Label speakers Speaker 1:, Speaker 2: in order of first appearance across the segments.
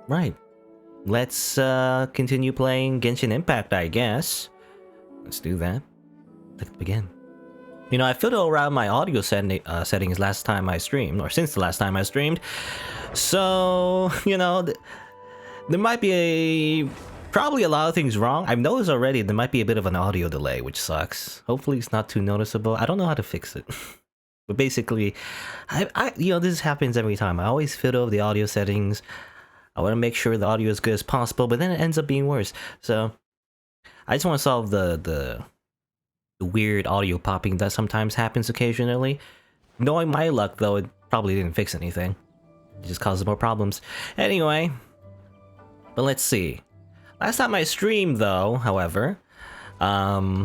Speaker 1: Right. Let's continue playing Genshin Impact, I guess. Let's do that. Let's begin. You know, I fiddled around my audio settings last time I streamed, or since the last time I streamed. So, you know, there might be probably a lot of things wrong. I've noticed already there might be a bit of an audio delay, which sucks. Hopefully it's not too noticeable. I don't know how to fix it. But basically, you know, this happens every time. I always fiddle the audio settings. I want to make sure the audio is as good as possible, but then it ends up being worse. So I just want to solve the weird audio popping that sometimes happens occasionally. Knowing my luck, though, it probably didn't fix anything. It just causes more problems. Anyway, but let's see. Last time I streamed, though, however, I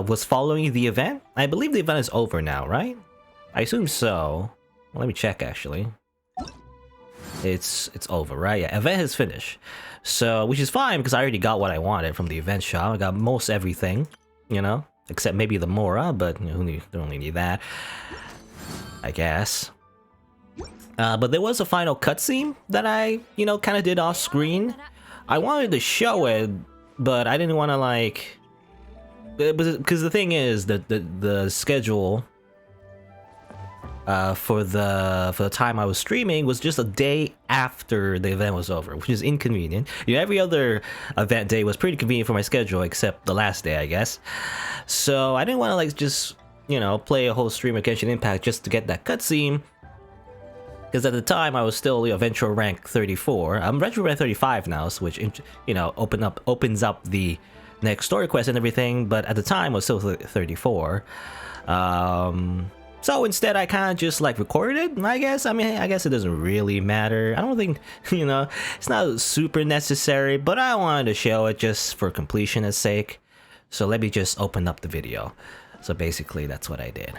Speaker 1: was following the event. I believe the event is over now, right? I assume so. Well, let me check, actually. It's over, right? Yeah, event has finished. So, which is fine because I already got what I wanted from the event shop. I got most everything, you know, except maybe the Mora, but you know, don't really need that, I guess. But there was a final cutscene that I, you know, kind of did off screen. I wanted to show it, but I didn't want to like, because the thing is that the schedule for the time I was streaming was just a day after the event was over, which is inconvenient. You know, every other event day was pretty convenient for my schedule, except the last day, I guess. So I didn't want to like just, you know, play a whole stream of Genshin Impact just to get that cutscene. Because at the time I was still, you know, Venture rank 34. I'm Venture rank 35 now, so which, you know, opens up the next story quest and everything. But at the time I was still 34. So instead, I kind of just like recorded it, I guess. I mean, I guess it doesn't really matter. I don't think, you know, it's not super necessary, but I wanted to show it just for completion's sake. So let me just open up the video. So basically, that's what I did.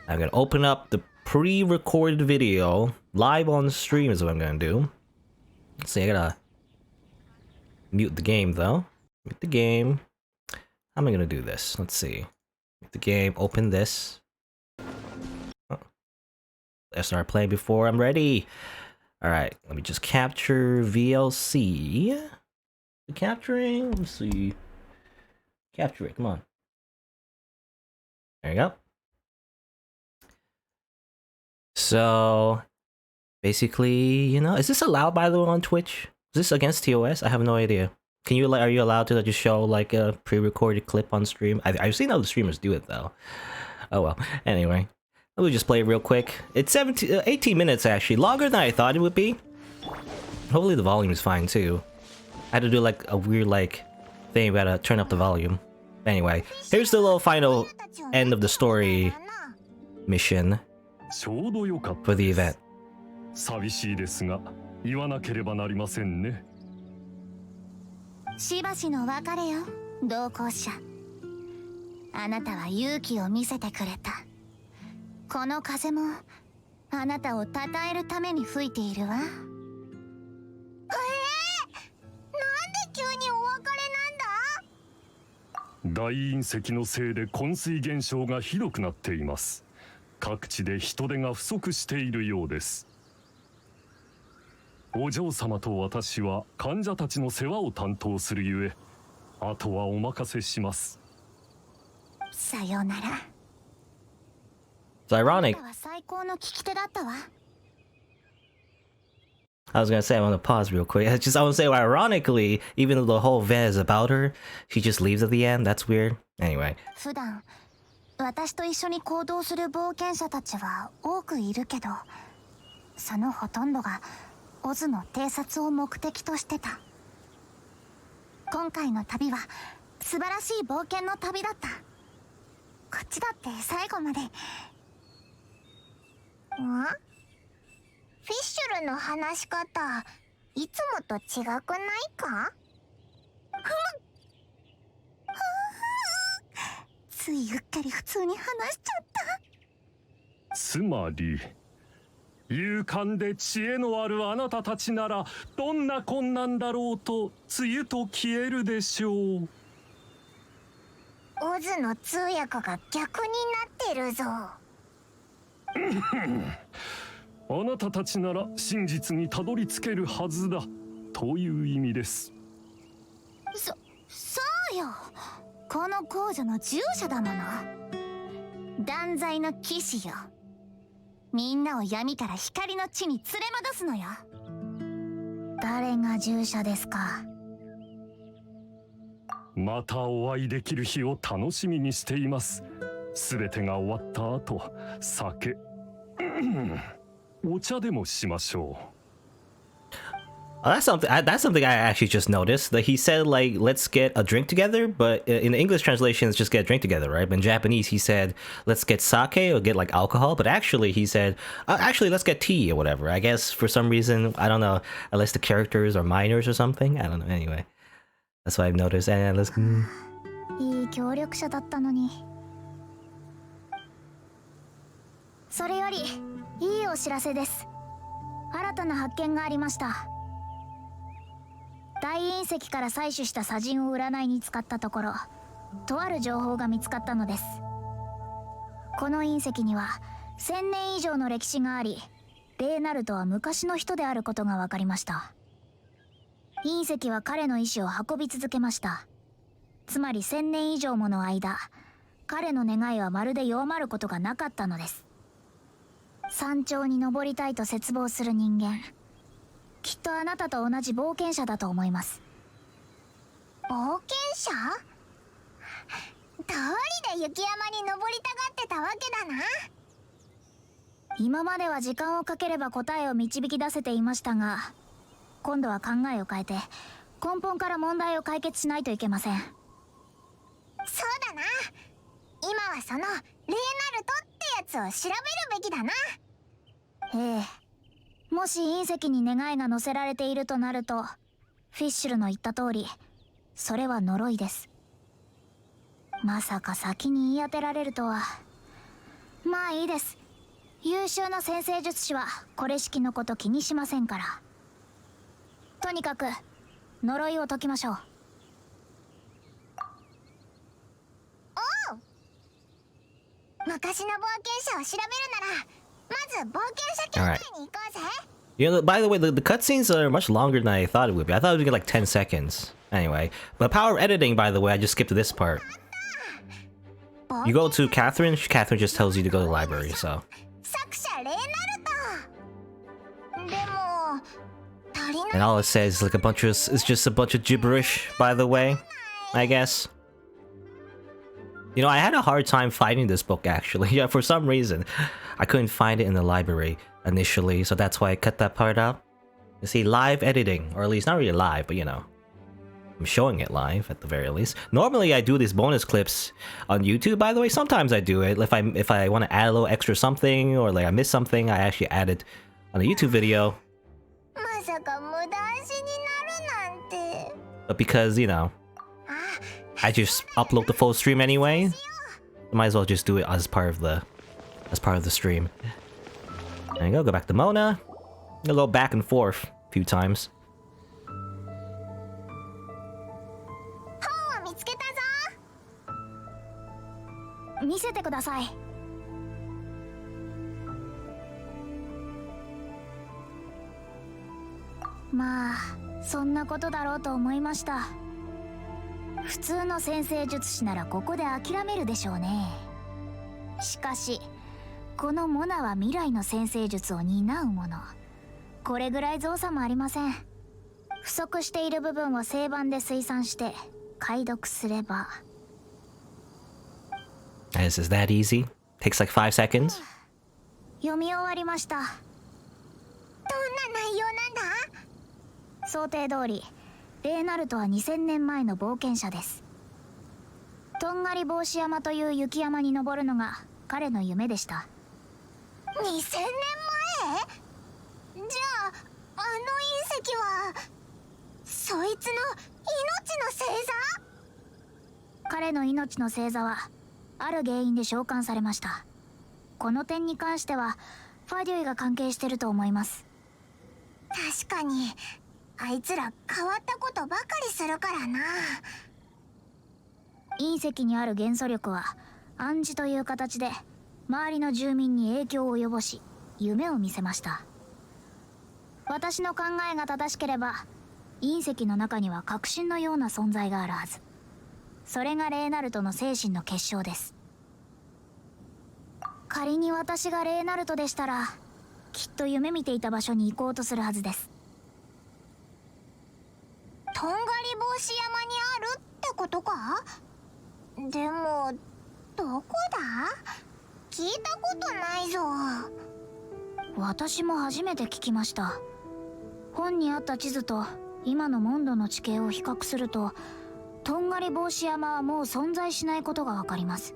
Speaker 1: I'm going to open up the pre-recorded video live on stream is what I'm going to do. Let's see, I got to mute the game though. Mute the game. How am I going to do this? Let's see. Mute the game, open this. I started playing before I'm ready. Alright, let me just capture VLC. Capturing, let's see. Capture it, come on. There you go. So, basically, you know, is this allowed by the way on Twitch? Is this against TOS? I have no idea. Can you, are you allowed to just show like a pre-recorded clip on stream? I've seen other streamers do it though. Oh well, anyway. Let me just play it real quick. It's 18 minutes actually, longer than I thought it would be. Hopefully the volume is fine too. I had to do like a weird like thing where I had to turn up the volume. Anyway, here's the little final end of the story mission for the event.
Speaker 2: 寂しいですが、言わなければなりませんね。
Speaker 3: しばしの別れよ、同行者。あなたは勇気を見せてくれた。この風もあなたを称えるために吹いているわ。なんで急にお別れなんだ？
Speaker 2: 大隕石のせいで昏睡現象がひどくなっています。各地で人手が不足しているようです。お嬢様と私は患者たちの世話を担当するゆえ、あとはお任せします。
Speaker 3: さようなら。
Speaker 1: It's ironic. I was gonna say, I want to pause real quick. I want to say, ironically, even though the whole event is about her, she just leaves at the end. That's weird. Anyway.
Speaker 3: 普段、私と一緒に行動する冒険者たちは多くいるけど、そのほとんどがオズの偵察を目的としてた。今回の旅は素晴らしい冒険の旅だった。こっちだって最後まで。フィッシュルの話し方、いつもと違くないか？ついうっかり普通に話しちゃった。
Speaker 2: つまり、勇敢で知恵のあるあなたたちなら、どんな困難だろうと、つゆと消えるでしょう。
Speaker 3: オズの通訳が逆になってるぞ。
Speaker 2: あなたたちなら真実にたどり着けるはずだという意味です。
Speaker 3: そうよ。この皇女の従者だもの。断罪の騎士よ。みんなを闇から光の地に連れ戻すのよ。誰が従者ですか？
Speaker 2: またお会いできる日を楽しみにしています。すべてが終わった後、酒お茶でもしましょう。
Speaker 1: Oh, that's something I actually just noticed. That he said like, "Let's get a drink together," but in the English translation, it's just get a drink together, right? But in Japanese, he said, "Let's get sake or get like alcohol." But actually, he said, "Actually, let's get tea or whatever." I guess for some reason, I don't know, unless the characters are minors or something. I don't know. Anyway, that's what I've noticed. And let's.
Speaker 3: いい協力者だったのに。それよりいいお知らせです。新たな発見がありました。大隕石から採取した砂塵を占いに使ったところ、とある情報が見つかったのです。この隕石には1000年以上の歴史があり、レーナルトは昔の人であることが分かりました。隕石は彼の意志を運び続けました。つまり1000年以上もの間、彼の願いはまるで弱まることがなかったのです。山頂に登りたいと切望する人間、きっとあなたと同じ冒険者だと思います。冒険者？どうりで雪山に登りたがってたわけだな。今までは時間をかければ答えを導き出せていましたが、今度は考えを変えて根本から問題を解決しないといけません。そうだな。今はそのレーナルトってやつを調べるべきだな。ええ、もし隕石に願いが乗せられているとなると、フィッシュルの言った通り、それは呪いです。まさか先に言い当てられるとは。まあいいです。優秀な先生術師はこれ式のこと気にしませんから。とにかく呪いを解きましょう。おう。昔の冒険者を調べるなら、まず冒険者協会に行こうぜ。
Speaker 1: You know, by the way, the cutscenes are much longer than I thought it would be. I thought it would get like 10 seconds. Anyway, but power of editing, by the way, I just skipped to this part. You go to Catherine, Catherine just tells you to go to the library, so. And all it says is like it's just a bunch of gibberish, by the way, I guess. You know, I had a hard time finding this book, actually. Yeah, for some reason, I couldn't find it in the library initially, so that's why I cut that part out. You see, live editing, or at least not really live, but you know, I'm showing it live at the very least. Normally, I do these bonus clips on YouTube, by the way. Sometimes I do it. If I want to add a little extra something, or like I miss something, I actually add it on a YouTube video. But because, you know, I just upload the full stream anyway, I might as well just do it as part of the stream. There you go back to Mona. A little back and forth a few times.
Speaker 3: Ma, そんなことだろうと思いました。普通の先生術師ならここで諦めるでしょうね。しかしこのモナは未来の先生術を担うもの。これぐらい造作もありません。不足している部分を正版で推算して解読すれば。
Speaker 1: Is that easy? Takes like 5 seconds.
Speaker 3: 読み終わりました。どんな内容なんだ？想定通り、レーナルトは2000年前の冒険者です。とんがり帽子山という雪山に登るのが彼の夢でした。2000年前？じゃあ、あの隕石はそいつの命の星座？彼の命の星座はある原因で召喚されました。この点に関してはファデュイが関係してると思います。確かにあいつら変わったことばかりするからな。隕石にある元素力は暗示という形で周りの住民に影響を及ぼし、夢を見せました。私の考えが正しければ隕石の中には革新のような存在があるはず。それがレーナルトの精神の結晶です。仮に私がレーナルトでしたら、きっと夢見ていた場所に行こうとするはずです。とんがり帽子山にあるってことか？でもどこだ？聞いたことないぞ。私も初めて聞きました。本にあった地図と今のモンドの地形を比較すると、とんがり帽子山はもう存在しないことがわかります。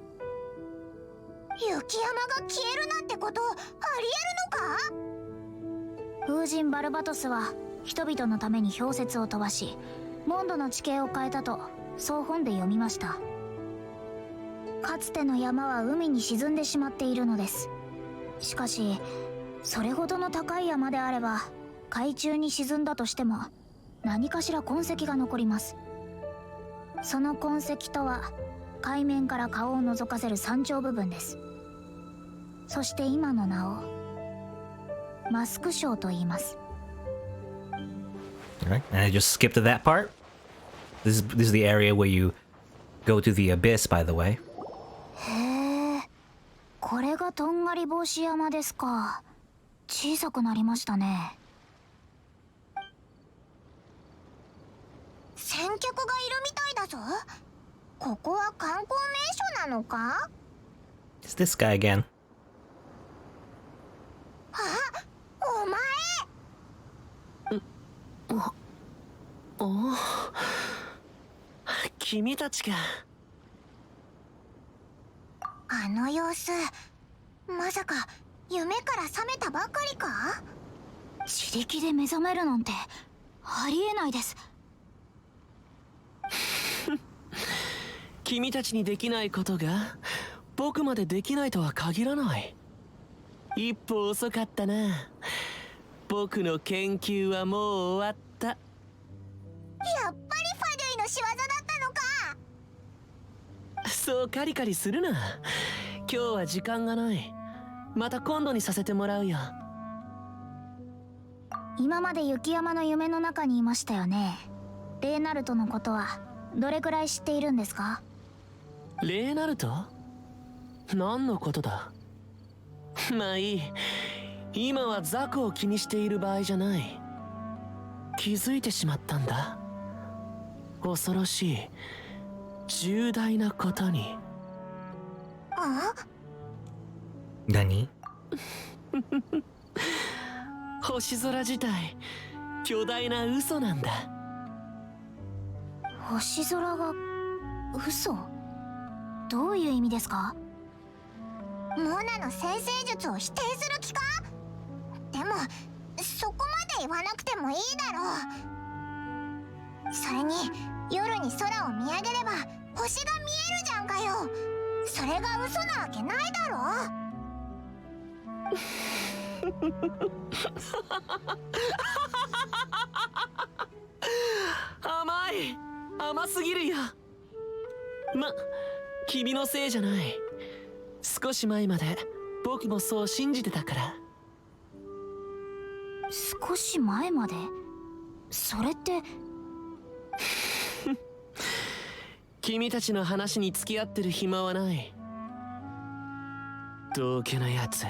Speaker 3: 雪山が消えるなんてことありえるのか？風神バルバトスは人々のために氷雪を飛ばし、モンドの地形を変えたと、そう本で読みました。かつての山は海に沈んでしまっているのです。しかしそれほどの高い山であれば、海中に沈んだとしても何かしら痕跡が残ります。その痕跡とは海面から顔を覗かせる山頂部分です。そして今の名をマスク礁と言います。
Speaker 1: Alright, and I just skipped to that part. This is the area where you go to the abyss, by the way.
Speaker 3: へえ、これがとんがり帽子山ですか。小さくなりましたね。先客がいるみたいだぞ。ここは観光名所なのか？
Speaker 1: It's this guy again.
Speaker 3: あ、お前。
Speaker 4: おお、君たちか。
Speaker 3: あの様子、まさか夢から覚めたばかりか？自力で目覚めるなんてありえないです。
Speaker 4: 君たちにできないことが僕までできないとは限らない。一歩遅かったな。僕の研究はもう終わった。
Speaker 3: やっぱりファドゥイの仕業だったのか？
Speaker 4: そうカリカリするな。今日は時間がない。また今度にさせてもらうよ。
Speaker 3: 今まで雪山の夢の中にいましたよね。レーナルトのことはどれくらい知っているんですか？
Speaker 4: レーナルト？何のことだ？まあいい。今はザクを気にしている場合じゃない。気づいてしまったんだ。恐ろしい重大なことに。
Speaker 3: あ？
Speaker 1: 何？
Speaker 4: 星空自体巨大な嘘なんだ。
Speaker 3: 星空が嘘？どういう意味ですか？モナの先生術を否定する気か？でもそこまで言わなくてもいいだろう。それに夜に空を見上げれば星が見えるじゃんかよ。それが嘘なわけないだろ
Speaker 4: 甘すぎるよ。君のせいじゃない。少し前まで僕もそう信じてたから。
Speaker 3: 少し前まで？それって
Speaker 4: 君たちの話に付き合ってる暇はない。道家なやつ、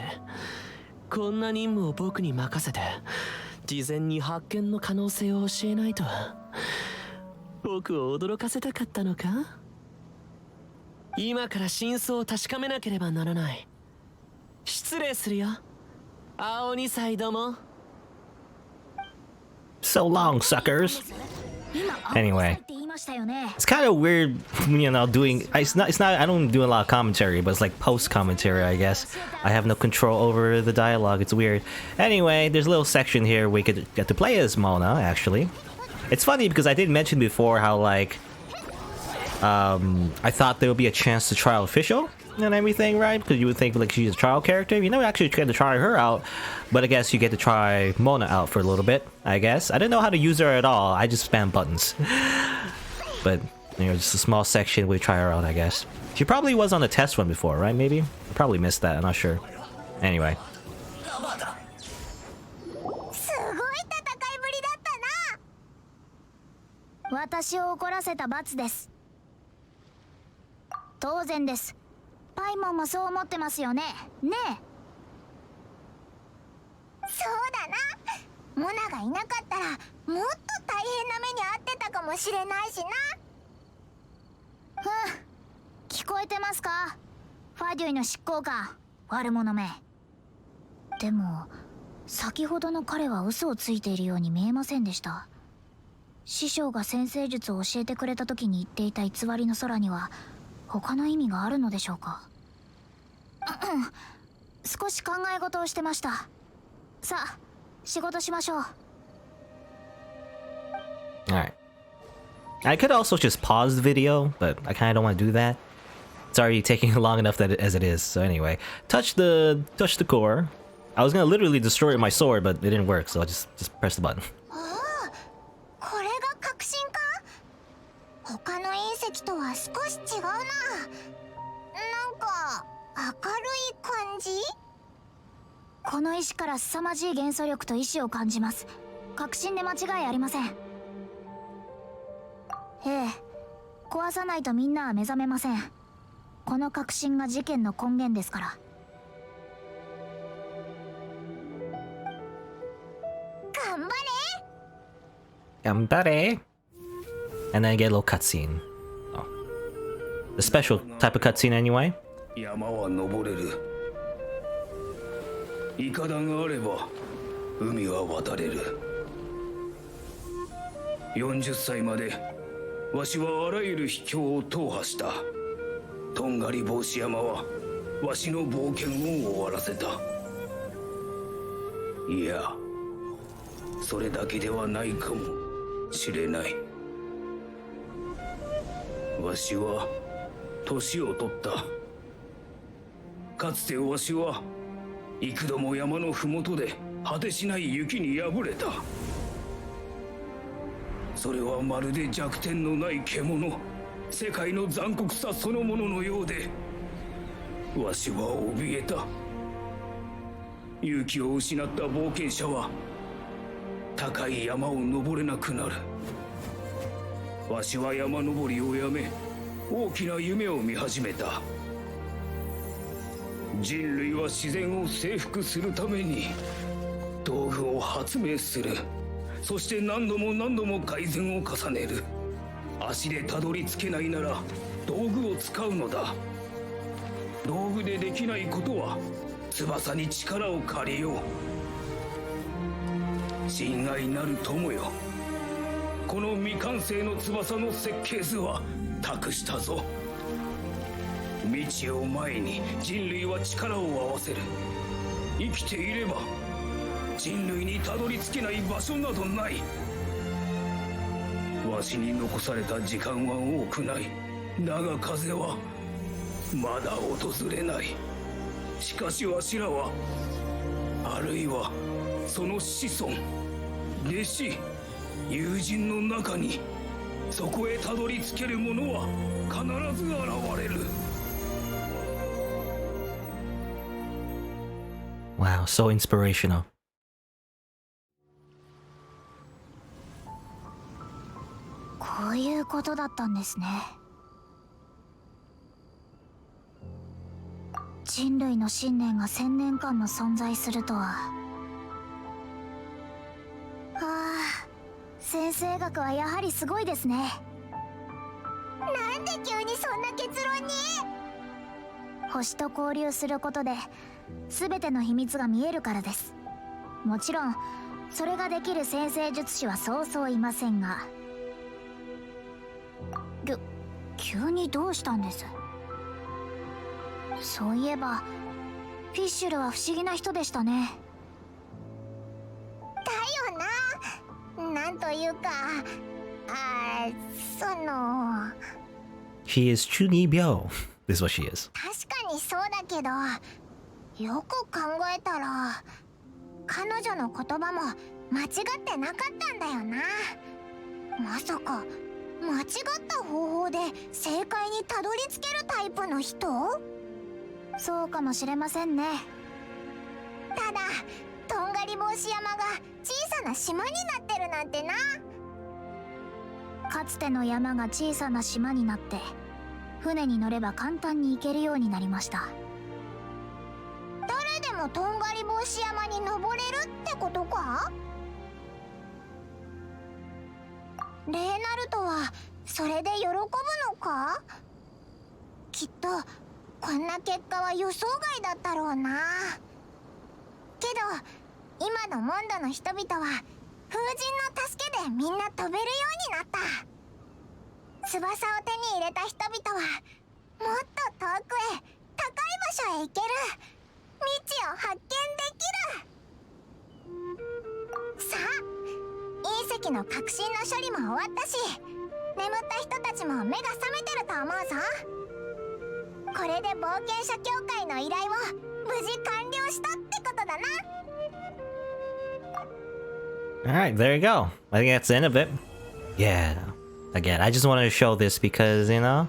Speaker 4: こんな任務を僕に任せて事前に発見の可能性を教えないとは。僕を驚かせたかったのか？今から真相を確かめなければならない。失礼するよ、青2歳ども。
Speaker 1: So long, suckers. Anyway, it's kind of weird, doing. It's not. I don't do a lot of commentary, but it's like post commentary, I guess. I have no control over the dialogue. It's weird. Anyway, there's a little section here where you could get to play as Mona. Actually, it's funny because I did mention before how like, I thought there would be a chance to try official and everything, right? Because you would think like she's a trial character. You never actually get to try her out, but I guess you get to try Mona out for a little bit. I guess I didn't know how to use her at all. I just spam buttons. But just a small section we try her out. I guess she probably was on the test run before, right? Maybe I probably missed that. I'm not sure. Anyway,
Speaker 3: 私を怒らせた罰です。当然です。パイモンもそう思ってますよね。ねえ。そうだな。モナがいなかったらもっと大変な目に遭ってたかもしれないしな。聞こえてますか、ファデュイの執行官、悪者め。でも先ほどの彼は嘘をついているように見えませんでした。師匠が占星術を教えてくれた時に言っていた偽りの空には他の意味があるのでしょうか。少し考え事をしてました。さあ仕事しましょう。
Speaker 1: Alright. I could also just pause the video, but I kind of don't want to do that. It's already taking long enough as it is. So anyway, touch the core. I was gonna literally destroy my sword, but it didn't work, so I just press the button.
Speaker 3: これが革新か。他の隕石とは少し違うな。なんか明るい感じ。この石から凄まじい元素力と意志を感じます。革新で間違いありません。ええ、壊さないとみんなは目覚めません。この革新が事件の根源ですから。頑張れ。
Speaker 1: Gambare. And then I get a little cutscene. Oh. The special type of cutscene anyway.
Speaker 5: 山は登れる。イカダがあれば海は渡れる。40歳までわしはあらゆる秘境を踏破した。とんがり帽子山はわしの冒険を終わらせた。いや、それだけではないかもしれない。わしは年を取った。かつてわしは幾度も山のふもとで果てしない雪に敗れた。それはまるで弱点のない獣、世界の残酷さそのもののようで、わしは怯えた。勇気を失った冒険者は高い山を登れなくなる。わしは山登りをやめ、大きな夢を見始めた。人類は自然を征服するために道具を発明する。そして何度も何度も改善を重ねる。足でたどり着けないなら道具を使うのだ。道具でできないことは翼に力を借りよう。親愛なる友よ、この未完成の翼の設計図は託したぞ。未知を前に人類は力を合わせる。生きていれば人類にたどり着けない場所などない。わしに残された時間は多くない。だが風はまだ訪れない。しかしわしらは、あるいはその子孫、弟子、友人の中にそこへたどり着ける者は必ず現れる。
Speaker 1: Wow, so inspirational.
Speaker 3: こういうことだったんですね。人類の信念が1000年間も存在するとは。先生学はやはりすごいですね。なんで急にそんな結論に。星と交流することで全ての秘密が見えるからです。もちろんそれができる占星術師はそうそういませんが。急にどうしたんです？そういえばフィッシュルは不思議な人でしたね。だよな。なんというか、
Speaker 1: She is 중이병. This is what she is.
Speaker 3: 確かにそうだけど、よく考えたら彼女の言葉も間違ってなかったんだよな。まさか間違った方法で正解にたどり着けるタイプの人？そうかもしれませんね。ただとんがり帽子山が小さな島になってるなんてな。かつての山が小さな島になって船に乗れば簡単に行けるようになりました。誰でもとんがり帽子山に登れるってことか？レーナルトはそれで喜ぶのか？きっとこんな結果は予想外だったろうな。けど今のモンドの人々は風神の助けでみんな飛べるようになった。翼を手に入れた人々はもっと遠くへ高い場所へ行ける。未知を発見できる。さあ、隕石の革新の処理も終わったし、眠った人たちも目が覚めてると思うぞ。これで冒険者協会の依頼も無事完了したってことだな。
Speaker 1: Alright, there you go. I think that's the end of it. Yeah. Again, I just wanted to show this because, you know,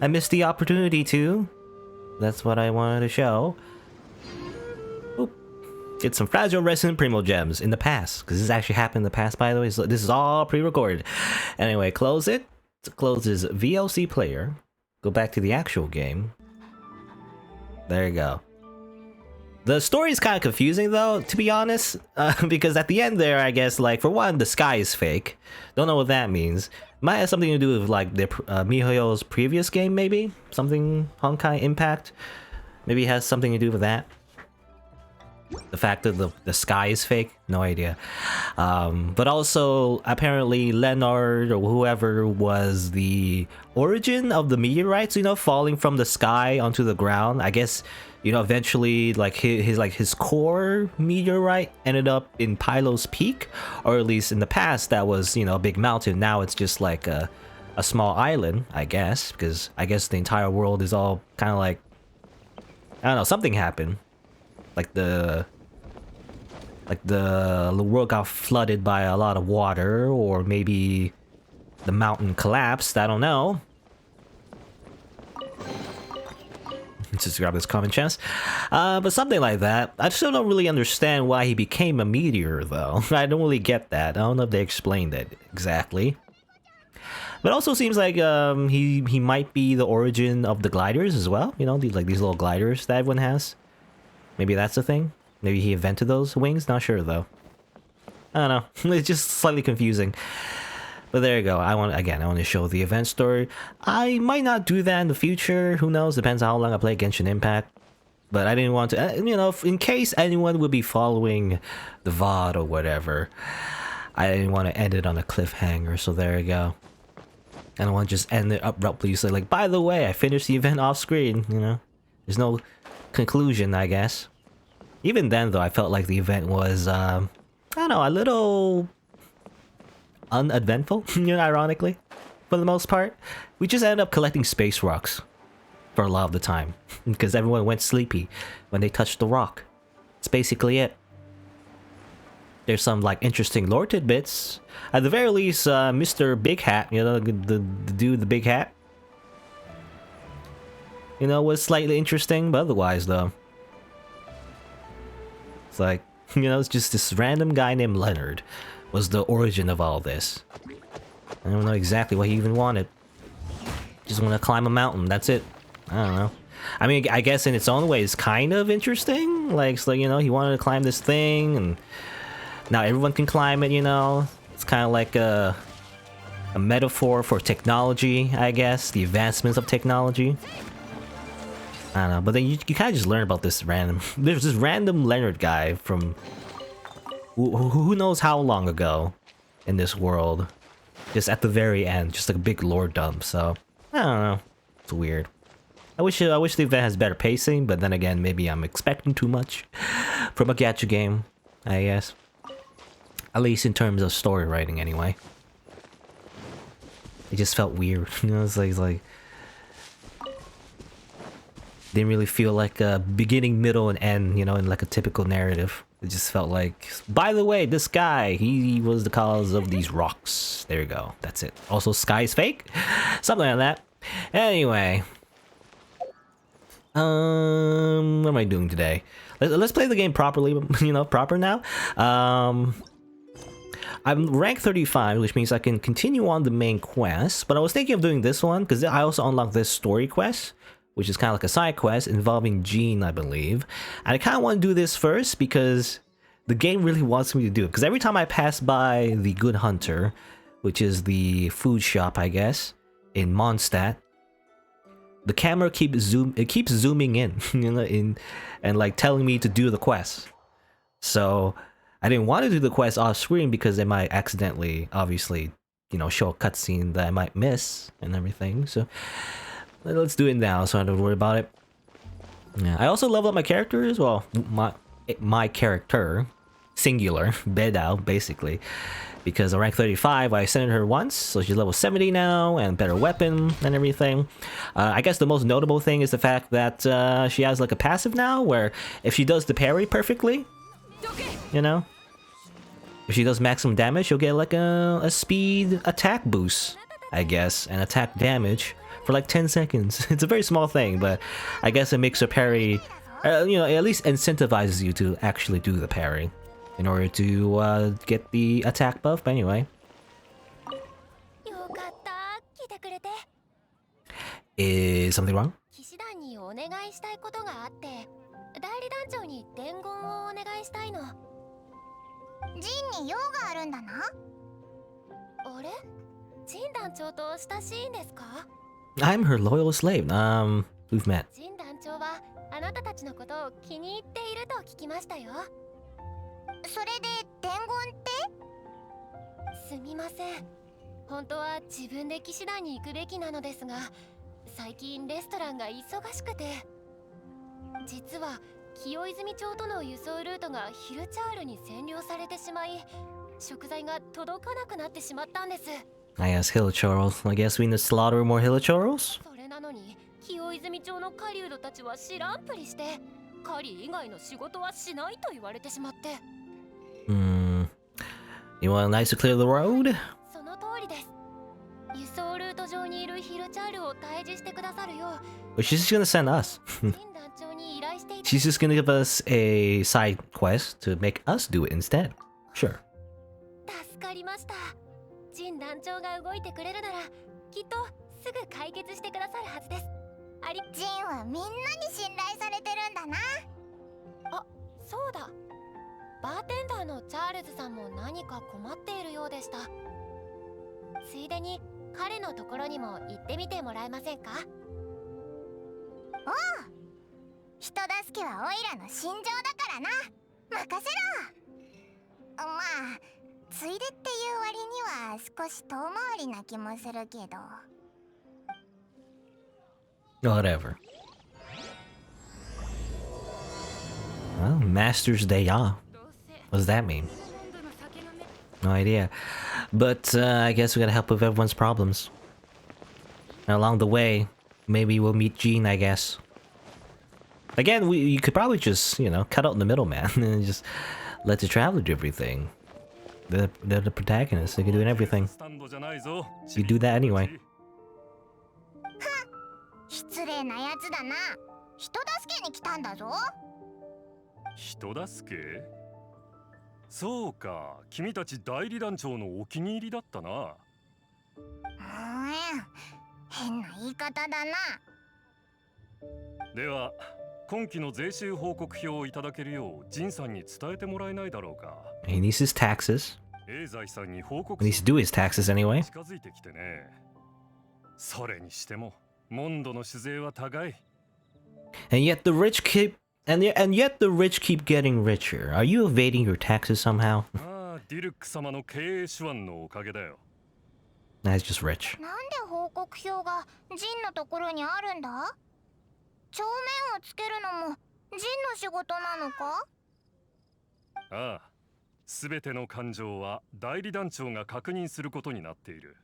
Speaker 1: I missed the opportunity to. That's what I wanted to show. Oop. Get some fragile resident primo gems in the past. Because this actually happened in the past, by the way. So this is all pre-recorded. Anyway, close it. Close this VLC player. Go back to the actual game. There you go. The story is kind of confusing though, to be honest, because at the end there, I guess, like, for one, the sky is fake. Don't know what that means. Might have something to do with, like, the MiHoYo's previous game, maybe? Something Honkai Impact? Maybe it has something to do with that. The fact that the sky is fake? No idea. But also, apparently, Leonard or whoever was the origin of the meteorites, you know, falling from the sky onto the ground. I guess, you know, eventually, like, his core meteorite ended up in Pylo's Peak, or at least in the past that was, you know, a big mountain. Now it's just like a small island, I guess, because I guess the entire world is all kind of like, I don't know, something happened. Like the world got flooded by a lot of water, or maybe the mountain collapsed, I don't know. Let's just grab this common chest. But something like that. I still don't really understand why he became a meteor, though. I don't really get that. I don't know if they explained it exactly. But also seems like he might be the origin of the gliders as well. You know, these little gliders that everyone has. Maybe that's the thing. Maybe he invented those wings. Not sure though. I don't know. It's just slightly confusing. But there you go. I want to show the event story. I might not do that in the future. Who knows? Depends on how long I play Genshin Impact. But I didn't want to, you know, in case anyone would be following the VOD or whatever, I didn't want to end it on a cliffhanger. So there you go. I don't want to just end it abruptly. So like, by the way, I finished the event off screen. You know, there's no conclusion, I guess. Even then, though, I felt like the event was, I don't know, a little uneventful, you know, ironically, for the most part. We just ended up collecting space rocks for a lot of the time, because everyone went sleepy when they touched the rock. That's basically it. There's some, like, interesting lore tidbits. At the very least, Mr. Big Hat, you know, the dude with the big hat, you know, was slightly interesting, but otherwise, though, it's like, you know, it's just this random guy named Leonard was the origin of all this. I don't know exactly what he even wanted. Just want to climb a mountain, that's it. I don't know. I mean, I guess in its own way, it's kind of interesting. Like, so, you know, he wanted to climb this thing, and now everyone can climb it, you know? It's kind of like a metaphor for technology, I guess. The advancements of technology. I don't know, but then you kind of just learn about this random... There's this random Leonard guy from... Who knows how long ago in this world. Just at the very end, just like a big lore dump, so... I don't know. It's weird. I wish the event has better pacing, but then again, maybe I'm expecting too much from a gacha game, I guess. At least in terms of story writing, anyway. It just felt weird, you know, it's like... Didn't really feel like a beginning, middle, and end, you know, in like a typical narrative. It just felt like, by the way, this guy, he was the cause of these rocks. There you go. That's it. Also, sky is fake? Something like that. Anyway. What am I doing today? Let's play the game properly, you know, proper now. I'm rank 35, which means I can continue on the main quest, but I was thinking of doing this one because I also unlocked this story quest, which is kind of like a side quest involving Jean, I believe. And I kind of want to do this first because the game really wants me to do it. Because every time I pass by the Good Hunter, which is the food shop, I guess, in Mondstadt, the camera keeps zooming in, you know, and like telling me to do the quest. So I didn't want to do the quest off screen because they might accidentally, obviously, you know, show a cutscene that I might miss and everything. So let's do it now, so I don't worry about it. Yeah, I also leveled up my character as well. My character, singular, Bedao, basically. Because on rank 35, I ascended her once, so she's level 70 now, and better weapon and everything. I guess the most notable thing is the fact that she has like a passive now, where if she does the parry perfectly, you know, if she does maximum damage, she'll get like a speed attack boost, I guess, and attack damage for like 10 seconds. It's a very small thing, but I guess it makes her parry, you know, at least incentivizes you to actually do the parry in order to get the attack buff. But anyway. Is something wrong?
Speaker 6: 騎士団にお願いしたいことがあって、代理団長に伝言をお願いしたいの。
Speaker 3: ジンに用があるんだな。
Speaker 6: あれ？ジン団長と親しいんですか？
Speaker 1: I'm her loyal slave. We've met.
Speaker 6: ジン団長はあなたたちのことを気に入っていると聞きましたよ。
Speaker 3: それで伝言って？
Speaker 6: すみません。本当は自分で騎士団に行くべきなのですが、最近レストランが忙しくて、実は清泉町との輸送ルートがヒルチャールに占領されてしまい、食材が届かなくなってしまったんです。
Speaker 1: I guess Hilichurls. I guess we need to slaughter more Hilichurls?
Speaker 6: それなのに清泉町の狩人たちは知らんぷりして、狩り以外の仕事はしないと言われてしまって。
Speaker 1: You want nice to clear the road?
Speaker 6: その通りです。輸送ルート上にいるヒルチャールを退治してくださるよう。
Speaker 1: But she's just gonna send us.
Speaker 6: ジン団長に依頼していた。
Speaker 1: She's just gonna give us a side quest to make us do it instead. Sure.
Speaker 6: 助かりました。ジン団長が動いてくれるなら、きっとすぐ解決してくださるはずです。
Speaker 3: ジンはみんなに信頼されてるんだな。
Speaker 6: あ、そうだ。バーテンダーのチャールズさんも何か困っているようでした。ついでに彼のところにも行ってみてもらえませんか？
Speaker 3: おう、人助けはオイラの信条だからな。任せろ。まあついでっていう割には少し遠回りな気もするけど。
Speaker 1: Whatever. Well, Master's Day off. What does that mean? No idea. But I guess we gotta help with everyone's problems. And along the way, maybe we'll meet Jean, I guess. Again, you could probably just, you know, cut out the middleman and just let the traveler do everything. They're the protagonists. They can do everything. You do that anyway.
Speaker 3: 失礼なやつだな。人助けに来たんだぞ。
Speaker 2: 人助け？そうか、君たち代理団長のお気に入りだったな。
Speaker 3: 変な言い方だな。
Speaker 2: では、今期の税収報告表をいただけるようジンさんに伝えてもらえないだろうか。
Speaker 1: He needs his taxes.
Speaker 2: 永財さんに報告
Speaker 1: He needs to do his taxes anyway.
Speaker 2: 近づいてきてね。それにしても、モンドの酒税は高い。
Speaker 1: And yet the rich keep getting richer. Are you evading your taxes somehow?
Speaker 2: ああ、ディルック様の経営手腕のおかげだよ。
Speaker 1: That's just rich.
Speaker 3: なんで報告表がジンのところにあるんだ？帳面をつけるのもジンの仕事なのか？
Speaker 2: ああ、すべての勘定は代理団長が確認することになっている。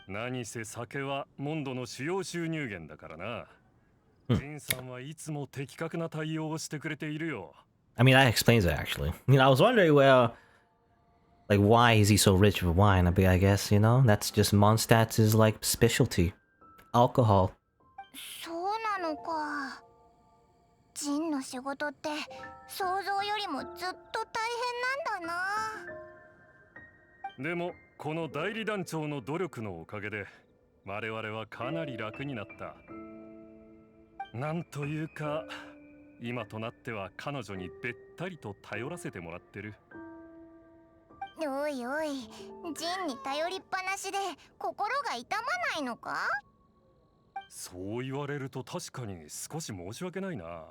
Speaker 2: 何せ酒はモンドの主要収入源だからな。ジンさんはいつも的確な対応をしてくれているよ。
Speaker 1: I mean, that explains it actually. You know, I was wondering, well, like, why is he so rich with wine? I guess, you know, that's just Mondstadt's like specialty. Alcohol.
Speaker 3: そうなのか。ジンの仕事って想像よりもずっと大変なんだな。
Speaker 2: でもこの代理団長の努力のおかげで我々はかなり楽になった。なんというか今となっては彼女にべったりと頼らせてもらってる。
Speaker 3: おいおい、ジンに頼りっぱなしで心が痛まないのか？
Speaker 2: そう言われると確かに少し申し訳ないな。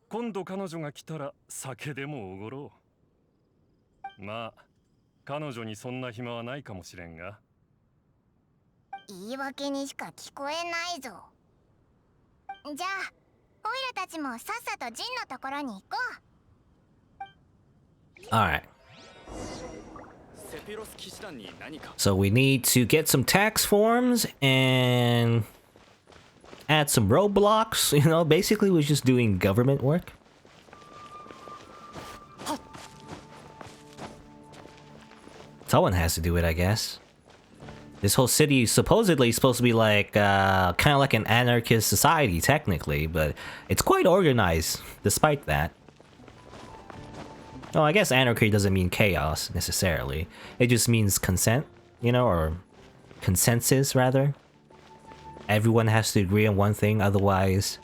Speaker 2: 今度彼女が来たら酒でもおごろう。まあ彼女にそんな暇はないかもしれんが。
Speaker 3: 言い訳にしか聞こえないぞ。じゃあオイラたちもさっさとジンのところに行こう。
Speaker 1: Alright. So we need to get some tax forms and add some roadblocks. You know, basically we're just doing government work. Someone has to do it, I guess. This whole city is supposedly supposed to be like, kind of like an anarchist society, technically, but it's quite organized, despite that. Oh, I guess anarchy doesn't mean chaos, necessarily. It just means consent, you know, or consensus, rather. Everyone has to agree on one thing, otherwise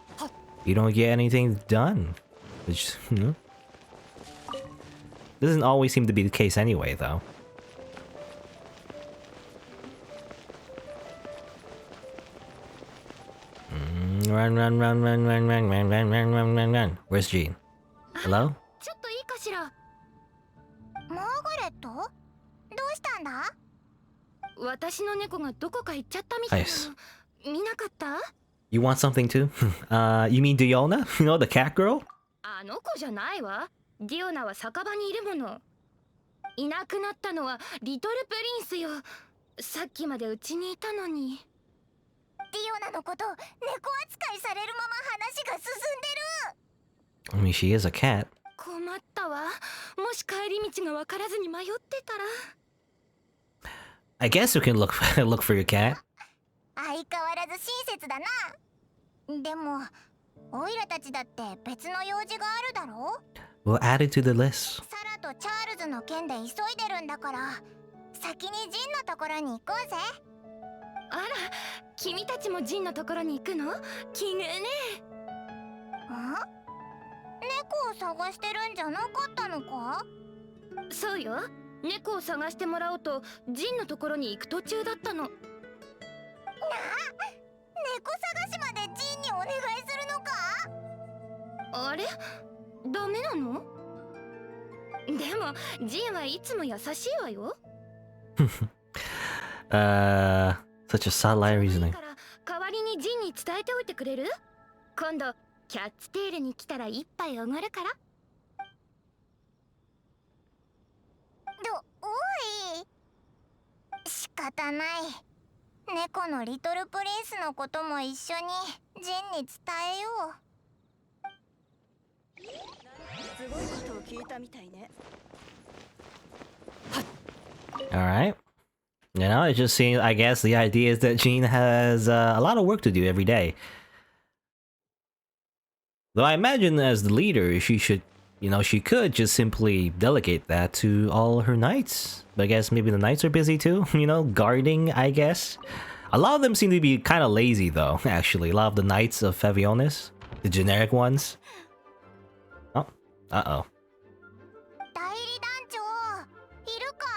Speaker 1: you don't get anything done. Which, you know, doesn't always seem to be the case anyway, though. Run, run, run, run, run, run, run, run, run, run, run, run. Where's Jean? Hello?
Speaker 6: ちょっといいかしら。
Speaker 3: マーガレット、どうしたんだ？
Speaker 6: 私の猫がどこか行っちゃったみたいな
Speaker 1: Nice.
Speaker 6: の。見なかった？
Speaker 1: You want something too? You mean Diona? You know, the cat girl?
Speaker 6: あの子じゃないわ。ディオナは酒場にいるもの。いなくなったのはリトルプリンスよ。さっきまでうちにいたのに。
Speaker 3: ディオナのこと猫扱いされるまま話が進んでる。
Speaker 1: I mean, she is a cat.
Speaker 6: 困ったわ。もし帰り道が分からずに迷ってたら。
Speaker 1: I guess we can look look for your cat.
Speaker 3: 相変わらず親切だな。でもオイラたちだって別の用事があるだろう。
Speaker 1: We'll add it to the list.
Speaker 3: サラとチャールズの件で急いでるんだから、先にジンのところに行こうぜ。
Speaker 6: あら、君たちもジンのところに行くの？奇遇ね。
Speaker 3: 猫を探してるんじゃなかったのか？
Speaker 6: そうよ。猫を探してもらおうとジンのところに行く途中だったの。
Speaker 3: 猫探しまでジンにお願いするのか？
Speaker 6: あれ？ダメなの？でもジンはいつも優しいわよ。
Speaker 1: Such a satellite
Speaker 6: いい
Speaker 1: reasoning.
Speaker 6: から代わりにジンに伝えておいてくれる？今度キャッツテールに来たら一杯おごるから。
Speaker 3: おい、仕方ない。猫のリトルプリンスのことも一緒にジンに伝えよう。
Speaker 7: すごいことを聞いたみたいね。
Speaker 1: Alright. You know, it just seems, I guess the idea is that Jean has a lot of work to do every day. Though I imagine as the leader, she should, you know, she could just simply delegate that to all her knights. But I guess maybe the knights are busy too, you know, guarding, I guess. A lot of them seem to be kind of lazy though, actually. A lot of the knights of Favionis, the generic ones. Oh, uh-oh.
Speaker 3: 代理団長、いるか？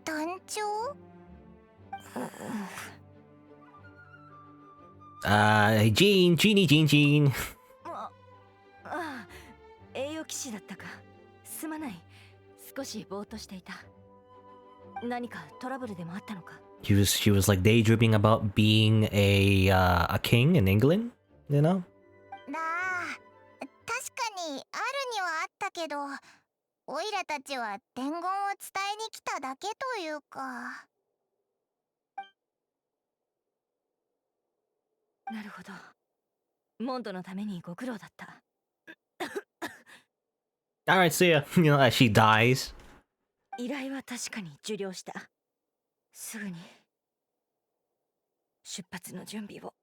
Speaker 3: 団長？Jean.
Speaker 7: ああ、栄養騎士だったか。すまない。少しぼーっとしていた。何かトラブルでもあったのか？
Speaker 1: She was like daydreaming about being a king in England, you know?
Speaker 3: 確かにあるにはあったけど、オイラたちは伝言を伝えに来ただけというか。
Speaker 7: なるほど。モンドのためにご苦労だった。
Speaker 1: Alright, see ya. You know, as she dies.
Speaker 7: 依頼は確かに受領した。すぐに出発の準備を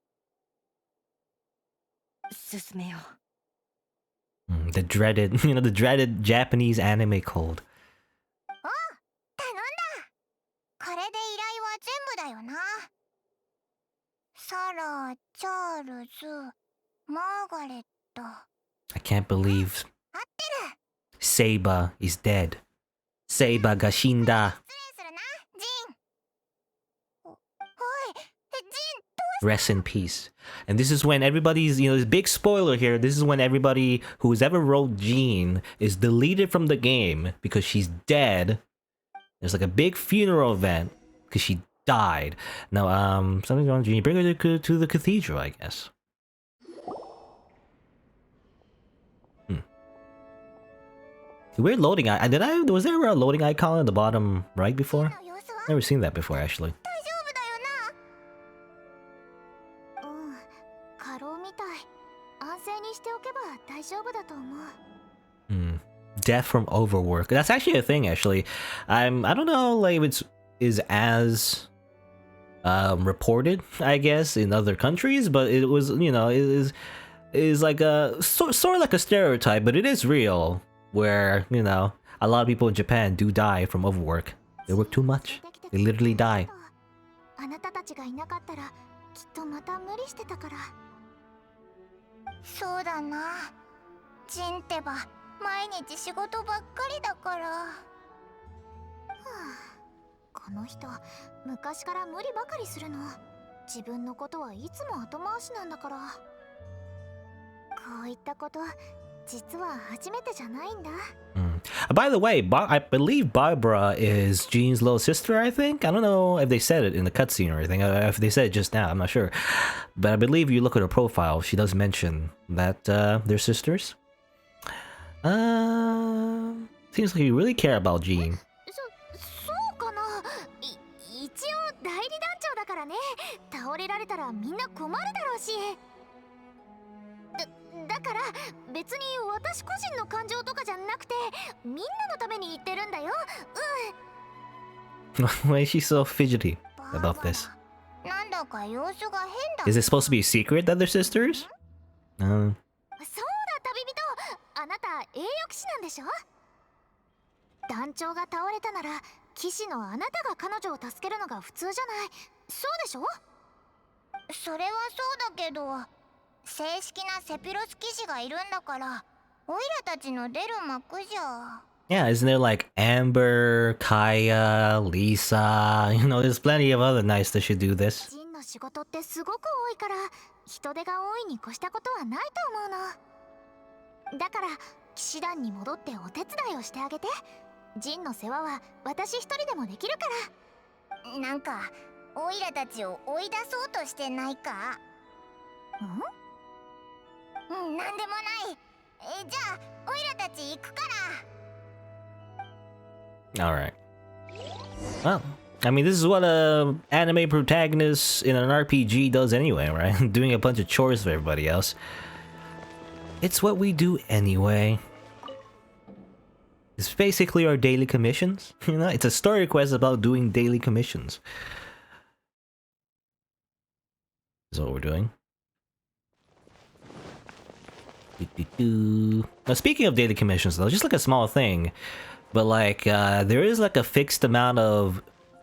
Speaker 7: 進めよう。
Speaker 1: The dreaded, you know, the dreaded Japanese anime cold.
Speaker 3: 頼んだ。これで依頼は全部だよな。サラ、チャールズ、マーガレット。
Speaker 1: I can't believe
Speaker 3: 合ってる。
Speaker 1: Seiba is dead. Seiba ga shinda.
Speaker 3: 失礼するな、ジン。おい、ジン、
Speaker 1: Rest in peace. And this is when everybody's, you know, this big spoiler here. This is when everybody who's ever wrote Jean is deleted from the game because she's dead. There's like a big funeral event because she died. Now, something's wrong with Jean. Bring her to the cathedral, I guess. Weird loading icon. Was there a loading icon at the bottom right before?
Speaker 3: の様子は
Speaker 1: Never seen that before, actually.
Speaker 3: 大丈夫だよな。過労みたい。安静にしておけば大丈夫だと思う。
Speaker 1: Death from overwork. That's actually a thing, actually. I don't know, like, if it's is as reported, I guess, in other countries, but it was, you know, is like a sort of like a stereotype, but it is real, where, you know, a lot of people in Japan do die from overwork. They work too much. They literally die.
Speaker 3: あなたたちがいなかったらきっとまた無理してたから。そうだな。ジンってば毎日仕事ばっかりだから。はあ、この人昔から無理ばかりするの。自分のことはいつも後回しなんだから。こういったこと実は初めてじゃないんだ。
Speaker 1: By the way, I believe Barbara is Jean's little sister, I think? I don't know if they said it in the cutscene or anything. If they said it just now, I'm not sure. But I believe you look at her profile, she does mention that they're sisters. Seems like you really care about Jean.
Speaker 3: そうかな。一応代理団長だからね。倒れられたらみんな困るだろうし。だから別に私個人の感情とかじゃなくてみんなのために言ってるんだよ。
Speaker 1: Why is she so fidgety about this?
Speaker 3: なんだか様子が変だ。
Speaker 1: Is it supposed to be a secret that they're sisters?
Speaker 3: そうだ旅人、あなた栄誉騎士なんでしょ。団長が倒れたなら騎士のあなたが彼女を助けるのが普通じゃない。そうでしょ。それはそうだけど正式なセピロス騎士がいるんだからオイラたちの出る幕じゃ。
Speaker 1: Yeah, isn't there like Amber, Kaya, Lisa? You know, there's plenty of other knights that should do this.
Speaker 3: ジンの仕事ってすごく多いから人手が多いに越したことはないと思うの。だから騎士団に戻ってお手伝いをしてあげて。ジンの世話は私一人でもできるから。なんかオイラたちを追い出そうとしてないか。なんでもない。じゃあオイラたち行くから。
Speaker 1: Alright. Well, I mean, this is what a anime protagonist in an RPG does anyway, right? Doing a bunch of chores for everybody else. It's what we do anyway. It's basically our daily commissions. You know, it's a story quest about doing daily commissions. That's what we're doing. Now, speaking of daily commissions, though, just like a small thing, but like there is like a fixed amount of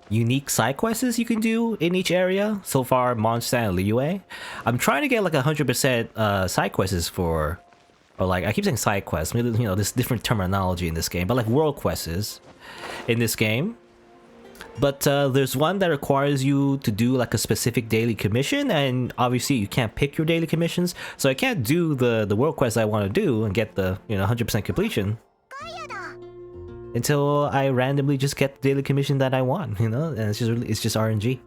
Speaker 1: unique side quests you can do in each area. So far, Mondstadt and Liyue. I'm trying to get like 100% side quests for, or like I keep saying side quests. You know, there's different terminology in this game, but like world quests in this game. But there's one that requires you to do like a specific daily commission, and obviously you can't pick your daily commissions, so I can't do the world quest I want to do and get the 100% completion until I randomly just get the daily commission that I want, and it's just RNG.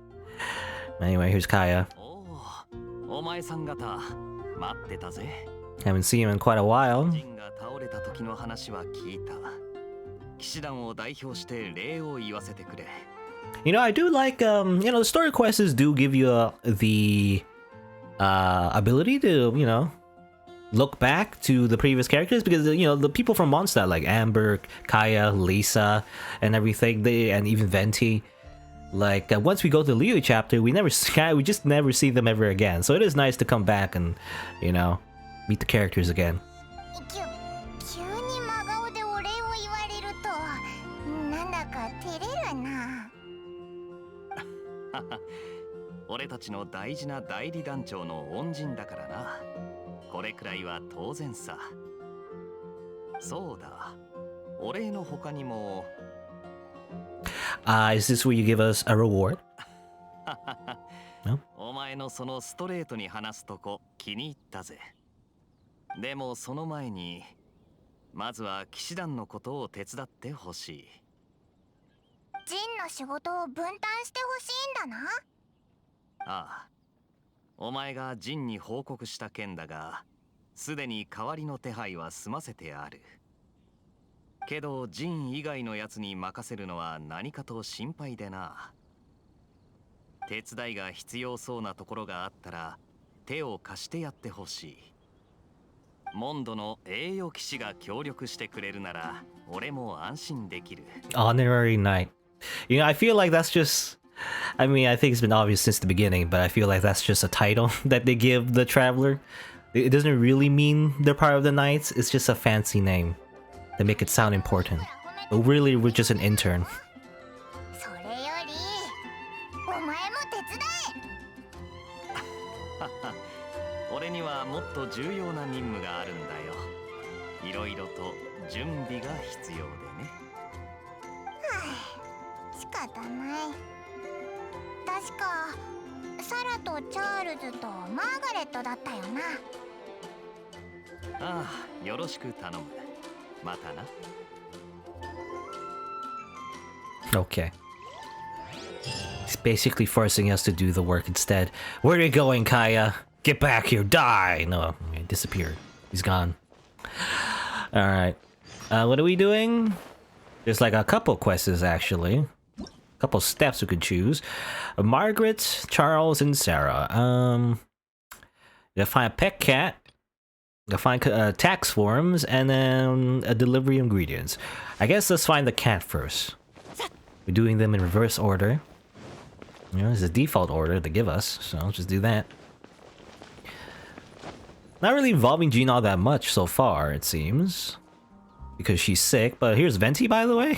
Speaker 1: Anyway, here's Kaya. Haven't seen him in quite a while. I do like, the story quests do give you the ability to, look back to the previous characters, because, the people from Mondstadt, like Amber, Kaya, Lisa, and everything, and even Venti, like, once we go to the Liyue chapter, we just never see them ever again. So it is nice to come back and, meet the characters again.
Speaker 3: 急に真顔でお礼を言われるとなんだか照れるな。
Speaker 8: 俺たちの大事な代理団長の恩人だからな。これくらいは当然さ。そうだ、お礼の他にも。
Speaker 1: Is this where you give us a reward? No?
Speaker 8: お前のそのストレートに話すとこ気に入ったぜ。でもその前にまずは騎士団のことを手伝ってほしい。
Speaker 3: ジンの仕事を分担してほしいんだな。
Speaker 8: ああ、お前がジンに報告した件だが、すでに代わりの手配は済ませてある。けどジン以外のやつに任せるのは何かと心配でな。手伝いが必要そうなところがあったら手を貸してやってほしい。モンドの栄誉騎士が協力してくれるなら俺も安心できる。
Speaker 1: Honorary Knight. You know, I feel like that's just... I mean, I think it's been obvious since the beginning, but I feel like that's just a title that they give the traveler. It doesn't really mean they're part of the Knights, it's just a fancy name. They make it sound important. But really, we're just an intern.
Speaker 3: それよりお前も手伝え。
Speaker 8: 俺にはもっと重要な任務があるんだよ。いろいろと準備が必要でね。
Speaker 3: 仕方ない。確かサラとチャールズとマーガレットだったよな。
Speaker 8: ああ、よろしく頼む。またな。
Speaker 1: Okay. He's basically forcing us to do the work instead. Where are you going, Kaya? Get back here, die! No, he disappeared. He's gone. Alright. What are we doing? There's like a couple quests, actually. A couple steps we could choose. Margaret, Charles, and Sarah. You gotta find a pet cat. You gotta find tax forms, and then a delivery of ingredients. I guess let's find the cat first. We're doing them in reverse order. You know, it's the default order they give us, so let's just do that. Not really involving Jean all that much so far, it seems. Because she's sick, but here's Venti, by the way.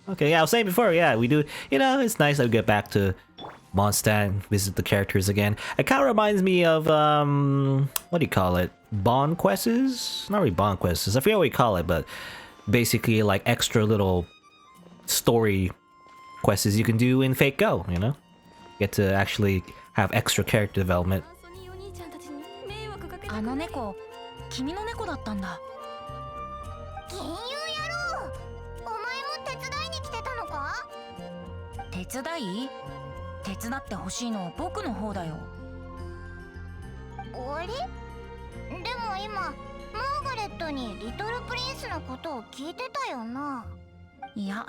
Speaker 1: Okay, yeah, I was saying before, yeah, we do, you know, it's nice that we get back to Mondstadt and visit the characters again. It kind of reminds me of, what do you call it? Bond quests? Not really Bond quests, I forget what you call it, but basically like extra little story quests you can do in Fate Go, you know? Get to actually have extra character development.
Speaker 7: あの猫、君の猫だったんだ。
Speaker 3: 金融野郎、お前も手伝いに来てたのか？
Speaker 7: 手伝い？手伝ってほしいのは僕の方だよ。
Speaker 3: あれ？でも今、マーガレットにリトルプリンスのことを聞いてたよな。
Speaker 7: いや、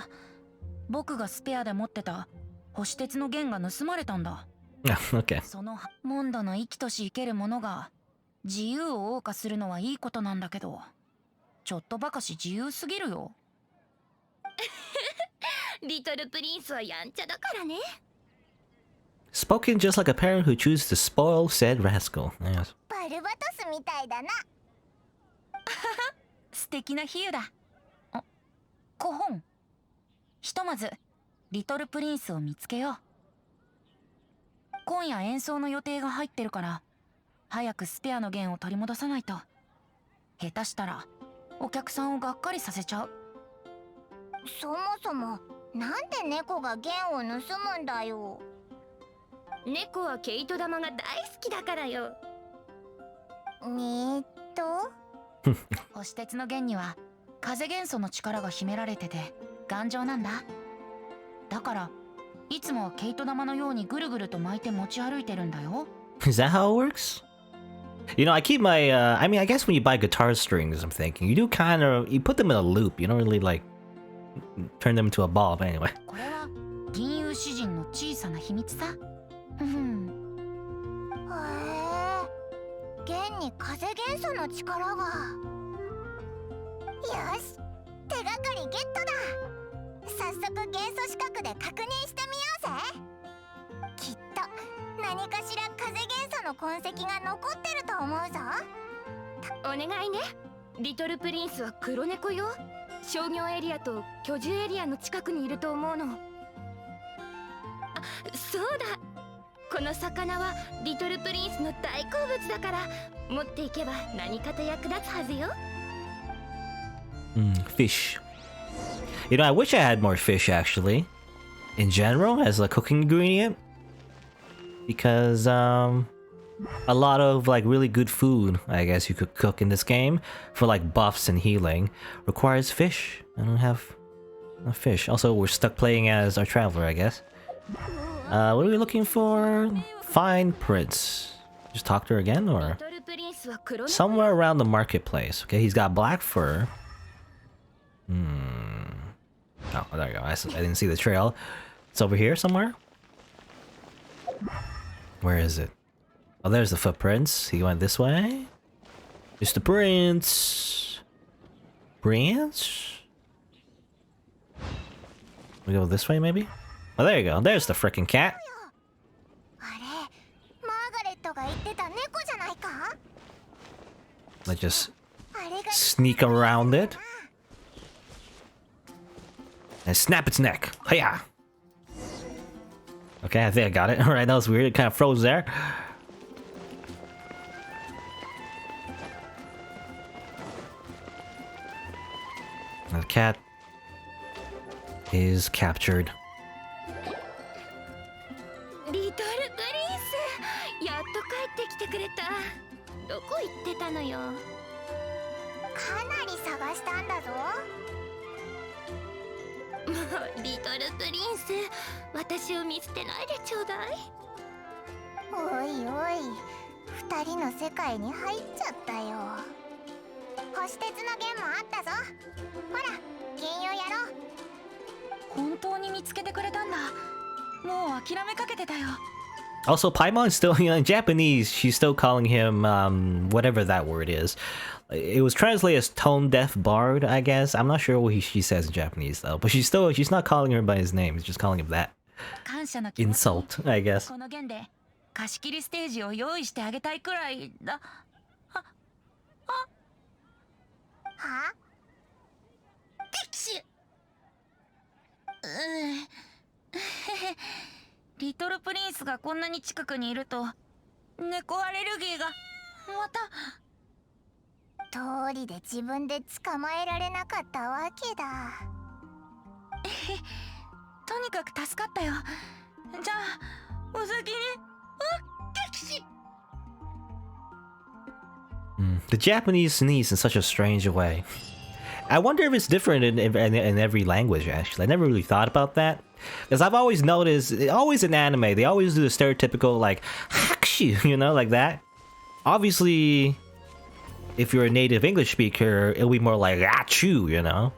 Speaker 7: 僕がスペアで持ってた星鉄の弦が盗まれたんだ。
Speaker 1: Okay.
Speaker 7: そのモンドの生きとし生けるものが自由を謳歌するのはいいことなんだけど、ちょっとばかし自由すぎるよ。
Speaker 6: リトルプリンスはやんちゃだからね。
Speaker 1: Spoken just like a parent who chooses to spoil said rascal. Yes.
Speaker 3: バルバトスみたいだな。
Speaker 7: 素敵な比喩だ。あ、コホン。ひとまずリトルプリンスを見つけよう。今夜演奏の予定が入ってるから、早くスペアの弦を取り戻さないと。下手したらお客さんをがっかりさせちゃう。
Speaker 3: そもそもなんで猫が弦を盗むんだよ。
Speaker 6: 猫は毛糸玉が大好きだからよ。
Speaker 7: 星鉄の弦には風元素の力が秘められてて頑丈なんだ。だからいつも毛糸玉のようにぐるぐると巻いて持ち歩いてるんだよ。
Speaker 1: Is that how it works? You know, I keep my, I mean, I guess when you buy guitar strings, I'm thinking, you do kind of, you put them in a loop, you don't really, like, turn them into a ball, but anyway.
Speaker 7: これは銀融詩人の小さな秘密さ。
Speaker 3: へえ、弦に風元素の力が。よし、手がかりゲットだ。早速元素視覚で確認してみようぜ。きっと何かしら風元素の痕跡が残ってると思うぞ。
Speaker 6: お願いね。リトルプリンスは黒猫よ。商業エリアと居住エリアの近くにいると思うの。あ、そうだ、この魚はリトルプリンスの大好物だから、持っていけば何かと役立つはずよ。
Speaker 1: Fish. You know, I wish I had more fish actually. In general, as a cooking ingredient. Because, a lot of like really good food, I guess you could cook in this game for like buffs and healing requires fish. I don't have a fish. Also, we're stuck playing as our traveler, I guess. What are we looking for? Find Prince. Just talk to her again, or somewhere around the marketplace. Okay, he's got black fur. Oh, there you go. I didn't see the trail. It's over here somewhere. Where is it? Oh, there's the footprints. He went this way. It's the prince. Prince? We go this way, maybe? Oh, there you go. There's the frickin' cat. Let's just sneak around it and snap its neck. Hiya! Okay, I think I got it. Alright, that was weird. It kind of froze there. The cat is captured.
Speaker 6: Little Prince, やっと帰ってきてくれた。どこ行ってたのよ。
Speaker 3: かなり探したんだぞ。
Speaker 6: もうリトルプリンス、私を見捨てないでちょうだい。
Speaker 3: おいおい、二人の世界に入っちゃったよ。星鉄の弦もあったぞ。ほら、金曜やろう。
Speaker 7: 本当に見つけてくれたんだ。もう諦めかけてたよ。
Speaker 1: Also, Paimon is still, you know, in Japanese, she's still calling him, whatever that word is. It was translated as tone-deaf bard, I guess. I'm not sure what she says in Japanese, though. But she's not calling him by his name. She's just calling him that. Insult, I guess.
Speaker 7: この弦で貸し切りステージを用意してあげたいくらいだ。
Speaker 3: は？
Speaker 7: 敵手。リトルプリンスがこんなに近くにいると猫アレルギーがまた。
Speaker 3: 通りで自分で捕まえられなかったわけだ。
Speaker 7: とにかく助かったよ。じゃあお先に。敵手。
Speaker 1: The Japanese sneeze in such a strange way. I wonder if it's different in every language, actually. I never really thought about that. Because I've always noticed, always in anime, they always do the stereotypical, like, hakushu, you know, like that. Obviously, if you're a native English speaker, it'll be more like, achu, you know?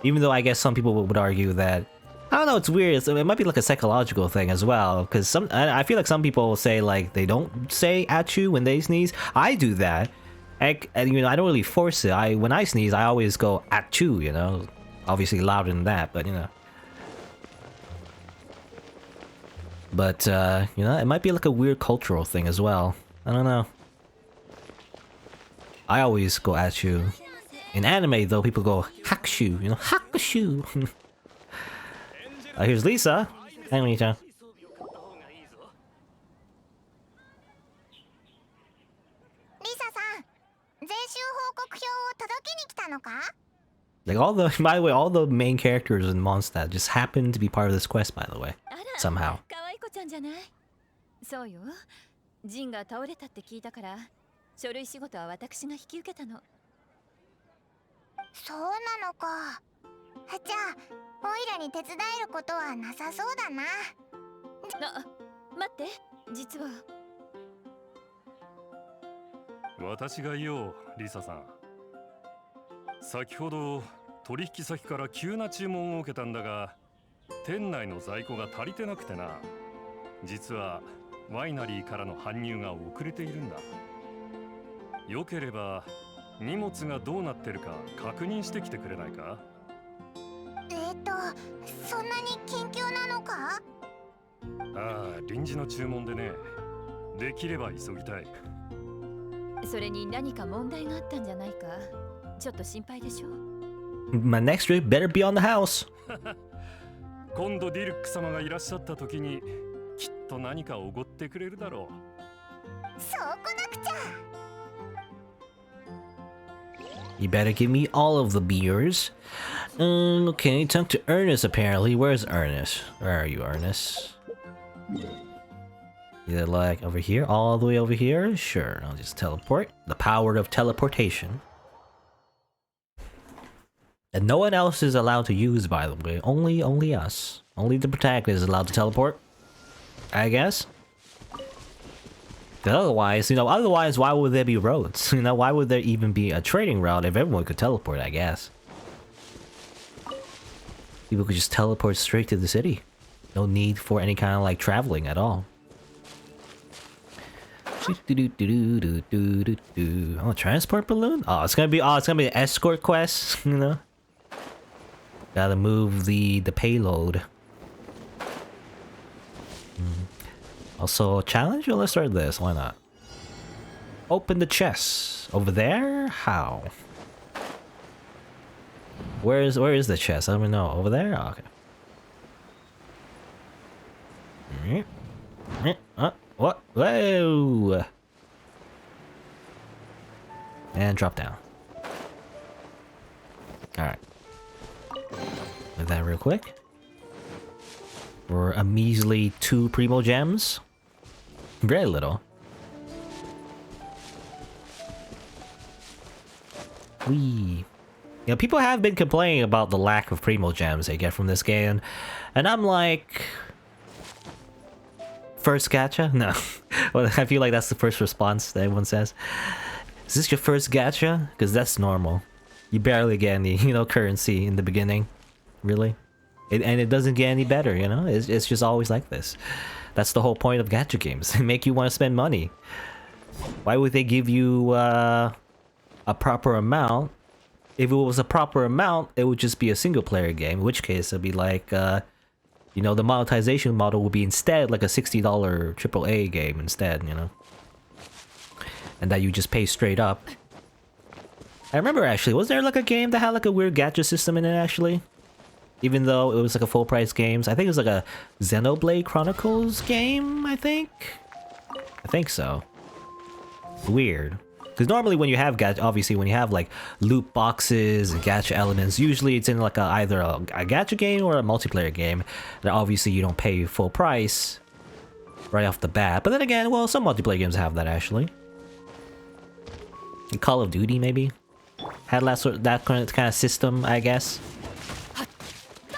Speaker 1: Even though I guess some people would argue that, I don't know, it's weird. It might be like a psychological thing as well. Because I feel like some people say, like, they don't say achu when they sneeze. I do that. And you know, I don't really force it. When I sneeze, I always go achoo, you know, obviously louder than that, but you know. But you know, it might be like a weird cultural thing as well. I don't know. I always go achoo. In anime, though, people go hakushu, you know, hakushu. Here's Lisa. Hi, Lisa. Like by the way, all the main characters in Mondstadt just happen to be part of this quest, by the way. Somehow.
Speaker 6: そうよ。ジンが倒れたって聞いたから、書類仕事は私が引き受けたの。
Speaker 3: そうなのか。じゃあ、オイラに手伝えることはなさそうだな。
Speaker 6: あ、待って、実は。
Speaker 2: 私が言おう、リサさん。先ほど取引先から急な注文を受けたんだが、店内の在庫が足りてなくてな。実はワイナリーからの搬入が遅れているんだ。よければ荷物がどうなってるか確認してきてくれないか？
Speaker 3: そんなに緊急なのか？
Speaker 2: ああ、臨時の注文でね。できれば急ぎたい。
Speaker 6: それに何か問題があったんじゃないか？ちょっと心配でしょ。
Speaker 1: My next trip better be on the house.
Speaker 2: 今度ディルック様がいらっしゃった時にきっと何かおごってくれるだろ
Speaker 3: そうこなくちゃ。
Speaker 1: You better give me all of the beers. Okay, talk to Ernest apparently. Where's Ernest? Where are you, Ernest? Either like over here, all the way over here? Sure, I'll just teleport. The power of teleportation. And no one else is allowed to use, by the way. Only us. Only the protagonist is allowed to teleport. I guess. Otherwise, otherwise, why would there be roads? Why would there even be a trading route if everyone could teleport, I guess? People could just teleport straight to the city. No need for any kind of like traveling at all. Oh, transport balloon? Oh, it's gonna be an escort quest, Gotta move the payload. Also, challenge? Well, let's start this. Why not? Open the chest. Over there? How? Where is the chest? I don't even know. Over there? Oh, okay. What? Whoa! And drop down. Alright. With that real quick. For a measly 2 primo gems. Very little. Wee. People have been complaining about the lack of primo gems they get from this game. And I'm like... First gacha? No. Well, I feel like that's the first response that everyone says. Is this your first gacha? Because that's normal. You barely get any, currency in the beginning. Really. And it doesn't get any better, It's just always like this. That's the whole point of gacha games. They make you want to spend money. Why would they give you a proper amount? If it was a proper amount, it would just be a single player game. In which case, it'd be like, the monetization model would be instead like a $60 AAA game instead, And that you just pay straight up. I remember actually, was there like a game that had like a weird gacha system in it actually? Even though it was like a full price game. I think it was like a Xenoblade Chronicles game, I think so. Weird. Because normally when you have gacha, obviously when you have like loot boxes and gacha elements, usually it's in like either a gacha game or a multiplayer game. That obviously you don't pay full price right off the bat. But then again, well, some multiplayer games have that actually. Call of Duty maybe had that kind of system, I guess.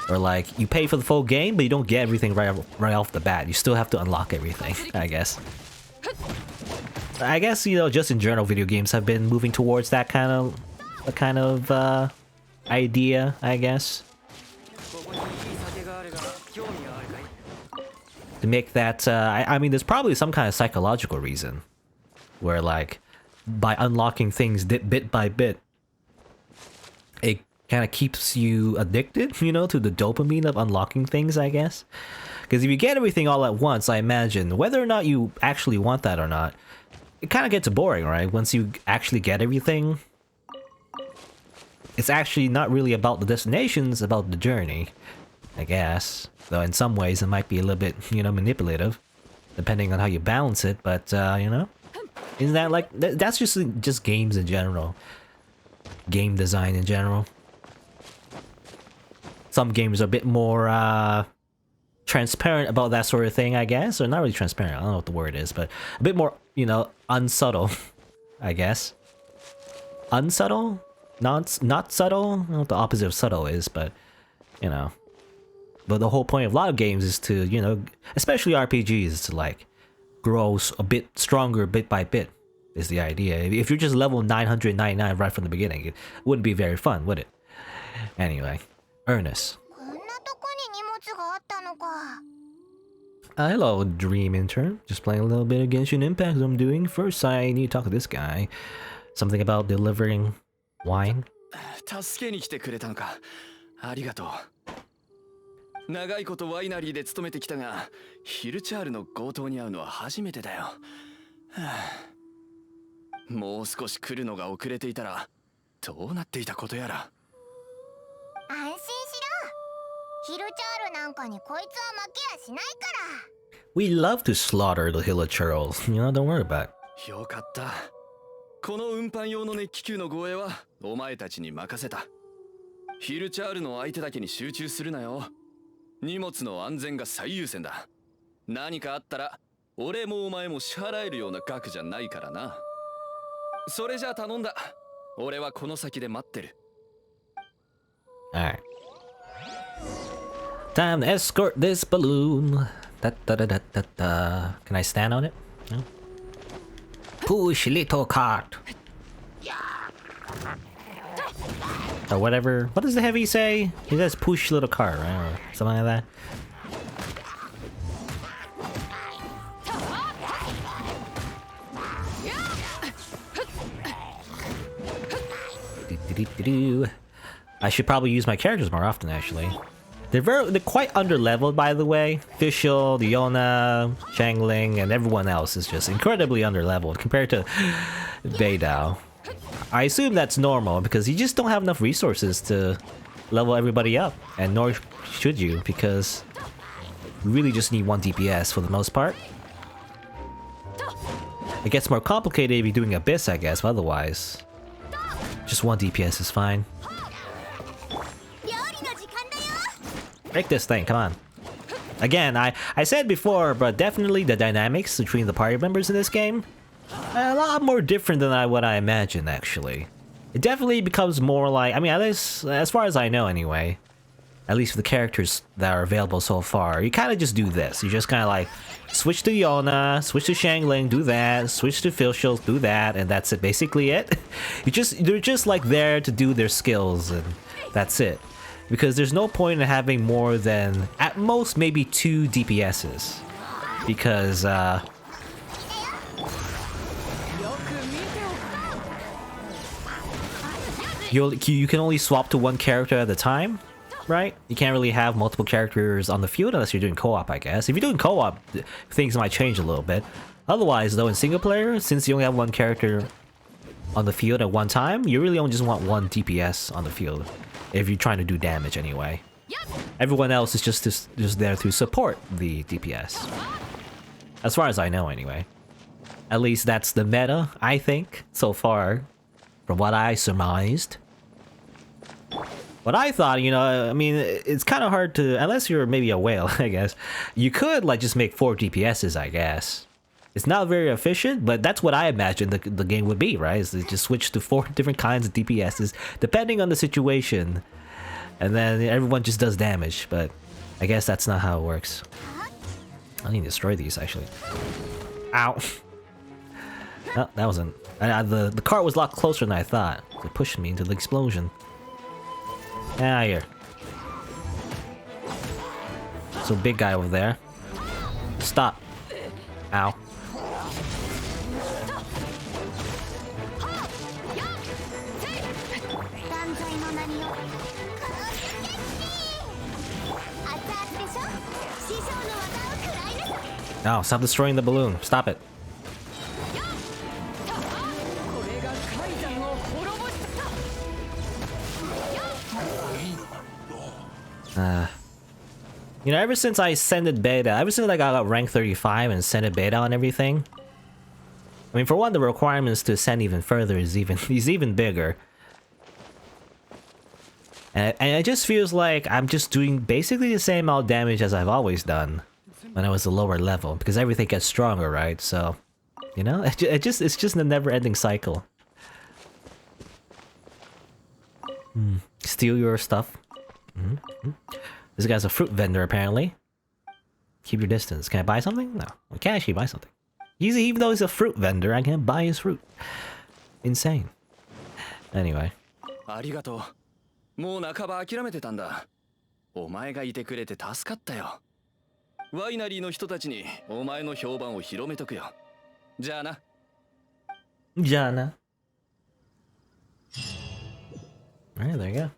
Speaker 1: Or like you pay for the full game, but you don't get everything right off the bat. You still have to unlock everything, I guess. I guess just in general, video games have been moving towards that kind of idea, I guess. To make that, I mean, there's probably some kind of psychological reason, where like by unlocking things bit by bit, it kind of keeps you addicted, to the dopamine of unlocking things, I guess. Because if you get everything all at once, I imagine, whether or not you actually want that or not, it kind of gets boring, right? Once you actually get everything, it's actually not really about the destination, it's about the journey, I guess. Though in some ways it might be a little bit, manipulative, depending on how you balance it, but, isn't that like, that's just games in general. Game design in general. Some games are a bit more transparent about that sort of thing, I guess. Or not really transparent, I don't know what the word is, but a bit more, unsubtle, I guess. Unsubtle? Not subtle? I don't know what the opposite of subtle is, but, But the whole point of a lot of games is to, especially RPGs, is to like grow a bit stronger bit by bit, is the idea. If you're just level 999 right from the beginning, it wouldn't be very fun, would it? Anyway, Ernest. Hello, Dream Intern. Just playing a little bit of Genshin Impact as I'm doing. First, I need to talk to this guy. Something about delivering wine.
Speaker 9: 助けに来てくれたのか。ありがとう。長いことワイナリーで勤めてきたが、ヒルチャールの強盗に会うのは初めてだよ。はあ、もう少し来るのが遅れていたら、どうなっていたことやら。
Speaker 3: 安心しろ。ヒルチャールなんかにこいつは負けやしないから。
Speaker 1: We love to slaughter the hill of churls. You know, don't worry about it.
Speaker 9: よかった。この運搬用の熱気球の護衛はお前たちに任せた。ヒルチャールの相手だけに集中するなよ。荷物の安全が最優先だ。何かあったら俺もお前も支払えるような額じゃないからな。それじゃあ頼んだ。俺はこの先で待ってる。
Speaker 1: Alright. Time to escort this balloon. Da, da, da, da, da, da. Can I stand on it? No? Push little cart. Or whatever. What does the heavy say? He says push little cart, right? Or something like that. I should probably use my characters more often, actually. They're quite underleveled, by the way. Fischl, Leona, Xiangling, and everyone else is just incredibly underleveled compared to Beidou. I assume that's normal because you just don't have enough resources to level everybody up, and nor should you, because you really just need 1 DPS for the most part. It gets more complicated if you're doing Abyss, I guess, but otherwise just 1 DPS is fine. Break this thing, come on. Again, I said before, but definitely the dynamics between the party members in this game are a lot more different than what I imagined, actually. It definitely becomes more like, I mean, at least as far as I know anyway, at least for the characters that are available so far, you kind of just do this. You just kind of like switch to Leona, switch to Xiangling, do that, switch to Fischl, do that, and that's it. Basically it. They're just like there to do their skills, and that's it. Because there's no point in having more than, at most, maybe 2 DPSs. Because, you can only swap to 1 character at a time, right? You can't really have multiple characters on the field unless you're doing co-op, I guess. If you're doing co-op, things might change a little bit. Otherwise, though, in single player, since you only have 1 character on the field at one time, you really only just want 1 DPS on the field. If you're trying to do damage anyway. Everyone else is just there to support the DPS. As far as I know anyway. At least that's the meta, I think, so far. From what I surmised. What I thought, you know, I mean, it's kind of hard to, unless you're maybe a whale, I guess. You could like just make 4 DPSs, I guess. It's not very efficient, but that's what I imagined the game would be, right? Is to just switch to 4 different kinds of DPSs, depending on the situation. And then everyone just does damage, but I guess that's not how it works. I need to destroy these, actually. Ow! Oh, that wasn't... the cart was a lot closer than I thought. It pushed me into the explosion. Ah, here. So big guy over there. Stop. Ow. No, stop destroying the balloon. Stop it. You know, ever since I ascended beta, ever since I got rank 35 and ascended beta and everything, I mean, for one, the requirements to ascend even further is even bigger. And it just feels like I'm just doing basically the same amount of damage as I've always done when I was a lower level, because everything gets stronger, right? So, you know, it's just a never-ending cycle. Steal your stuff. This guy's a fruit vendor, apparently. Keep your distance. Can I buy something? No, I can't actually buy something. Even though he's a fruit vendor, I can't buy his fruit. Insane. Anyway.
Speaker 9: ありがとう。もう半ば諦めてたんだ。お前がいてくれて助かったよ。ワイナリーの人たちにお前の評判を広めとくよ。じゃあな。
Speaker 1: じゃあな。Alright, there you go.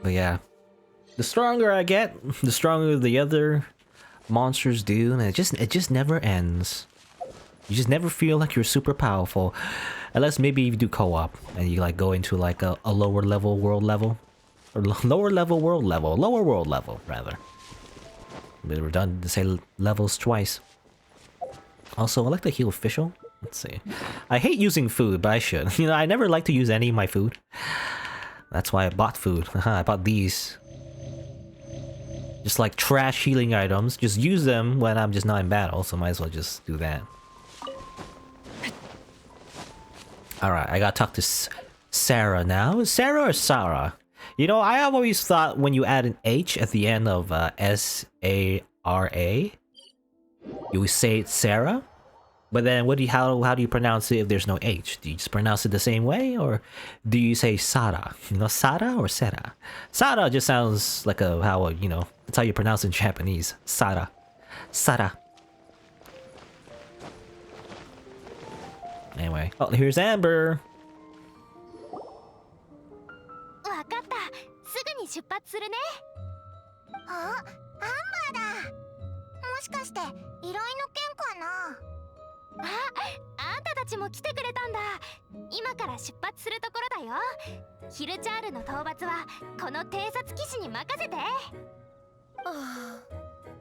Speaker 1: But yeah, the stronger I get, the stronger the other monsters do, and it just never ends. You just never feel like you're super powerful. Unless maybe you do co-op and you like go into like a lower level world level. Or lower level world level. Lower world level, rather. A bit redundant to say levels twice. Also, I like to heal official. Let's see. I hate using food, but I should. You know, I never like to use any of my food. That's why I bought food. I bought these. Just like trash healing items. Just use them when I'm just not in battle, so might as well just do that. Alright, I gotta talk to Sarah now. Sarah or Sarah? You know, I have always thought when you add an H at the end of S-A-R-A, you would say it's Sarah. But then how do you pronounce it if there's no H? Do you just pronounce it the same way? Or do you say Sarah? You know, Sarah or Sarah? Sarah just sounds like you know, that's how you pronounce it in Japanese. Sarah. Sarah. Anyway. Oh, here's Amber.
Speaker 3: わかった。すぐに出発するね。あ、アンバーだ。もしかして依頼の件かな。あんたたちも来てくれたんだ。今から出発するところだよ。ヒルチャールの討伐はこの偵察騎士に任せて。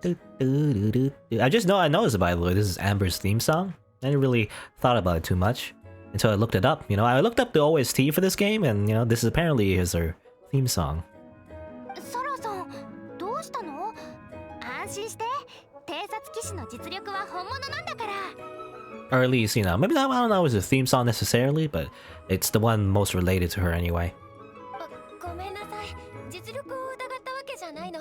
Speaker 1: I noticed, by the way, this is Amber's theme song. I didn't really thought about it too much until I looked it up. You know, I looked up the OST for this game, and you know, this apparently is her theme song.
Speaker 3: ソロさん、どうしたの？安心して。偵察騎士の実力は本物なんだから。
Speaker 1: Or at least, you know, maybe I don't know if it's a theme song necessarily, but it's the one most related to her anyway.
Speaker 6: ごめんなさい。実力を疑ったわけじゃないの。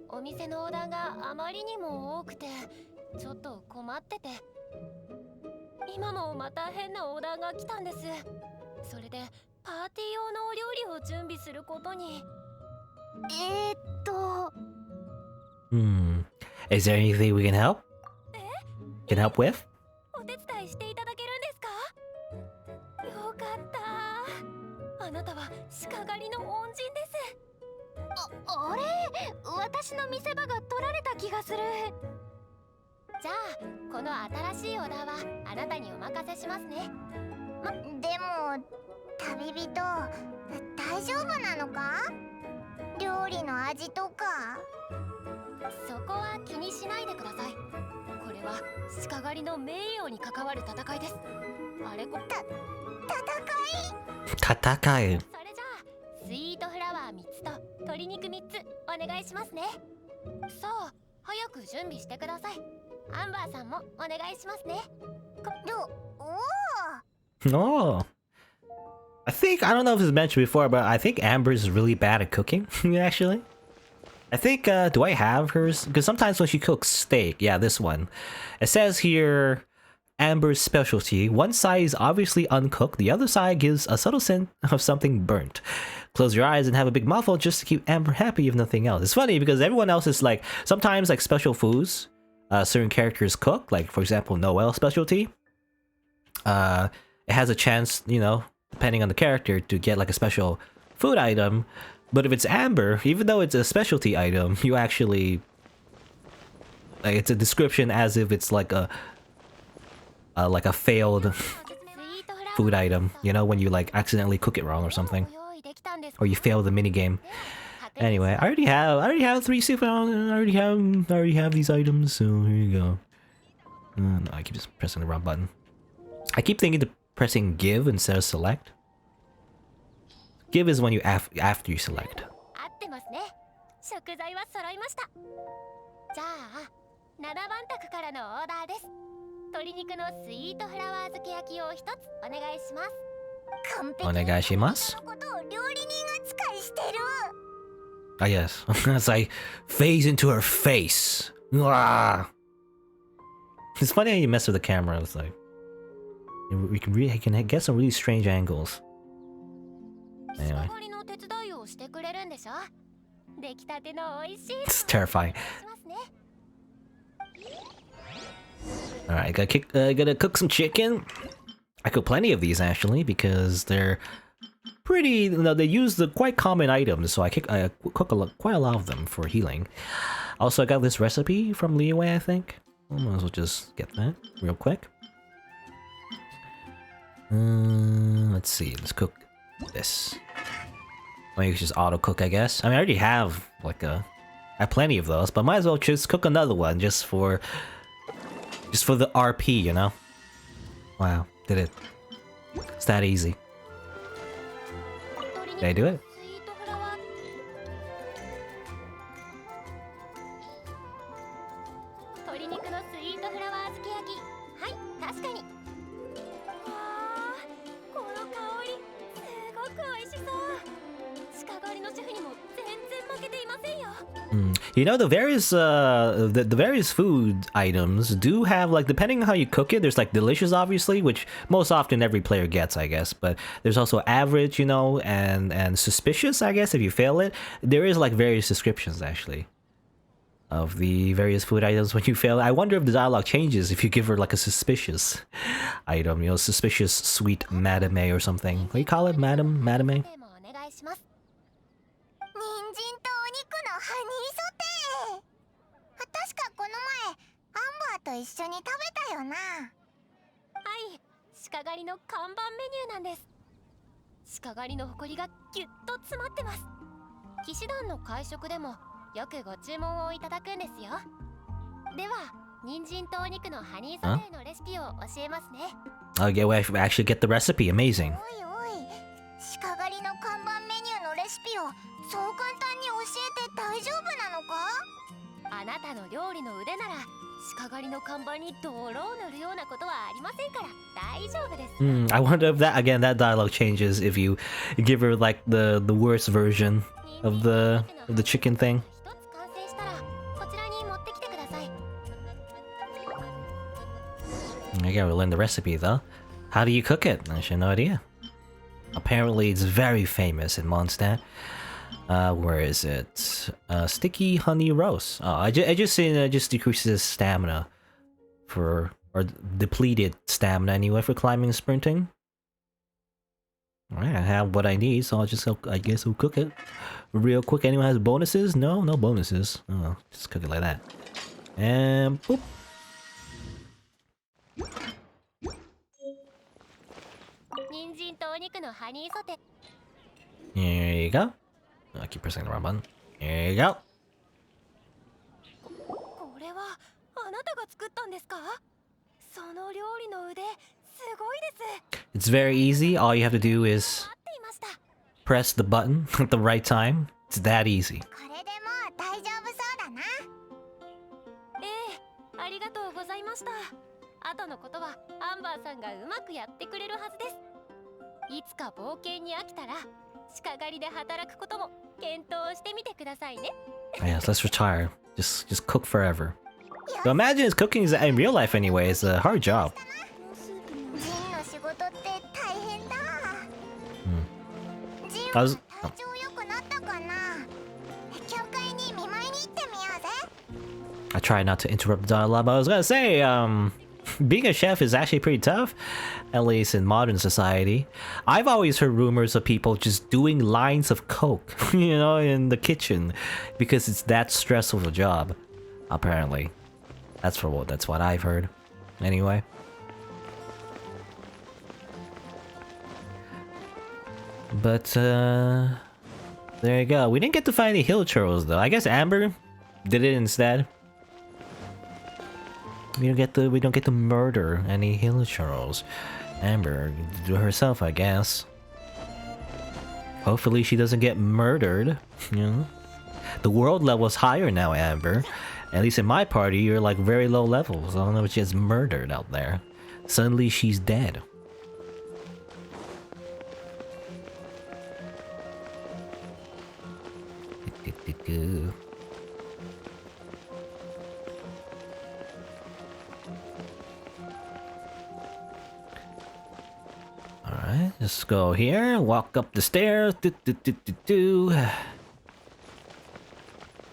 Speaker 6: お店のオーダーがあまりにも多くて、ちょっと困ってて。今もまた変なオーダーが来たんです。それでパーティー用のお料理を準備することに。
Speaker 1: Is there anything we can help? Can help with?
Speaker 6: お手伝いしていただけるんですか？よかった。あなたは鹿狩りの恩人です。
Speaker 3: あれ？私の見せ場が取られた気がする。
Speaker 6: じゃあこの新しいオーダーはあなたにお任せしますね。
Speaker 3: でも旅人大丈夫なのか？料理の味とか。
Speaker 6: そこは気にしないでください。これは鹿狩りの名誉に関わる戦いです。あれこ
Speaker 1: 戦い。
Speaker 6: それじゃあスイートフラワー3つと鶏肉3つお願いしますね。さあ早く準備してください。アンバーさんもお願いしますね。
Speaker 1: Oh. I don't know if it's mentioned before, but I think Amber's really bad at cooking, actually. I think, do I have hers? Because sometimes when she cooks steak, yeah, this one. It says here, Amber's specialty. One side is obviously uncooked, the other side gives a subtle scent of something burnt. Close your eyes and have a big mouthful just to keep Amber happy if nothing else. It's funny because everyone else is like, sometimes like special foods, certain characters cook, like for example, Noel's specialty. It has a chance, you know, depending on the character, to get like a special food item. But if it's Amber, even though it's a specialty item, you actually like it's a description as if it's like a failed food item, you know, when you like accidentally cook it wrong or something, or you fail the minigame. Anyway, I already have 3 super. I already have these items, so here you go. No, I keep just pressing the wrong button. I keep thinking to pressing give instead of select. Give is when you after you select.
Speaker 6: 合ってますね。食材は揃いました。じゃあ7番宅からのオーダーです。鶏肉のスイートフラワー漬け焼きを1つお願いします。
Speaker 1: お願いします。Ah, yes. As I phase into her face. It's funny how you mess with the camera. It's like we can get some really strange angles. Anyway. It's terrifying. Alright, gotta cook some chicken. I cook plenty of these actually because they're pretty, you know, they use the quite common items, so I cook quite a lot of them for healing. Also, I got this recipe from Liyue, I think. I might as well just get that real quick. Let's see. Let's cook this. Or you can just auto cook, I guess. I mean, I already have like I have plenty of those, but might as well just cook another one just for the RP, you know? Wow, did it. It's that easy. Did I do it?
Speaker 6: 鶏肉のスイートフラワー漬け焼き。はい、確かに。わあ、この香り、すごく美味しそう。鹿狩りのシェフにも全然負けていませんよ。
Speaker 1: You know, the various food items do have, like, depending on how you cook it, there's like delicious, obviously, which most often every player gets, I guess, but there's also average, you know, and suspicious, I guess, if you fail it. There is like various descriptions actually of the various food items when you fail. I wonder if the dialogue changes if you give her like a suspicious item, you know, suspicious sweet madame or something. What do you call it, madame?
Speaker 3: 人参とお肉のハニーソテー。確かこの前アンバーと一緒に食べたよな。
Speaker 6: はい、鹿狩りの看板メニューなんです。鹿狩りの誇りがギュッと詰まってます。騎士団の会食でもよくご注文をいただくんですよ。では、人参とお肉のハニーソテーのレシピを教えますね。
Speaker 1: Oh yeah, we actually get the recipe. Amazing.
Speaker 3: おいおい、鹿狩りの看板メニューのレシピをそう簡単に教えて大丈夫なのか？
Speaker 6: あなたの料理の腕なら鹿狩りの看板に泥を塗るようなことはありませんから大丈夫です。
Speaker 1: I wonder if that dialogue changes if you give her like the worst version of the chicken thing.
Speaker 6: 一つ完成したらこちらに持ってきてください。
Speaker 1: I gotta learn the recipe though. How do you cook it? I have no idea. Apparently it's very famous in Mondstadt. Where is it? Sticky honey roast. Oh, I just seen it just decreases stamina or depleted stamina anyway for climbing and sprinting. Alright, I have what I need, so I guess we'll cook it real quick. Anyone has bonuses? No bonuses. Oh, just cook it like that. And boop. There you go. I keep pressing the wrong button. There you go.
Speaker 6: これはあなたが作ったんですか？その料理の腕、すごいです。
Speaker 1: It's very easy. All you have to do is press the button at the right time. It's that easy.
Speaker 3: これでもう大丈夫そうだな。
Speaker 6: ええ、ありがとうございました。後のことはアンバーさんがうまくやってくれるはずです。いつか冒険に飽きたら鹿狩りで働くことも検討してみてくださいね。
Speaker 1: Yes, let's retire. Just cook forever. So imagine it's cooking in real life anyway. It's a hard job.
Speaker 3: ジンの仕事って大変だ。ジン
Speaker 1: I
Speaker 3: は
Speaker 1: was-
Speaker 3: 体調良くなったかな。教会に見舞いに行ってみようぜ。
Speaker 1: I try not to interrupt the dialogue, but I was gonna say, being a chef is actually pretty tough, at least in modern society. I've always heard rumors of people just doing lines of coke, you know, in the kitchen, because it's that stressful of a job. Apparently, that's what I've heard. Anyway. But there you go. We didn't get to find any hill churros though. I guess Amber did it instead. We don't get to murder any hill churros. Amber did it herself, I guess. Hopefully she doesn't get murdered. You know, the world level is higher now, Amber. At least in my party, you're like very low levels. I don't know if she gets murdered out there. Suddenly she's dead. Alright, let's go here, walk up the stairs. I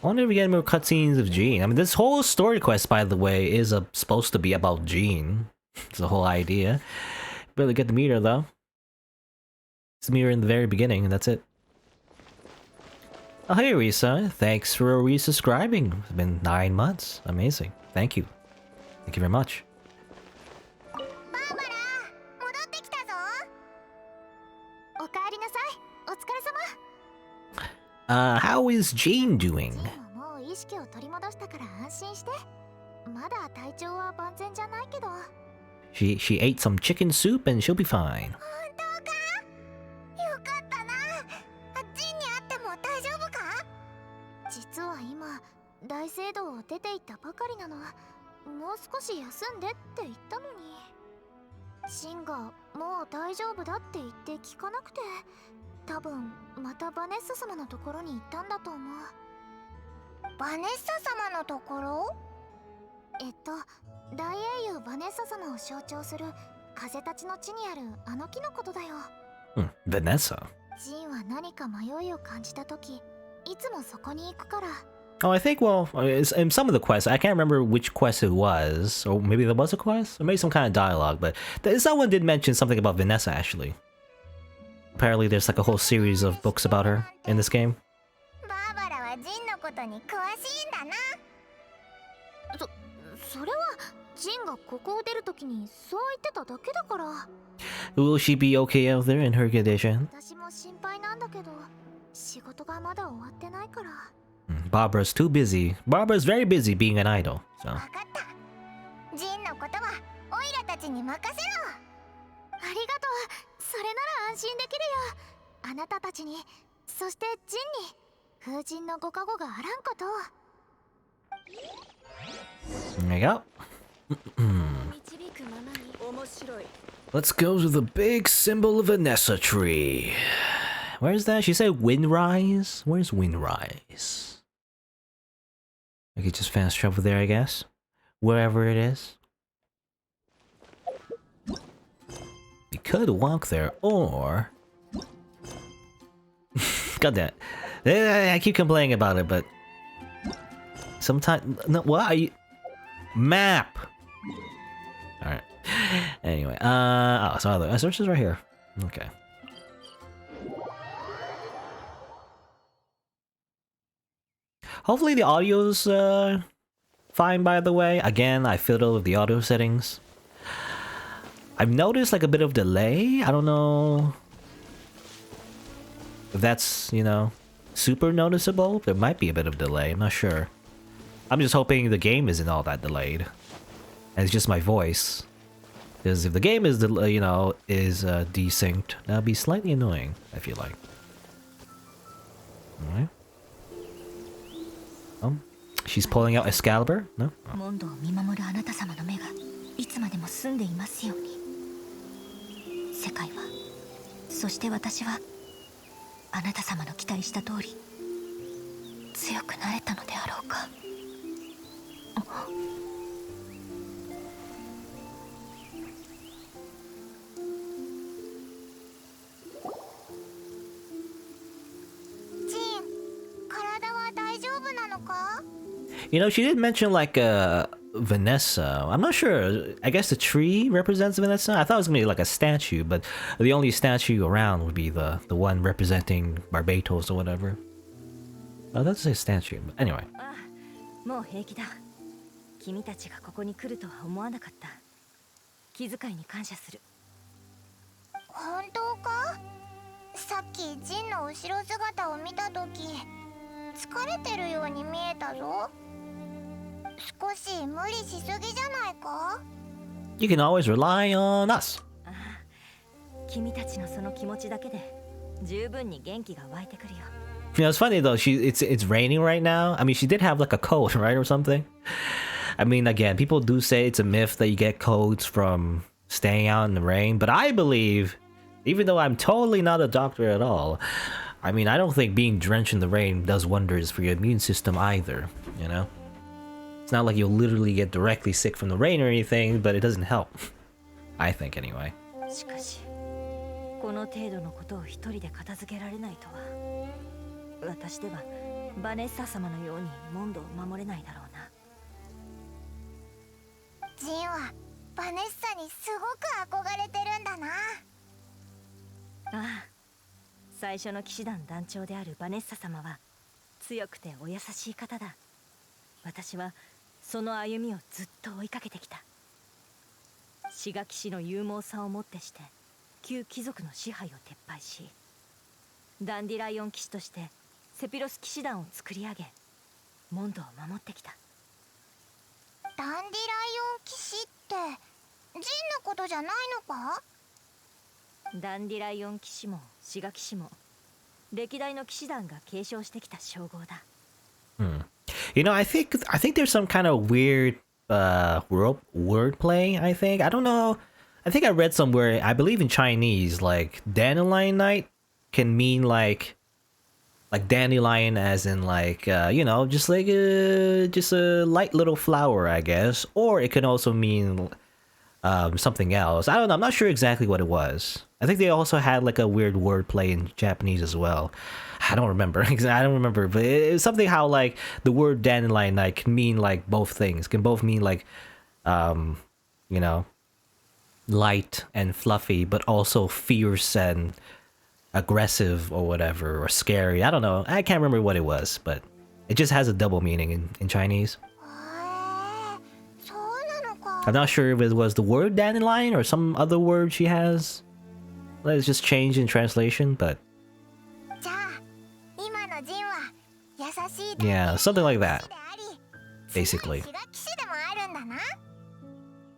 Speaker 1: wonder if we get more cutscenes of Jean. I mean, this whole story quest, by the way, is supposed to be about Jean. It's the whole idea. Barely get the meter, though. It's the meter in the very beginning, and that's it. Oh, hey, Risa. Thanks for resubscribing. It's been 9 months. Amazing. Thank you. Thank you very much.
Speaker 3: バーバラ、戻ってきたぞ。
Speaker 1: How is Jane doing?
Speaker 3: もう意識を取り戻したから安心して。まだ体調は万全じゃないけど。
Speaker 1: She ate some chicken soup and she'll be fine.
Speaker 3: 本当か？よかったな。ジンに会っても大丈夫か？実は今大聖堂を出て行ったばかりなの。もう少し休んでって言ったのに。ジンがもう大丈夫だって言って聞かなくて、多分またバネッサ様のところに行ったんだと思う。バネッサ様のところ？大英雄バネッサ様を象徴する風たちの地にあるあの木のことだよ。
Speaker 1: Vanessa.
Speaker 3: ジンは何か迷いを感じたとき、いつもそこに行くから。
Speaker 1: Oh, I think, well, in some of the quests, I can't remember which quest it was, or maybe there was a quest, or maybe some kind of dialogue, but someone did mention something about Vanessa, actually. Apparently there's like a whole series of books about her in this game.
Speaker 3: バーバラはジンのことに詳しいんだな。それはジンがここを出るときにそう言ってただけだから。
Speaker 1: Will she be okay out there in her condition?
Speaker 3: 私も心配なんだけど、仕事がまだ終わってないから。
Speaker 1: Barbara's too busy. Barbara's very busy being an idol, so.
Speaker 3: わかった。ジンのことはオイラたちに任せろ。ありがとう。それなら安心できるよ。あなたたちに、そしてジンに風神のご加護があらんことを。
Speaker 1: There you go. Let's go to the big symbol of Vanessa tree. Where's that? She said Windrise? Where's Windrise? I could just fast travel there, I guess. Wherever it is. We could walk there, or... God damn it. I keep complaining about it, but... Sometimes... No, what are you... Map! Alright. Anyway, oh, so the search is right here. Okay. Hopefully the audio's fine, by the way. Again, I fiddle with the audio settings. I've noticed like a bit of delay. I don't know if that's, you know, super noticeable. There might be a bit of delay. I'm not sure. I'm just hoping the game isn't all that delayed. And it's just my voice. Because if the game is, you know, is desynced, that'll be slightly annoying, I feel like. Alright. She's pulling out Excalibur? No? Oh.
Speaker 3: モンドを見守るあなた様の目がいつまでも住んでいますように。世界は、そして私はあなた様の期待した通り強くなれたのであろうか。ジン、体は大丈夫なのか？
Speaker 1: You know, she did mention like Vanessa. I'm not sure. I guess the tree represents Vanessa. I thought it was gonna be like a statue, but the only statue around would be the one representing Barbatos or whatever. Oh, that's a statue. But anyway.
Speaker 10: もう平気だ。君たちがここに来るとは思わなかった。気遣いに感謝する。
Speaker 3: 本当か？さっきジンの後ろ姿を見たとき、疲れてるように見えたぞ。少し無理しすぎじゃないか？
Speaker 1: You can always rely on us.
Speaker 10: 君たちのその気持ちだけで十分に元気が湧いてくるよ。
Speaker 1: You know, it's funny though. It's raining right now. I mean, she did have like a cold, right, or something. I mean, again, people do say it's a myth that you get colds from staying out in the rain, but I believe, even though I'm totally not a doctor at all, I mean, I don't think being drenched in the rain does wonders for your immune system either. You know, it's not like you'll literally get directly sick from the rain or anything, but it doesn't help. I think anyway.
Speaker 10: しかし、この程度のことを一人で片付けられないとは。私ではバネッサ様のようにモンドを守れないだろうな。
Speaker 3: ジンはバネッサにすごく憧れてるんだな。
Speaker 10: ああ、最初の騎士団団長であるバネッサ様は強くてお優しい方だ。私はその歩みをずっと追いかけてきた。志賀騎士の勇猛さをもってして旧貴族の支配を撤廃し、ダンディライオン騎士としてセピロス騎士団を作り上げモンドを守ってきた。
Speaker 3: ダンディライオン騎士ってジンのことじゃないのか？
Speaker 10: ダンディライオン騎士もシガ騎士も歴代の騎士団が継承してきた称号だ。
Speaker 1: You know, I think there's some kind of weird wordplay. I don't know. I think I read somewhere. I believe in Chinese, like dandelion night can mean like dandelion, as in like you know, just like just a light little flower, I guess. Or it can also mean something else. I don't know. I'm not sure exactly what it was. I think they also had like a weird wordplay in Japanese as well. I don't remember. I don't remember, but it's something how like the word dandelion night can mean like both things. Can both mean like, you know, light and fluffy, but also fierce and aggressive or whatever, or scary. I don't know. I can't remember what it was, but it just has a double meaning in Chinese. I'm not sure if it was the word dandelion or some other word she has. It's just changed in translation, but yeah, something like that, basically.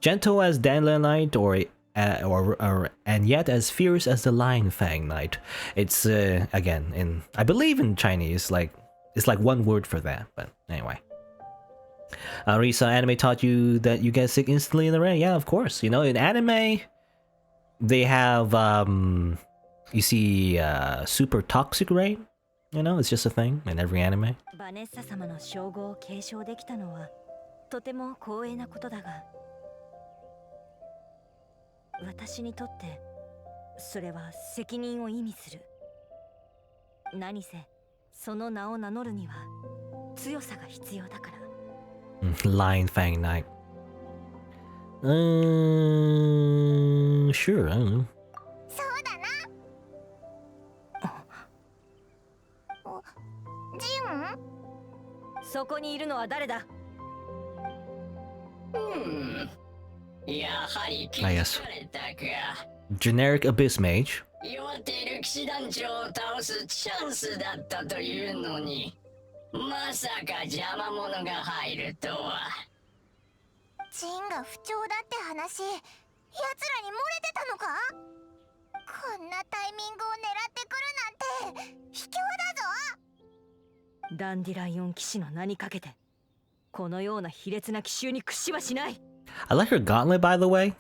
Speaker 1: Gentle as dandelion knight, or and yet as fierce as the lion fang knight. It's again I believe in Chinese, like it's like one word for that. But anyway, Risa, anime taught you that you get sick instantly in the rain. Yeah, of course. You know, in anime, they have you see super toxic rain. You know, it's just a thing in every anime.
Speaker 10: バネッサ様の称号を継承できたのはとても光栄なことだが、私にとってそれは責任を意味する。何せその名を名乗るには強さが必要だから。
Speaker 1: Lion Fang Knight. Sure, I don't know.
Speaker 3: そうだな。ジン？
Speaker 10: そこにいるのは誰だ？
Speaker 11: やはり気
Speaker 1: I
Speaker 11: づ
Speaker 1: guess.
Speaker 11: かれたか。
Speaker 1: Generic Abyss Mage.
Speaker 11: 弱っている騎士団長を倒すチャンスだったというのに、まさか邪魔者が入るとは。
Speaker 3: ジンが不調だって話、奴らに漏れてたのか？こんなタイミングを狙ってくるなんて卑怯だぞ。
Speaker 10: ダンディライオン騎士の名にかけてこのような卑劣な奇襲に屈しはしない。
Speaker 1: I like her gauntlet, by the way.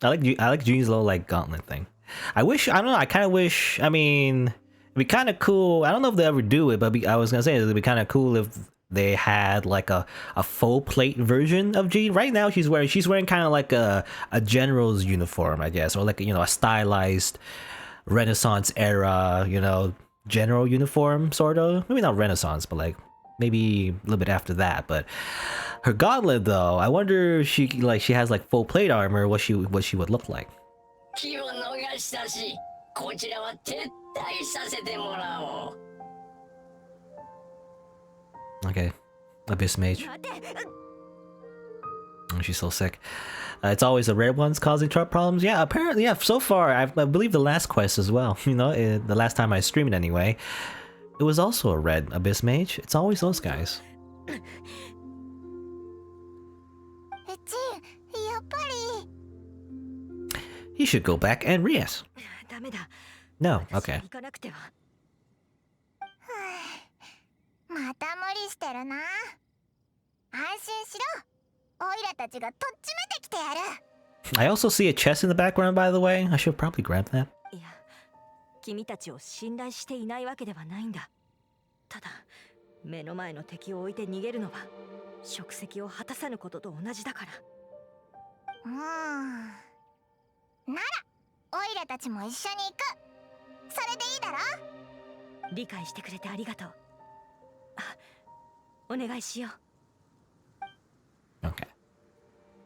Speaker 1: I like June's little like gauntlet thing. I don't know. I kind of wish. I mean, it'd be kind of cool. I don't know if they ever do it, but I was gonna say it'd be kind of cool if they had like a full plate version of Jean. Right now, she's wearing kind of like a general's uniform, I guess, or like, you know, a stylized Renaissance era, you know, general uniform, sort of. Maybe not Renaissance, but like maybe a little bit after that. But her gauntlet, though, I wonder if she has like full plate armor, what she would look like.
Speaker 11: 気を逃したし、こちらは撤退させてもらおう。
Speaker 1: Okay, Abyss Mage. Oh, she's so sick. It's always the red ones causing truck problems. Yeah, apparently, yeah. So far, I believe the last quest as well. You know, the last time I streamed anyway, it was also a red Abyss Mage. It's always those guys.
Speaker 3: ジン、やっぱり。
Speaker 1: You should go back and re-ask.
Speaker 10: ダメだ。
Speaker 1: No, okay.
Speaker 10: 行かなくては。
Speaker 3: また無理してるな。安心しろ。オイラたちがとっちめてきてやる。
Speaker 1: I also see a chest in the background, by the way. I should probably grab that.
Speaker 10: いや、君たちを信頼していないわけではないんだ。ただ、目の前の敵を置いて逃げるのは職責を果たさぬことと同じだから。
Speaker 3: なら、オイラたちも一緒に行く。それでいいだろ？
Speaker 10: 理解してくれてありがとう。お願いしよう。
Speaker 1: Okay.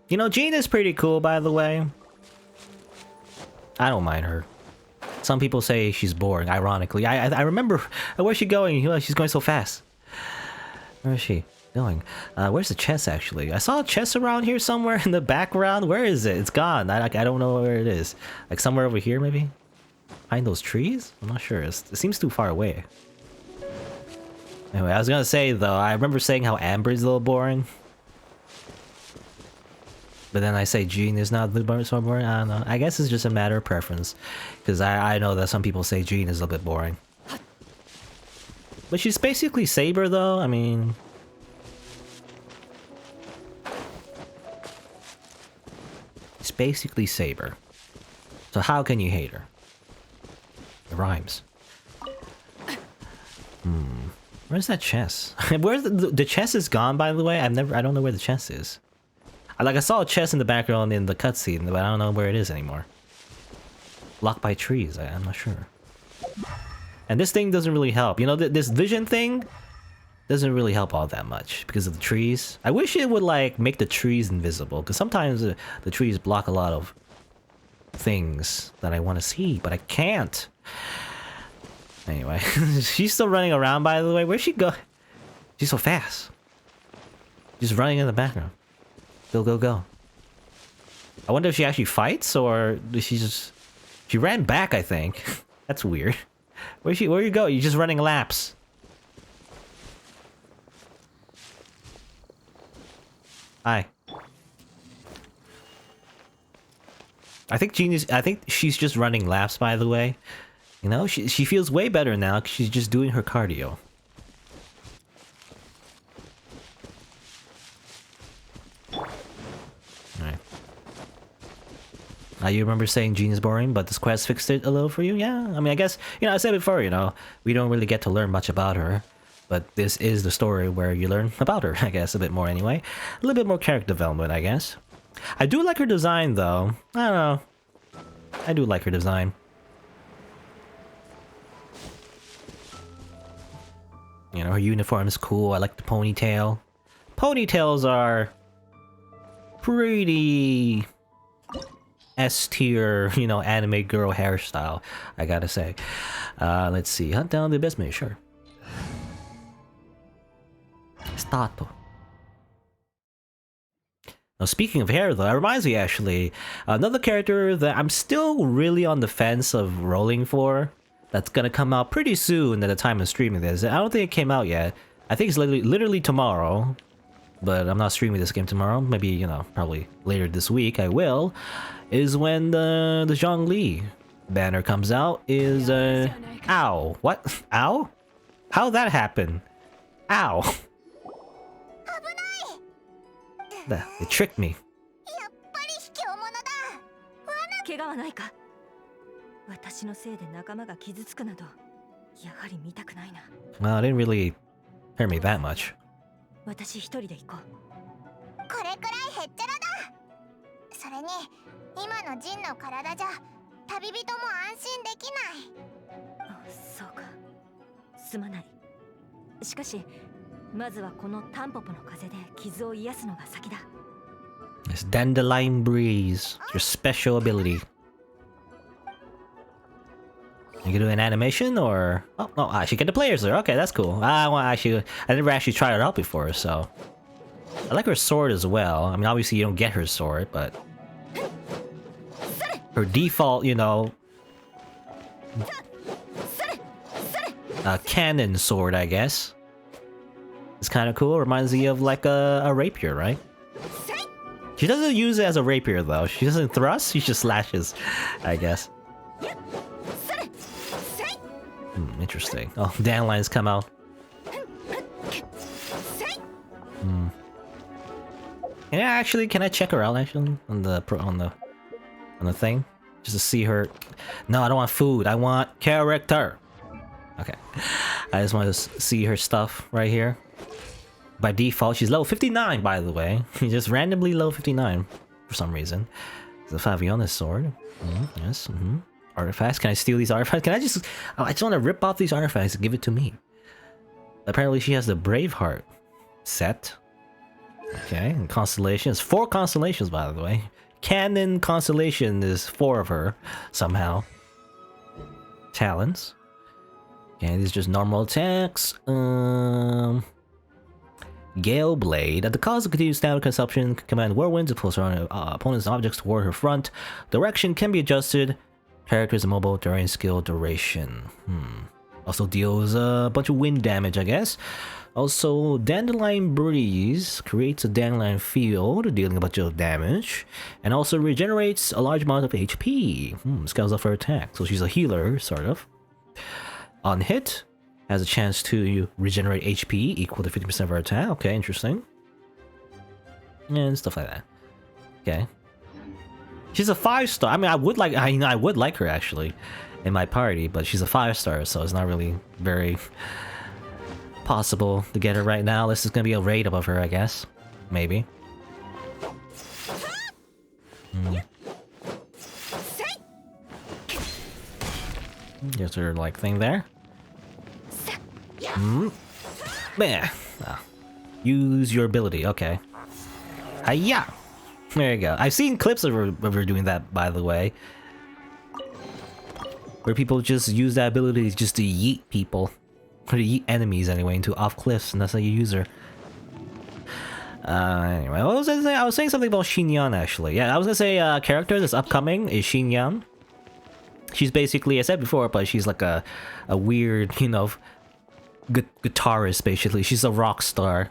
Speaker 1: You know, Jean is pretty cool, by the way. I don't mind her. Some people say she's boring, ironically. I remember... Where's she going? She's going so fast. Where is she going? Where's the chest, actually? I saw a chest around here somewhere in the background. Where is it? It's gone. I don't know where it is. Like somewhere over here, maybe? Behind those trees? I'm not sure. It seems too far away. Anyway, I was gonna say though, I remember saying how Amber is a little boring. But then I say Jean is not so boring. I don't know. I guess it's just a matter of preference. Because I know that some people say Jean is a bit boring. But she's basically Saber though, I mean... It's basically Saber. So how can you hate her? It rhymes. Where's that chest? Where's the chest is gone, by the way? I don't know where the chest is. I saw a chest in the background in the cutscene, but I don't know where it is anymore. Blocked by trees, I'm not sure. And this thing doesn't really help. You know, this vision thing doesn't really help all that much because of the trees. I wish it would like make the trees invisible, because sometimes the trees block a lot of things that I want to see, but I can't. Anyway, she's still running around, by the way. Where'd she go? She's so fast. Just running in the background. Go, go, go. I wonder if she actually fights, or does she just... She ran back, I think. That's weird. Where you go? You're just running laps. Hi. I think she's just running laps, by the way. You know, she feels way better now because she's just doing her cardio. Alright. You remember saying Jean is boring, but this quest fixed it a little for you? Yeah, I mean, I guess, you know, I said before, you know, we don't really get to learn much about her. But this is the story where you learn about her, I guess, a bit more anyway. A little bit more character development, I guess. I do like her design, though. I don't know. I do like her design. You know, her uniform is cool. I like the ponytail. Ponytails are pretty S-tier, you know, anime girl hairstyle, I gotta say. Let's see. Hunt down the best mate, sure. Start. Now, speaking of hair, though, that reminds me, actually, another character that I'm still really on the fence of rolling for, that's gonna come out pretty soon at the time of streaming this. I don't think it came out yet. I think it's literally tomorrow, but I'm not streaming this game tomorrow. Maybe, you know, probably later this week I will. Is when the Zhongli banner comes out. Is ow, what? Ow? How'd that happen? Ow. It tricked me. Well, it didn't really hurt me that much. It's Dandelion Breeze, your special ability. You can do an animation, or oh no, I should get the players there. Okay, that's cool. I never actually tried it out before, so I like her sword as well. I mean, obviously you don't get her sword, but her default, you know, cannon sword, I guess. It's kind of cool. Reminds me of like a rapier, right? She doesn't use it as a rapier though. She doesn't thrust. She just slashes, I guess. Interesting. Oh, dandelions come out. Can I check her out actually on the thing, just to see her? No, I don't want food. I want character. Okay, I just want to see her stuff right here. By default, she's level 59, by the way. She's just randomly level 59 for some reason. The Faviona's sword. Yes. Artifacts. Can I steal these artifacts? Can I just... Oh, I just want to rip off these artifacts and give it to me. Apparently, she has the Braveheart set. Okay, and constellations. 4 constellations, by the way. Canon constellation is 4 of her, somehow. Talents. Okay, these are just normal attacks. Gale Blade. At the cost of continued stamina consumption, command whirlwinds to pull surrounding opponents and objects toward her front. Direction can be adjusted. Character is immobile during skill duration. Also deals a bunch of wind damage, I guess. Also, Dandelion Breeze creates a dandelion field, dealing a bunch of damage, and also regenerates a large amount of HP. Scales up her attack, so she's a healer, sort of. On hit, has a chance to regenerate HP equal to 50% of her attack. Okay, interesting. And stuff like that. Okay. She's a 5-star. I mean, I would like her actually in my party, but she's a 5-star, so it's not really very possible to get her right now. This is gonna be a raid above her, I guess. Maybe. There's her like thing there. Meh. Oh. Use your ability. Okay. Hiya! There you go. I've seen clips of her doing that, by the way. Where people just use that ability just to yeet people. Or to yeet enemies, anyway, into off cliffs, and that's how you use her. Anyway, what was I saying? I was saying something about Xinyan, actually. Yeah, I was gonna say character that's upcoming is Xinyan. She's basically, I said before, but she's like a weird, you know, guitarist, basically. She's a rock star.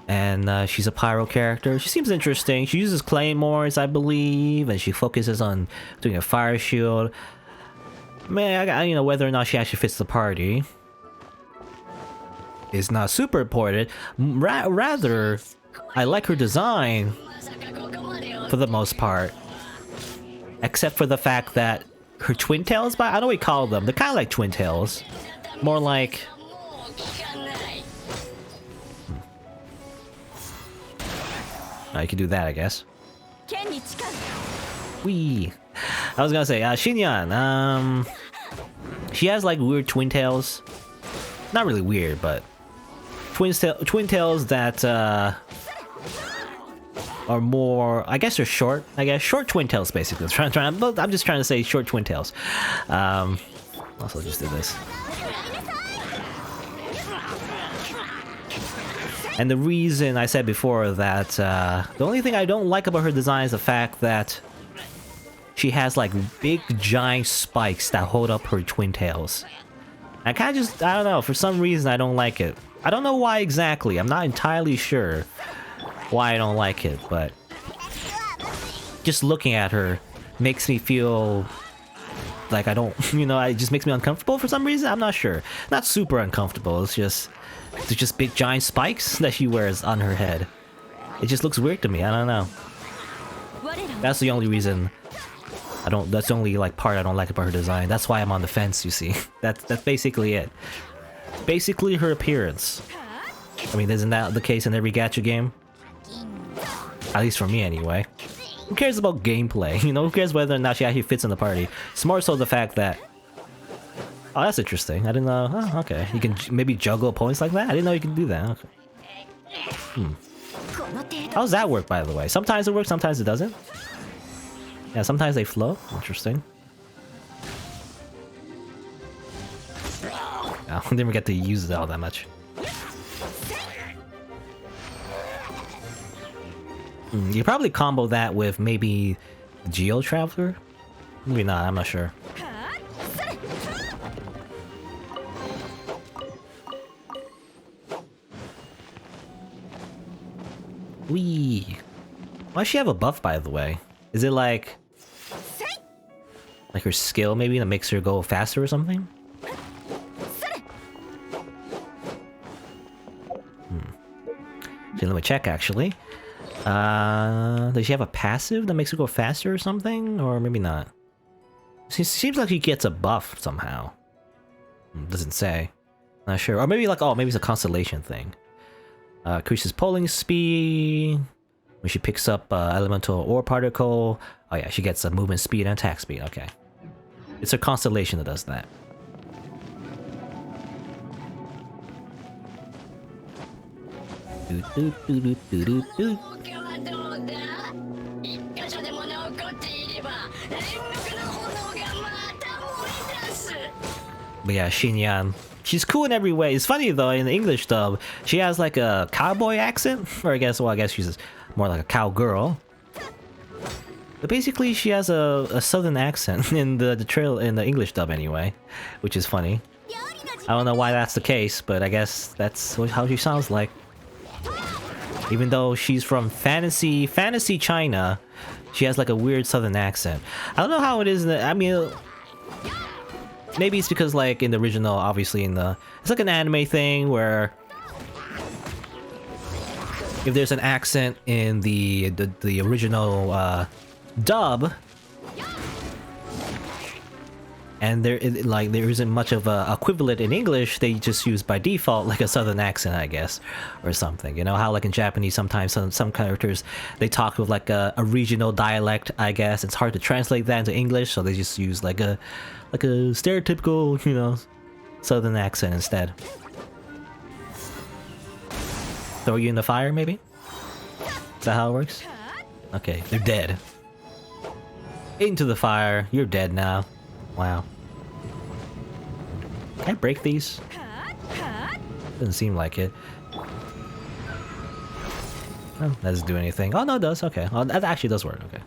Speaker 1: And she's a pyro character. She seems interesting. She uses claymores, I believe, and she focuses on doing a fire shield. Man, you know, whether or not she actually fits the party is not super important. Rather, I like her design for the most part, except for the fact that her twin tails, but I don't know what you call them. They're kind of like twin tails, more like. I can do that, I guess. Wee. I was gonna say, Xinyan, she has like weird twin tails. Not really weird, but twin tails that are more, I guess they're short. I guess short twin tails, basically. I'm just trying to say short twin tails. Also, just do this. And the reason I said before that the only thing I don't like about her design is the fact that she has like big giant spikes that hold up her twin tails. I kind of just, I don't know, for some reason I don't like it. I don't know why exactly, I'm not entirely sure why I don't like it, but just looking at her makes me feel like I don't, you know, it just makes me uncomfortable for some reason. I'm not sure. Not super uncomfortable, it's just big giant spikes that she wears on her head. It just looks weird to me, I don't know. That's the only reason that's the only like part I don't like about her design. That's why I'm on the fence, you see. That's basically it. Basically her appearance. I mean, isn't that the case in every gacha game? At least for me anyway. Who cares about gameplay? You know, who cares whether or not she actually fits in the party? It's more so the fact that, oh, that's interesting. I didn't know. Oh, okay. You can maybe juggle points like that? I didn't know you could do that. Okay. How does that work, by the way? Sometimes it works, sometimes it doesn't. Yeah, sometimes they flow. Interesting. I didn't even get to use it all that much. You probably combo that with maybe Geo Traveler? Maybe not, I'm not sure. Wee. Why does she have a buff, by the way? Is it like her skill maybe that makes her go faster or something? Okay, let me check actually. Does she have a passive that makes her go faster or something? Or maybe not. It seems like she gets a buff somehow. Doesn't say. Not sure. Or maybe like, oh, maybe it's a constellation thing. Increases polling speed. When she picks up elemental ore particle. Oh yeah, she gets a movement speed and attack speed. Okay. It's her constellation that does that. But yeah, Xinyan. She's cool in every way. It's funny though, in the English dub, she has like a cowboy accent. Or I guess she's more like a cowgirl. But basically, she has a southern accent in the English dub anyway, which is funny. I don't know why that's the case, but I guess that's how she sounds like. Even though she's from fantasy China, she has like a weird southern accent. I don't know how it is. I mean, maybe it's because like in the original, obviously it's like an anime thing where if there's an accent in the original dub, and there isn't much of a equivalent in English, they just use by default like a southern accent, I guess, or something. You know how like in Japanese sometimes some characters they talk with like a regional dialect, I guess. It's hard to translate that into English, so they just use like a stereotypical, you know, southern accent instead. Throw you in the fire, maybe? Is that how it works? Okay, you're dead. Into the fire. You're dead now. Wow. Can I break these? Doesn't seem like it. Oh, that doesn't do anything. Oh, no, it does. Okay. Well, that actually does work. Okay.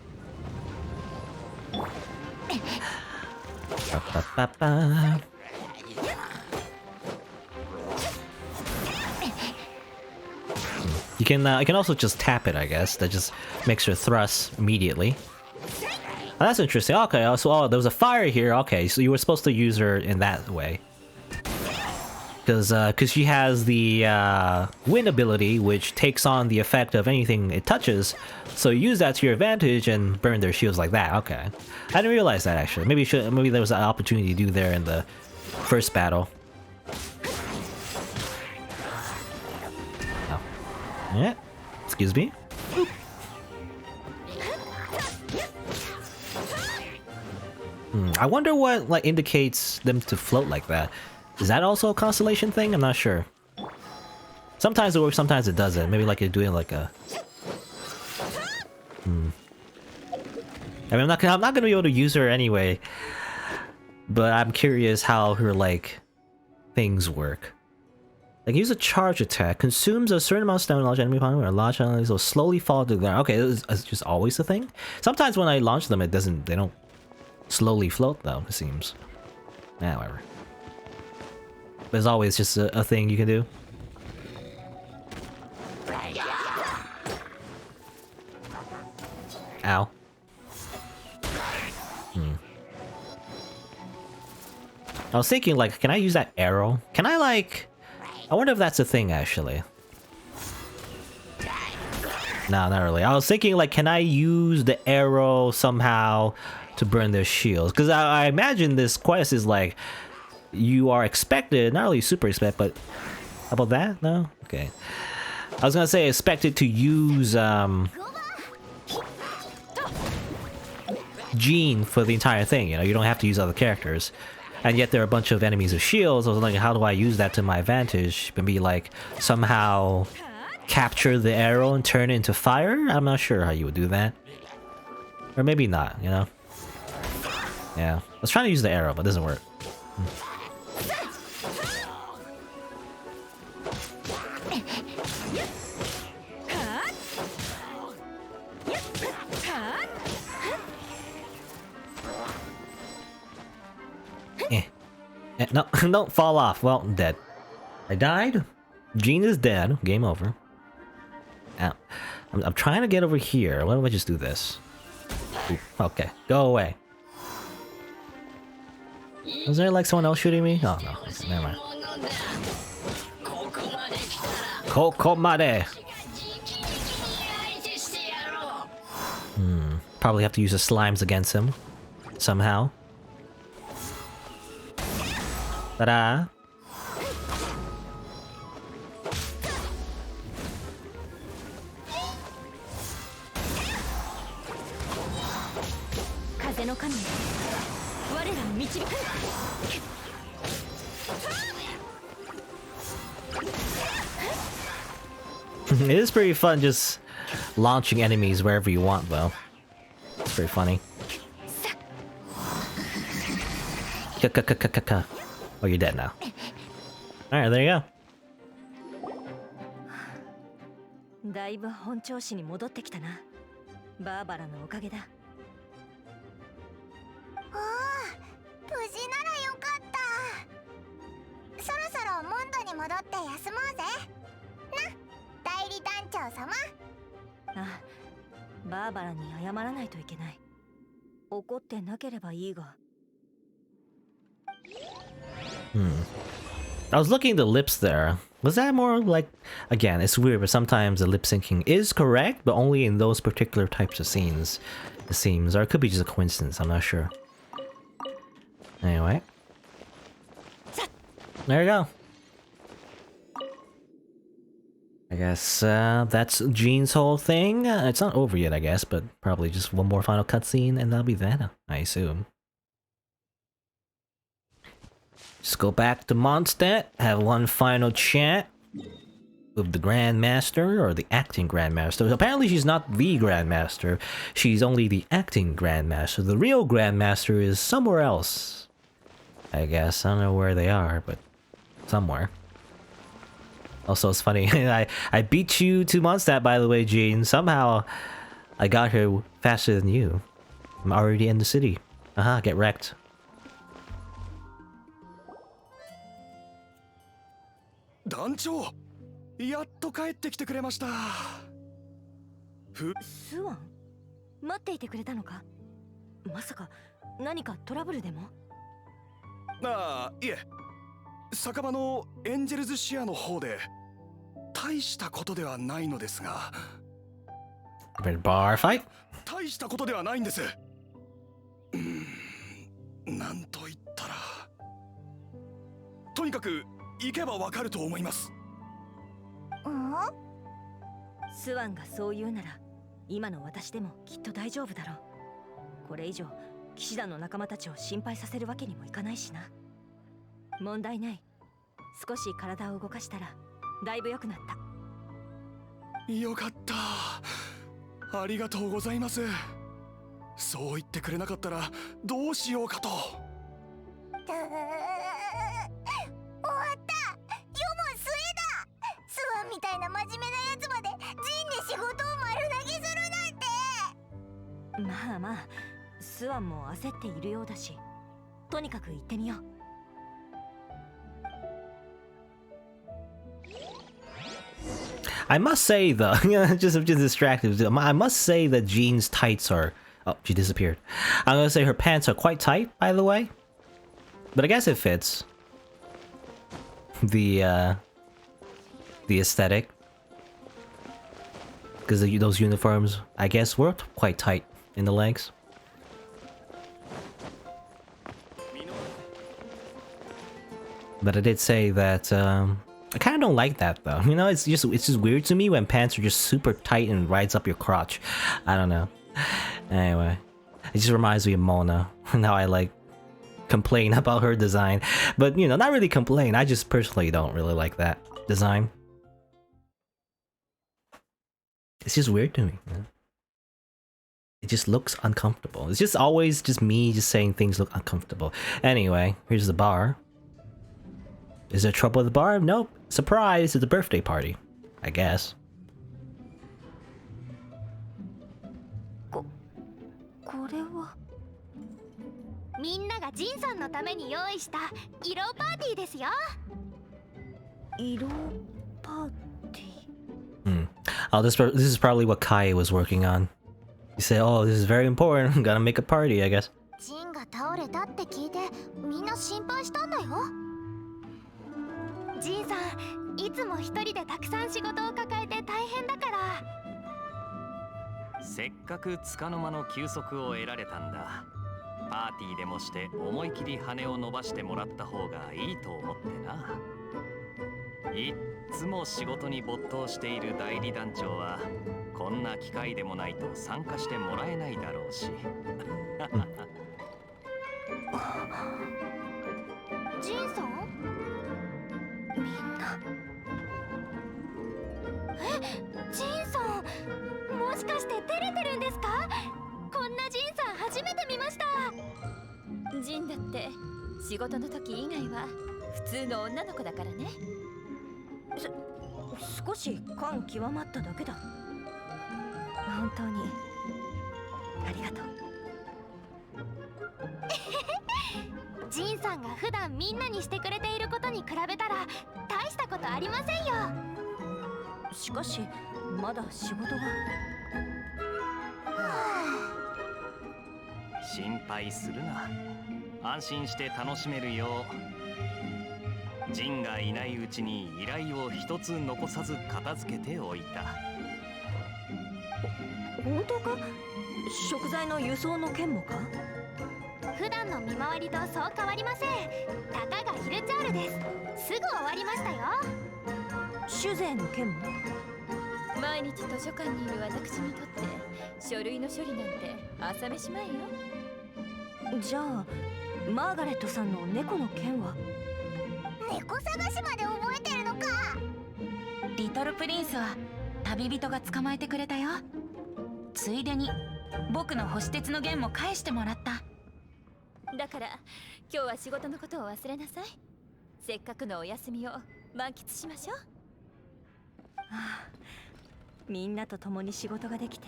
Speaker 1: Ba-ba-ba-ba. You can also just tap it, I guess. That just makes her thrust immediately. Oh, that's interesting. Okay, so there was a fire here. Okay, so you were supposed to use her in that way. Because she has the wind ability, which takes on the effect of anything it touches. So you use that to your advantage and burn their shields like that. Okay, I didn't realize that actually. Maybe there was an opportunity to do there in the first battle. Oh. Yeah. Excuse me. I wonder what like indicates them to float like that. Is that also a constellation thing? I'm not sure. Sometimes it works, sometimes it doesn't. Maybe like you're doing like a. I mean, I'm not gonna be able to use her anyway. But I'm curious how her like things work. Like use a charge attack, consumes a certain amount of stamina, launch enemy opponent, or launch enemies will slowly fall to the ground. Okay, it's just always a thing. Sometimes when I launch them, they don't slowly float though, it seems. Yeah, whatever. There's always just a thing you can do. Ow. I was thinking like, can I use that arrow? Can I like... I wonder if that's a thing actually. No, not really. I was thinking like, can I use the arrow somehow to burn their shields? Because I imagine this quest is like, you are expected, not really super expect, but how about that? No? Okay. I was gonna say expected to use Jean for the entire thing, you know, you don't have to use other characters. And yet there are a bunch of enemies with shields. I was like, how do I use that to my advantage? Maybe like somehow capture the arrow and turn it into fire? I'm not sure how you would do that. Or maybe not, you know? Yeah. I was trying to use the arrow, but it doesn't work. No, don't fall off. Well, I'm dead. I died. Jean is dead. Game over. Ow. I'm trying to get over here. Why don't I just do this? Ooh, okay, go away. Was there like someone else shooting me? Oh no, okay, never mind. Kokomade. Probably have to use the slimes against him somehow. Ta-da! It is pretty fun just launching enemies wherever you want though. It's pretty funny. Oh, you're dead now. Alright, there you go.
Speaker 10: だいぶ本調子に戻ってきたな。バーバラのおかげだ。
Speaker 3: 無事ならよかった。そろそろモンドに戻って休もうぜな、代理団長様。
Speaker 10: あ、バーバラに謝らないといけない。怒ってなければいいが。
Speaker 1: I was looking at the lips there. Was that more like, again, it's weird, but sometimes the lip syncing is correct, but only in those particular types of scenes, it seems. Or it could be just a coincidence, I'm not sure. Anyway. There you go. I guess that's Jean's whole thing. It's not over yet, I guess, but probably just one more final cutscene and that'll be that, I assume. Just go back to Mondstadt, have one final chat with the Grandmaster, or the acting Grandmaster. Apparently she's not the Grandmaster, she's only the acting Grandmaster. The real Grandmaster is somewhere else, I guess. I don't know where they are, but somewhere. Also, it's funny, I beat you to Mondstadt, by the way, Jean. Somehow, I got here faster than you. I'm already in the city. Aha, get wrecked.
Speaker 9: 団長、やっと帰ってきてくれました。
Speaker 10: スワン、待っていてくれたのか。まさか何かトラブルでも。
Speaker 9: ああ、いえ、酒場のエンジェルズシアの方で大したことではないのですが。
Speaker 1: Bar fight?
Speaker 9: 大したことではないんです。なんと言ったら、とにかく行けばわかると思います。
Speaker 10: スワンがそう言うなら、今の私でもきっと大丈夫だろう。これ以上騎士団の仲間たちを心配させるわけにもいかないしな。問題ない。少し体を動かしたらだいぶ良くなった。
Speaker 9: よかった。ありがとうございます。そう言ってくれなかったらどうしようかと。
Speaker 3: 終わった。世も末だ。スワンみたいな真面目なやつまでジンで仕事を丸投げするなんて。
Speaker 10: まあまあ、スワンも焦っているようだし、とにかく行ってみよう。
Speaker 1: I must say though, just distracted. I must say that Jean's tights are... Oh, she disappeared. I'm gonna say her pants are quite tight, by the way. But I guess it fits the aesthetic. Because those uniforms, I guess, were quite tight in the legs. But I did say that, I kind of don't like that though. You know, it's just weird to me when pants are just super tight and rides up your crotch. I don't know. Anyway, it just reminds me of Mona. Now I like complain about her design, but you know, not really complain. I just personally don't really like that design. It's just weird to me. Man. It just looks uncomfortable. It's just always just me just saying things look uncomfortable. Anyway, here's the bar. Is there trouble at the bar? Nope. Surprise! It's a birthday party. I guess.
Speaker 3: これはみんながジンさんのために用意した色パーティーですよ。
Speaker 10: 色パーティー。
Speaker 1: Oh, this is probably what Kai was working on. He said, "Oh, this is very important. I'm gonna make a party, I guess."
Speaker 3: ジンが倒れたって聞いてみんな心配したんだよ。ジンさん、いつも一人でたくさん仕事を抱えて大変だから。
Speaker 8: せっかく束の間の休息を得られたんだ。パーティーでもして思い切り羽を伸ばしてもらった方がいいと思ってな。いっつも仕事に没頭している代理団長はこんな機会でもないと参加してもらえないだろうし。
Speaker 3: ジンさん？みんな。ジンさん、もしかして照れてるんですか？こんなジンさん初めて見ました。
Speaker 6: ジンだって仕事の時以外は普通の女の子だからね。
Speaker 10: 少し感極まっただけだ。本当にありがとう。
Speaker 6: ジンさんが普段みんなにしてくれていることに比べたら大したことありませんよ。
Speaker 10: しかしまだ仕事が。
Speaker 8: 心配するな。安心して楽しめるようジンがいないうちに依頼を一つ残さず片付けておいた。
Speaker 10: 本当か？食材の輸送の件もか？
Speaker 6: 普段の見回りとそう変わりません。たかがヒルチャールです。すぐ終わりましたよ。
Speaker 10: 酒税の件も？
Speaker 12: 毎日図書館にいる私にとって書類の処理なんて朝飯前よ。
Speaker 10: じゃあマーガレットさんの猫の件は？
Speaker 3: 猫探しまで覚えてるのか。
Speaker 7: リトルプリンスは旅人が捕まえてくれたよ。ついでに僕の星鉄の弦も返してもらった。
Speaker 12: だから今日は仕事のことを忘れなさい。せっかくのお休みを満喫しましょう。
Speaker 10: ああ、みんなと共に仕事ができて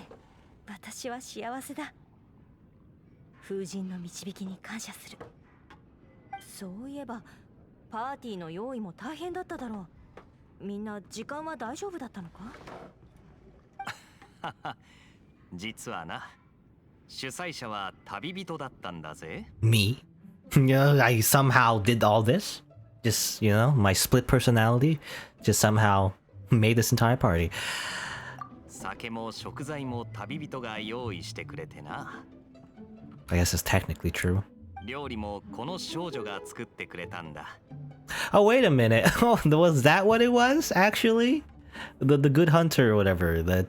Speaker 10: 私は幸せだ。風神の導きに感謝する。そういえばパーティーの用意も大変だっただろう。みんな時間は大丈夫だったのか？
Speaker 8: 実はな、主催者は旅人だったんだぜ。
Speaker 1: Me? Yeah, I somehow did all this. Just, you know, my split personality just somehow made this entire party.
Speaker 8: 酒も食材も旅人が用意してくれてな。
Speaker 1: I guess it's technically true.
Speaker 8: 料理もこの少女が作ってくれたんだ。
Speaker 1: Oh, wait a minute. Oh, was that what it was, actually? The good hunter or whatever, that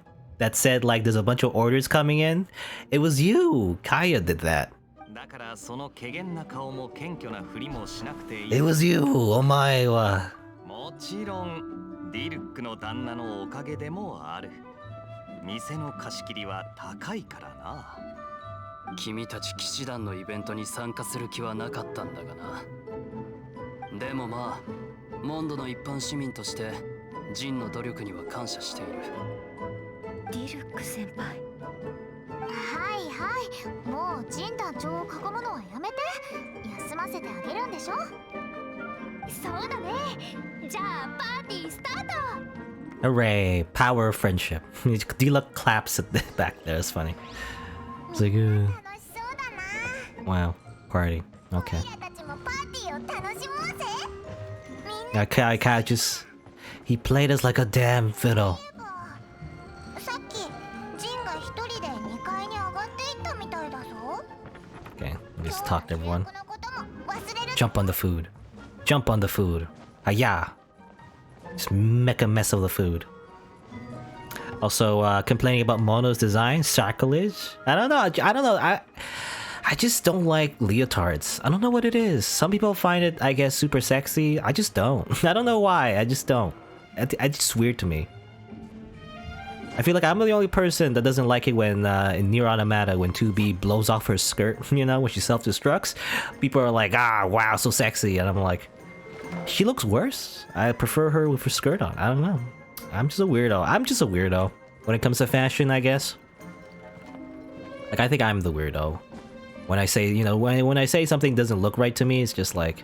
Speaker 1: said, like, there's a bunch of orders coming in? It was you! Kaya did that.
Speaker 8: だからその怪訝な顔も謙虚なふりもしなくていい。
Speaker 1: It was you! お前は。
Speaker 8: もちろん、ディルックの旦那のおかげでもある。店の貸し切りは高いからな。
Speaker 13: 君たち騎士団のイベントに参加する気はなかったんだがな。でもまあ、モンドの一般市民としてジンの努力には感謝している。
Speaker 10: ディルック先輩。
Speaker 3: はいはい、もうジン団長を囲むのはやめて。休ませてあげるんでしょ。
Speaker 6: そうだね。じゃあパーティースタート。
Speaker 1: Hooray! Power of friendship. Dila claps at the back there. It's funny. It's like, wow, party. Okay. Kai just... He played us like a damn fiddle. Okay, just talk to everyone. Jump on the food. Jump on the food. Hiya! Just make a mess of the food. Also, complaining about Mono's design, sacrilege. I don't know. I just don't like leotards. I don't know what it is. Some people find it, I guess, super sexy. I just don't. I don't know why. I just don't. It's just weird to me. I feel like I'm the only person that doesn't like it when in Nier Automata, when 2B blows off her skirt, you know, when she self-destructs. People are like, ah, wow, so sexy. And I'm like, she looks worse. I prefer her with her skirt on. I don't know. I'm just a weirdo. When it comes to fashion, I guess. Like, I think I'm the weirdo. When I say, you know, when I say something doesn't look right to me, it's just like,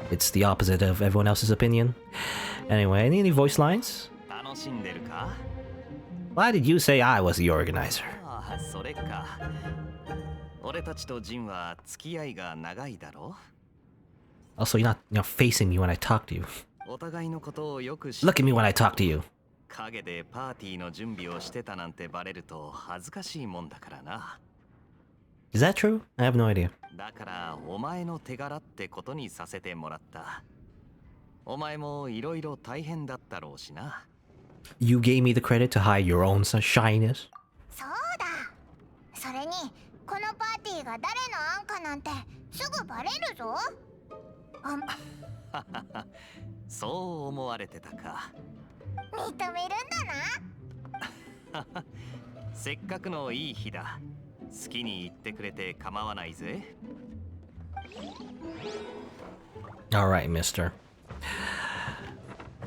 Speaker 1: it's the opposite of everyone else's opinion. Anyway, any voice lines? Why did you say I was the organizer? Also, you're not facing me when I talk to you. Look at me when I talk to you.
Speaker 8: 陰でパーティーの準備をしてたなんてバレると恥ずかしいもんだからな。
Speaker 1: Is that true? I have no idea.
Speaker 8: だからお前の手柄ってことにさせてもらった。お前もいろいろ大変だったろうしな。
Speaker 1: You gave me the credit to hide your own shyness.
Speaker 3: そうだ。それにこのパーティーが誰の案かなんてすぐバレるぞ。
Speaker 8: そう思われてたか。
Speaker 3: 認めるんだ
Speaker 8: な。せっかくのいい日だ。好きに言ってくれて構わないぜ。
Speaker 1: All right, mister.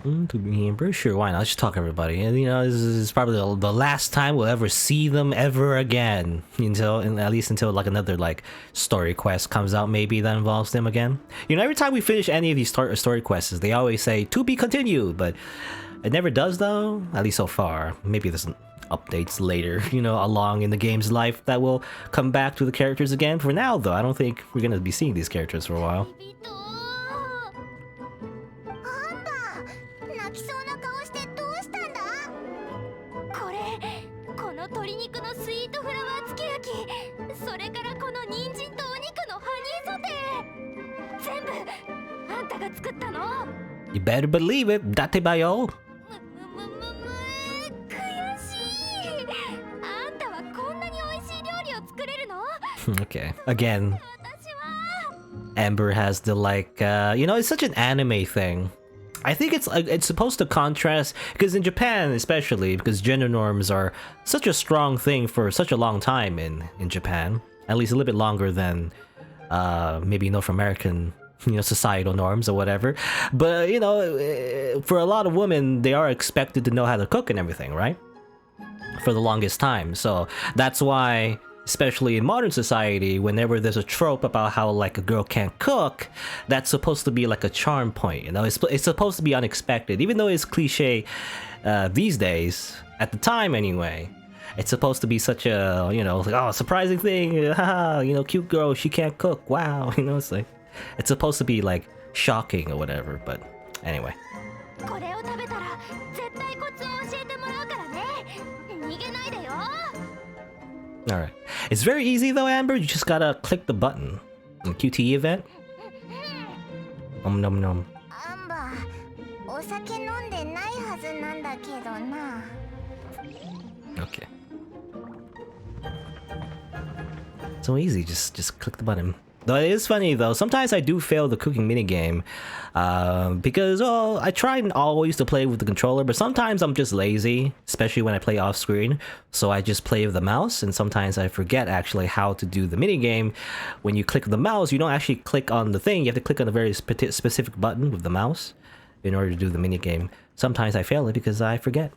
Speaker 1: To be Amber, sure, why not? Let's just talk to everybody. And you know, this is probably the last time we'll ever see them ever again. At least until like another like story quest comes out, maybe that involves them again. You know, every time we finish any of these story quests, they always say to be continued, but it never does though. At least so far. Maybe there's some updates later, you know, along in the game's life that will come back to the characters again. For now, though, I don't think we're gonna be seeing these characters for a while. You better believe it, date bayo. Okay, again, Amber has the like, you know, it's such an anime thing. I think it's supposed to contrast, because in Japan especially, because gender norms are such a strong thing for such a long time in Japan, at least a little bit longer than maybe North American, you know, societal norms or whatever. But you know, for a lot of women, they are expected to know how to cook and everything, right? For the longest time. So that's why, especially in modern society, whenever there's a trope about how like a girl can't cook, that's supposed to be like a charm point, you know. It's supposed to be unexpected, even though it's cliche these days. At the time anyway, it's supposed to be such a, you know, like, oh, surprising thing, haha, you know, cute girl, she can't cook, wow, you know. It's like, it's supposed to be like shocking or whatever. But anyway, alright. It's very easy though, Amber. You just gotta click the button. In QTE event. Nom nom nom. Okay. So easy, just click the button. Though it is funny though, sometimes I do fail the cooking minigame, because I try always to play with the controller, but sometimes I'm just lazy, especially when I play off screen, so I just play with the mouse, and sometimes I forget actually how to do the minigame. When you click the mouse, you don't actually click on the thing, you have to click on a very specific button with the mouse in order to do the minigame. Sometimes I fail it because I forget.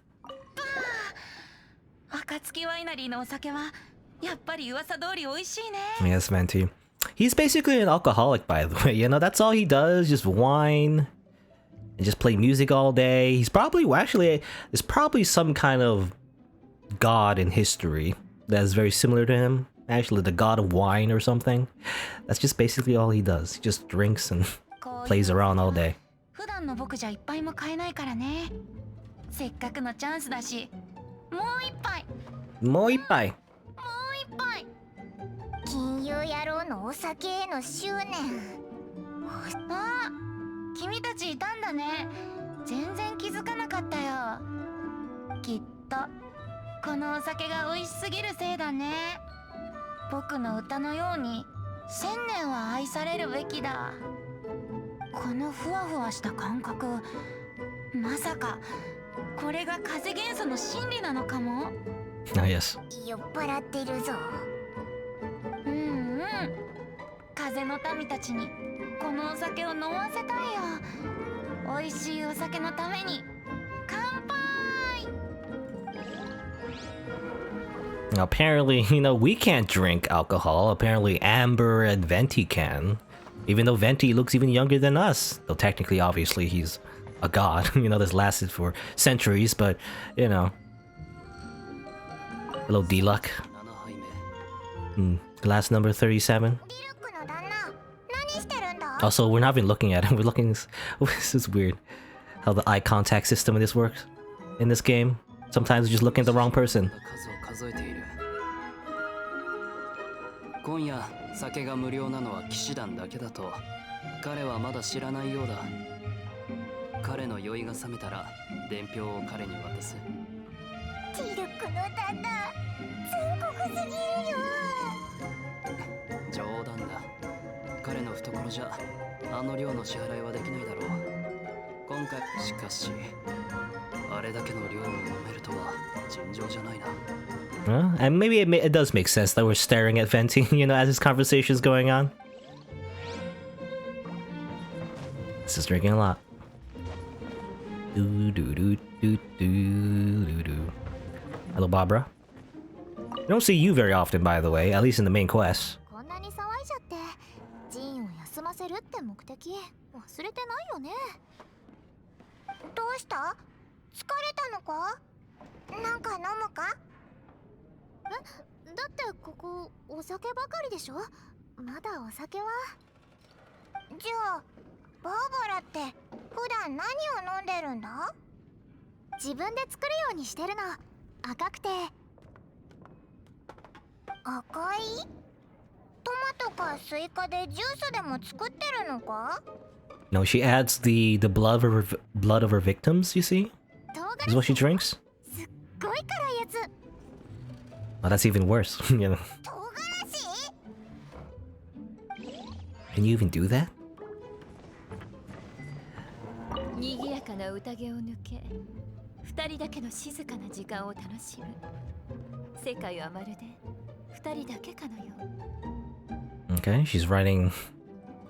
Speaker 1: Yes, Venti. He's basically an alcoholic, by the way, you know, that's all he does, just whine and just play music all day. He's probably, actually, there's probably some kind of god in history that is very similar to him, actually, the god of wine or something. That's just basically all he does. He just drinks and plays around all day. Mo ippai.
Speaker 3: 金融野郎のお酒への執念。
Speaker 7: あ、君たちいたんだね。全然気づかなかったよ。きっとこのお酒が美味しすぎるせいだね。僕の歌のように1000年は愛されるべきだ。このふわふわした感覚、まさかこれが風元素の真理なのかも。
Speaker 1: Ah, yes.
Speaker 3: 酔っ払ってるぞ。
Speaker 7: 風の民たちにこのお酒を飲ませたいよ。美味しいお酒のために乾杯。
Speaker 1: Apparently, you know, we can't drink alcohol. Apparently Amber and Venti can. Even though Venti looks even younger than us. Though technically, obviously, he's a god. You know, this lasted for centuries, but, you know. Hello, D-Luck. Glass number 37. Also, we're not even looking at him. We're looking... This is weird. How the eye contact system of this works in this game. Sometimes we're just looking at the wrong person.
Speaker 13: 今夜酒が無料なのは騎士団だけだと彼はまだ知らないようだ。彼の酔いが覚めたら伝票を彼に渡す。
Speaker 3: ティルクの旦那、残酷すぎるよ。
Speaker 13: 冗談だ。彼の懐じゃあの量の支払いはできないだろう。今回しかしあれだけの量を飲めるとは尋常じゃないな。
Speaker 1: And maybe it does make sense that we're staring at Venti, you know, as this conversation is going on. This is drinking a lot. Hello, Barbara. I don't see you very often, by the way, at least in the main quest.
Speaker 3: こんなに騒いじゃってジンを休ませるって目的忘れてないよね。どうした？疲れたのか？なんか飲むか？え、だってここお酒ばかりでしょ？まだお酒は？じゃあバーバラって普段何を飲んでるんだ？自分で作るようにしてるの。赤くて赤い？トマトかスイカでジュースでも作ってるのか？
Speaker 1: No, she adds the blood of her victims, you see? Is what she drinks?
Speaker 3: すっごい辛いやつ。
Speaker 1: Oh, that's even worse. You know.
Speaker 3: 唐辛子？
Speaker 1: Can you even do that?
Speaker 12: 賑やかな宴を抜け、二人だけの静かな時間を楽しむ。世界はまるで二人だけかのよう。
Speaker 1: Okay, she's writing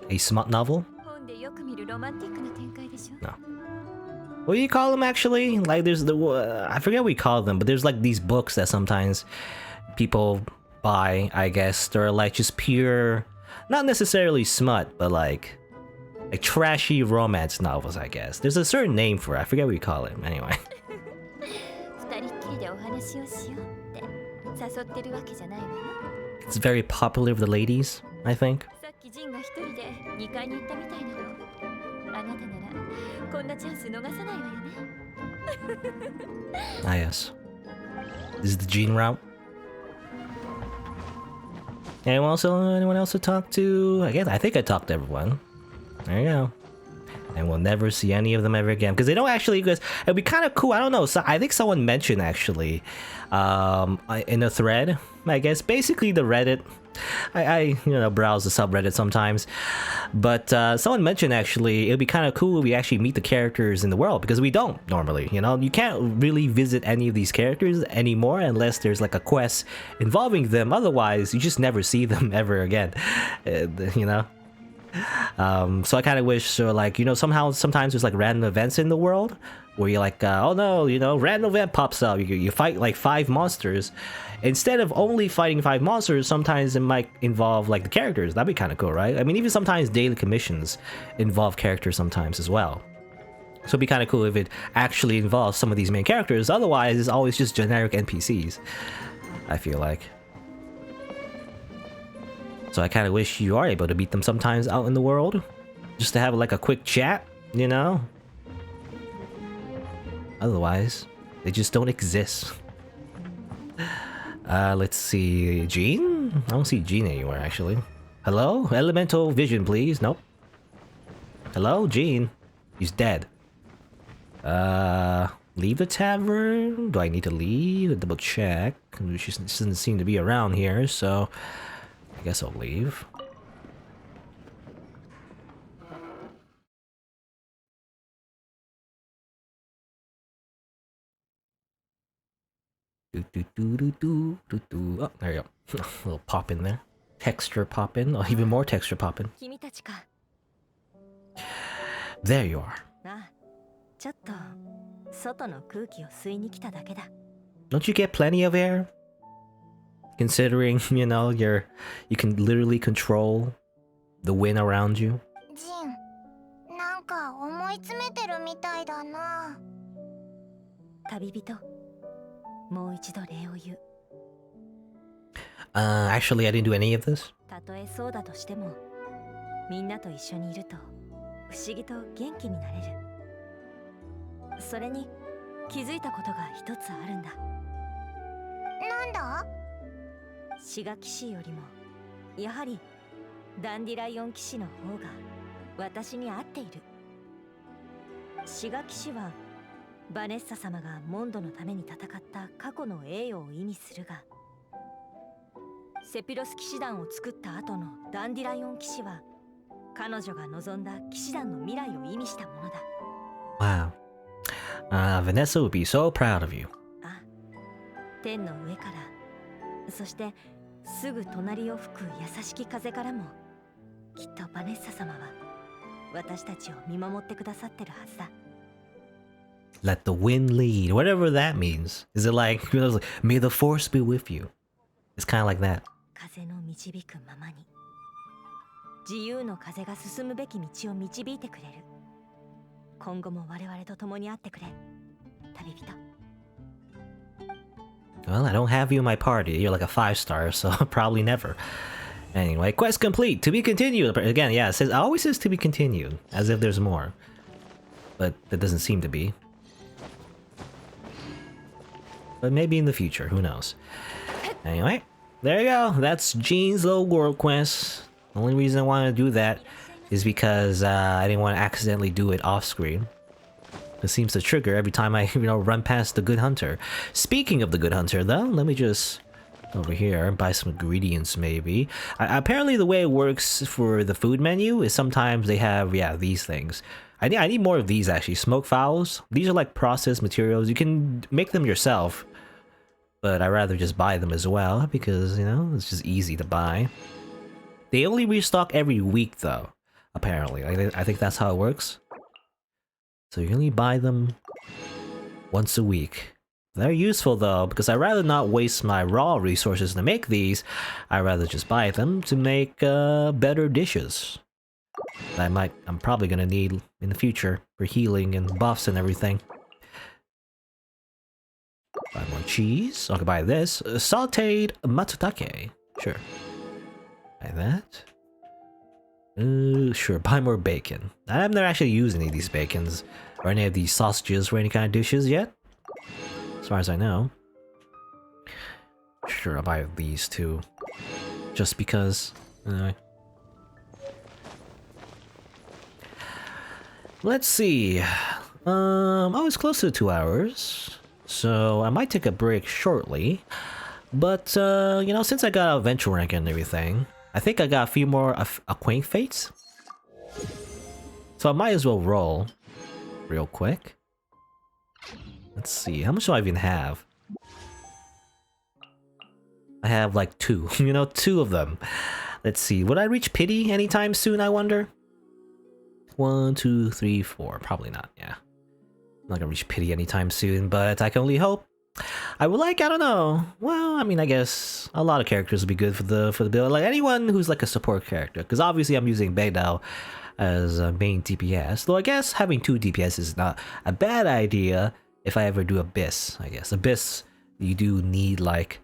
Speaker 1: a smut novel.
Speaker 12: 本でよく見るロマンティックな展開でしょ。
Speaker 1: No. What do you call them actually? Like there's the I forget what we call them, but there's like these books that sometimes people buy, I guess. They're like just pure, not necessarily smut, but like trashy romance novels, I guess. There's a certain name for it. I forget what we call it. Anyway.
Speaker 12: 二人っきりでお話をしようって誘ってるわけじゃないわよ。
Speaker 1: It's very popular with the ladies, I think.
Speaker 12: さっきジンが一人で2階に行ったみたいなの。あなたならこんなチャンス逃さないわよね。
Speaker 1: Ah, yes. This is the Gene route. Anyone else to talk to? I think I talked to everyone. There you go. And we'll never see any of them ever again because they don't actually. Because it'd be kind of cool. I don't know. So I think someone mentioned actually, in a thread. I guess basically the Reddit. I browse the subreddit sometimes, but someone mentioned actually it'd be kind of cool if we actually meet the characters in the world because we don't normally. You can't really visit any of these characters anymore unless there's like a quest involving them. Otherwise, you just never see them ever again. So I kind of wish sometimes there's like random events in the world where you're like, oh no, random event pops up. You fight like 5 monsters. Instead of only fighting 5 monsters, sometimes it might involve like the characters. That'd be kind of cool, right? I mean, even sometimes daily commissions involve characters sometimes as well. So it'd be kind of cool if it actually involves some of these main characters. Otherwise, it's always just generic NPCs, I feel like. So I kind of wish you are able to meet them sometimes out in the world. Just to have like a quick chat, Otherwise, they just don't exist. Let's see. Gene? I don't see Gene anywhere, actually. Hello? Elemental vision, please. Nope. Hello? Gene? He's dead. Leave the tavern? Do I need to leave? Double check. She doesn't seem to be around here, so I guess I'll leave. Oh, there you go. A little pop in there. Texture pop in. Oh, even more texture pop in.
Speaker 10: 君たちか。
Speaker 1: There you are.
Speaker 10: ああ、ちょっと外の空気を吸いに来ただけだ。
Speaker 1: Don't you get plenty of air? Considering, you can literally control the wind around you.
Speaker 3: ジン、なんか思い詰めてるみたいだな。
Speaker 10: 旅人、もう一度礼を言う。
Speaker 1: Actually, I didn't do any of this.
Speaker 10: たとえそうだとしても、みんなと一緒にいると不思議と元気になれる。それに気づいたことが一つあるんだ。
Speaker 3: なんだ？
Speaker 10: シガ騎士よりもやはりダンディライオン騎士の方が私に合っている。シガ騎士はバネッサ様がモンドのために戦った過去の栄誉を意味するが、セピロス騎士団を作った後のダンディライオン騎士は彼女が望んだ騎士団の未来を意味したものだ。
Speaker 1: Wow. Vanessa would be so proud of you.
Speaker 10: あ、天の上から、そしてすぐ隣を吹く優しき風からも、きっとバネッサ様は私たちを見守ってくださってるはずだ。
Speaker 1: Let the wind lead, whatever that means. Is it like, you know, like, may the force be with you? It's kind of like that.
Speaker 10: 風の導くままに自由の風が進むべき道を導いてくれる。今後も我々と共にあってくれ、旅人。
Speaker 1: Well, I don't have you in my party. You're like a 5-star, so probably never. Anyway, quest complete. To be continued. Again, yeah, it says, always says to be continued, as if there's more. But that doesn't seem to be. But maybe in the future, who knows. Anyway, there you go. That's Jean's little world quest. The only reason I wanted to do that is because I didn't want to accidentally do it off screen. It seems to trigger every time I, you know, run past the Good Hunter. Speaking of the Good Hunter, though, let me just over here and buy some ingredients, maybe. Apparently, the way it works for the food menu is sometimes they have, yeah, these things. I need more of these, actually. Smoked fowls. These are like processed materials. You can make them yourself, but I'd rather just buy them as well because, you know, it's just easy to buy. They only restock every week, though, apparently. I think that's how it works. So you only buy them once a week. They're useful though, because I'd rather not waste my raw resources to make these. I'd rather just buy them to make better dishes. That I'm probably gonna need in the future for healing and buffs and everything. Buy more cheese. I can buy this. Sauteed matsutake. Sure. Buy that. Sure, buy more bacon. I've never actually used any of these bacons or any of these sausages for any kind of dishes yet, as far as I know. Sure, I'll buy these too, just because. Anyway. Let's see. Oh, it's close to 2 hours, so I might take a break shortly. But you know, since I got a adventure rank and everything, I think I got a few more Acquaint Fates. So I might as well roll real quick. Let's see, how much do I even have? I have like 2, you know, 2 of them. Let's see, would I reach pity anytime soon, I wonder? 1, 2, 3, 4, probably not, yeah. I'm not gonna reach pity anytime soon, but I can only hope. I would like, I don't know. Well, I mean, I guess a lot of characters would be good for the build. Like anyone who's like a support character, because obviously I'm using Beidou as a main DPS. Though I guess having 2 DPS is not a bad idea if I ever do Abyss. I guess Abyss, you do need like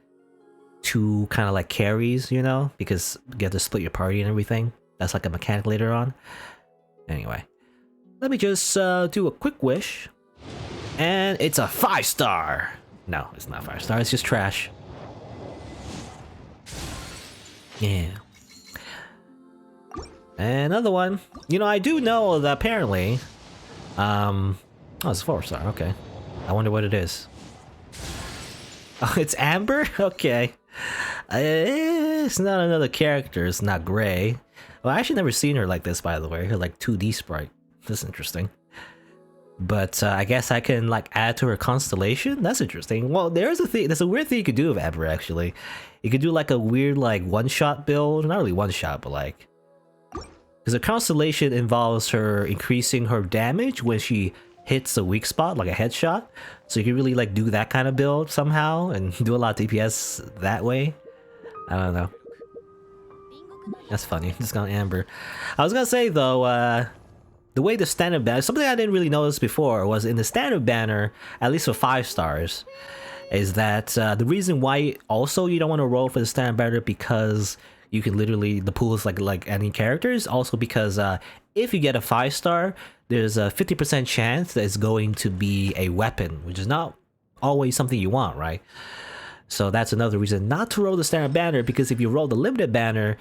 Speaker 1: 2 kind of like carries, you know, because you get to split your party and everything. That's like a mechanic later on. Anyway, let me just do a quick wish, and it's a 5-star. No, it's not 5-star, it's just trash. Yeah. Another one. You know, I do know that apparently... Oh, it's 4-star, okay. I wonder what it is. Oh, it's Amber? Okay. It's not another character, it's not Gray. Well, I actually never seen her like this, by the way. Her like 2D sprite. That's interesting. But I guess I can like add to her constellation. That's interesting. Well, there's a weird thing you could do with Amber actually. You could do like a weird like one-shot build. Not really one-shot, but like, because a constellation involves her increasing her damage when she hits a weak spot, like a headshot. So you can really like do that kind of build somehow and do a lot of DPS that way. I don't know. That's funny. Just got Amber. I was gonna say though, the way the standard banner, something I didn't really notice before was in the standard banner, at least for 5 stars, is that the reason why also you don't want to roll for the standard banner because you can literally, the pool is like any characters, also because if you get a 5-star, there's a 50% chance that it's going to be a weapon, which is not always something you want, right? So that's another reason not to roll the standard banner, because if you roll the limited banner,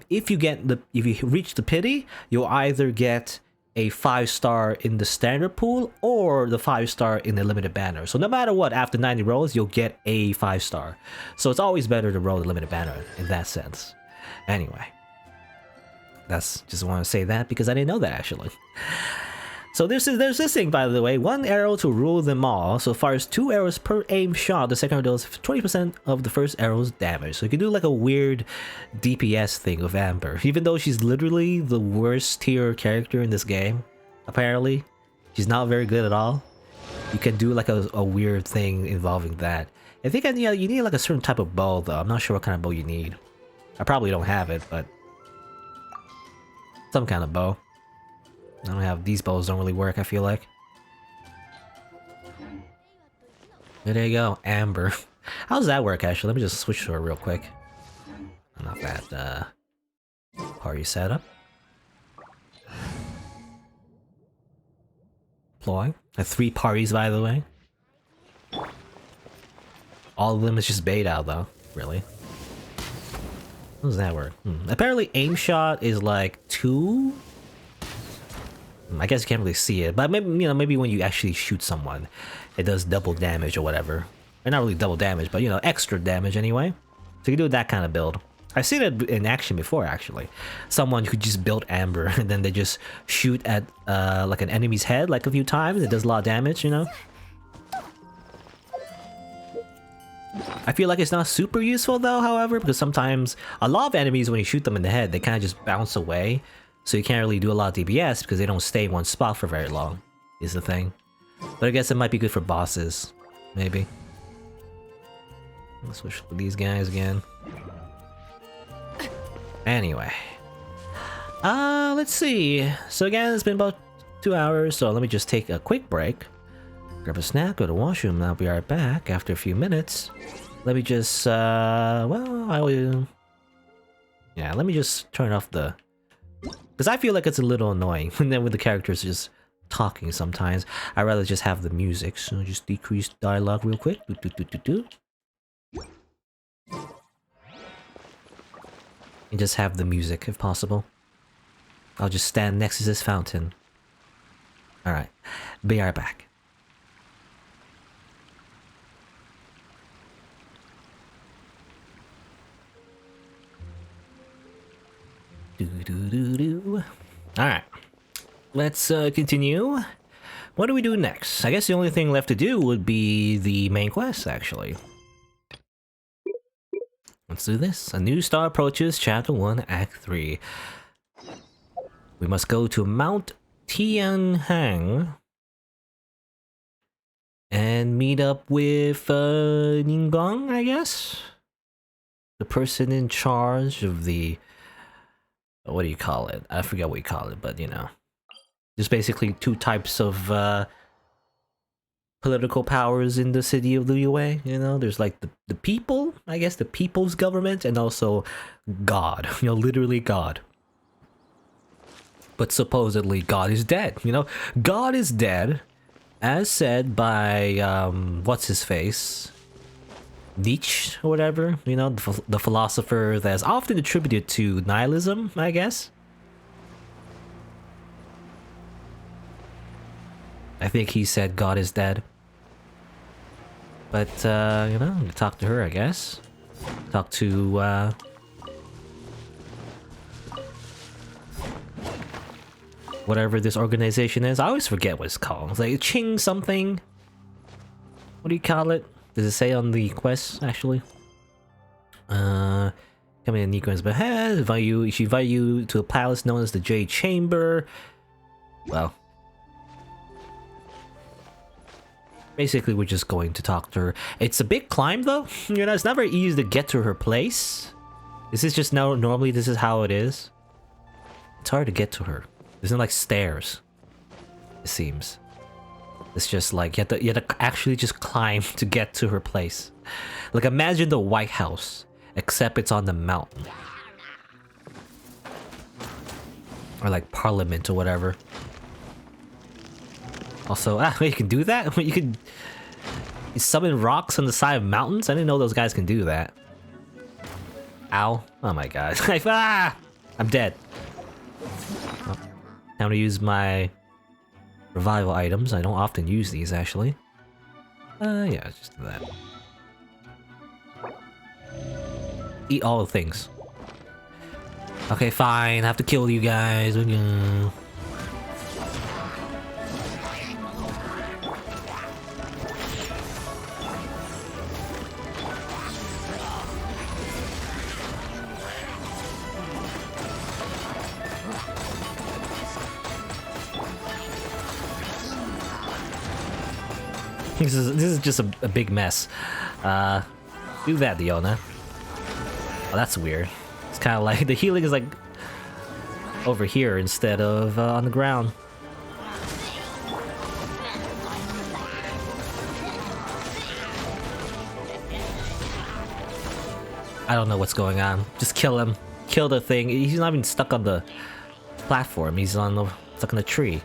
Speaker 1: if you reach the pity, you'll either get a 5-star in the standard pool or the 5-star in the limited banner. So no matter what, after 90 rolls, you'll get a 5-star. So it's always better to roll the limited banner in that sense. Anyway, that's just want to say that because I didn't know that actually. So there's this thing, by the way, 1 arrow to rule them all. So fires 2 arrows per aim shot. The second arrow does 20% of the first arrow's damage. So you can do like a weird DPS thing with Amber. Even though she's literally the worst tier character in this game, apparently. She's not very good at all. you can do like a weird thing involving that. I think you need like a certain type of bow though. I'm not sure what kind of bow you need. I probably don't have it, but some kind of bow. I don't have these bows. Don't really work. I feel like. There you go, Amber. How does that work actually? Let me just switch to her real quick. Not that party setup. Ploy. 3 parties, by the way. All of them is just bait out though. Really? How does that work? Apparently, aim shot is like 2. I guess you can't really see it, but maybe maybe when you actually shoot someone, it does double damage or whatever. Or not really double damage, but extra damage anyway. So you can do that kind of build. I've seen it in action before, actually. Someone who just built Amber and then they just shoot at like an enemy's head like a few times. It does a lot of damage, I feel like it's not super useful though, however, because sometimes a lot of enemies, when you shoot them in the head, they kind of just bounce away. So you can't really do a lot of DPS because they don't stay in one spot for very long, is the thing. But I guess it might be good for bosses, maybe. Let's switch to these guys again. Anyway. Let's see. So again, it's been about 2 hours, so let me just take a quick break. Grab a snack, go to the washroom, and I'll be right back after a few minutes. Let me just, well, I will... Yeah, let me just turn off the... Because I feel like it's a little annoying when the characters just talking sometimes. I'd rather just have the music, so just decrease dialogue real quick. And just have the music if possible. I'll just stand next to this fountain. Alright, be right back. Alright, let's continue. What do we do next? I guess the only thing left to do would be the main quest, actually. Let's do this. A new star approaches, Chapter 1, Act 3. We must go to Mount Tianhang and meet up with Ningguang, I guess? The person in charge of the... What do you call it? I forget what you call it, but there's basically 2 types of political powers in the city of Liyue. There's like the people, I guess, the people's government, and also God. Literally God. But supposedly God is dead. God is dead, as said by what's his face, Nietzsche or whatever, the philosopher that's often attributed to nihilism, I guess. I think he said God is dead. But, talk to her, I guess. Talk to, whatever this organization is. I always forget what it's called. It's like Ching something. What do you call it? Does it say on the quest, actually? Coming in Niku's behalf, she invite you to a palace known as the Jade Chamber. Well, basically we're just going to talk to her. It's a big climb though. It's not very easy to get to her place. This is just normally this is how it is. It's hard to get to her. There's no like stairs, it seems. It's just like you have to actually just climb to get to her place. Like imagine the White House, except it's on the mountain. Or like Parliament or whatever. Also, you can do that? You can summon rocks on the side of mountains? I didn't know those guys can do that. Ow. Oh my god. I'm dead. Oh, time to use my revival items. I don't often use these, actually. Yeah, just do that. Eat all the things. Okay, fine. I have to kill you guys. This is just a big mess. Do that, Diona. Oh, that's weird. It's kind of like the healing is like over here instead of on the ground. I don't know what's going on. Just kill him. Kill the thing. He's not even stuck on the platform. He's on the stuck on the tree.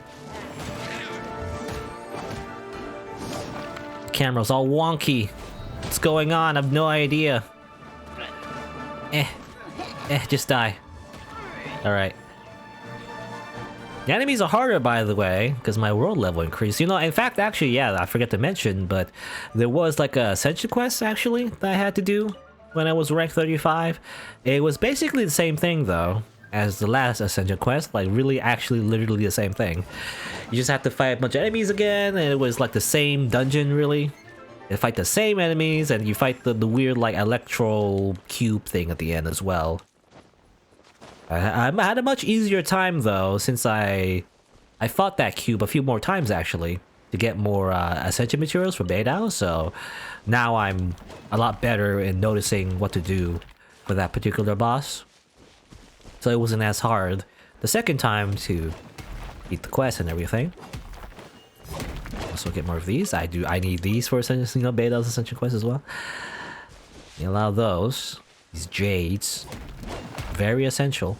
Speaker 1: The camera's all wonky. What's going on? I have no idea. Just die. Alright. The enemies are harder, by the way, because my world level increased. You know, in fact, actually, yeah, I forgot to mention, but there was like a Ascension quest, actually, that I had to do when I was rank 35. It was basically the same thing, though, as the last Ascension quest. Like, really, actually, literally the same thing. You just have to fight a bunch of enemies again, and it was like the same dungeon, really. You fight the same enemies, and you fight the weird, like, electro cube thing at the end as well. I had a much easier time, though, since I fought that cube a few more times, actually, to get more Ascension materials for Beidou, so now I'm a lot better in noticing what to do for that particular boss. So it wasn't as hard the second time to beat the quest and everything. Also get more of these. I need these for Ascension, you know, Beidou's Ascension quest as well. You allow those. These jades. Very essential.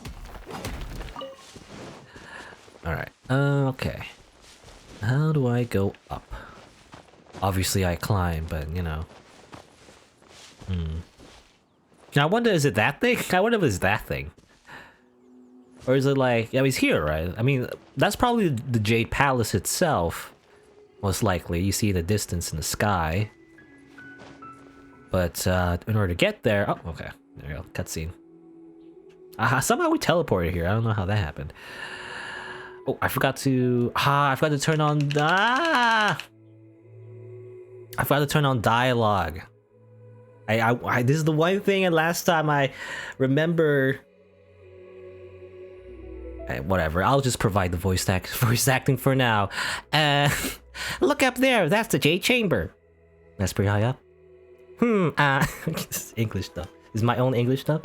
Speaker 1: Alright. Okay. How do I go up? Obviously I climb, but you know. Now I wonder, is it that thing? I wonder if it's that thing. Or is it like, yeah, he's here, right? I mean, that's probably the Jade Palace itself. Most likely. You see in the distance in the sky. But in order to get there... Oh, okay. There we go. Cutscene. Somehow we teleported here. I don't know how that happened. Oh, I forgot to... I forgot to turn on... I forgot to turn on dialogue. This is the one thing, and last time I remember... whatever, I'll just provide the voice acting for now. Look up there, that's the Jade Chamber. That's pretty high up. This is English stuff. This is my own English stuff.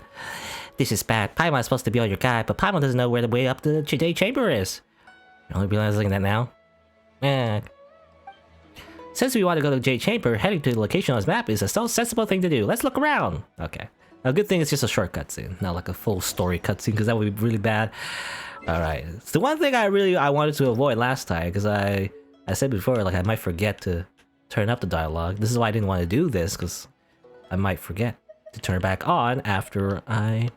Speaker 1: This is bad. Paimon's supposed to be on your guide, but Paimon doesn't know where the way up the Jade Chamber is. You're only realizing that now? Since we want to go to the Jade Chamber, heading to the location on his map is a sensible thing to do. Let's look around. Okay. A good thing it's just a short cutscene, not like a full story cutscene, because that would be really bad. Alright. It's the one thing I wanted to avoid last time, because I said before, like, I might forget to turn up the dialogue. This is why I didn't want to do this, because I might forget to turn it back on after I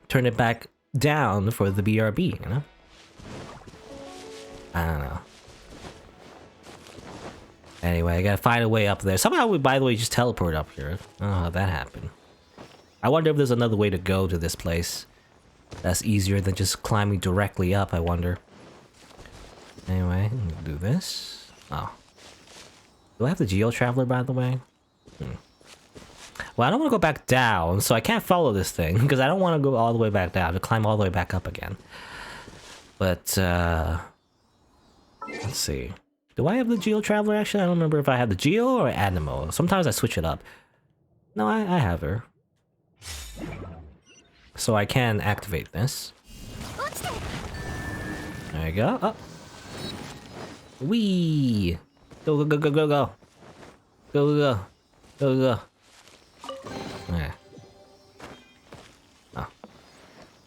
Speaker 1: turn it back down for the BRB, you know? I don't know. Anyway, I gotta find a way up there. Somehow we, by the way, just teleport up here. I don't know how that happened. I wonder if there's another way to go to this place that's easier than just climbing directly up, I wonder. Anyway, do this. Oh. Do I have the Geo Traveler, by the way? Well, I don't want to go back down, so I can't follow this thing, because I don't want to go all the way back down, to climb all the way back up again. But, let's see. Do I have the Geo Traveler, actually? I don't remember if I have the Geo or Animo. Sometimes I switch it up. No, I have her. So I can activate this. There you go. Oh. Whee! Go, go, go, go, go, go. Go, go, go. Go, go. Okay. Oh.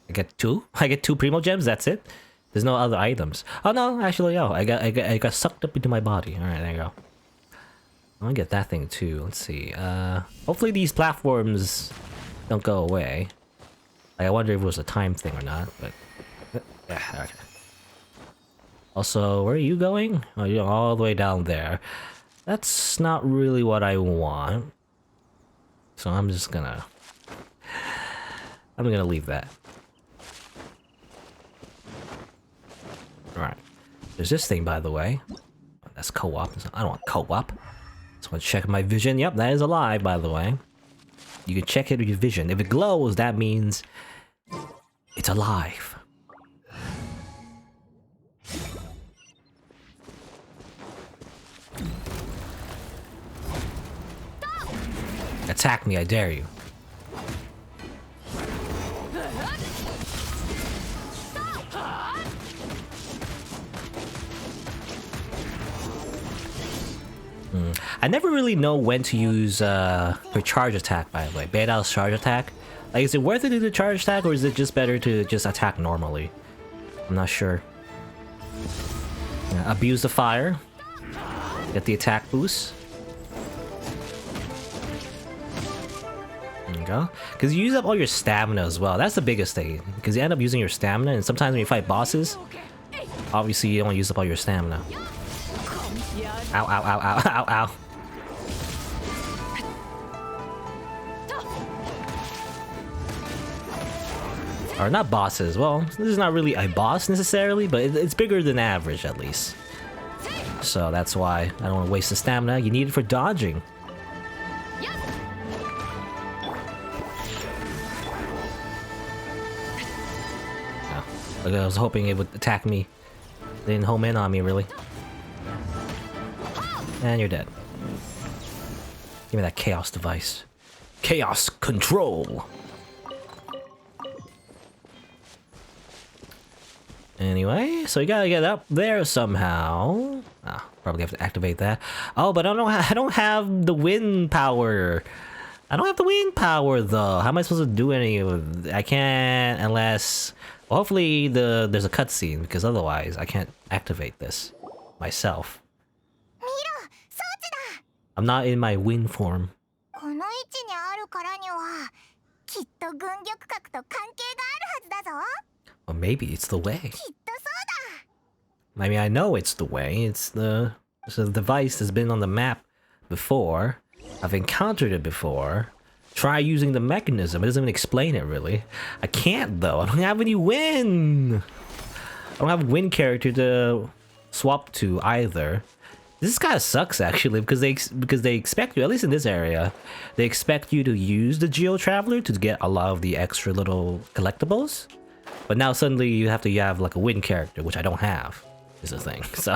Speaker 1: I get two? I get 2 Primo Gems, that's it? There's no other items. Oh no, actually, oh, I got sucked up into my body. Alright, there you go. I want to get that thing too. Let's see. Hopefully these platforms don't go away. Like, I wonder if it was a time thing or not, but... yeah, okay. Also, where are you going? Oh, you're all the way down there. That's not really what I want. So I'm just gonna... I'm gonna leave that. Alright. There's this thing, by the way. That's co-op. I don't want co-op. Just want to check my vision. Yep, that is alive, by the way. You can check it with your vision. If it glows, that means it's alive. Attack me, I dare you. I never really know when to use her charge attack, by the way. Beidou's charge attack. Like, is it worth it to do the charge attack, or is it just better to just attack normally? I'm not sure. Yeah, abuse the fire. Get the attack boost. There you go. Because you use up all your stamina as well. That's the biggest thing. Because you end up using your stamina, and sometimes when you fight bosses, obviously you don't use up all your stamina. Ow, ow, ow, ow, ow, ow. Or not bosses. Well, this is not really a boss necessarily, but it's bigger than average at least. So that's why I don't want to waste the stamina. You need it for dodging. Oh, look, I was hoping it would attack me. They didn't home in on me, really. And you're dead. Give me that chaos device. Chaos control! Anyway, so you gotta get up there somehow. Ah, probably have to activate that. Oh, but I don't have the wind power. I don't have the wind power though. How am I supposed to do any of it? I can't unless... Well, hopefully there's a cutscene, because otherwise I can't activate this myself. I'm not in my wind form. Well, maybe it's the way. I mean, I know it's the way. It's the device that's been on the map before. I've encountered it before. Try using the mechanism. It doesn't even explain it, really. I can't, though. I don't have any wind. I don't have a wind character to swap to either. This kind of sucks, actually, because they expect you, at least in this area, they expect you to use the Geo Traveler to get a lot of the extra little collectibles. But now suddenly you have like a wind character, which I don't have, is the thing. So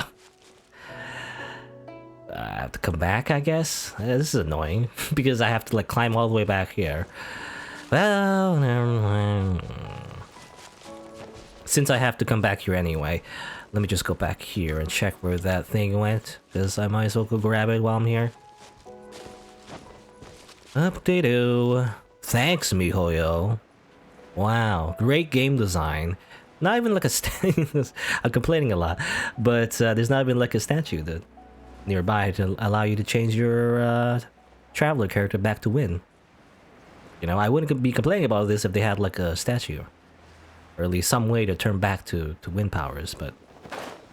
Speaker 1: I have to come back, I guess. This is annoying because I have to like climb all the way back here. Well, never mind. Since I have to come back here anyway, let me just go back here and check where that thing went, because I might as well go grab it while I'm here. Update-o. Thanks, miHoYo. Wow, great game design. Not even like a statue. I'm complaining a lot, but there's not even like a statue nearby to allow you to change your traveler character back to Win. You know, I wouldn't be complaining about this if they had like a statue, or at least some way to turn back to Win powers, but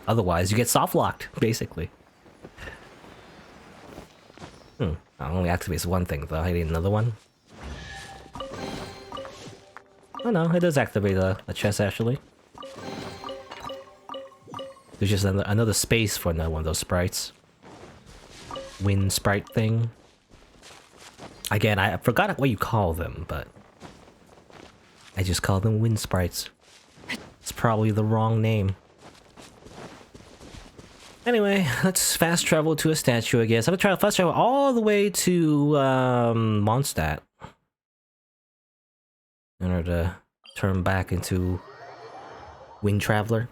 Speaker 1: otherwise you get soft locked basically. It only activates one thing though. I need another one. Oh no, it does activate a chest actually. There's just another space for another one of those sprites. Wind sprite thing. Again, I forgot what you call them, but I just call them wind sprites. It's probably the wrong name. Anyway, let's fast travel to a statue, I guess. I'm gonna try to fast travel all the way to Mondstadt in order to turn back into Wind Traveler.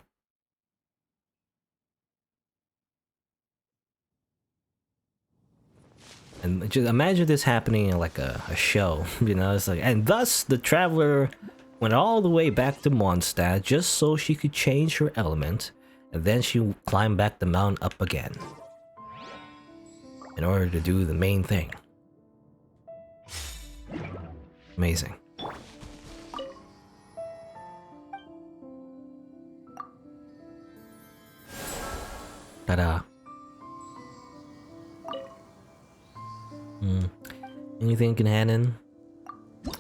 Speaker 1: And just imagine this happening in like a show, you know? It's like, and thus the traveler went all the way back to Mondstadt just so she could change her element, and then she climbed back the mountain up again in order to do the main thing. Amazing. Ta-da. Anything can hand in?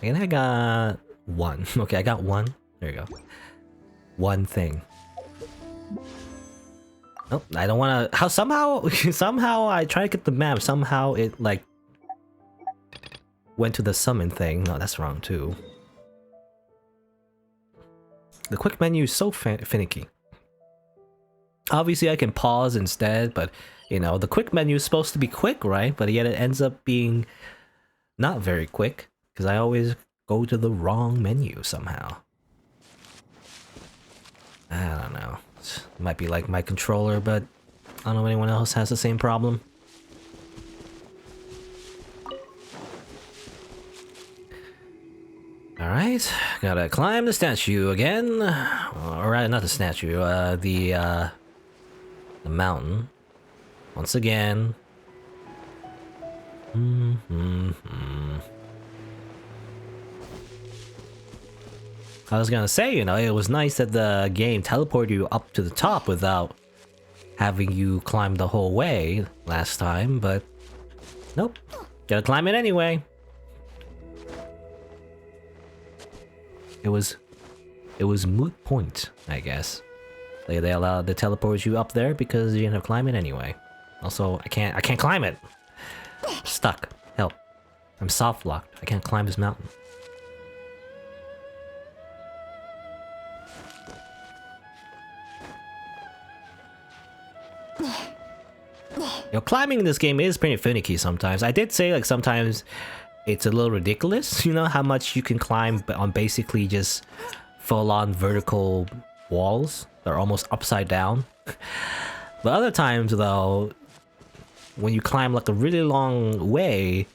Speaker 1: And I got one. Okay, I got one. There you go. One thing. Oh, I don't want to. How somehow I try to get the map. Somehow it like went to the summon thing. No, that's wrong too. The quick menu is so finicky. Obviously, I can pause instead, but you know the quick menu is supposed to be quick, right? But yet it ends up being not very quick, because I always go to the wrong menu somehow. I don't know. It might be like my controller, but I don't know if anyone else has the same problem. Alright, gotta climb the statue again. Alright, not the statue, the mountain. Once again. I was gonna say, you know, it was nice that the game teleported you up to the top without having you climb the whole way last time, but nope. Gotta climb it anyway. It was moot point, I guess. They allowed to teleport you up there because you didn't climb it anyway. Also, I can't climb it. I'm stuck. Help. I'm soft locked. I can't climb this mountain. You know, climbing in this game is pretty finicky sometimes. I did say, like, sometimes it's a little ridiculous, you know, how much you can climb on basically just full-on vertical walls that are almost upside down. But other times, though, when you climb like a really long way,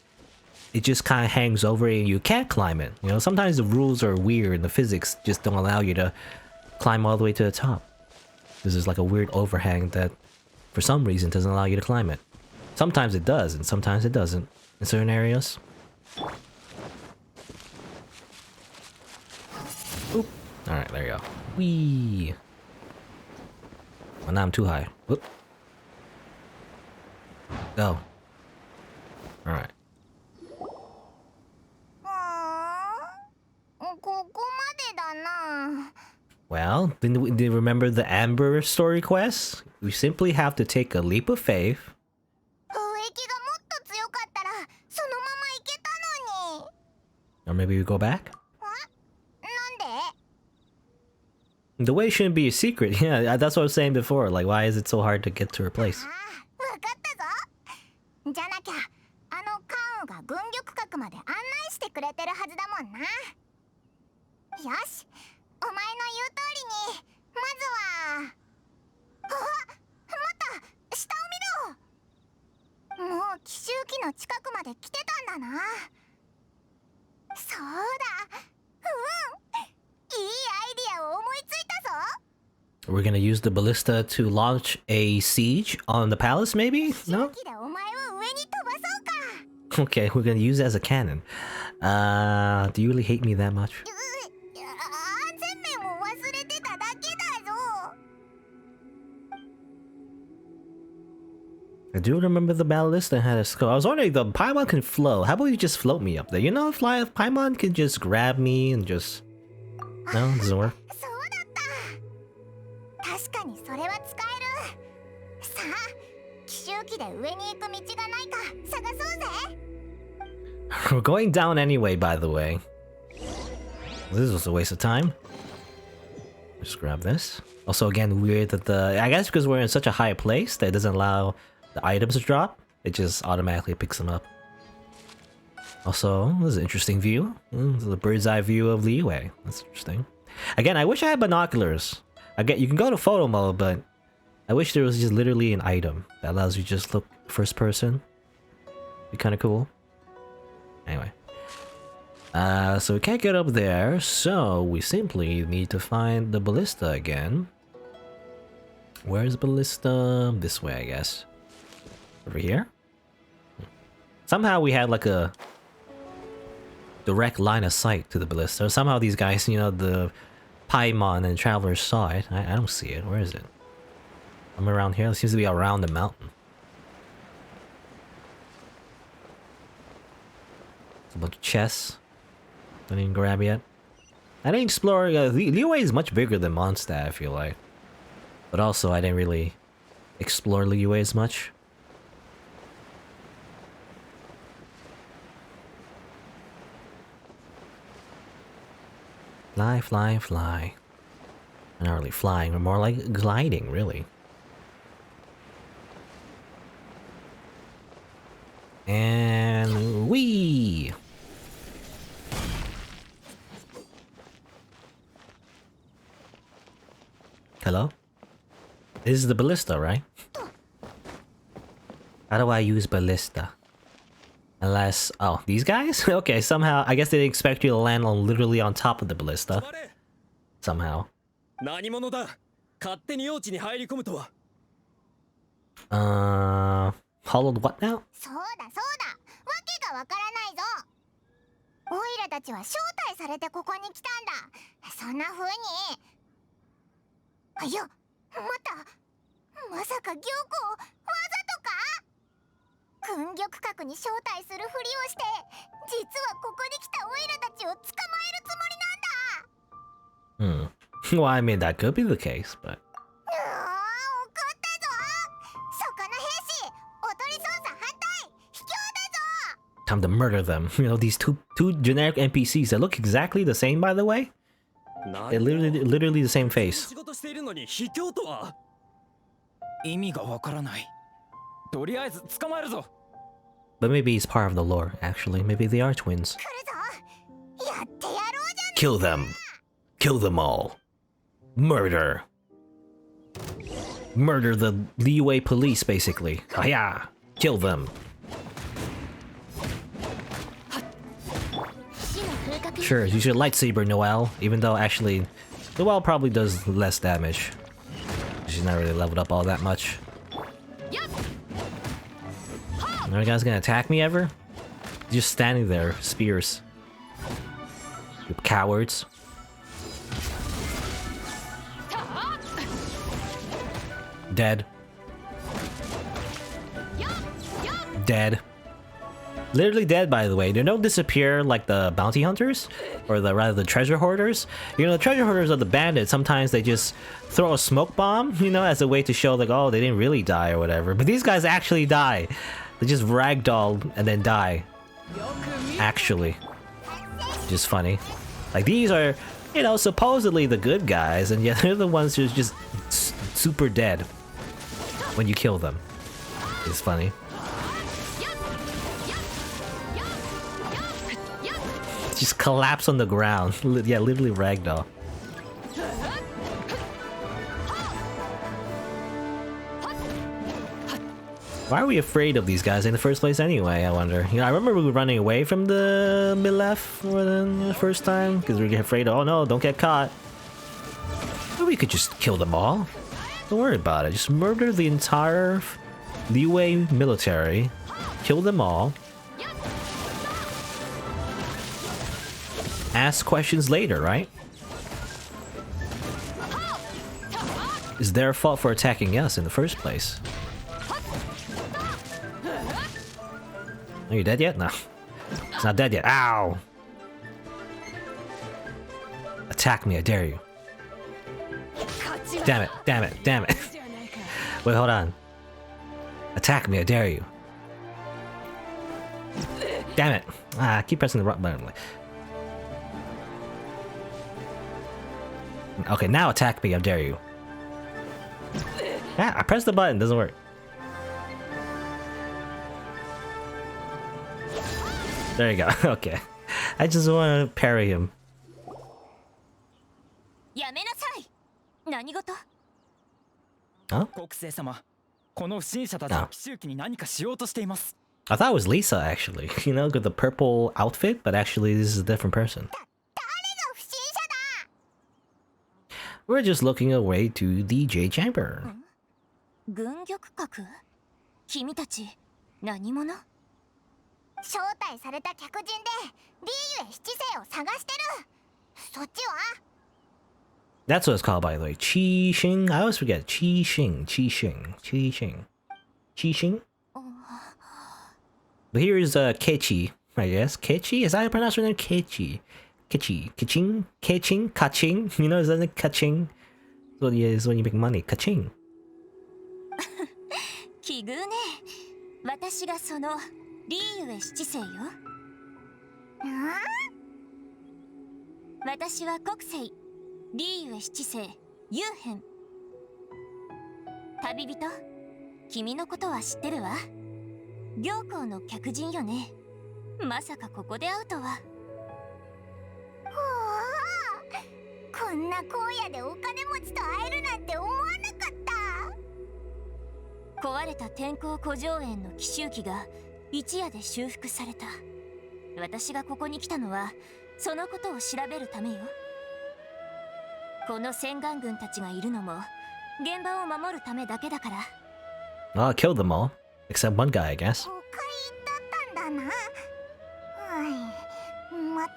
Speaker 1: it just kind of hangs over and you can't climb it. You know, sometimes the rules are weird and the physics just don't allow you to climb all the way to the top. This is like a weird overhang that, for some reason, doesn't allow you to climb it. Sometimes it does, and sometimes it doesn't, in certain areas. Oop. Alright, there you go. Whee! Well, now I'm too high. Whoop. Go. Alright. Well, did you remember the Amber story quest? We simply have to take a leap of faith. Or maybe we go back? The way shouldn't be a secret. Yeah, that's what I was saying before. Like, why is it so hard to get to her place? We're gonna use the ballista to launch a siege on the palace, maybe? No? Okay, we're gonna use it as a cannon. Do you really hate me that much? I do remember the ballista had a skull. I was wondering if the Paimon can float. How about you just float me up there? You know, if Paimon can just grab me and just... No, it doesn't work. We're going down anyway, by the way. This was a waste of time. Just grab this. Also, again, weird that I guess because we're in such a high place that it doesn't allow the items to drop. It just automatically picks them up. Also, this is an interesting view. This is a bird's eye view of Liyue. That's interesting. Again, I wish I had binoculars. You can go to photo mode, but I wish there was just literally an item that allows you to just look first person. Be kind of cool. Anyway. So we can't get up there, so we simply need to find the ballista again. Where's the ballista? This way, I guess. Over here? Somehow we had like a direct line of sight to the ballista. Somehow these guys, you know, the Paimon and Travelers saw it. I don't see it. Where is it? I'm around here. It seems to be around the mountain. It's a bunch of chests. Don't even grab yet. I didn't explore... Liyue is much bigger than Mondstadt, I feel like. But also, I didn't really explore Liyue as much. Fly, fly, fly. Not really flying, but more like gliding, really. And whee! This is the ballista, right? How do I use ballista? Unless... Oh, these guys? Okay, somehow... I guess they didn't expect you to land on literally on top of the ballista. Somehow. Hollowed what now?
Speaker 3: そうだそうだ、わけがわからないぞ。オイラたちは招待されてここに来たんだ。そんな風に。あ、いや、待った。まさか玉をわざとか？軍玉閣に招待するふりをして、実はここに来たオイラたちを捕まえるつもりなんだ。
Speaker 1: Well, I mean, that could be the case, but... Time to murder them. You know, these two generic NPCs that look exactly the same, by the way. They're literally the same face. But maybe it's part of the lore, actually. Maybe they are twins. Kill them. Kill them all. Murder. Murder the Liyue police, basically. Yeah. Kill them. Sure, use your lightsaber, Noelle. Even though, actually, Noelle probably does less damage. She's not really leveled up all that much. Are you guys gonna attack me ever? Just standing there, spears. You cowards. Dead. Dead. Literally dead, by the way. They don't disappear like the bounty hunters, or rather the treasure hoarders. You know, the treasure hoarders are the bandits. Sometimes they just throw a smoke bomb, you know, as a way to show like, oh, they didn't really die or whatever. But these guys actually die. They just ragdoll and then die. Actually. Just funny. Like, these are, you know, supposedly the good guys, and yet they're the ones who's just super dead when you kill them. It's funny. Just collapse on the ground. Yeah, literally ragdoll. Why are we afraid of these guys in the first place anyway, I wonder? You know, I remember we were running away from the Milef the first time, because we were afraid, oh no, don't get caught. But we could just kill them all. Don't worry about it. Just murder the entire Liyue military. Kill them all. Ask questions later, right? It's their fault for attacking us in the first place. Are you dead yet? No. It's not dead yet. Ow! Attack me, I dare you. Damn it, damn it, damn it. Wait, hold on. Attack me, I dare you. Damn it. Ah, I keep pressing the right button. Okay, now attack me, I dare you. Yeah, I pressed the button, doesn't work. There you go, okay. I just want to parry him. Huh? Oh. I thought it was Lisa, actually. You know, with the purple outfit, but actually this is a different person. We're just looking away to the Jade Chamber.
Speaker 3: 軍玉閣？君たち何者？招待された客人でリーユエ七世を探してる。そっちは？
Speaker 1: That's what it's called, by the way. Qi Xing. I always forget. Qi Xing. Qi Xing. Qi Xing. Qi Xing. But here is Kechi, I guess. Kechi? Is that how you pronounce her name? Kechi. Kechi. Kaching? Kaching? Kaching? You know, is that like Kaching? Is when you make money. Kaching.
Speaker 3: 奇遇ね。私がそのリーユエ七世よ。私は国聖リーユエ七世ユーヘン。旅人、君のことは知ってるわ。行幸の客人よね。まさかここで会うとは。こんな荒野でお金持ちと会えるなんて思わなかった。
Speaker 10: 壊れた天候古城園の奇襲機が一夜で修復された。私がここに来たのはそのことを調べるためよ。この洗顔軍たちがいるのも現場を守るためだけだから。
Speaker 1: Oh, I killed them all. Except one guy, I guess.
Speaker 3: 誤解だったんだな。はい。全く思い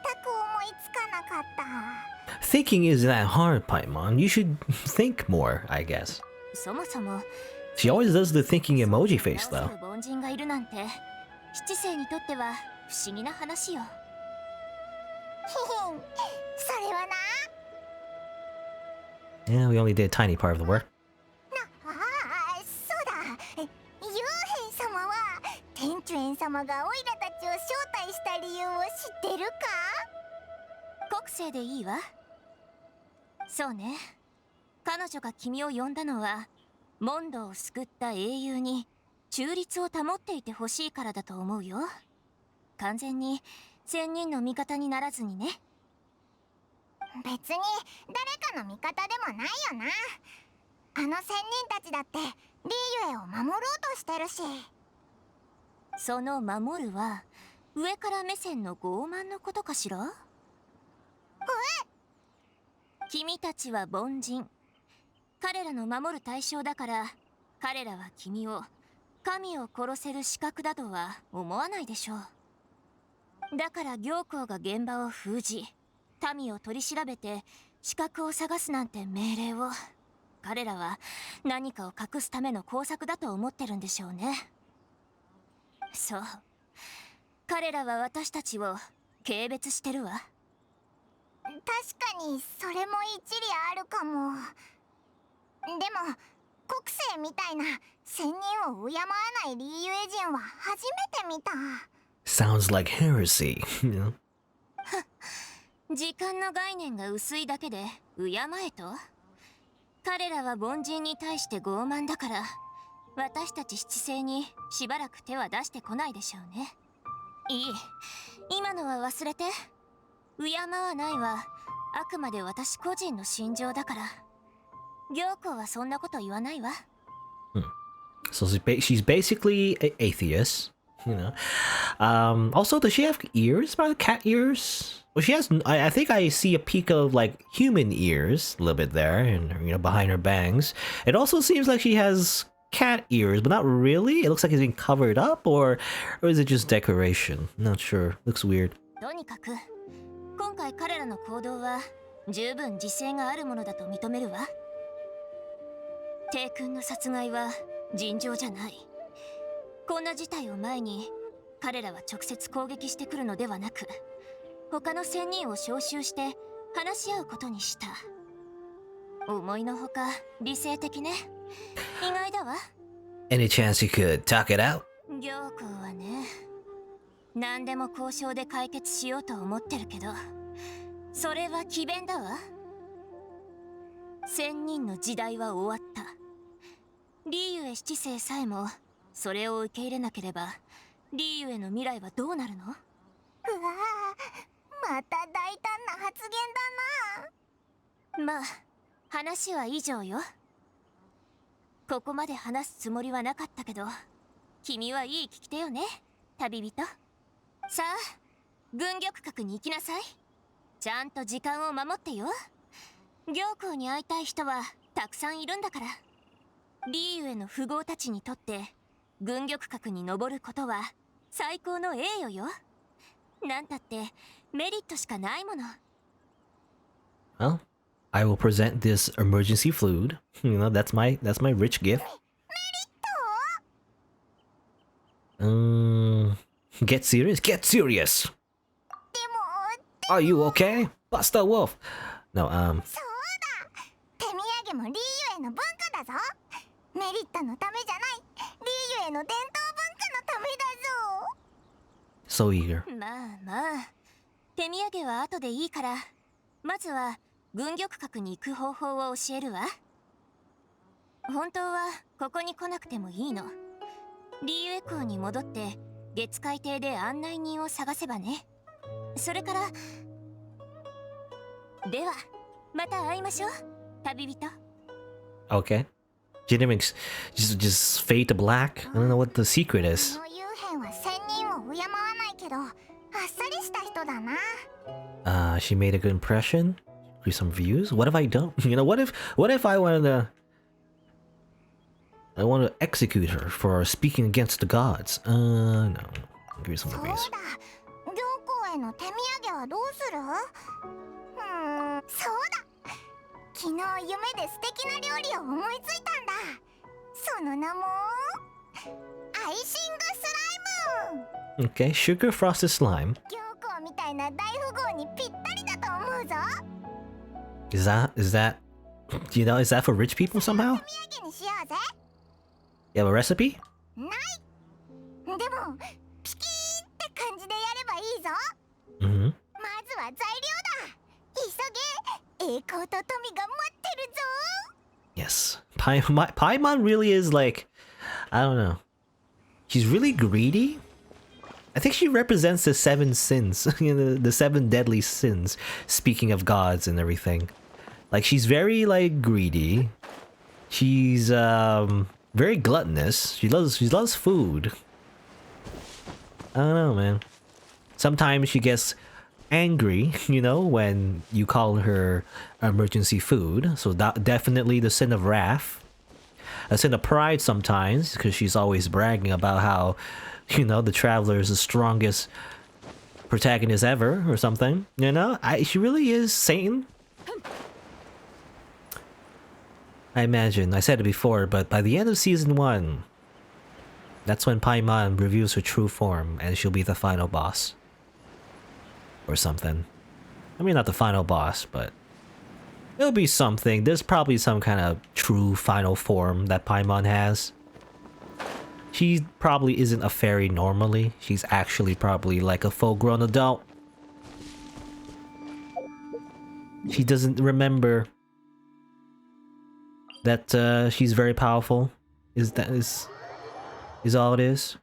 Speaker 3: つかなかった。
Speaker 1: Thinking is that hard, Paimon. You should think more, I guess.
Speaker 10: そもそも
Speaker 1: She always does the thinking emoji face, though.
Speaker 10: 凡人がいるなんて七世にとっては不思議な話よ。
Speaker 3: それはな。
Speaker 1: Yeah, we only did a tiny part of the work.
Speaker 3: ああ、そうだ。幽閉様は天主園様がオイラたちを招待した理由を知ってるか？
Speaker 10: 国政でいいわ。そうね。彼女が君を呼んだのはモンドを救った英雄に中立を保っていてほしいからだと思うよ。完全に仙人の味方にならずにね。
Speaker 3: 別に誰かの味方でもないよな。あの仙人たちだってリーユエを守ろうとしてるし。
Speaker 10: その守るは上から目線の傲慢のことかしら？君たちは凡人。彼らの守る対象だから彼らは君を神を殺せる資格だとは思わないでしょう。だから行幸が現場を封じ民を取り調べて資格を探すなんて命令を彼らは何かを隠すための工作だと思ってるんでしょうね。そう、彼らは私たちを軽蔑してるわ。
Speaker 3: 確かにそれも一理あるかも。でも国政みたいな仙人を敬わないリーユエ人は初めて見た。
Speaker 1: Sounds like heresy, you know?
Speaker 10: 時間の概念が薄いだけで敬えと？彼らは凡人に対して傲慢だから私たち七星にしばらく手は出してこないでしょうね。いい、今のは忘れて。敬わないはあくまで私個人の心情だから。行幸はそんなこと言わないわ。
Speaker 1: So she's basically an atheist, you know. Also, does she have ears? By the cat ears? Well, she has. I think I see a peek of like human ears a little bit there, and you know, behind her bangs. It also seems like she has cat ears, but not really. It looks like it's being covered up, or is it just decoration? Not sure. Looks weird.
Speaker 10: とにかく今回彼らの行動は十分自制があるものだと認めるわ。帝君の殺害は尋常じゃない。こんな事態を前に彼らは直接攻撃してくるのではなく他の仙人を招集して話し合うことにした。思いのほか理性的ね。意外だわ。
Speaker 1: Any chance you could talk it out?
Speaker 10: 行幸はね、何でも交渉で解決しようと思ってるけどそれは詭弁だわ。仙人の時代は終わった。リーユエ七世さえもそれを受け入れなければリーユエの未来はどうなるの？
Speaker 3: うわあ、また大胆な発言だな。
Speaker 10: まあ話は以上よ。ここまで話すつもりはなかったけど君はいい聞き手よね、旅人。さあ軍玉閣に行きなさい。ちゃんと時間を守ってよ。行幸に会いたい人はたくさんいるんだから。リーユエの富豪たちにとって軍玉閣に登ることは最高の栄誉よ。なんたってメリットしかないもの。
Speaker 1: Well, I will present this emergency food. You know, that's my rich gift. Get serious. Get serious. Are you okay, Buster Wolf? No,
Speaker 3: そうだ。手土産もリーユエの文化だぞ。メリットのためじゃない。リーユエの伝統文化のためだぞ。
Speaker 1: So eager.
Speaker 10: まあまあ、手土産は後でいいから、まずは軍玉閣に行く方法を教えるわ。本当はここに来なくてもいいの。リーユエ港に戻って月海邸で案内人を探せばね。それからではまた会いましょう、旅人。
Speaker 1: Okay. She didn't just fade to black. I don't know what the secret is.
Speaker 3: この幽変は仙人を敬わないけど、あっさりした人だな。
Speaker 1: She made a good impression. Give some views. What if I don't? You know, what if I want to execute her for speaking against the gods? No. Give you some reviews.
Speaker 3: そうだ。行幸への手土産はどうする？そうだ。昨日夢で素敵な料理を思いついたんだ。その名もアイシングスライム。
Speaker 1: Okay, sugar frosted slime.
Speaker 3: 行幸みたいな大富豪にぴったりだと思うぞ。
Speaker 1: Is that you know, is that for rich people somehow?
Speaker 3: 手土産にしようぜ。
Speaker 1: You have a recipe?
Speaker 3: ない。でもピキーって感じでやればいいぞ。
Speaker 1: Mm-hmm.
Speaker 3: まずは材料だ。急げ。栄光と富が待ってるぞ。
Speaker 1: Yes. Paimon really is like, I don't know. She's really greedy. I think she represents the 7 sins, you know, the 7 deadly sins. Speaking of gods and everything, like she's very like greedy. She's very gluttonous. She loves food. I don't know, man. Sometimes she gets angry, you know, when you call her emergency food. So that definitely the sin of wrath. A sin of pride sometimes, because she's always bragging about how, you know, the traveler is the strongest protagonist ever or something. You know, she really is Satan. I imagine, I said it before, but by the end of season 1, that's when Paimon reveals her true form and she'll be the final boss. Or something. I mean, not the final boss, but it'll be something. There's probably some kind of true final form that Paimon has. She probably isn't a fairy normally. She's actually probably like a full-grown adult. She doesn't remember that she's very powerful. Is all it is.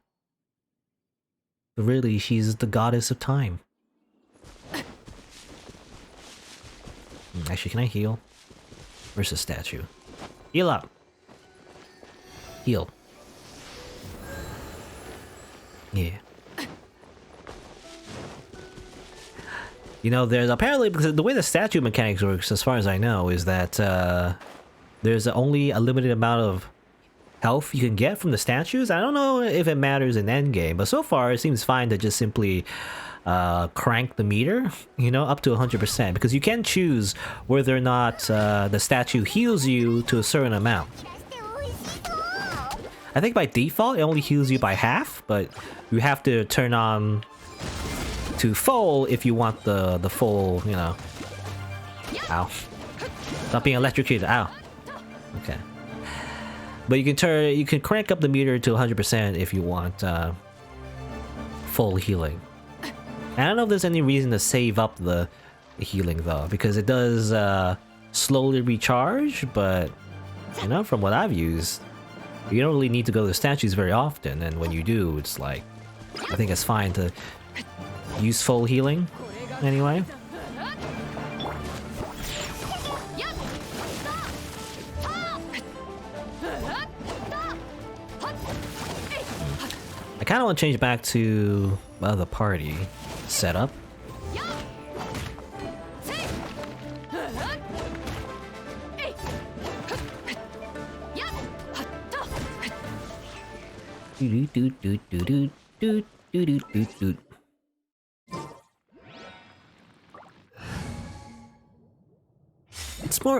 Speaker 1: But really, she's the goddess of time. Actually, can I heal? Where's the statue? Heal up! Heal. Yeah. You know, there's apparently, because the way the statue mechanics works, as far as I know, is that there's only a limited amount of health you can get from the statues. I don't know if it matters in endgame, but so far it seems fine to just simply crank the meter, you know, up to 100%, because you can choose whether or not the statue heals you to a certain amount. I think by default it only heals you by half, but you have to turn on to full if you want the full, you know. Ow. Not being electrocuted. Ow. Okay. But you can crank up the meter to 100% if you want full healing. I don't know if there's any reason to save up the healing though, because it does slowly recharge, but you know, from what I've used, you don't really need to go to the statues very often, and when you do, it's like, I think it's fine to use full healing anyway. I kind of want to change back to the party setup.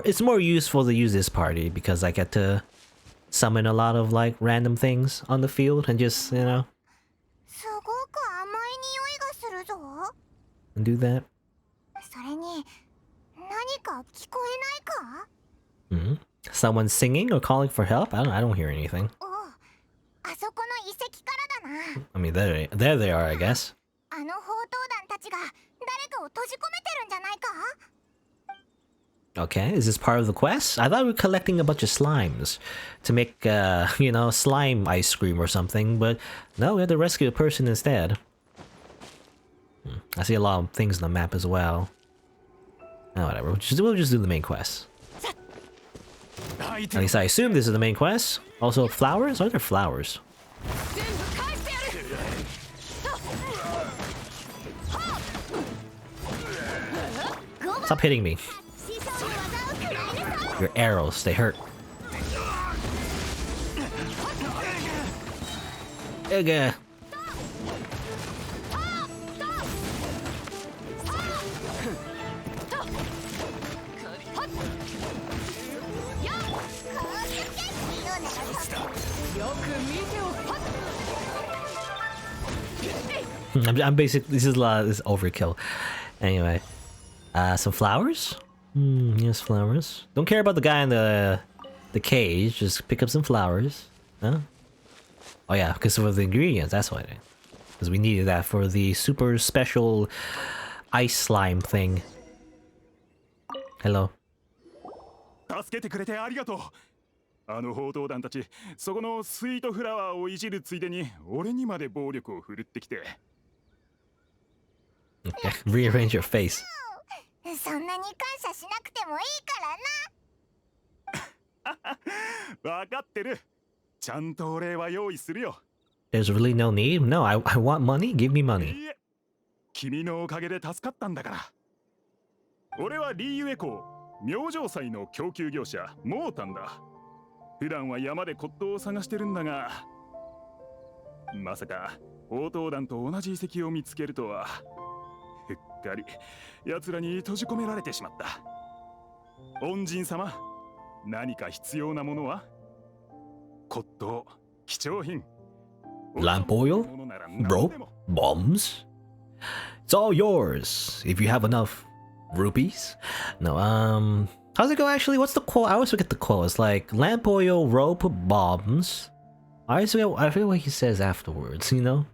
Speaker 1: It's more useful to use this party because I get to summon a lot of like random things on the field and just, you know, and do that. Someone singing or calling for help? I don't hear anything. I mean, there they are, I guess. Okay, is this part of the quest? I thought we were collecting a bunch of slimes to make, you know, slime ice cream or something, but no, we had to rescue a person instead. I see a lot of things on the map as well. Oh, whatever, we'll just do the main quest. At least I assume this is the main quest. Also, flowers? Are there flowers? Stop hitting me. Your arrows, they hurt. Okay. I'm basically, this is overkill. Anyway, some flowers. Yes, flowers. Don't care about the guy in the cage. Just pick up some flowers. Huh? Oh yeah, because of the ingredients. That's why. Because we needed that for the super special ice slime thing. Hello.
Speaker 14: 助けてくれてありがとう。あの報道団たち、そこのスイートフラワーをいじるついでに俺にまで暴力を振るってきて。
Speaker 1: Okay, rearrange your face.
Speaker 3: そんなに感謝しなくてもいいからな。
Speaker 14: わかってる。ちゃんとお礼は用意するよ。
Speaker 1: There's really no need. No, I want money. Give me money.
Speaker 14: いいえ、君のおかげで助かったんだから。俺はリーユエ港明星祭の供給業者モータンだ。普段は山で骨董を探してるんだが、まさか応答団と同じ遺跡を見つけるとは。うっかり奴らに閉じ込められてしまった。恩人様、何か必要なものは？骨董、貴重品、
Speaker 1: Lamp oil? Rope? Bombs? It's all yours if you have enough rupees. No, how's it go actually? What's the quote? I always forget the quote. It's like lamp oil, rope, bombs. I forget what he says afterwards, you know?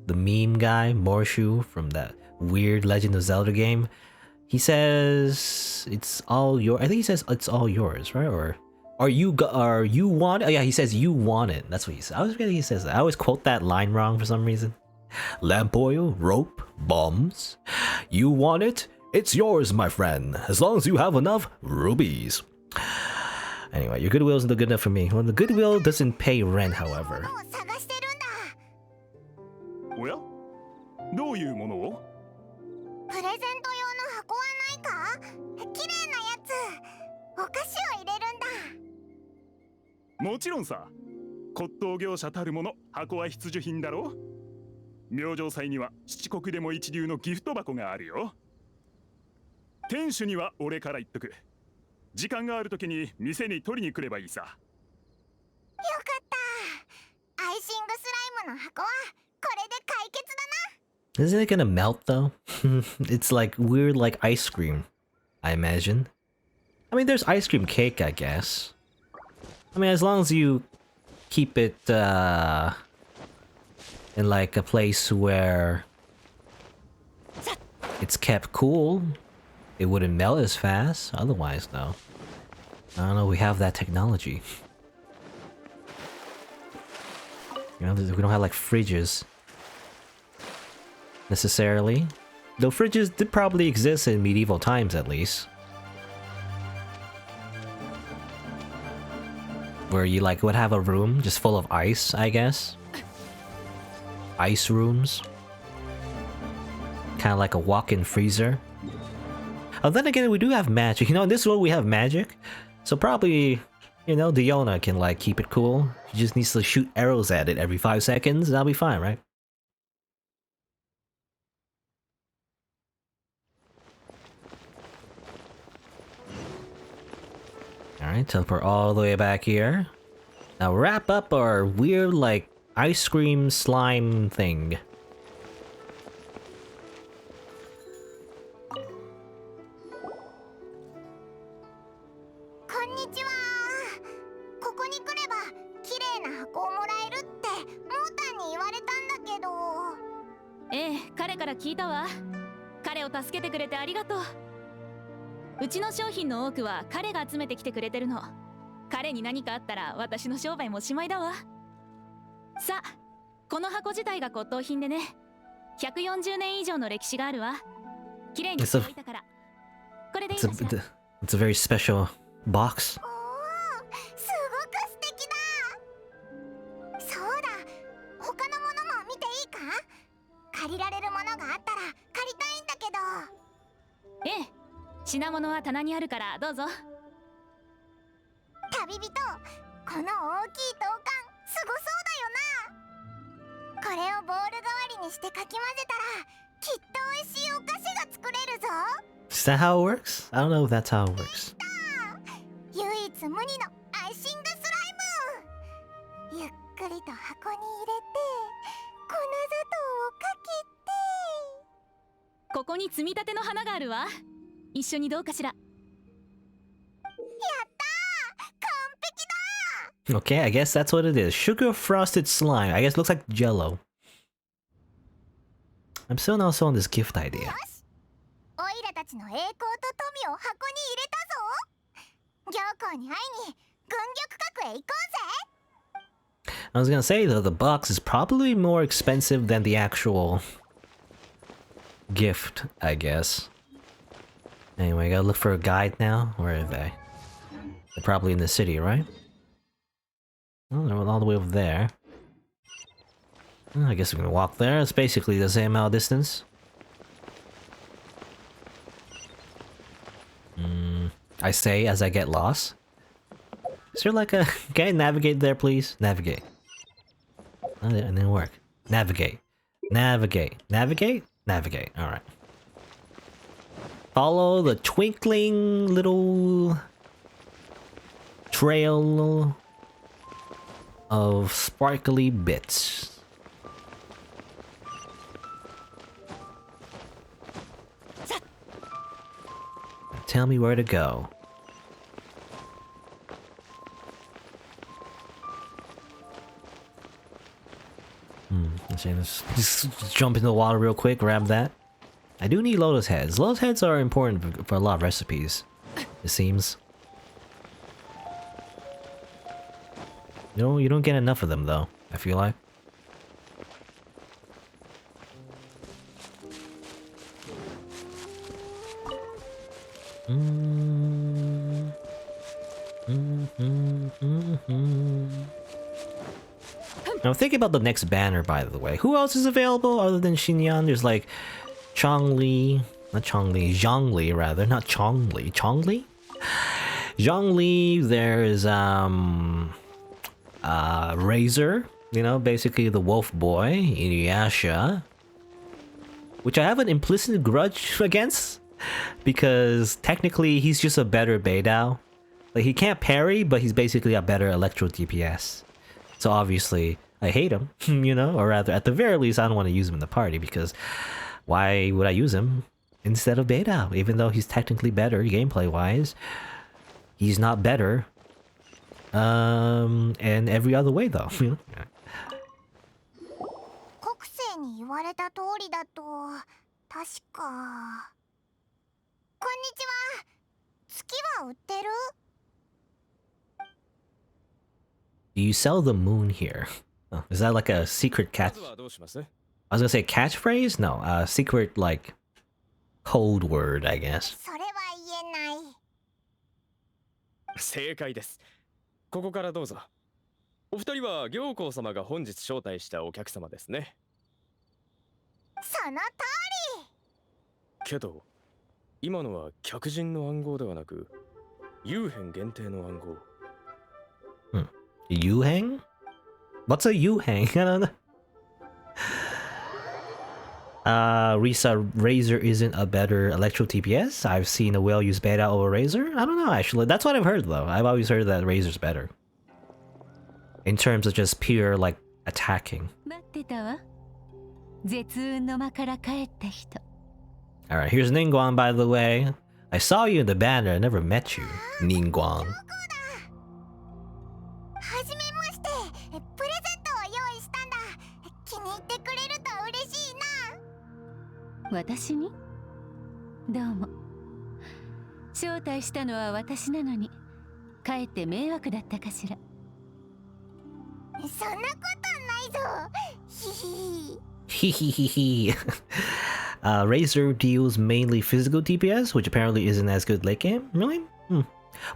Speaker 1: The meme guy, Morshu from that weird Legend of Zelda game. He says it's all your. I think he says it's all yours, right? Or are you want? Oh yeah, he says you want it. That's what he says. I always forget he says that. I always quote that line wrong for some reason. Lamp oil, rope, bombs. You want it? It's yours, my friend. As long as you have enough rubies. Anyway, your goodwill isn't good enough for me. Well, the goodwill doesn't pay rent, however.
Speaker 14: おや？どういうものを？
Speaker 3: プレゼント用の箱はないか？綺麗なやつ。お菓子を入れるんだ。
Speaker 14: もちろんさ。骨董業者たるもの、箱は必需品だろ。明星祭には七国でも一流のギフト箱があるよ。店主には俺から言っとく。時間があるときに店に取りに来ればいいさ。よか
Speaker 3: った。アイシングスライムの箱はこれで解決だな。
Speaker 1: Isn't it gonna melt though? It's like weird, like ice cream, I imagine. I mean, there's ice cream cake, I guess. I mean, as long as you keep it in like a place where it's kept cool, it wouldn't melt as fast. Otherwise, no. I don't know. We have that technology. You know, we don't have like fridges. Necessarily. Though fridges did probably exist in medieval times at least. Where you like would have a room just full of ice, I guess. Ice rooms. Kind of like a walk-in freezer. Oh, then again, we do have magic. You know, in this world we have magic. So probably, you know, Diona can like keep it cool. She just needs to shoot arrows at it every 5 seconds. That'll be fine, right? Alright, teleport all the way back here. Now wrap up our weird, like, ice cream slime thing.
Speaker 3: Konnichiwa. ここに来れば綺麗な箱をもらえるってモータンに言われたんだけど。
Speaker 12: ええ、彼から聞いたわ。彼を助けてくれてありがとう。うちの商品の多くは彼が集めてきてくれてるの。彼に何かあったら私の商売もおしまいだわ。さあ、この箱自体が骨董品でね。140年以上の歴史があるわ。綺麗にしておいたから。これでいいかしら。
Speaker 1: It's a very special box.
Speaker 3: おお、他のものも見ていいか？借りられるものがあったら借りたいんだけど。
Speaker 12: ええ、品物は棚にあるからどうぞ。
Speaker 3: 旅人、この大きい刀剣すごそうだよな。これをボール代わりにしてかき混ぜたらきっと美味しいお菓子が作れるぞ。
Speaker 1: Is that how it works? I don't know if that's how it works.
Speaker 3: 唯一無二のアイシングスライム。ゆっくりと箱に入れて粉砂糖をかけて。
Speaker 12: ここに積み立ての花があるわ。一緒にどうかしら。
Speaker 3: やったー、完璧だ。
Speaker 1: Okay, I guess that's what it is. Sugar frosted slime. I guess it looks like jello. I'm still not sold on this gift idea.
Speaker 3: よし、オイラたちの栄光と富を箱に入れたぞ。行幸に会いに軍玉閣へ行こうぜ。
Speaker 1: I was gonna say though, the box is probably more expensive than the actual gift, I guess. Anyway, I gotta look for a guide now. Where are they? They're probably in the city, right? Oh, they're all the way over there. I guess we can walk there. It's basically the same amount of distance. I say as I get lost. Is there like a... Can I navigate there, please? Navigate. Oh, it didn't work. Navigate. Navigate. Navigate? Navigate. Alright. Follow the twinkling little... trail... of sparkly bits. Tell me where to go. Let's just jump into the water real quick, grab that. I do need lotus heads. Lotus heads are important for a lot of recipes, it seems. You don't get enough of them though, I feel like. I'm thinking about the next banner, by the way. Who else is available other than Xinyan? There's like Zhongli, not Chongli, Zhongli rather, not Chongli, Chongli? Zhongli, there's Razor, you know, basically the wolf boy, Inuyasha, which I have an implicit grudge against because technically he's just a better Beidao. Like he can't parry, but he's basically a better electro DPS. So obviously I hate him, you know, or rather at the very least I don't want to use him in the party because why would I use him instead of Beidao? Even though he's technically better gameplay wise, he's not better. And every other way though, you know.
Speaker 3: 国生に言われた通りだと確か。こんにちは。月は売ってる？
Speaker 1: Do you sell the moon here? Oh, is that like a secret catch? I was gonna say catchphrase? No, secret like code word, I guess.
Speaker 3: それは言えない。
Speaker 15: 正解です。ここからどうぞ。お二人は行幸様が本日招待したお客様ですね。
Speaker 3: その通り。
Speaker 15: けど、今のは客人の暗号ではなく、幽変限定の暗号。
Speaker 1: Yuheng? What's a Yuheng? I don't know. Razor isn't a better electro TPS. I've seen a whale use beta over Razor. I don't know actually. That's what I've heard though. I've always heard that Razor's better. In terms of just pure like attacking. Alright, here's Ningguang by the way. I saw you in the banner, I never met you, Ningguang.
Speaker 3: はじめまして。プレゼントを用意したんだ。気に入ってくれると嬉しいな。
Speaker 16: 私に？どうも。招待したのは私なのに、かえって迷惑だったかしら。
Speaker 3: そんなことないぞ。
Speaker 1: Hee
Speaker 3: ひひ。
Speaker 1: hee hee hee. Razor deals mainly physical DPS, which apparently isn't as good late game. Really?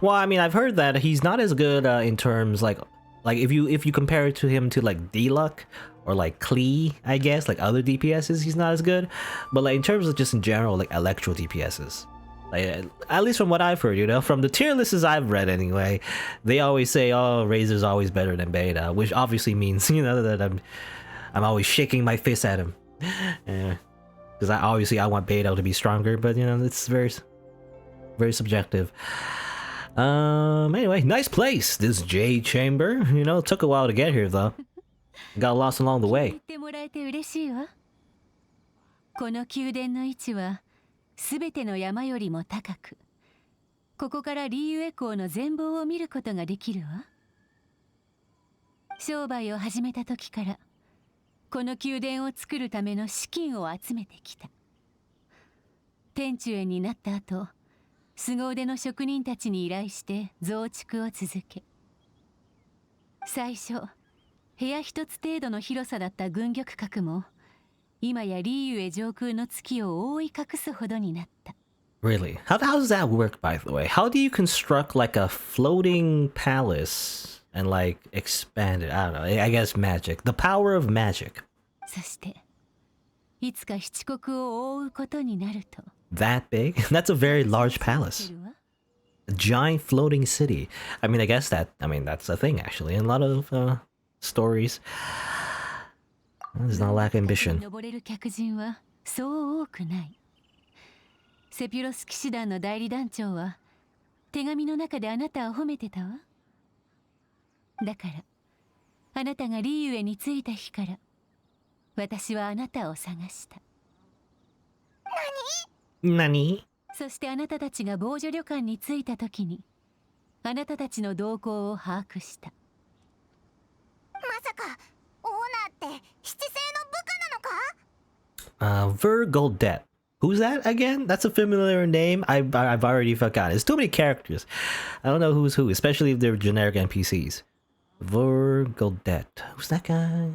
Speaker 1: Well, I mean, I've heard that he's not as good in terms like Like if you compare it to him to like D-Luck or like Klee, I guess, like other DPSs, he's not as good. But like in terms of just in general, like Electro DPSs, like at least from what I've heard, you know, from the tier lists I've read anyway, they always say, oh, Razor's always better than Beta, which obviously means, you know, that I'm always shaking my fist at him. Because I want Beta to be stronger, but you know, it's very subjective. Anyway, nice place, this Jade Chamber. You know, it took a while to get here though. Got lost along the way.
Speaker 16: この宮殿の位置はすべての山よりも高く、ここからリーユエ港の全貌を見ることができるわ。商売を始めた時からこの宮殿を作るための資金を集めてきた。天中園になった後、凄腕の職人たちに依頼して増築を続け、最初部屋一つ程度の広さだった軍玉閣も今やリーユエ上空の月を覆い隠すほどになった。
Speaker 1: Really? How does that work, by the way? How do you construct like a floating palace and like expand it? I don't know. I guess magic. The power of magic.
Speaker 16: そしていつか七国を覆うことになると。
Speaker 1: That big? That's a very large palace. A giant floating city. I mean, that's a thing actually in a lot of stories. There's not a lack of ambition.
Speaker 16: 登れる客人はそう多くない。セピュロス騎士団の代理団長は手紙の中であなたを褒めてたわ。だからあなたがリーユエに着いた日から私はあなたを探した。
Speaker 1: 何？
Speaker 16: そしてあなたたちが防除旅館に着いた時にあなたたちの動向を把握した。
Speaker 3: まさかオーナーって七星の部下なのか？
Speaker 1: Virgoldette. Who's that again? That's a familiar name. I've already forgotten. It's too many characters. I don't know who's who, especially if they're generic NPCs. Virgoldette. Who's that guy?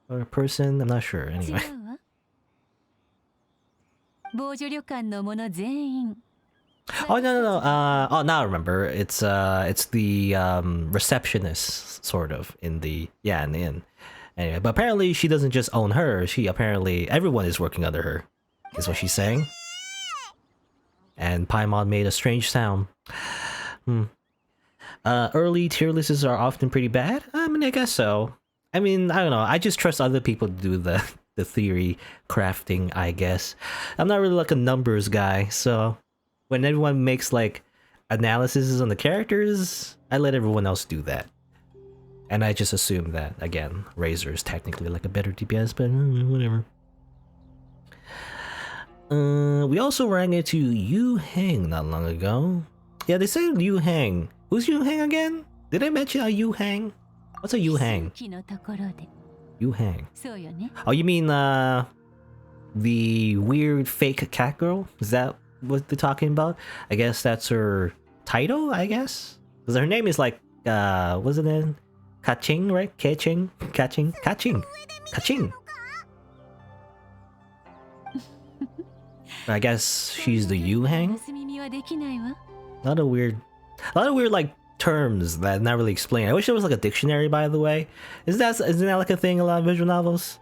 Speaker 1: Or a person? I'm not sure. Anyway.
Speaker 16: 防除旅館の者全員。
Speaker 1: Oh no. Oh, now I remember. It's the receptionist sort of in the inn. Anyway, but apparently she doesn't just own her. She apparently everyone is working under her. Is what she's saying. And Paimon made a strange sound. Early tier lists are often pretty bad. I mean, I guess so. I mean, I don't know. I just trust other people to do the theory crafting, I guess. I'm not really like a numbers guy, so when everyone makes like analysis on the characters, I let everyone else do that. And I just assume that, again, Razor is technically like a better DPS, but whatever. We also ran into Yu Hang not long ago. Yeah, they said Yu Hang. Who's Yu Hang again? Did I mention a Yu Hang? What's a Yu Hang? Yu Hang. Oh, you mean the weird fake cat girl? Is that what they're talking about? I guess that's her title, I guess? Because her name is like, what's it then? Kaching, right? Kaching? I guess she's the Yu Hang? A lot of weird like terms that not really explained. I wish there was like a dictionary, by the way. Isn't that like a thing in a lot of visual novels?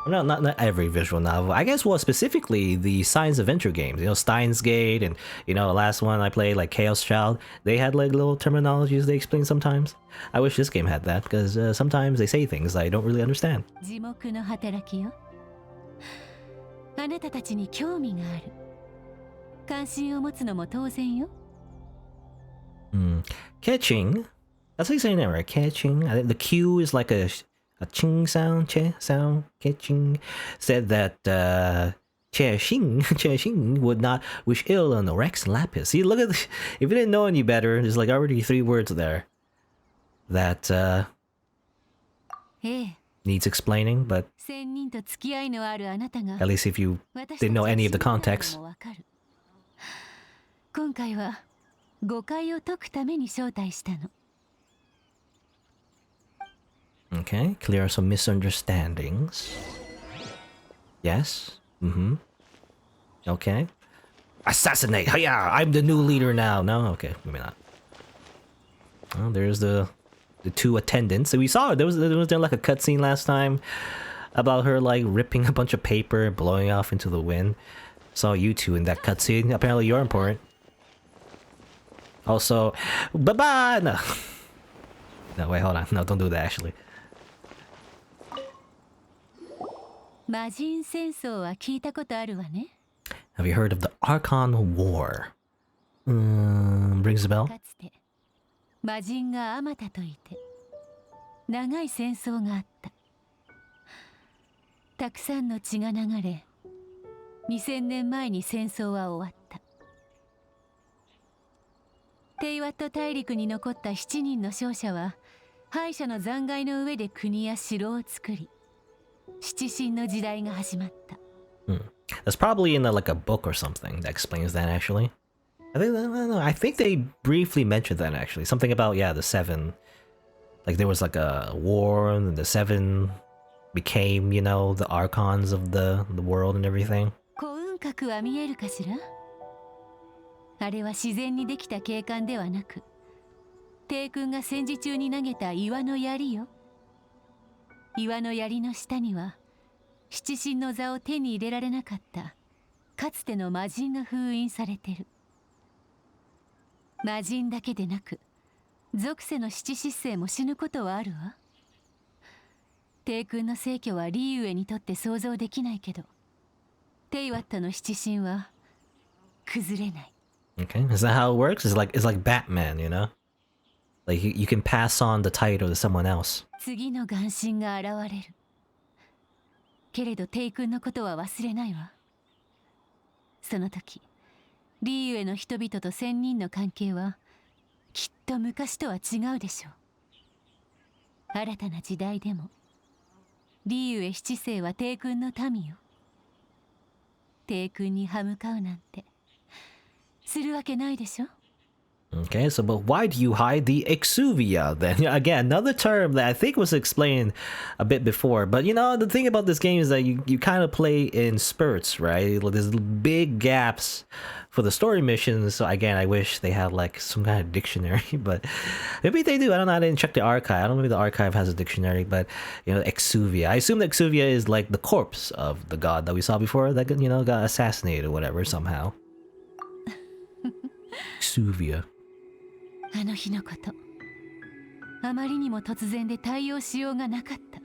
Speaker 1: Not every visual novel. I guess, well, specifically the science adventure games. You know, Steins Gate and, you know, the last one I played, like Chaos Child. They had like little terminologies they explain sometimes. I wish this game had that, because sometimes they say things I don't really understand.
Speaker 16: あなたたちに興味がある。関心を持つのも当然よ。
Speaker 1: Catching? That's how you say it, right? Catching. I think the Q is like a ching sound, che sound, catching. Said that Che Xing would not wish ill on Rex Lapis. See, look at this. If you didn't know any better, there's like already 3 words there that needs explaining, but at least if you didn't know any of the context.
Speaker 16: 今回は誤解を解くために招待したの。
Speaker 1: Okay, clear some misunderstandings. Yes. Okay. Assassinate! Hiya! I'm the new leader now. No? Okay, maybe not. Well, there's the the two attendants. So we saw there was like a cutscene last time about her like ripping a bunch of paper and blowing off into the wind. Saw you two in that cutscene. Apparently you're important. Also, bye-bye! No. No, wait, hold on. No, don't do that, actually.
Speaker 16: 魔人戦争は聞いたことあるわね。
Speaker 1: Have you heard of the Archon War? Rings a bell?
Speaker 16: かつて魔人があまたといて長い戦争があった。たくさんの血が流れ、2000年前に戦争は終わった。テイワット大陸に残った7人の勝者は敗者の残骸の上で国や城を作り、七神の時代が始まった。
Speaker 1: That's probably in like a book or something that explains that actually. I think they briefly mentioned that actually. Something about, yeah, the seven. Like there was like a war and the seven became, you know, the archons of the world and everything.
Speaker 16: 幸運閣は見えるかしら？あれは自然にできた景観ではなく、帝君が戦時中に投げた岩の槍よ。岩の槍の下には七神の座を手に入れられなかったかつての魔人が封印されてる。魔人だけでなく属性の七失星も死ぬことはあるわ。帝君の逝去はリーウェにとって想像できないけど、テイワットの七神は崩れない。
Speaker 1: Okay, is that how it works? It's like Batman, you know? Like you can pass on the title to someone else.
Speaker 16: 次の眼神が現れる。けれどテイ君のことは忘れないわ。その時、リーウェの人々と仙人の関係はきっと昔とは違うでしょう。新たな時代でもリーウェ七世はテイ君の民よ。テイ君に歯向かうなんてするわけないでしょ。
Speaker 1: Okay, so but why do you hide the exuvia then? Again, another term that I think was explained a bit before. But you know, the thing about this game is that you kind of play in spurts, right? There's big gaps for the story missions. So again, I wish they had like some kind of dictionary, but maybe they do. I don't know. I didn't check the archive. I don't know if the archive has a dictionary, but you know, exuvia. I assume the exuvia is like the corpse of the god that we saw before that, you know, got assassinated or whatever somehow. Exuvia.
Speaker 16: あの日のこと、あまりにも突然で対応しようがなかった。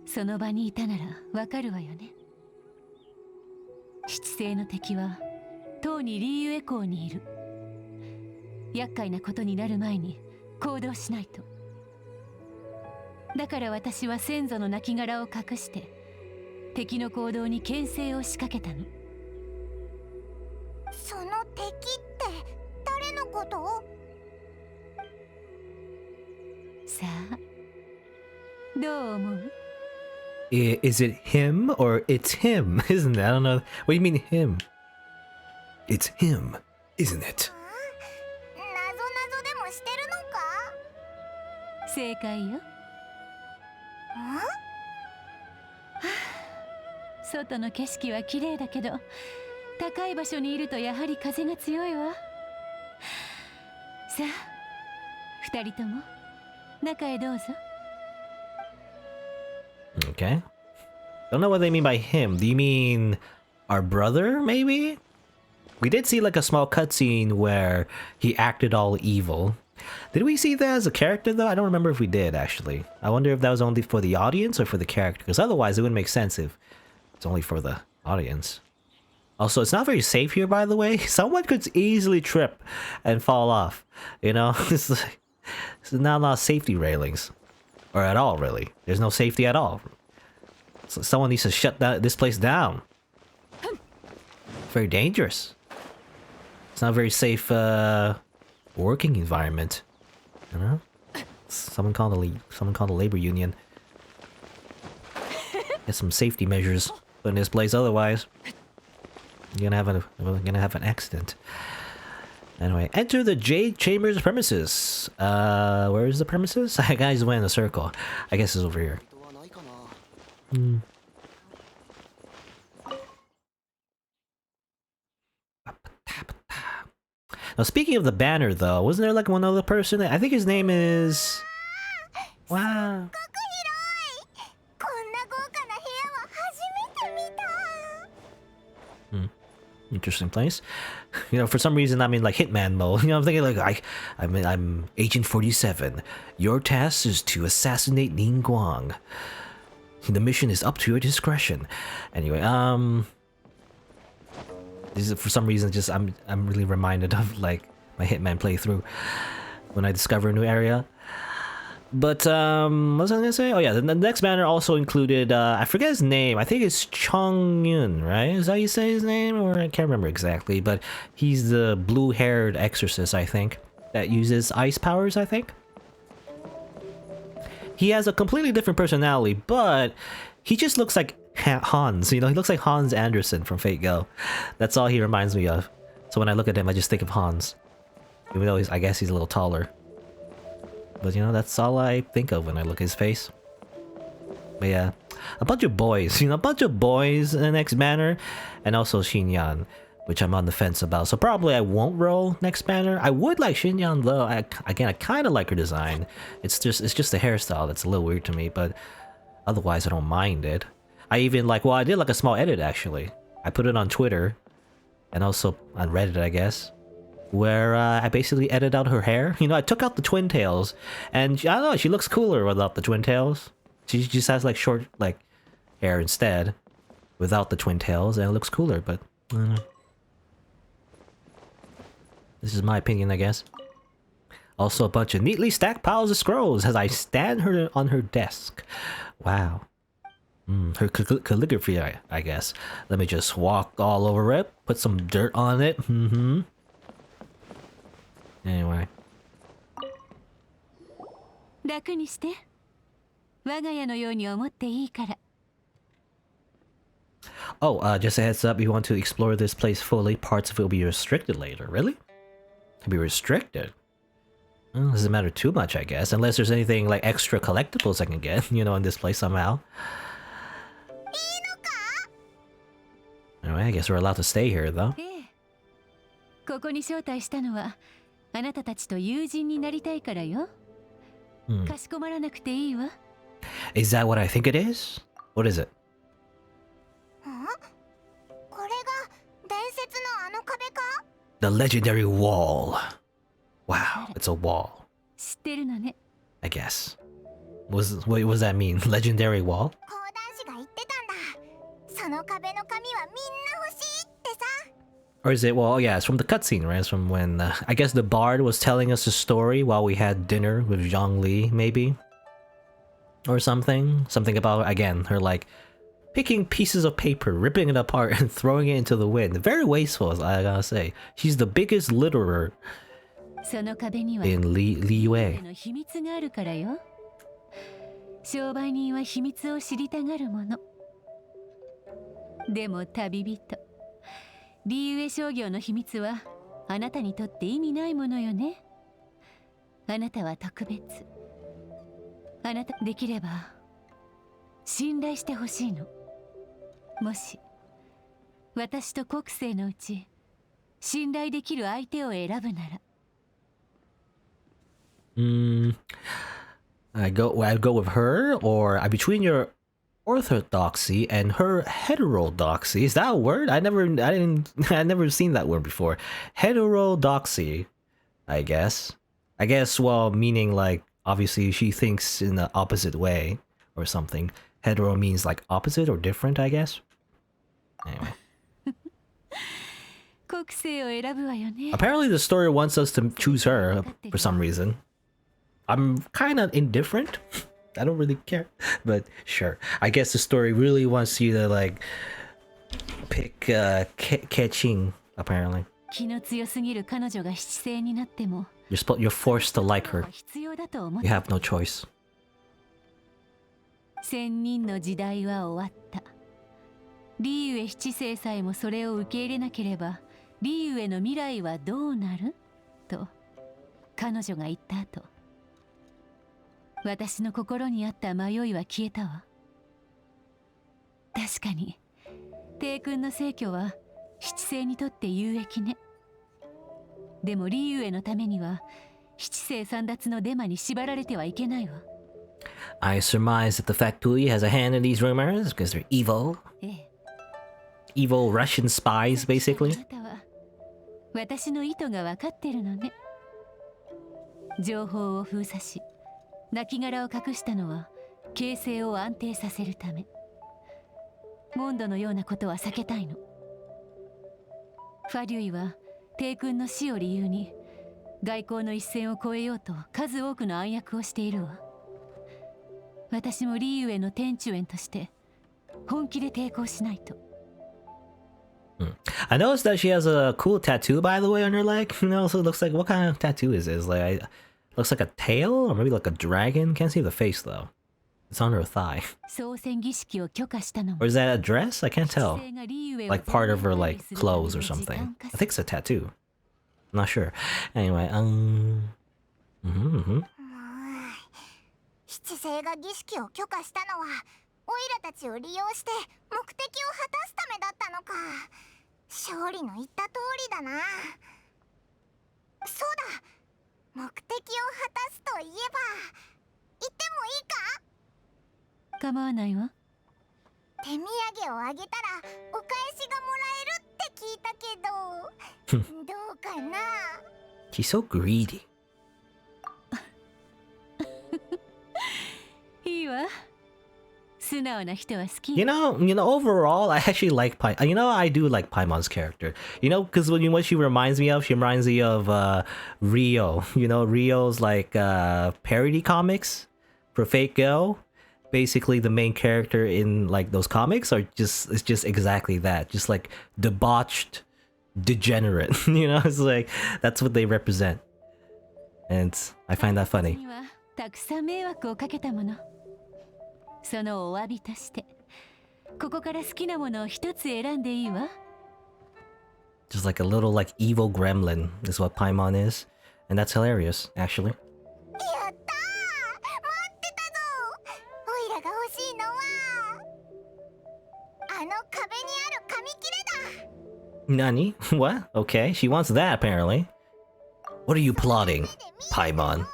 Speaker 16: その場にいたならわかるわよね。七星の敵はとうにリーウェ港にいる。厄介なことになる前に行動しないと。だから私は先祖の亡骸を隠して敵の行動に牽制を仕掛けたの。
Speaker 3: その敵って誰のこと？
Speaker 16: さあ、どう思う？
Speaker 1: Is it him or it's him? Isn't it? I don't know. What do you mean him? It's him, isn't it?
Speaker 3: 謎々でもしてるのか？
Speaker 16: 正解よ。外の景色は綺麗だけど、高い場所にいるとやはり風が強いわ。さあ、二人とも中へどうぞ。
Speaker 1: Okay. Don't know what they mean by him. Do you mean our brother, maybe? We did see like a small cutscene where he acted all evil. Did we see that as a character though? I don't remember if we did actually. I wonder if that was only for the audience or for the character, because otherwise it wouldn't make sense if it's only for the audience. Also, it's not very safe here, by the way. Someone could easily trip and fall off. You know, it's not a lot of safety railings. Or at all, really. There's no safety at all. So someone needs to shut this place down. Very dangerous. It's not a very safe working environment. You know? Someone call the labor union. Get some safety measures put in this place, otherwise you're gonna have an accident. Anyway, enter the Jade Chamber's premises. Where is the premises? I guys went in a circle. I guess it's over here. Now, speaking of the banner, though, wasn't there like one other person? I think his name is. Wow. Interesting place. You know, for some reason I'm in like Hitman mode. You know, I'm thinking like I'm Agent 47. Your task is to assassinate Ning Guang. The mission is up to your discretion. Anyway, this is for some reason just I'm really reminded of like my Hitman playthrough when I discover a new area. But what was I gonna say? Oh yeah, the next banner also included I forget his name. I think it's Chong Yun, right? Is that how you say his name? Or I can't remember exactly, but he's the blue-haired exorcist, I think, that uses ice powers, I think. He has a completely different personality, but he just looks like Hans, you know, he looks like Hans Andersen from Fate Go. That's all he reminds me of. So when I look at him, I just think of Hans. Even though I guess he's a little taller. But you know, that's all I think of when I look at his face. But yeah, a bunch of boys, you know, a bunch of boys in the next banner. And also Xinyan, which I'm on the fence about. So probably I won't roll next banner. I would like Xinyan though. I kind of like her design. It's just the hairstyle that's a little weird to me, but otherwise I don't mind it. I even like, well, I did like a small edit actually. I put it on Twitter and also on Reddit, I guess, where I basically edited out her hair. You know, I took out the twin tails, and I don't know, she looks cooler without the twin tails. She just has like short like hair instead, without the twin tails, and it looks cooler. But I don't know. This is my opinion, I guess. Also, a bunch of neatly stacked piles of scrolls as I stand her on her desk. Wow. Her calligraphy, I guess. Let me just walk all over it, put some dirt on it. Anyway. Oh, just a heads up, you want to explore this place fully, parts of it will be restricted later. Really? To be restricted? Well, doesn't matter too much, I guess, unless there's anything like extra collectibles I can get, you know, in this place somehow. Anyway, I guess we're allowed to stay here, though. Is that what I think it is? What is it? The legendary wall. Wow, it's a wall. I guess. What does that mean? Legendary wall? Or is it, well, yeah, it's from the cutscene, right? It's from when, I guess the bard was telling us a story while we had dinner with Zhongli, maybe? Or something? Something about, again, her, like, picking pieces of paper, ripping it apart, and throwing it into the wind. Very wasteful, I gotta say. She's the biggest litterer in Liyue.
Speaker 16: リーウェ商業の秘密はあなたにとって意味ないものよね。あなたは特別。あなたできれば信頼してほしいの。もし私と国政のうち信頼できる相手を選ぶなら。
Speaker 1: I'd go with her, or between your orthodoxy and her heterodoxy. Is that a word? I never seen that word before. Heterodoxy, I guess. Well, meaning like obviously she thinks in the opposite way or something. Hetero means like opposite or different, I guess. Anyway. Apparently the story wants us to choose her for some reason. I'm kind of indifferent. I don't really care, but sure. I guess the story really wants you to like pick Keqing, apparently. You're forced to like her. You have no choice.
Speaker 16: 千人の時代は終わった。リーウェ七世さえもそれを受け入れなければ、リーウェの未来はどうなると彼女が言った後、私の心にあった迷いは消えたわ。確かに、帝君の逝去は七世にとって有益ね。でもリユエのためには七世三奪のデマに縛られてはいけないわ。
Speaker 1: I surmise that the factory has a hand in these rumors because they're evil.
Speaker 16: ええ。
Speaker 1: Evil Russian spies,
Speaker 16: あ
Speaker 1: basically.
Speaker 16: なたは私の意図が分かってるのね。情報を封鎖し、亡骸を隠したのは形勢を安定させるため。モンドのようなことは避けたいの。ファリュイは帝君の死を理由に外交の一線を越えようと数多くの暗躍をしているわ。私もリーユへの天中園として本気で抵抗しないと。
Speaker 1: I noticed that she has a cool tattoo, by the way, on her leg. You know, so it looks like, what kind of tattoo is this? Like, looks like a tail or maybe like a dragon. Can't see the face though. It's on her thigh.
Speaker 16: 総選儀式を許可したのも
Speaker 1: Or is that a dress? I can't tell. Like part of her like clothes or something. I think it's a tattoo. I'm not sure. Anyway,
Speaker 3: 七星が儀式を許可したのはオイラたちを利用して目的を果たすためだったのか。勝利の言った通りだな。そうだ、目的を果たすといえば言ってもいいか。
Speaker 16: 構わないわ。
Speaker 3: 手土産をあげたらお返しがもらえるって聞いたけどどうかな。
Speaker 1: she's so greedy.
Speaker 16: いいわ。素直な人は好き。
Speaker 1: You know, overall, I actually like You know, I do like Paimon's character. You know, because what she reminds me of Rio. You know, Rio's like parody comics for Fate Go. Basically, the main character in like those comics it's just exactly that. Just like debauched, degenerate. You know, it's like that's what they represent, and I find that funny.
Speaker 16: たくさん迷惑をかけたもの。そのお詫びとしてここから好きなものを一つ選んでいいわ。
Speaker 1: Just like a little like evil gremlin is what Paimon is, and that's hilarious, actually.
Speaker 3: やったー、待ってたぞ。オイラが欲しいのはあの壁にある紙切れだ。
Speaker 1: Nani? What? Okay, she wants that apparently. What are you plotting, Paimon?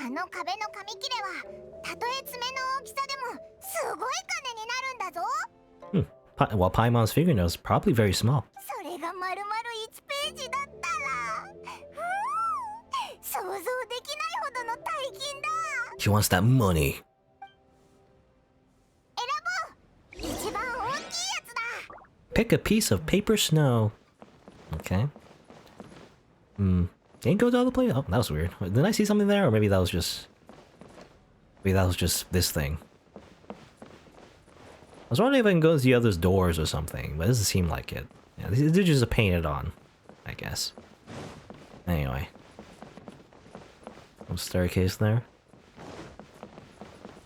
Speaker 3: あの壁の紙切れはたとえ爪の大きさでもすごい金になるんだぞ。
Speaker 1: Well, Paimon's fingernails are probably very small.
Speaker 3: それが丸々1ページだったら想像できないほどの大金だ。
Speaker 1: She wants that money.
Speaker 3: 選ぼう。一番大きいやつだ。
Speaker 1: Pick a piece of paper snow. Okay. Didn't go to the other place? Oh, that was weird. Didn't I see something there? Or maybe that was just this thing. I was wondering if I can go to the other doors or something, but it doesn't seem like it. Yeah, they're just painted on, I guess. Anyway. Some staircase there.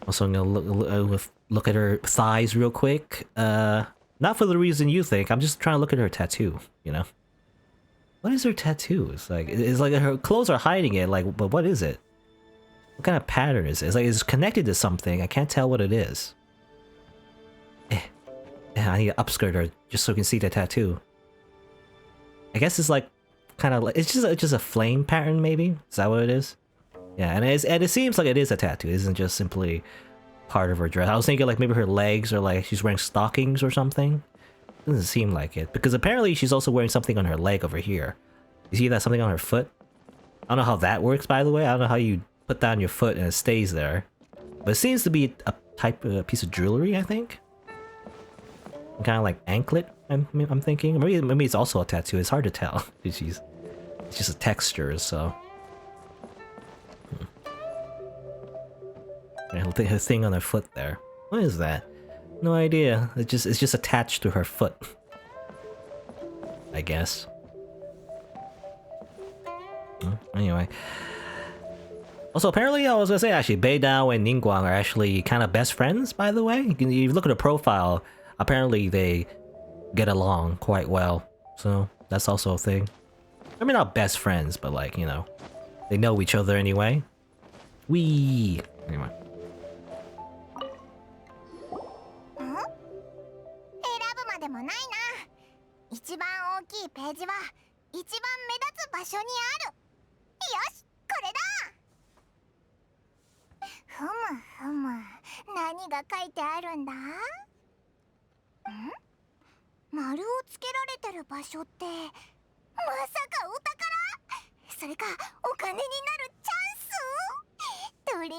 Speaker 1: Also, I'm gonna look at her thighs real quick. Not for the reason you think. I'm just trying to look at her tattoo, you know? What is her tattoo? It's like her clothes are hiding it, like, but what is it? What kind of pattern is it? It's like it's connected to something. I can't tell what it is. I need to upskirt her just so we can see the tattoo. I guess it's like kind of like it's just a flame pattern, maybe? Is that what it is? Yeah, and it seems like it is a tattoo. It isn't just simply part of her dress. I was thinking like maybe her legs or like she's wearing stockings or something. Doesn't seem like it, because apparently she's also wearing something on her leg over here. You see that something on her foot? I don't know how that works, by the way. I don't know how you put that on your foot and it stays there. But it seems to be a piece of jewelry, I think. Kind of like anklet, I'm thinking. Maybe it's also a tattoo. It's hard to tell. It's just a texture, so. Her thing on her foot there. What is that? No idea. It's just attached to her foot, I guess. Anyway. Also, apparently, I was gonna say actually, Beidao and Ningguang are actually kind of best friends. By the way, you look at her profile. Apparently, they get along quite well. So that's also a thing. I mean, not best friends, but like, you know, they know each other anyway. Wee. Anyway.
Speaker 3: 選ぶまでもないな。一番大きいページは一番目立つ場所にある。よし、これだ。ふむふむ、何が書いてあるんだ？丸をつけられてる場所って、まさかお宝？それかお金になるチャンス？どれど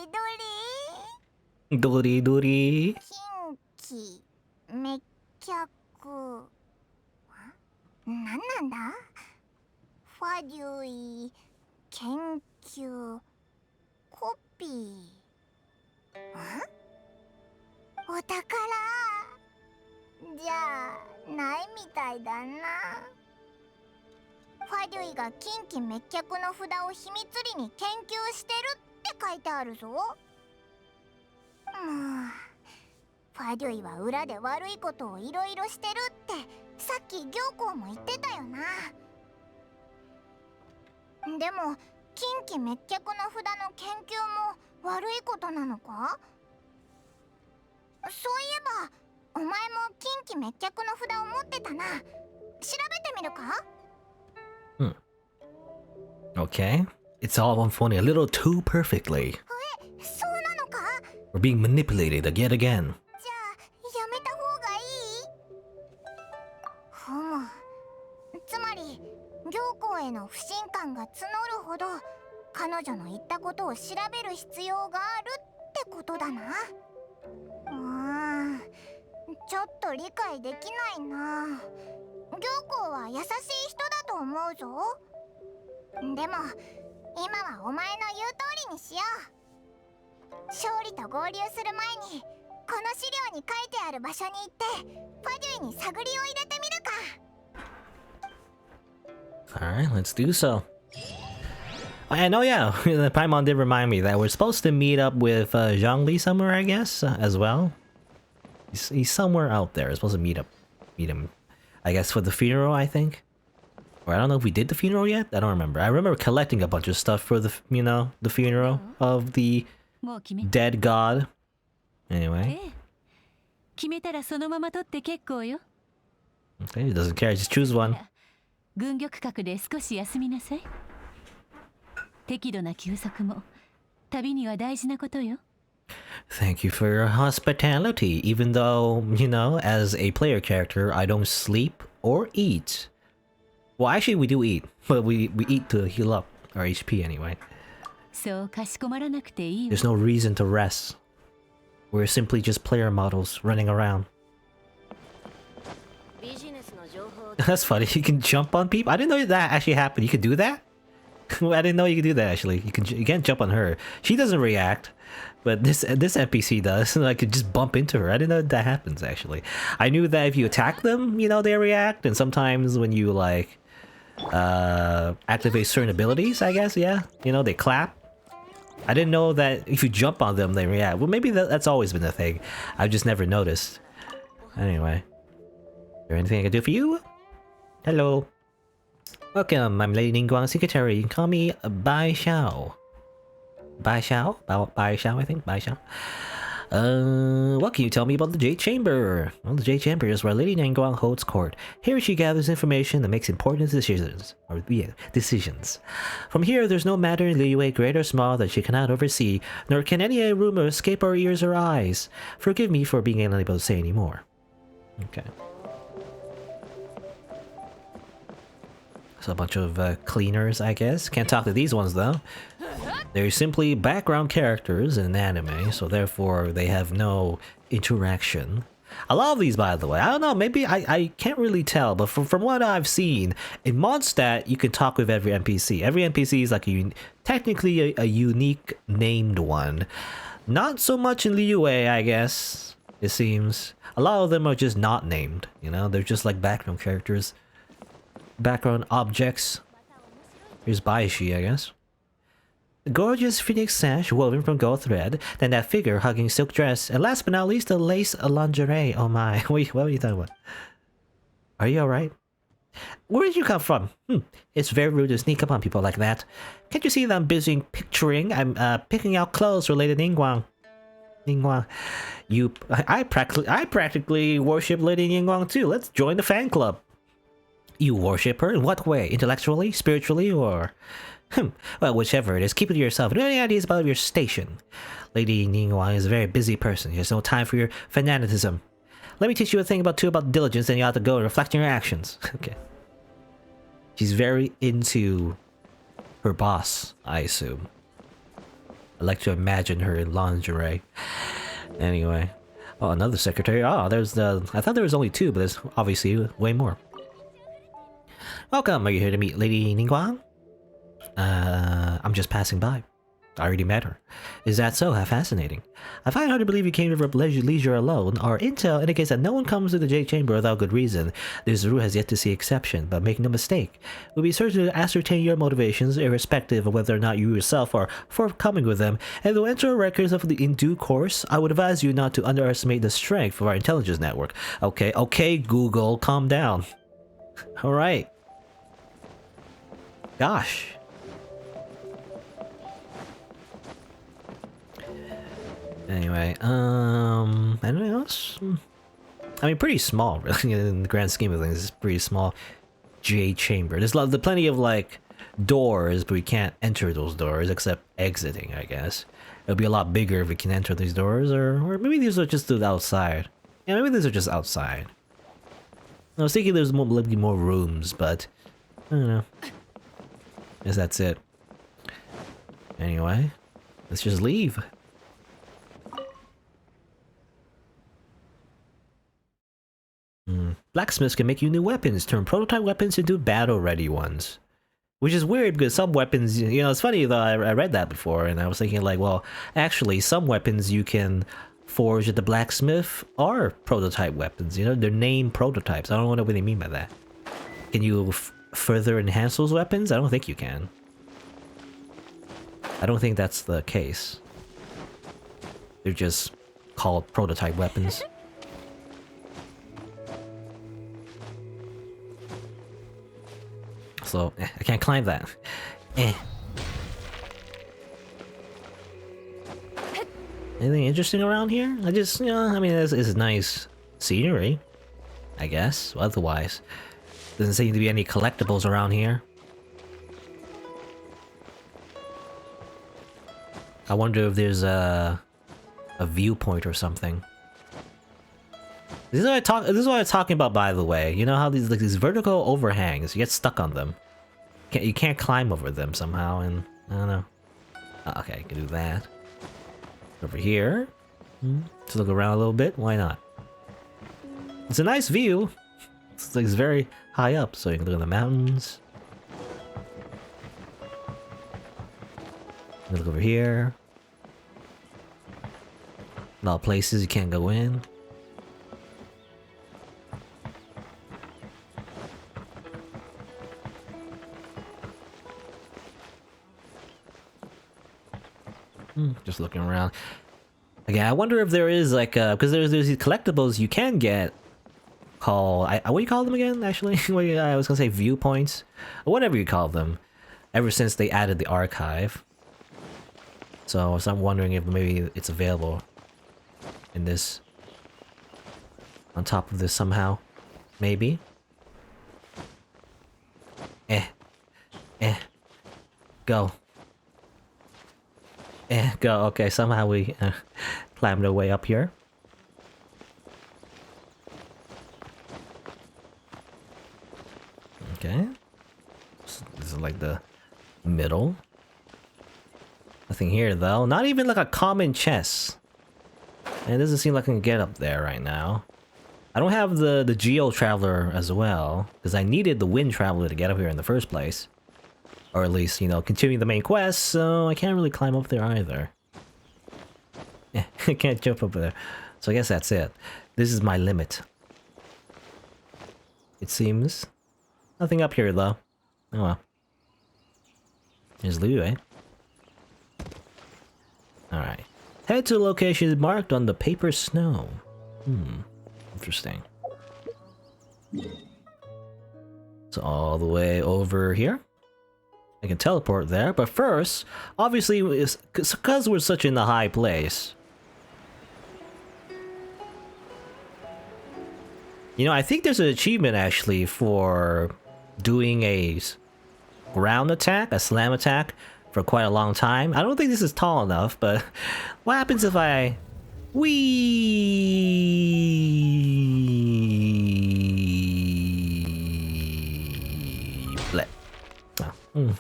Speaker 3: れ？
Speaker 1: ドリドリ。
Speaker 3: 近畿滅却。なんなんだ？ファデュイ研究コピー。お宝じゃあないみたいだな。ファデュイが近畿滅却の札を秘密裏に研究してるって書いてあるぞ。ファデュイは裏で悪いことをいろいろしてるってさっき行幸も言ってたよな。でも近畿滅却の札の研究も悪いことなのか？そういえばお前も近畿滅却の札を持ってたな。調べてみるか
Speaker 1: ？Okay. It's all unfolding a little too perfectly.
Speaker 3: そうなのか？
Speaker 1: We're being manipulated yet again.
Speaker 3: じゃあやめた方がいい？ふむ。つまり行幸への不信感が募るほど彼女の言ったことを調べる必要があるってことだな。ちょっと理解できないな。行幸は優しい人だと思うぞ。でも今はお前の言う通りにしよう。勝利と合流する前にこの資料に書いてある場所に行ってファデュイに探りを入れてみるか。
Speaker 1: Alright, let's do so. I know, yeah, Paimon did remind me that we're supposed to meet up with Zhongli somewhere, I guess, as well. He's somewhere out there. We're supposed to meet him, I guess, for the funeral, I think. Or I don't know if we did the funeral yet. I don't remember. I remember collecting a bunch of stuff for the, the funeral of the dead god. Anyway. Okay, he doesn't care. Just choose one.
Speaker 16: 軍玉閣で少し休みなさい。適度な休息も旅には大事なことよ。
Speaker 1: Thank you for your hospitality, even though, as a player character, I don't sleep or eat. Well, actually, we do eat, but we eat to heal up our HP anyway.
Speaker 16: そうかしこまらなくていいわ。
Speaker 1: There's no reason to rest. We're simply just player models running around. That's funny. You can jump on people. I didn't know that actually happened. You could do that? I didn't know you could do that actually. You can't jump on her. She doesn't react, but this NPC does. I could just bump into her. I didn't know that happens actually. I knew that if you attack them, they react, and sometimes when you like activate certain abilities, I guess, yeah, they clap. I didn't know that if you jump on them, they react. Well, maybe that's always been a thing. I've just never noticed. Anyway, is there anything I can do for you? Hello. Welcome, I'm Lady Ningguang's secretary. You can call me Bai Xiao. Bai Xiao? Bai Xiao, I think. Bai Xiao. What can you tell me about the Jade Chamber? Well, the Jade Chamber is where Lady Ningguang holds court. Here she gathers information and makes important decisions. Decisions. From here, there's no matter in Liyue, great or small, that she cannot oversee, nor can any rumor escape our ears or eyes. Forgive me for being unable to say any more. Okay. So a bunch of cleaners, I guess. Can't talk to these ones, though. They're simply background characters in an anime, so therefore they have no interaction. A lot of these, by the way, I don't know, maybe I can't really tell, but from what I've seen, in Mondstadt, you can talk with every NPC. Every NPC is like technically a unique named one. Not so much in Liyue, I guess, it seems. A lot of them are just not named, they're just like background characters. Background objects. Here's Baishi, I guess. The gorgeous phoenix sash woven from gold thread, then that figure hugging silk dress, and last but not least, the lace lingerie. Oh my, what are you talking about? Are you alright? Where did you come from? It's very rude to sneak up on people like that. Can't you see that I'm busy picturing? I'm picking out clothes for Lady Ningguang. Ningguang. I practically worship Lady Ningguang too. Let's join the fan club. You worship her? In what way? Intellectually? Spiritually? Or... Well, whichever it is, keep it to yourself. Do you have any ideas about your station? Lady Ningguang is a very busy person. She has no time for your fanaticism. Let me teach you a thing about diligence, and you have to go and reflect on your actions. Okay. She's very into her boss, I assume. I like to imagine her in lingerie. Anyway. Oh, another secretary. Oh, there's the... I thought there was only 2, but there's obviously way more. Welcome. Are you here to meet Lady Ningguang? I'm just passing by. I already met her. Is that so? How fascinating. I find it hard to believe you came here for leisure alone. Our intel indicates that no one comes to the Jade Chamber without good reason. This rule has yet to see exception, but make no mistake. We'll be certain to ascertain your motivations, irrespective of whether or not you yourself are forthcoming with them, and will enter our records in due course. I would advise you not to underestimate the strength of our intelligence network. Okay, Google, calm down. Alright. Gosh. Anyway, anything else? I mean, pretty small, really, in the grand scheme of things. It's pretty small. Jade Chamber. There's plenty of, like, doors, but we can't enter those doors except exiting, I guess. It'll be a lot bigger if we can enter these doors, or maybe these are just the outside. Yeah, maybe these are just outside. I was thinking there's more rooms, but I don't know. Guess that's it. Anyway, let's just leave. Blacksmiths can make you new weapons, turn prototype weapons into battle-ready ones. Which is weird because some weapons, you know, it's funny though, I read that before and I was thinking like, well, actually some weapons you can forge at the blacksmith are prototype weapons, you know, they're named prototypes. I don't know what they mean by that. Can you further enhance those weapons? I don't think you can. I don't think that's the case. They're just called prototype weapons. So, I can't climb that. Anything interesting around here? I just, you know, I mean, it's nice scenery, I guess. Otherwise, doesn't seem to be any collectibles around here. I wonder if there's a viewpoint or something. This is what I was talking about, by the way. You know how these vertical overhangs, you get stuck on them. You can't climb over them somehow, and I don't know. Okay, I can do that. Over here. Let's look around a little bit. Why not? It's a nice view. It's like it's very high up, so you can look at the mountains. Look over here. A lot of places you can't go in. Just looking around. Again, I wonder if there is like because there's these collectibles you can get called what do you call them again? Actually, I was gonna say viewpoints or whatever you call them. Ever since they added the archive, so I'm wondering if maybe it's available in this on top of this somehow. Maybe. Go. Go. Okay, somehow we climbed our way up here. Okay. This is like the middle. Nothing here though. Not even like a common chest. And it doesn't seem like I can get up there right now. I don't have the Geo Traveler as well, because I needed the Wind Traveler to get up here in the first place. Or at least, you know, continuing the main quest, so I can't really climb up there either. I can't jump over there. So I guess that's it. This is my limit. It seems. Nothing up here though. Oh well. There's Liyue. Alright. Head to the location marked on the paper snow. Interesting. So all the way over here. I can teleport there, but first, obviously, because we're such in a high place. You know, I think there's an achievement actually for doing a ground attack, a slam attack, for quite a long time. I don't think this is tall enough, but what happens if I...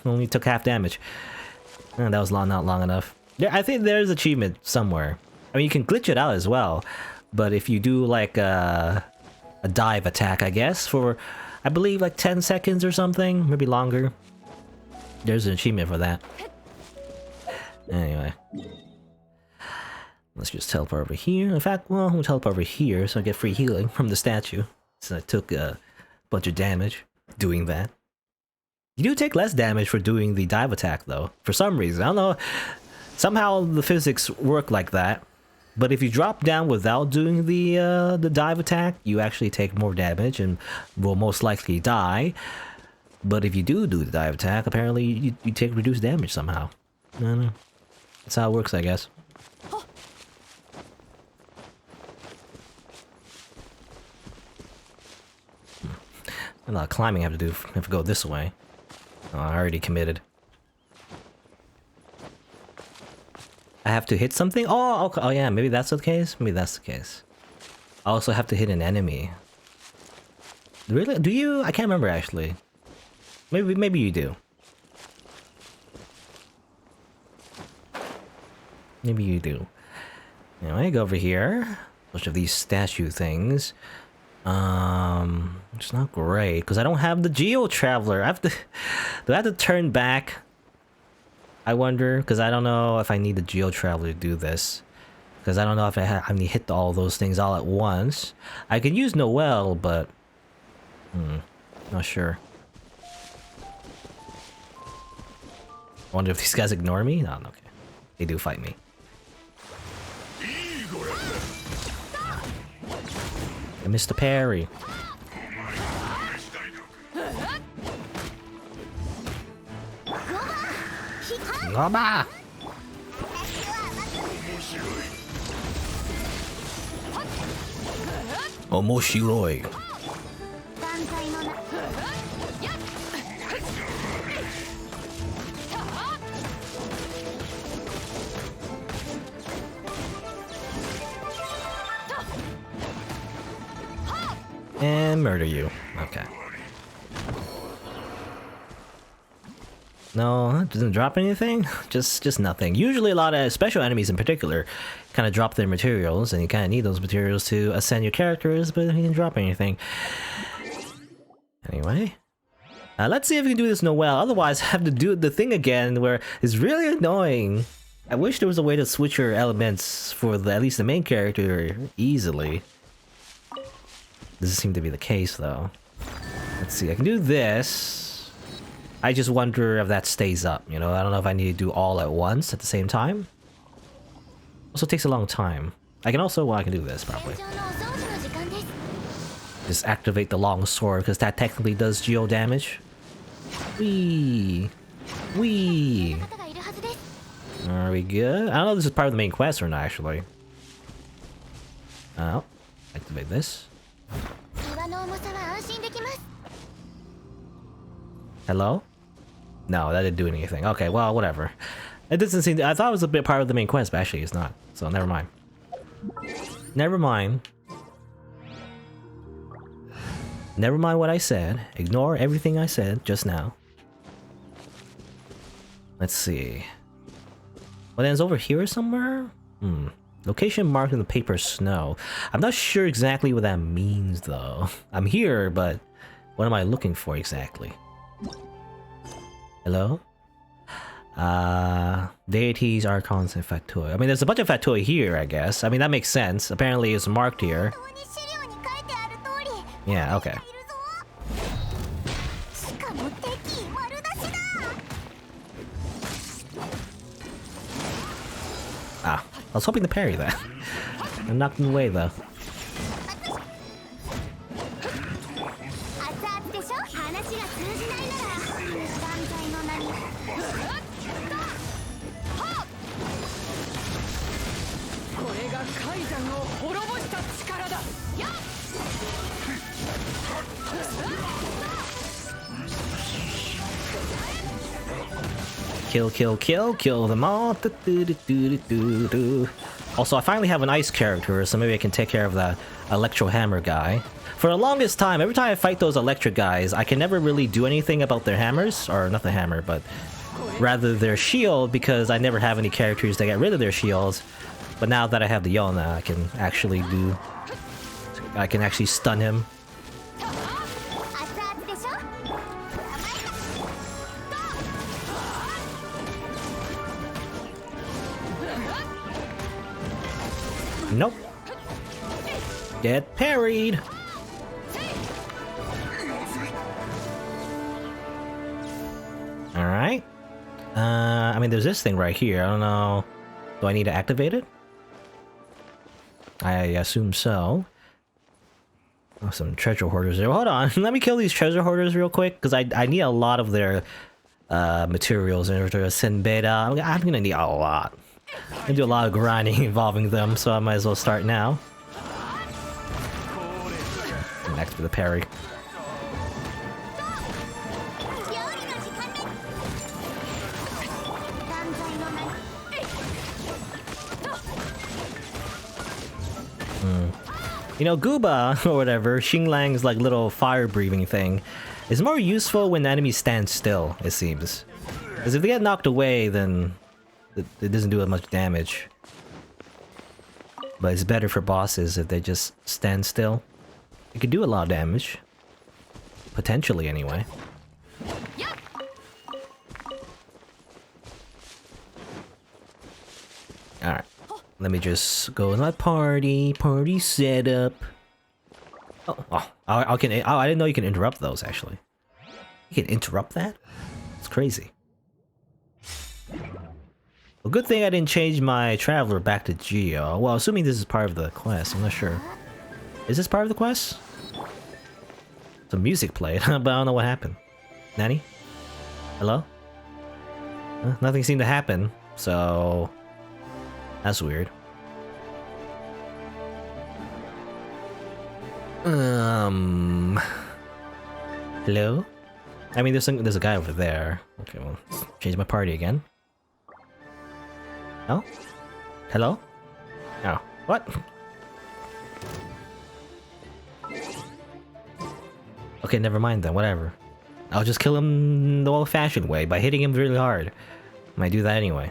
Speaker 1: only took half damage. That was not long enough. I think there's achievement somewhere. I mean, you can glitch it out as well, but if you do like a dive attack, I guess, for I believe like 10 seconds or something, maybe longer, there's an achievement for that. Anyway, let's just teleport over here. In fact, well, we'll teleport over here so I get free healing from the statue, since I took a bunch of damage doing that. You do take less damage for doing the dive attack though, for some reason. I don't know, somehow the physics work like that. But if you drop down without doing the dive attack, you actually take more damage and will most likely die. But if you do the dive attack, apparently you take reduced damage somehow. I don't know. That's how it works, I guess. A lot of climbing I have to do. I have to go this way. Oh, I already committed. I have to hit something? Oh, okay. Oh yeah, maybe that's the case? Maybe that's the case. I also have to hit an enemy. Really? Do you? I can't remember actually. Maybe you do. Maybe you do. Anyway, go over here. Bunch of these statue things. It's not great because I don't have the Geo Traveler. I have to. Do I have to turn back? I wonder, because I don't know if I need the Geo Traveler to do this. Because I don't know if I need to hit all those things all at once. I can use Noelle, but... not sure. I wonder if these guys ignore me? No, okay. They do fight me. I missed the parry. Goba! Omoshiroi. And murder you. Okay. No, it doesn't drop anything? Just nothing. Usually a lot of special enemies in particular kind of drop their materials, and you kind of need those materials to ascend your characters, but he didn't drop anything. Anyway. Let's see if we can do this Noelle. Otherwise, I have to do the thing again where it's really annoying. I wish there was a way to switch your elements for at least the main character easily. Doesn't seem to be the case, though. Let's see, I can do this. I just wonder if that stays up, you know? I don't know if I need to do all at once at the same time. Also takes a long time. I can also, well, I can do this probably. Just activate the long sword, because that technically does geo damage. Whee! Whee! Are we good? I don't know if this is part of the main quest or not, actually. Oh, activate this. Hello? No, that didn't do anything. Okay, well, whatever. It doesn't seem I thought it was a bit part of the main quest, but actually it's not. So never mind. Never mind. Never mind what I said. Ignore everything I said just now. Let's see. Well, then it's over here somewhere? Location marked in the paper snow. I'm not sure exactly what that means, though. I'm here, but what am I looking for exactly? Hello? Deities, archons, and factoid. I mean, there's a bunch of factoid here, I guess. I mean, that makes sense. Apparently, it's marked here. Yeah, okay. Ah, I was hoping to parry that. I'm knocked in the way, though. Kill them all. Also, I finally have an ice character, so maybe I can take care of that electro hammer guy. For the longest time, every time I fight those electric guys, I can never really do anything about their hammers, or not the hammer, but rather their shield, because I never have any characters that get rid of their shields. But now that I have the Yona, I can actually stun him. Nope. Get parried. Alright. I mean, there's this thing right here. I don't know. Do I need to activate it? I assume so. Oh, some treasure hoarders there. Hold on. Let me kill these treasure hoarders real quick, because I need a lot of their materials in order to send beta. I'm gonna need a lot. I'm gonna do a lot of grinding involving them, so I might as well start now. Next for the parry. You know, Gooba, or whatever, Xinglang's like little fire-breathing thing, is more useful when the enemies stand still, it seems. Because if they get knocked away, then it doesn't do as much damage. But it's better for bosses if they just stand still. It could do a lot of damage. Potentially, anyway. Alright. Let me just go with my party setup. I didn't know you can interrupt those, actually. You can interrupt that? It's crazy. Well, good thing I didn't change my traveler back to Geo. Well, assuming this is part of the quest, I'm not sure. Is this part of the quest? Some music played, but I don't know what happened. Nanny? Hello? Nothing seemed to happen, so... That's weird. Hello? I mean, there's a guy over there. Okay, well, let's change my party again. Oh? Hello? Oh, what? Okay, never mind then, whatever. I'll just kill him the old-fashioned way, by hitting him really hard. Might do that anyway.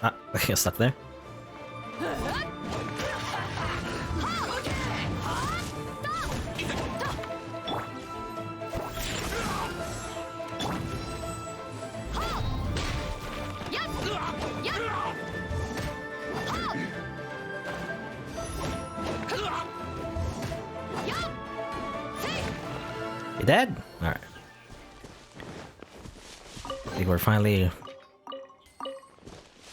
Speaker 1: I get stuck there. You dead? Alright. I think we're finally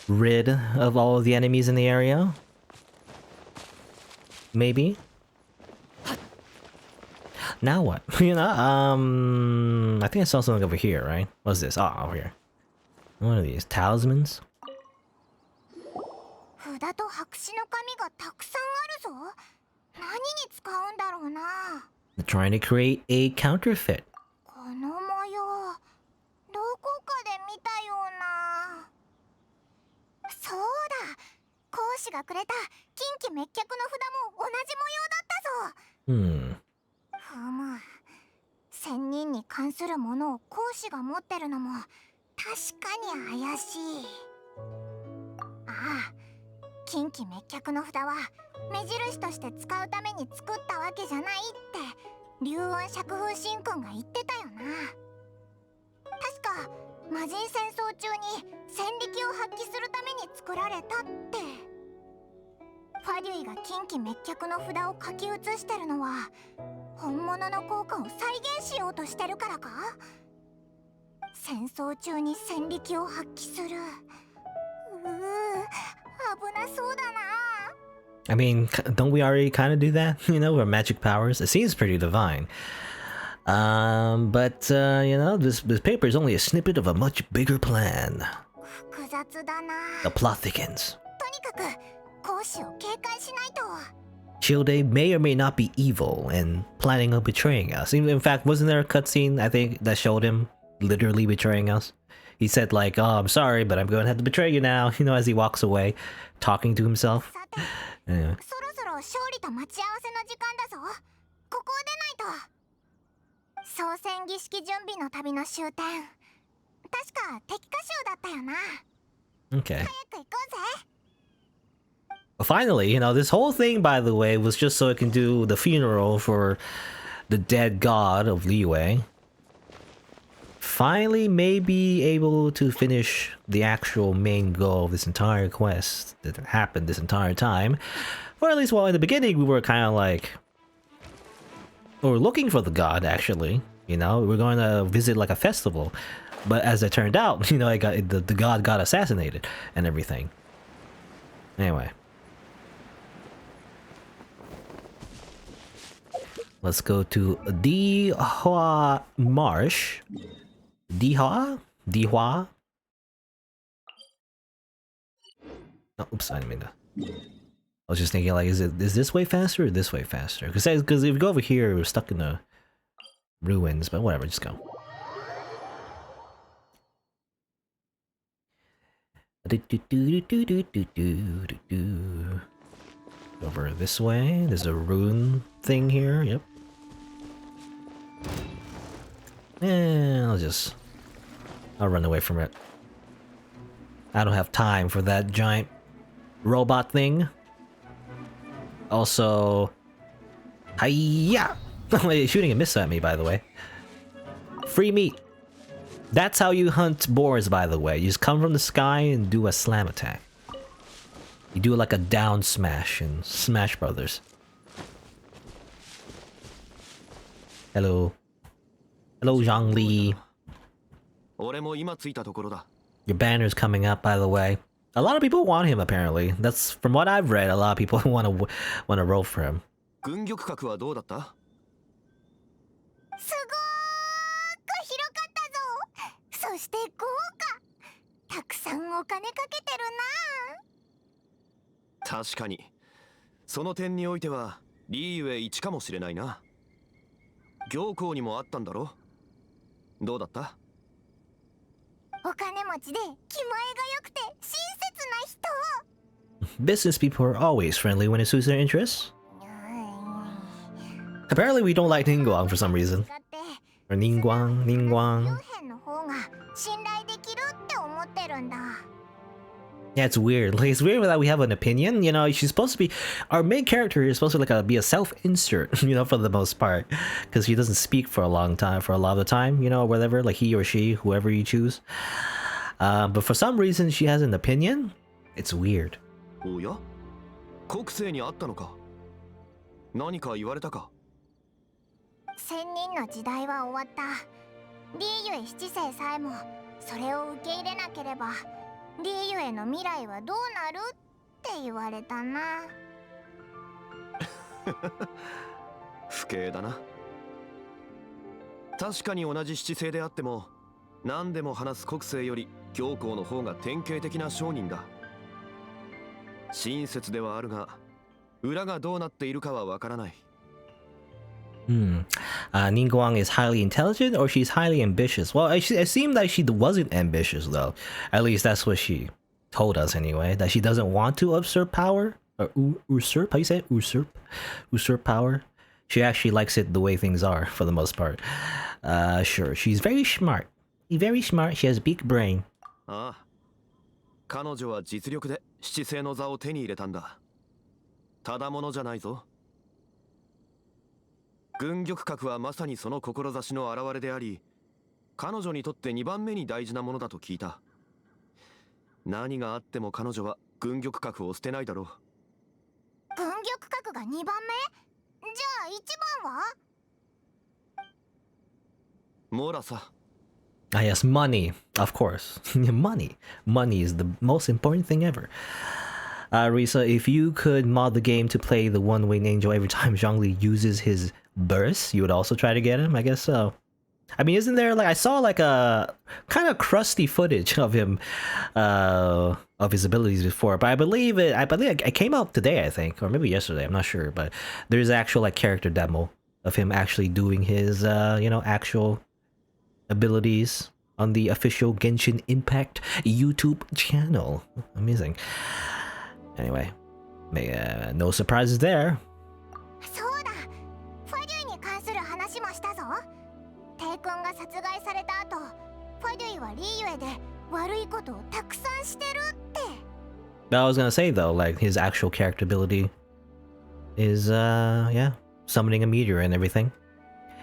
Speaker 1: rid of all of the enemies in the area. Maybe. Now what? You know, I think I saw something over here, right? What's this? Oh, over here. What are these? Talismans? They're trying to create a counterfeit. Hmm.
Speaker 3: 仙人に関するものを講師が持ってるのも確かに怪しい。ああ、近畿滅却の札は目印として使うために作ったわけじゃないって龍雲釈風神君が言ってたよな。確か魔人戦争中に戦力を発揮するために作られたって。ファリュイが近畿滅却の札を書き写してるのは本物の効果を再現しようとしてるからか？戦争中に戦力を発揮する。危なそうだな。
Speaker 1: I mean, don't we already kind of do that? You know, with magic powers? It seems pretty divine. But, you know, this paper is only a snippet of a much bigger plan. The plot thickens.
Speaker 3: とに
Speaker 1: Shilde may or may not be evil and planning on betraying us. In fact, wasn't there a cutscene, I think, that showed him literally betraying us? He said like, oh, I'm sorry, but I'm going to have to betray you now, you know, as he walks away, talking to himself. Anyway.
Speaker 3: 勝利と待ち合わせの時間だぞ。ここを出ないと。総選儀式準備の旅の終点。確か敵歌集だったよな。
Speaker 1: Okay.
Speaker 3: 早く行こうぜ。
Speaker 1: Finally, you know, this whole thing, by the way, was just so it can do the funeral for the dead god of Liyue. Finally, may be able to finish the actual main goal of this entire quest that happened this entire time. Or at least, well, in the beginning, we were kind of like... we were looking for the god, actually. You know, we were going to visit like a festival. But as it turned out, you know, the god got assassinated and everything. Anyway. Let's go to Dihua Marsh. Dihua? Dihua? Oh, oops, I didn't mean to. I was just thinking, like, is this way faster or this way faster? Because if we go over here, we're stuck in the ruins, but whatever, just go. Over this way, there's a rune thing here, yep. And I'll run away from it. I don't have time for that giant robot thing. Also, hiya! Shooting a miss at me, by the way. Free meat. That's how you hunt boars, by the way. You just come from the sky and do a slam attack. You do like a down smash in Smash Brothers. Hello. Hello, Zhongli. Your banner's coming up, by the way. A lot of people want him, apparently. That's from what I've read. A lot of people want to roll for him. Business people are always friendly when it suits their interests. Apparently we don't like Ningguang for some reason. Or Ningguang. Yeah, it's weird. Like, it's weird that we have an opinion. You know, she's supposed to be... Our main character is supposed to be a self-insert, you know, for the most part. Because she doesn't speak for a long time, for a lot of the time, you know, or whatever. Like, he or she, whoever you choose. But for some reason, she has an opinion. It's weird.
Speaker 3: Oh yeah? 国政にあったのか何か言われたか仙人の時代は終わったリーユエ七世さえもそれを受け入れなければリーユエの未来はどうなるって言われたな
Speaker 17: 不敬だな確かに同じ七世であっても何でも話す国政より教皇の方が典型的な商人だ親切ではあるが裏がどうなっているかはわからない
Speaker 1: Ningguang is highly intelligent or she's highly ambitious. Well, it seemed like she wasn't ambitious though. At least that's what she told us anyway. That she doesn't want to usurp power. Or usurp, how you say it? Usurp power. She actually likes it the way things are for the most part. Sure, she's very smart. Very smart, she has a big brain.
Speaker 17: ああ彼女は実力で七世の座を手に入れたんだただものじゃないぞ軍玉閣はまさにその志の表れであり彼女にとって2番目に大事なものだと聞いた何があっても彼女は軍玉閣を捨てないだろう
Speaker 3: 軍玉閣が2番目じゃあ1番は
Speaker 17: モラさ
Speaker 1: Ah, yes, money, of course. Money is the most important thing ever. Risa, if you could mod the game to play the one-winged angel every time Zhongli uses his burst, you would also try to get him? I guess so. I mean, isn't there like I saw like a kind of crusty footage of him, of his abilities before, but I believe it came out today, I think, or maybe yesterday. I'm not sure, but there's actual like character demo of him actually doing his, actual abilities on the official Genshin Impact YouTube channel. Amazing. Anyway, no surprises there.
Speaker 3: そうだ、ファデュイに関する話もしたぞ。テイ君が殺害された後、ファデュイはリーユエで悪いことをたくさんしてるって。
Speaker 1: I was gonna say though, like his actual character ability is, yeah, summoning a meteor and everything.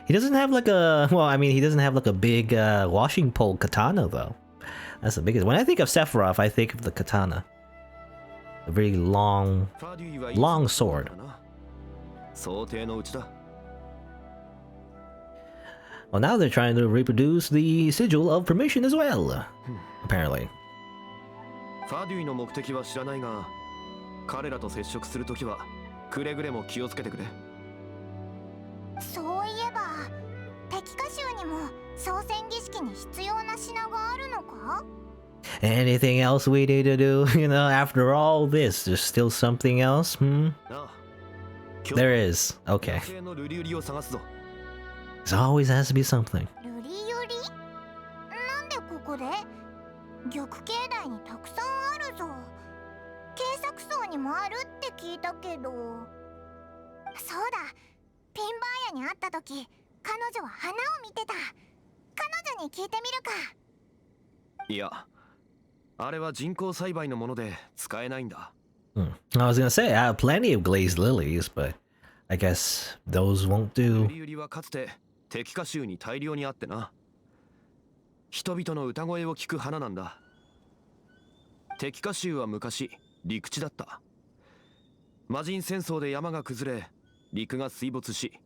Speaker 1: He doesn't have like a, well, I mean, he doesn't have like a big washing pole katana though. That's the biggest. When I think of Sephiroth, I think of the katana, a very long sword. Well, now they're trying to reproduce the sigil of permission as well, apparently.
Speaker 17: ファデュイの目的は知らないが、彼らと接触するときはくれぐれも気をつけてくれ。
Speaker 3: そういえば、敵歌集にも創戦儀式に必要な品があるのか?
Speaker 1: Anything else we need to do? You know, after all this, there's still something else? There is. Okay. There always has to be something.
Speaker 3: ルリユリ？なんでここで？玉境内にたくさんあるぞ。警察層にもあるって聞いたけど。そうだ。ピンバーヤに会った時、彼女は花を見てた。彼女に聞いてみるか。
Speaker 17: いや、あれは人工栽培のもので使えないんだ。
Speaker 1: I was gonna say I have plenty of glazed lilies, but I guess those won't do.
Speaker 17: ルリユリはかつて敵歌集に大量にあってな。人々の歌声を聞く花なんだ。敵歌集は昔陸地だった。魔人戦争で山が崩れ、陸が水没し、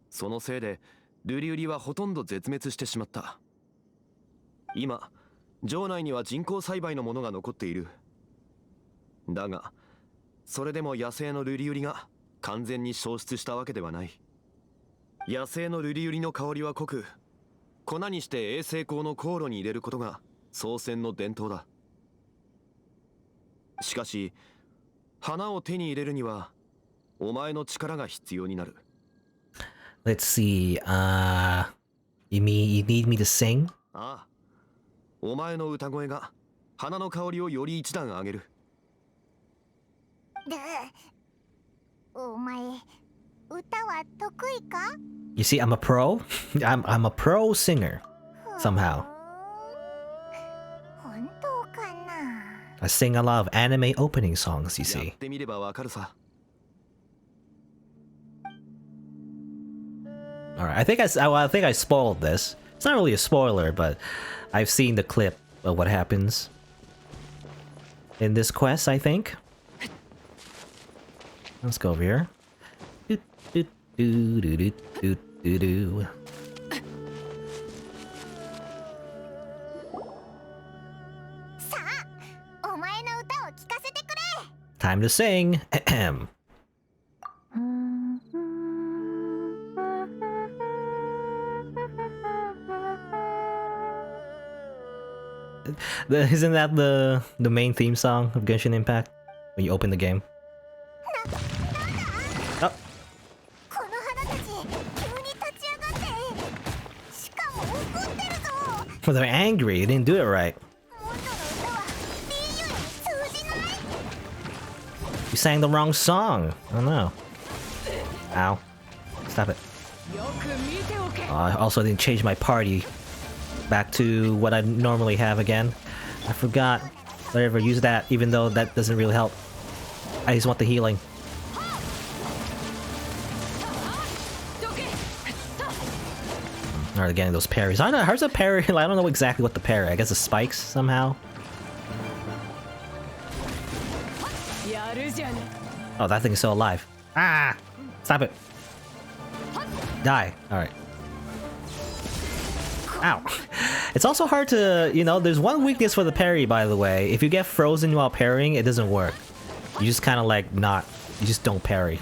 Speaker 17: そのせいでルリユリはほとんど絶滅してしまった。今、城内には人工栽培のものが残っている。だが、それでも野生のルリユリが完全に消失したわけではない。野生のルリユリの香りは濃く、粉にして衛生香の香炉に入れることが創戦の伝統だ。しかし、花を手に入れるには、お前の力が必要になる。
Speaker 1: Let's see, you need me to sing?
Speaker 17: ああ、お前の歌声が花の香りをより一段上げる。
Speaker 3: お前、歌は得意か?
Speaker 1: You see, I'm a pro. I'm a pro singer somehow.
Speaker 3: 本当かな?
Speaker 1: I sing a lot of anime opening songs, you see.
Speaker 17: やってみればわかるさ。
Speaker 1: Alright, I think I spoiled this. It's not really a spoiler, but I've seen the clip of what happens in this quest, I think. Let's go over here. Time to sing. Isn't that the main theme song of Genshin Impact when you open the game? Oh. Well, they're angry. You didn't do it right. You sang the wrong song. Oh no. Ow. Stop it. I also didn't change my party back to what I normally have again. I forgot that I ever used that, even though that doesn't really help. I just want the healing. Alright, getting those parries. I don't know, how's a parry? I don't know exactly what the parry. I guess the spikes somehow. Oh, that thing is still alive. Ah! Stop it. Die. Alright. Ow. It's also hard to, you know, there's one weakness for the parry, by the way. If you get frozen while parrying, it doesn't work. You just kind of like you just don't parry.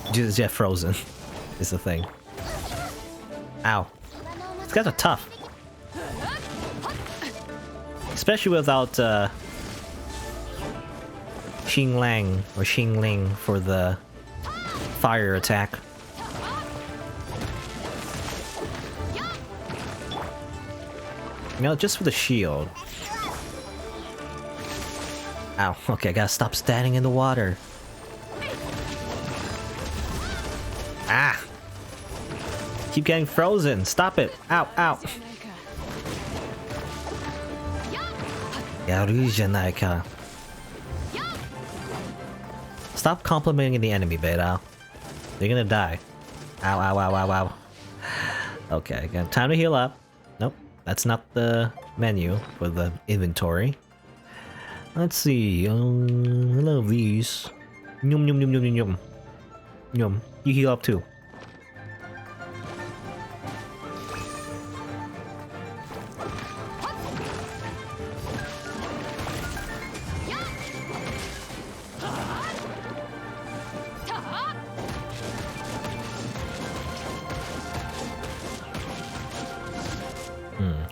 Speaker 1: You just get frozen. Is the thing. Ow. These guys are tough. Especially without Xing Lang or Xing Ling for the fire attack. You know, just for the shield. Ow, okay, I gotta stop standing in the water. Ah! Keep getting frozen, stop it! Ow, ow! Yaru-janai-ka. Stop complimenting the enemy, Beidao. They're gonna die. Ow, ow, ow, ow, ow. Okay, got time to heal up. Nope, that's not the menu for the inventory. Let's see. I love these. Yum yum yum yum yum yum. Yum. You heal up too.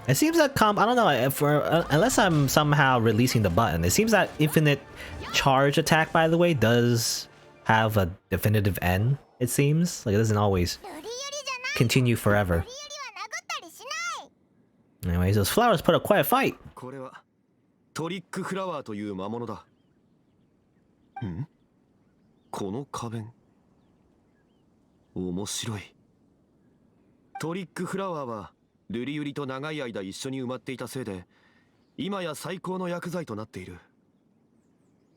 Speaker 1: It seems that I don't know if unless I'm somehow releasing the button. It seems that infinite charge attack, by the way, does have a definitive end. It seems like it doesn't always continue forever. Anyways, those flowers put up quite a fight.
Speaker 17: これはトリックフラワーという魔物だ。ん？この花弁。面白い。トリックフラワーはルリユリと長い間一緒に埋まっていたせいで、今や最高の薬剤となっている。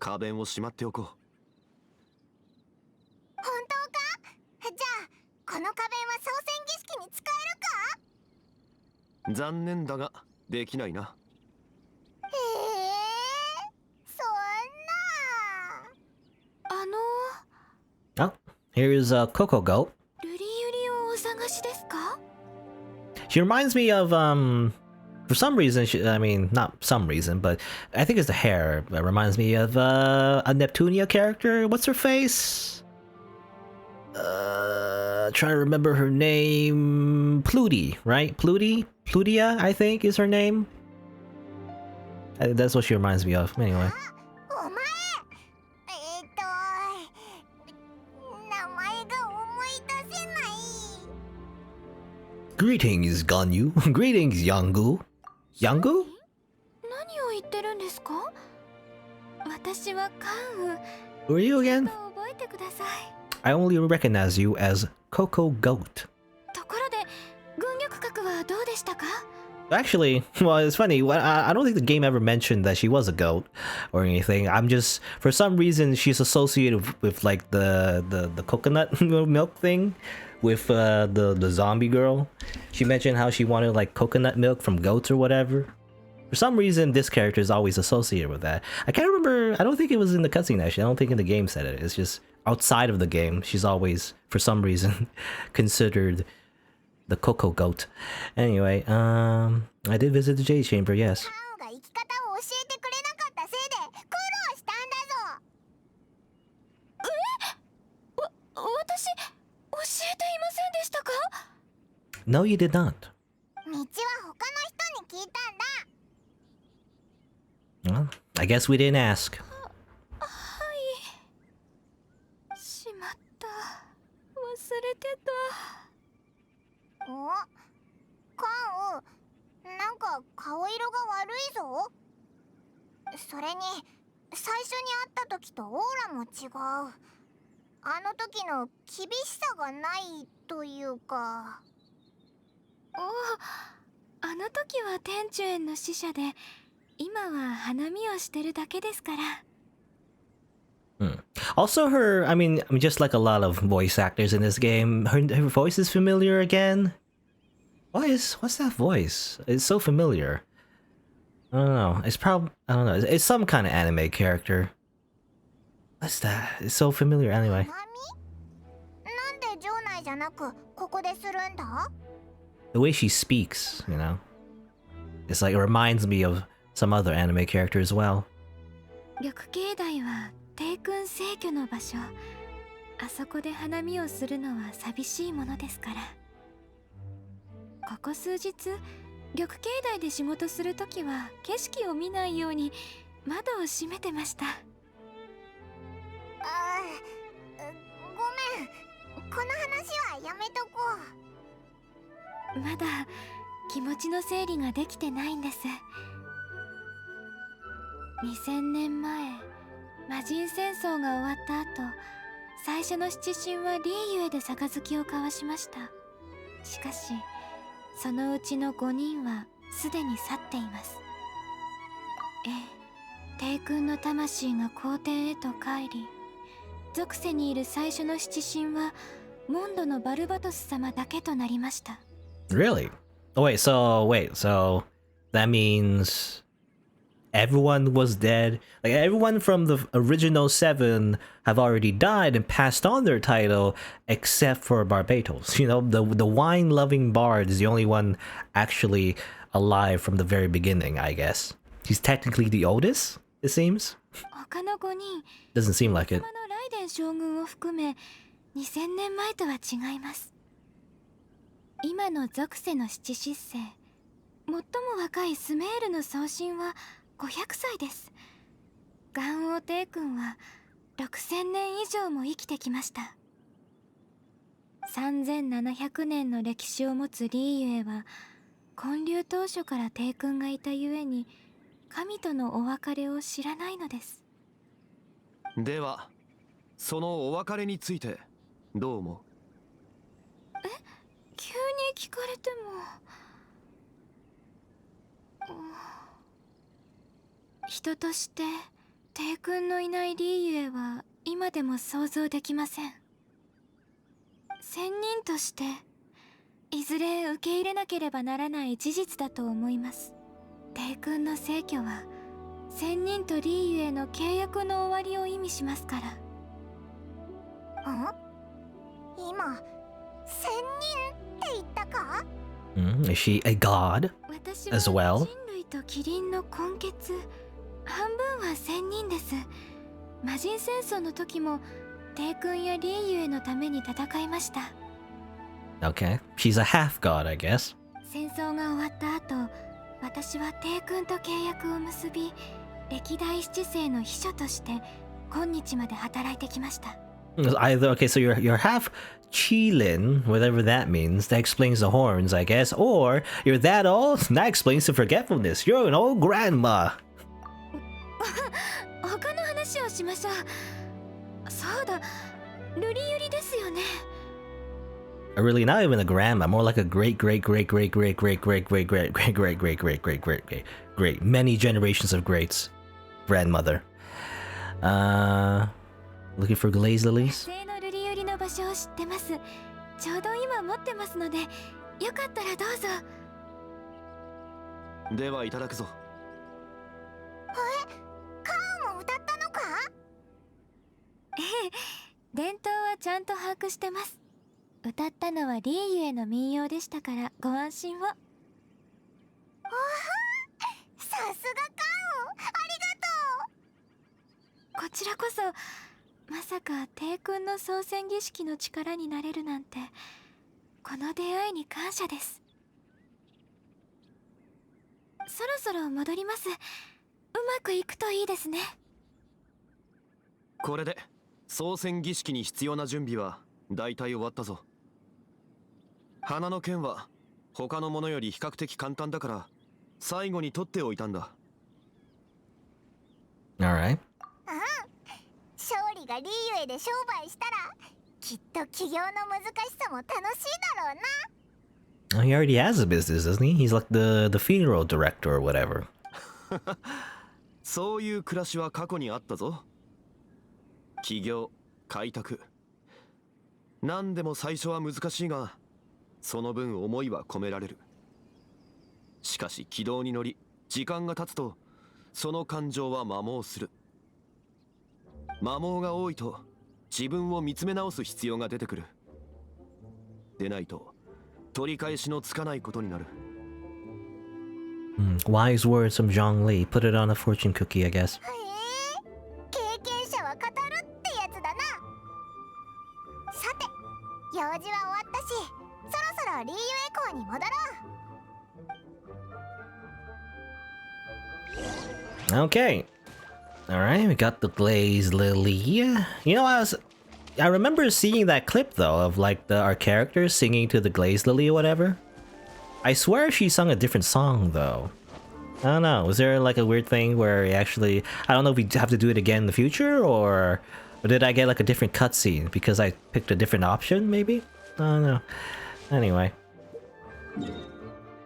Speaker 17: 花弁をしまっておこう。
Speaker 3: 本当か？じゃあこの花弁は操船儀式に使えるか？
Speaker 17: 残念だができないな。
Speaker 3: そんな。
Speaker 1: Oh, here is a Coco Goat.
Speaker 12: ルリユリをお探しですか？
Speaker 1: She reminds me of for some reason. I mean, not some reason, but I think it's the hair. It reminds me of a Neptunia character. What's her face? Trying to remember her name. Pluty, right? Plutia, I think is her name. That's what she reminds me of. Anyway. Greetings, Ganyu. Greetings, Yangu. Yangu?
Speaker 12: 何を言ってるんですか？私はカンウ。
Speaker 1: Who are you again?
Speaker 12: 覚えてください。
Speaker 1: I only recognize you as Coco Goat.
Speaker 12: ところで、軍力閣はどうでしたか？
Speaker 1: Actually, well, it's funny. I don't think the game ever mentioned that she was a goat or anything. I'm just, for some reason, she's associated with like the coconut milk thing with the zombie girl. She mentioned how she wanted like coconut milk from goats or whatever. For some reason, this character is always associated with that. I can't remember. I don't think it was in the cutscene actually. I don't think in the game said it. It's just outside of the game. She's always, for some reason, considered the Coco Goat. Anyway, I did visit the Jade Chamber, yes.
Speaker 12: 私、教えていませんでしたか？
Speaker 1: No, you did not.
Speaker 3: 道は他の人に聞いたんだ。
Speaker 1: Well, I guess we didn't ask.
Speaker 12: はい。しまった。忘れてた。
Speaker 3: お、カンウ、なんか顔色が悪いぞ。それに最初に会った時とオーラも違う。あの時の厳しさがないというか。
Speaker 12: おお、あの時は天中園の使者で、今は花見をしてるだけですから。
Speaker 1: Also, I mean, just like a lot of voice actors in this game, her voice is familiar again. What's that voice? It's so familiar. I don't know. I don't know. It's some kind of anime character. What's that? It's so familiar anyway.
Speaker 3: なんで城内じゃなくここでするんだ？
Speaker 1: The way she speaks, you know. It's like, it reminds me of some other anime character as well.
Speaker 12: 緑境内は帝君聖居の場所。あそこで花見をするのは寂しいものですから。
Speaker 18: ここ数日緑境内で仕事するときは景色を見ないように窓を閉めてました。
Speaker 3: ごめん、この話はやめとこう。
Speaker 18: まだ気持ちの整理ができてないんです。2000年前魔人戦争が終わった後、最初の七神はリーユエで杯を交わしました。しかしそのうちの5人はすでに去っています。帝君の魂が皇天へと帰り、属世にいる最初の七神はモンドのバルバトス様だけとなりました。
Speaker 1: Really? Oh, so that means everyone was dead? Like, everyone from the original 7 have already died and passed on their title, except for Barbatos. You know, the wine-loving bard is the only one actually alive from the very beginning, I guess. He's technically the oldest, it seems?
Speaker 18: 他の5人
Speaker 1: Doesn't seem like it.
Speaker 18: ライデン将軍を含め2000年前とは違います。今の属世の七失星、最も若いスメールの宗神は500歳です。元王帝君は6000年以上も生きてきました。3700年の歴史を持つリーユエは建立当初から帝君がいたゆえに神とのお別れを知らないのです。
Speaker 17: ではそのお別れについてどう思う？
Speaker 18: 急に聞かれても。人として帝君のいないリーユエは今でも想像できません。仙人としていずれ受け入れなければならない事実だと思います。帝君の逝去は仙人とリーユエの契約の終わりを意味しますから。
Speaker 3: 今仙人って言ったか？
Speaker 1: Is she a god as well?
Speaker 18: 人類とキリンの根血、半分は仙人です。魔人戦争の時も帝君やリーユエのために戦いました。
Speaker 1: Okay, she's a half god, I guess.
Speaker 18: 戦争が終わった後、私は帝君と契約を結び、歴代七世の秘書として今日まで働いてきました。
Speaker 1: Either, okay, so you're half Chilin, whatever that means. That explains the horns, I guess. Or you're that old. That explains the forgetfulness. You're an old grandma.
Speaker 18: 他の話をしましょう。そうだ、ルリユリですよね。
Speaker 1: Really, not even a grandma. More like a great many generations of greats grandmother. Looking for glaze lilies?
Speaker 18: 野生のルリユリの場所を知ってます。ちょうど今持ってますので、よかったらどうぞ。
Speaker 17: ではいただくぞ。
Speaker 3: カーも歌ったのか？
Speaker 18: 伝統はちゃんと把握してます。歌ったのはリーユエの民謡でしたからご安心を。
Speaker 3: さすがカーン、ありがとう。
Speaker 18: こちらこそ、まさか帝君の創戦儀式の力になれるなんて、この出会いに感謝です。そろそろ戻ります。うまくいくといいですね。
Speaker 17: これで創戦儀式に必要な準備は大体終わったぞ。花の剣は他のものより比較的簡単だから最後に取っておいたんだ。
Speaker 1: Alright.
Speaker 3: 勝利がリーユエで商売したらきっと起業の難しさも楽しいだろうな。
Speaker 1: Oh, he already has a business, doesn't he? He's like the funeral director or whatever.
Speaker 17: そういう暮らしは過去にあったぞ。起業、開拓。何でも最初は難しいが、その分思いは込められる。しかし軌道に乗り、時間が経つと、その感情は摩耗する。摩耗が多いと、自分を見つめ直す必要が出てくる。でないと、取り返しのつかないことになる。
Speaker 1: Wise words from Zhong Li. Put it on a fortune cookie, I guess.
Speaker 3: 経験者は語るってやつだな。さて、用事は終わったし、そろそろリーユエ港に戻ろう。
Speaker 1: Okay. Alright, we got the glazed lily. You know, I remember seeing that clip though of like our character singing to the glazed lily or whatever. I swear she sung a different song though. I don't know. Was there like a weird thing where actually, I don't know if we have to do it again in the future, or did I get like a different cutscene because I picked a different option maybe? I don't know. Anyway.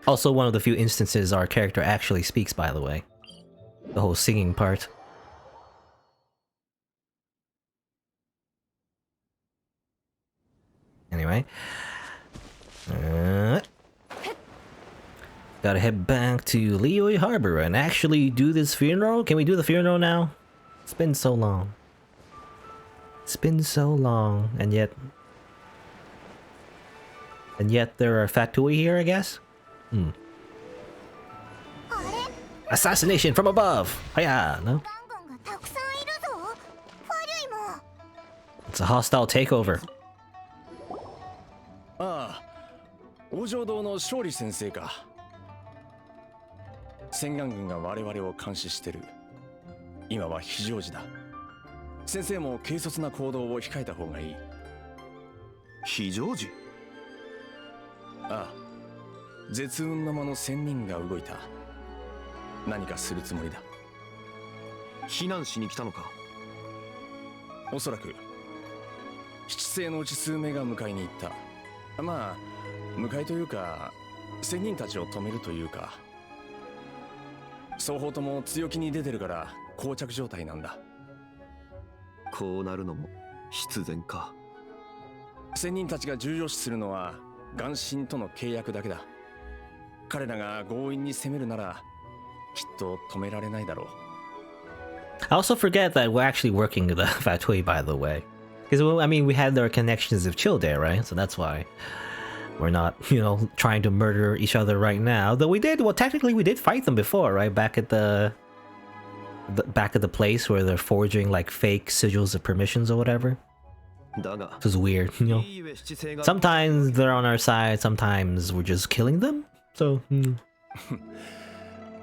Speaker 1: Also one of the few instances our character actually speaks, by the way. The whole singing part. Anyway. Gotta head back to Liyue Harbor and actually do this funeral. Can we do the funeral now? It's been so long. It's been so long, and yet there are factoid here, I guess? Assassination from above! Hiya! No? It's a hostile takeover.
Speaker 9: ああ、王城堂の勝利先生か。洗顔軍が我々を監視してる。今は非常時だ。先生も軽率な行動を控えた方がいい。非常時？ああ、絶運の間の仙人が動いた。何かするつもりだ。避難しに来たのか？おそらく。七星のうち数名が迎えに行った。まあ、迎えというか、仙人たちを止めるというか。双方とも強気に出てるから膠着状態なんだ。こうなるのも必然か。仙人たちが重要視するのは眼神との契約だけだ。彼らが強引に攻めるならきっと止められないだろう。
Speaker 1: I also forget that we're actually working the Fatui, by the way. Because, I mean, we had our connections of Chill Day, right? So that's why we're not, you know, trying to murder each other right now. Though we did, well, technically we did fight them before, right? Back at the place where they're forging, like, fake sigils of permissions or whatever. This is weird, you know? Sometimes they're on our side, sometimes we're just killing them? So,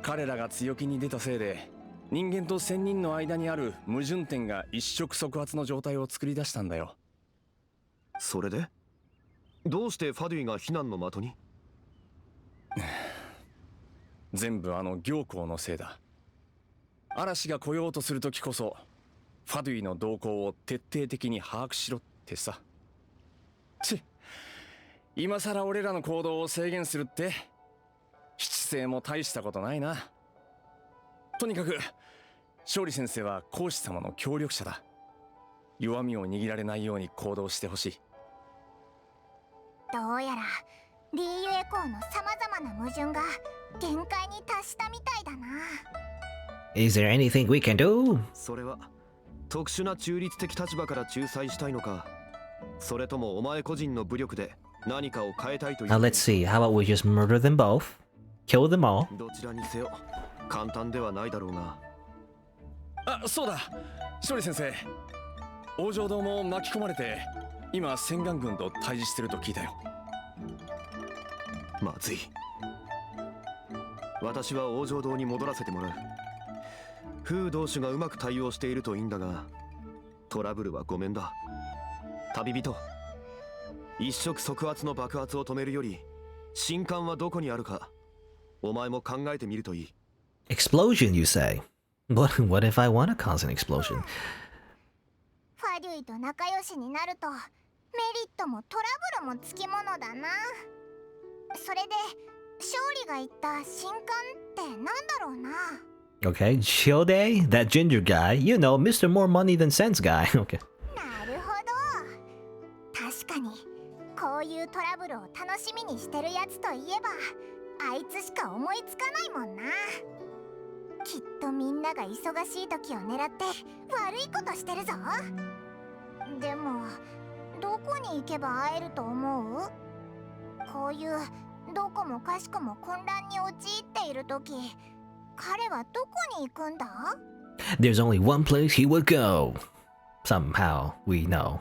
Speaker 9: 彼らが強気に出たせいで人間と仙人の間にある矛盾点が一触即発の状態を作り出したんだよ。それでどうしてファデュイが避難の的に？全部あの行幸のせいだ。嵐が来ようとする時こそファデュイの動向を徹底的に把握しろってさ。今さら俺らの行動を制限するって七星も大したことないな。とにかく勝利先生は講師様の協力者だ。弱みを握られないように行動してほしい。
Speaker 3: どうやらリーユエコーのさまざまな矛盾が限界に達したみたいだな。
Speaker 1: Is there anything we can do?
Speaker 17: それは特殊な中立的立場から仲裁したいのか、それともお前個人の武力で何かを変えたいという。
Speaker 1: Now let's see. How about we just murder them both? Kill them all.
Speaker 17: どちらにせよ簡単ではないだろうが。
Speaker 9: あ、そうだ。勝利先生、王城堂も巻き込まれて今洗顔軍と対峙してると聞いたよ。
Speaker 17: まずい。私は王城堂に戻らせてもらう。風同種がうまく対応しているといいんだが、トラブルはごめんだ。旅人、一触即発の爆発を止めるより神官はどこにあるかお前も考えてみるといい。
Speaker 1: Explosion, you say? What if I want to cause an explosion?
Speaker 3: ファデュイと仲良しになるとメリットもトラブルもつきものだな。それで勝利が言った神官ってなんだろうな。
Speaker 1: Okay, Shode, that ginger guy, you know, Mr. More Money Than Sense guy. Okay.
Speaker 3: なるほど。確かにこういうトラブルを楽しみにしてるやつといえばあいつしか思いつかないもんな。きっとみんなが忙しい時を狙って悪いことしてるぞ。でもどこに行けば会えると思う？こういうどこもかしこも混乱に陥っている時、彼はどこに行くんだ？
Speaker 1: There's only one place he would go. Somehow we know.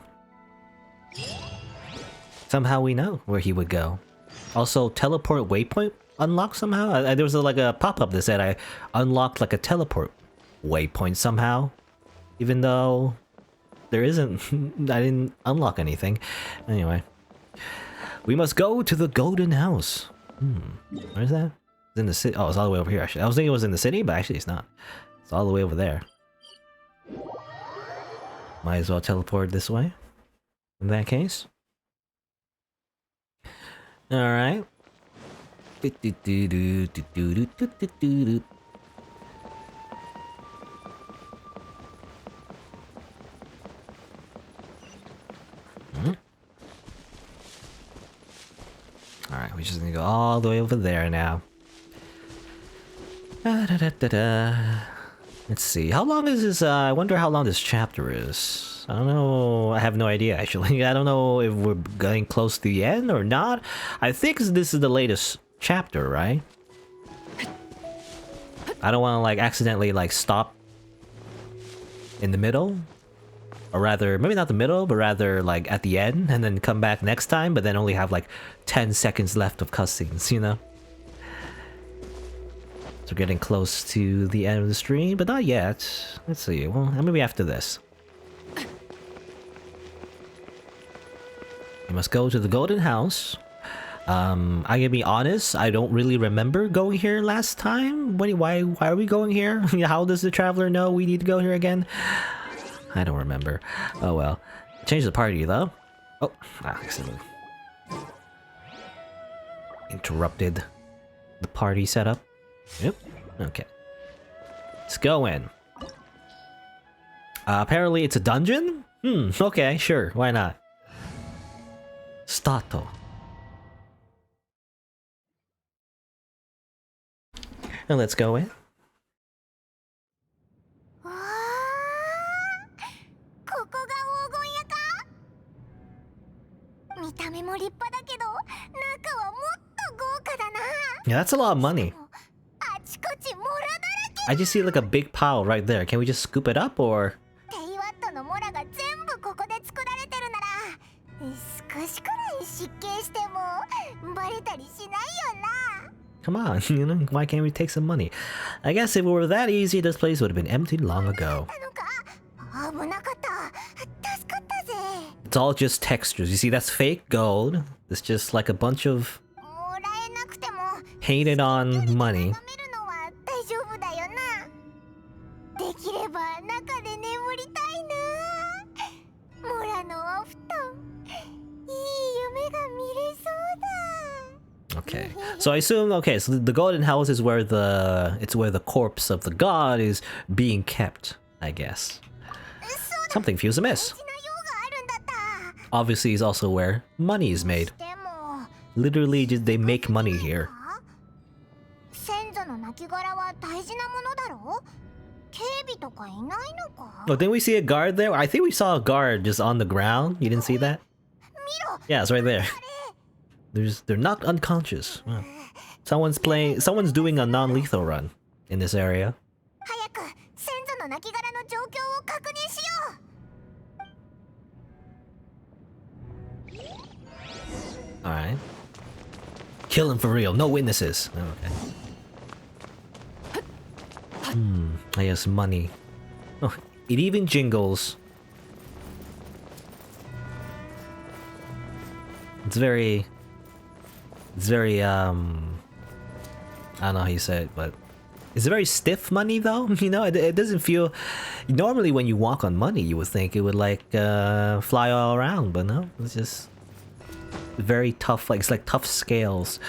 Speaker 1: Somehow we know where he would go. Also, teleport waypoint unlocked somehow? There was like a pop-up that said I unlocked like a teleport waypoint somehow. Even though there isn't... I didn't unlock anything. Anyway. We must go to the Golden House. Where's that? It's in the city. Oh, it's all the way over here, actually. I was thinking it was in the city, but actually it's not. It's all the way over there. Might as well teleport this way. In that case. Alright. Alright, we just need to go all the way over there now. Let's see. How long is this? I wonder how long this chapter is. I don't know. I have no idea, actually. I don't know if we're getting close to the end or not. I think this is the latest chapter, right? I don't want to, like, accidentally, like, stop in the middle. Or rather, maybe not the middle, but rather, like, at the end, and then come back next time, but then only have, like, 10 seconds left of cutscenes, you know? So we're getting close to the end of the stream, but not yet. Let's see, well, maybe after this. You must go to the Golden House. I'm gonna be honest, I don't really remember going here last time. Why are we going here? How does the traveler know we need to go here again? I don't remember. Oh well. Change the party though. Oh, accidentally interrupted the party setup. Yep. Okay. Let's go in. Apparently it's a dungeon? Okay, sure. Why not? Stato. And let's go in.
Speaker 3: 見た目も立派だけど、中はもっと豪華だな。
Speaker 1: Yeah, that's a lot of money.
Speaker 3: あちこちモラだらけ。
Speaker 1: I just see like a big pile right there. Can we just scoop it up or?
Speaker 3: テイワットのモラが全部ここで作られてるなら、少しくらい湿気してもバレたりしないよな。
Speaker 1: Come on, you know, why can't we take some money? I guess if it were that easy, this place would have been emptied long ago.
Speaker 3: 危なかった。助かったぜ。
Speaker 1: It's all just textures. You see, that's fake gold. It's just like a bunch of painted on money.
Speaker 3: 大丈夫だよな。できれば中で眠りたいな。モラのお布団、いい夢が見れそうだ。
Speaker 1: Okay, so I assume, okay, so the golden house is where the corpse of the god is being kept, I guess. Something feels amiss. Obviously, is also where money is made. Literally, just they make money here.
Speaker 3: 先祖の亡骸は大事なものだろう。警備とかいないのか。
Speaker 1: Oh, didn't we see a guard there? I think we saw a guard just on the ground. You didn't see that? Yeah, it's right there. They're knocked unconscious. Wow. Someone's doing a non-lethal run in this area.
Speaker 3: 早く先祖の亡骸の状況を確認しよう。
Speaker 1: Alright. Kill him for real. No witnesses. Okay. I guess money. Oh, it even jingles. It's very, I don't know how you say it, but it's very stiff money though, you know? It doesn't feel... Normally when you walk on money, you would think it would like fly all around, but no, it's just very tough, like it's like tough scales.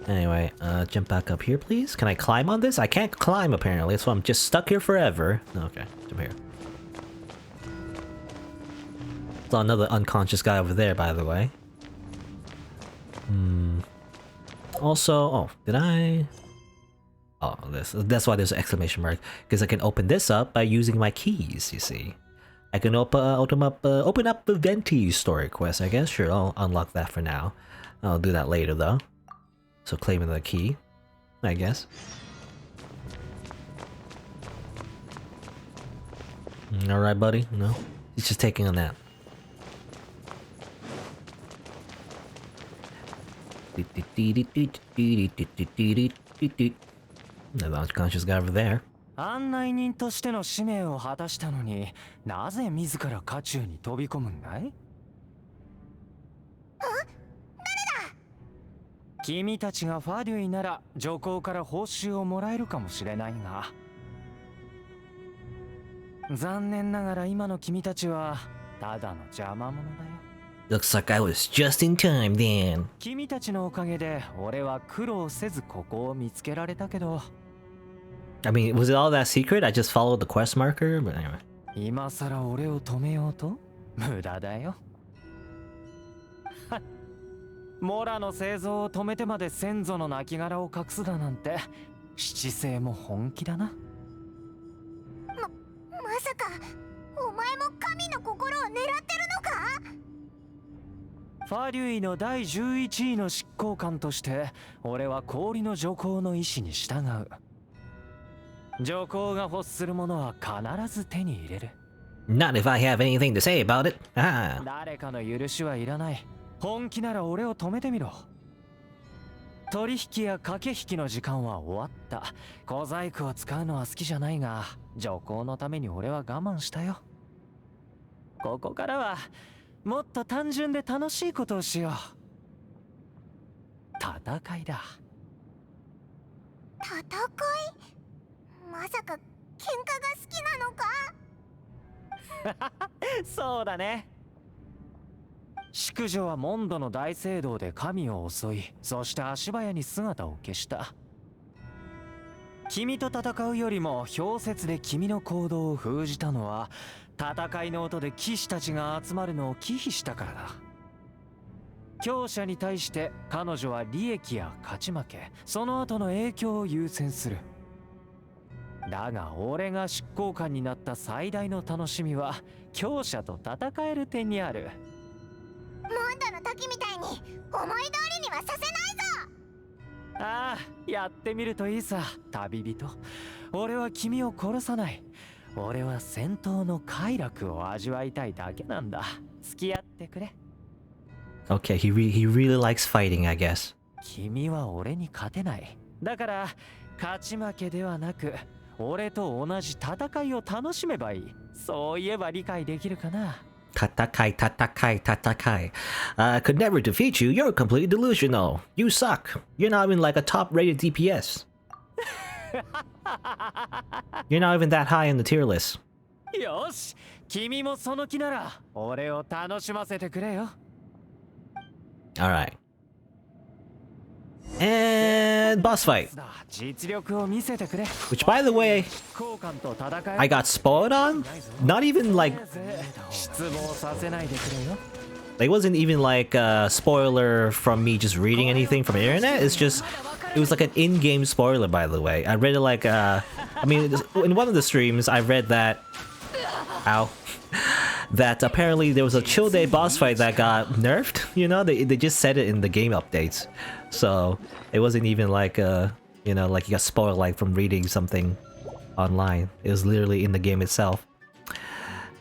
Speaker 1: Anyway, jump back up here, please. Can I climb on this? I can't climb apparently, so I'm just stuck here forever. Okay, jump here. Saw another unconscious guy over there, by the way. Also, oh, did I? Oh, that's why there's an exclamation mark, because I can open this up by using my keys, you see. I can open up the Venti story quest, I guess. Sure, I'll unlock that for now. I'll do that later, though. So claiming the key, I guess. Alright, buddy? No? He's just taking a nap. Another unconscious guy over there.
Speaker 19: 案内人としての使命を果たしたのに、なぜ自ら渦中に飛び込むんだい？
Speaker 3: 誰だ？
Speaker 19: 君たちがファデュイなら上皇から報酬をもらえるかもしれないが、残念ながら今の君たちはただの邪魔者だよ。
Speaker 1: Looks like I was just in time then.
Speaker 19: 君たちのおかげで俺は苦労せずここを見つけられたけど。
Speaker 1: I mean, was it all that secret? I just followed the quest marker, but anyway.
Speaker 19: 今さら俺を止めようと無駄だよ。モラの製造を止めてまで先祖の亡骸を隠すだなんて七星も本気だな。
Speaker 3: まさかお前も神の心を狙ってるのか？
Speaker 19: ファリュイの第11位の執行官として俺は氷の女皇の意志に従う。女皇が欲するものは必ず手に入れる。
Speaker 1: Not if I have anything to say about it. Ah.
Speaker 19: 誰かの許しはいらない。本気なら俺を止めてみろ。取引や駆け引きの時間は終わった。小細工を使うのは好きじゃないが、女皇のために俺は我慢したよ。ここからはもっと単純で楽しいことをしよう。戦いだ。
Speaker 3: 戦い？まさか喧嘩が好きなのか？
Speaker 19: そうだね。淑女はモンドの大聖堂で神を襲い、そして足早に姿を消した。君と戦うよりも氷雪で君の行動を封じたのは、戦いの音で騎士たちが集まるのを忌避したからだ。強者に対して彼女は利益や勝ち負け、その後の影響を優先する。だが俺が執行官になった最大の楽しみは強者と戦える点にある。
Speaker 3: モンドの時みたいに思い通りにはさせないぞ。
Speaker 19: ああ、やってみるといいさ、旅人。俺は君を殺さない。俺は戦闘の快楽を味わいたいだけなんだ。付き合ってくれ。
Speaker 1: Okay, he really likes fighting, I guess.
Speaker 19: 君は俺に勝てない。だから勝ち負けではなく、俺と同じ戦いを楽しめばいい。そう言えば理解できるかな。
Speaker 1: Tatakai, tatakai, tatakai. I could never defeat you. You're completely delusional. You suck. You're not even like a top-rated DPS. You're not even that high in the tier list.
Speaker 19: よし、君もその気なら俺を楽しませてくれよ。
Speaker 1: All right. And boss fight. Which, by the way, I got spoiled on? Not even like... It wasn't even like a spoiler from me just reading anything from the internet. It's just... It was like an in-game spoiler, by the way. I read it like... I mean, in one of the streams, I read that... Ow. That apparently there was a chill day boss fight that got nerfed. You know, they just said it in the game updates. So it wasn't even like you know, like you got spoiled like from reading something online. It was literally in the game itself.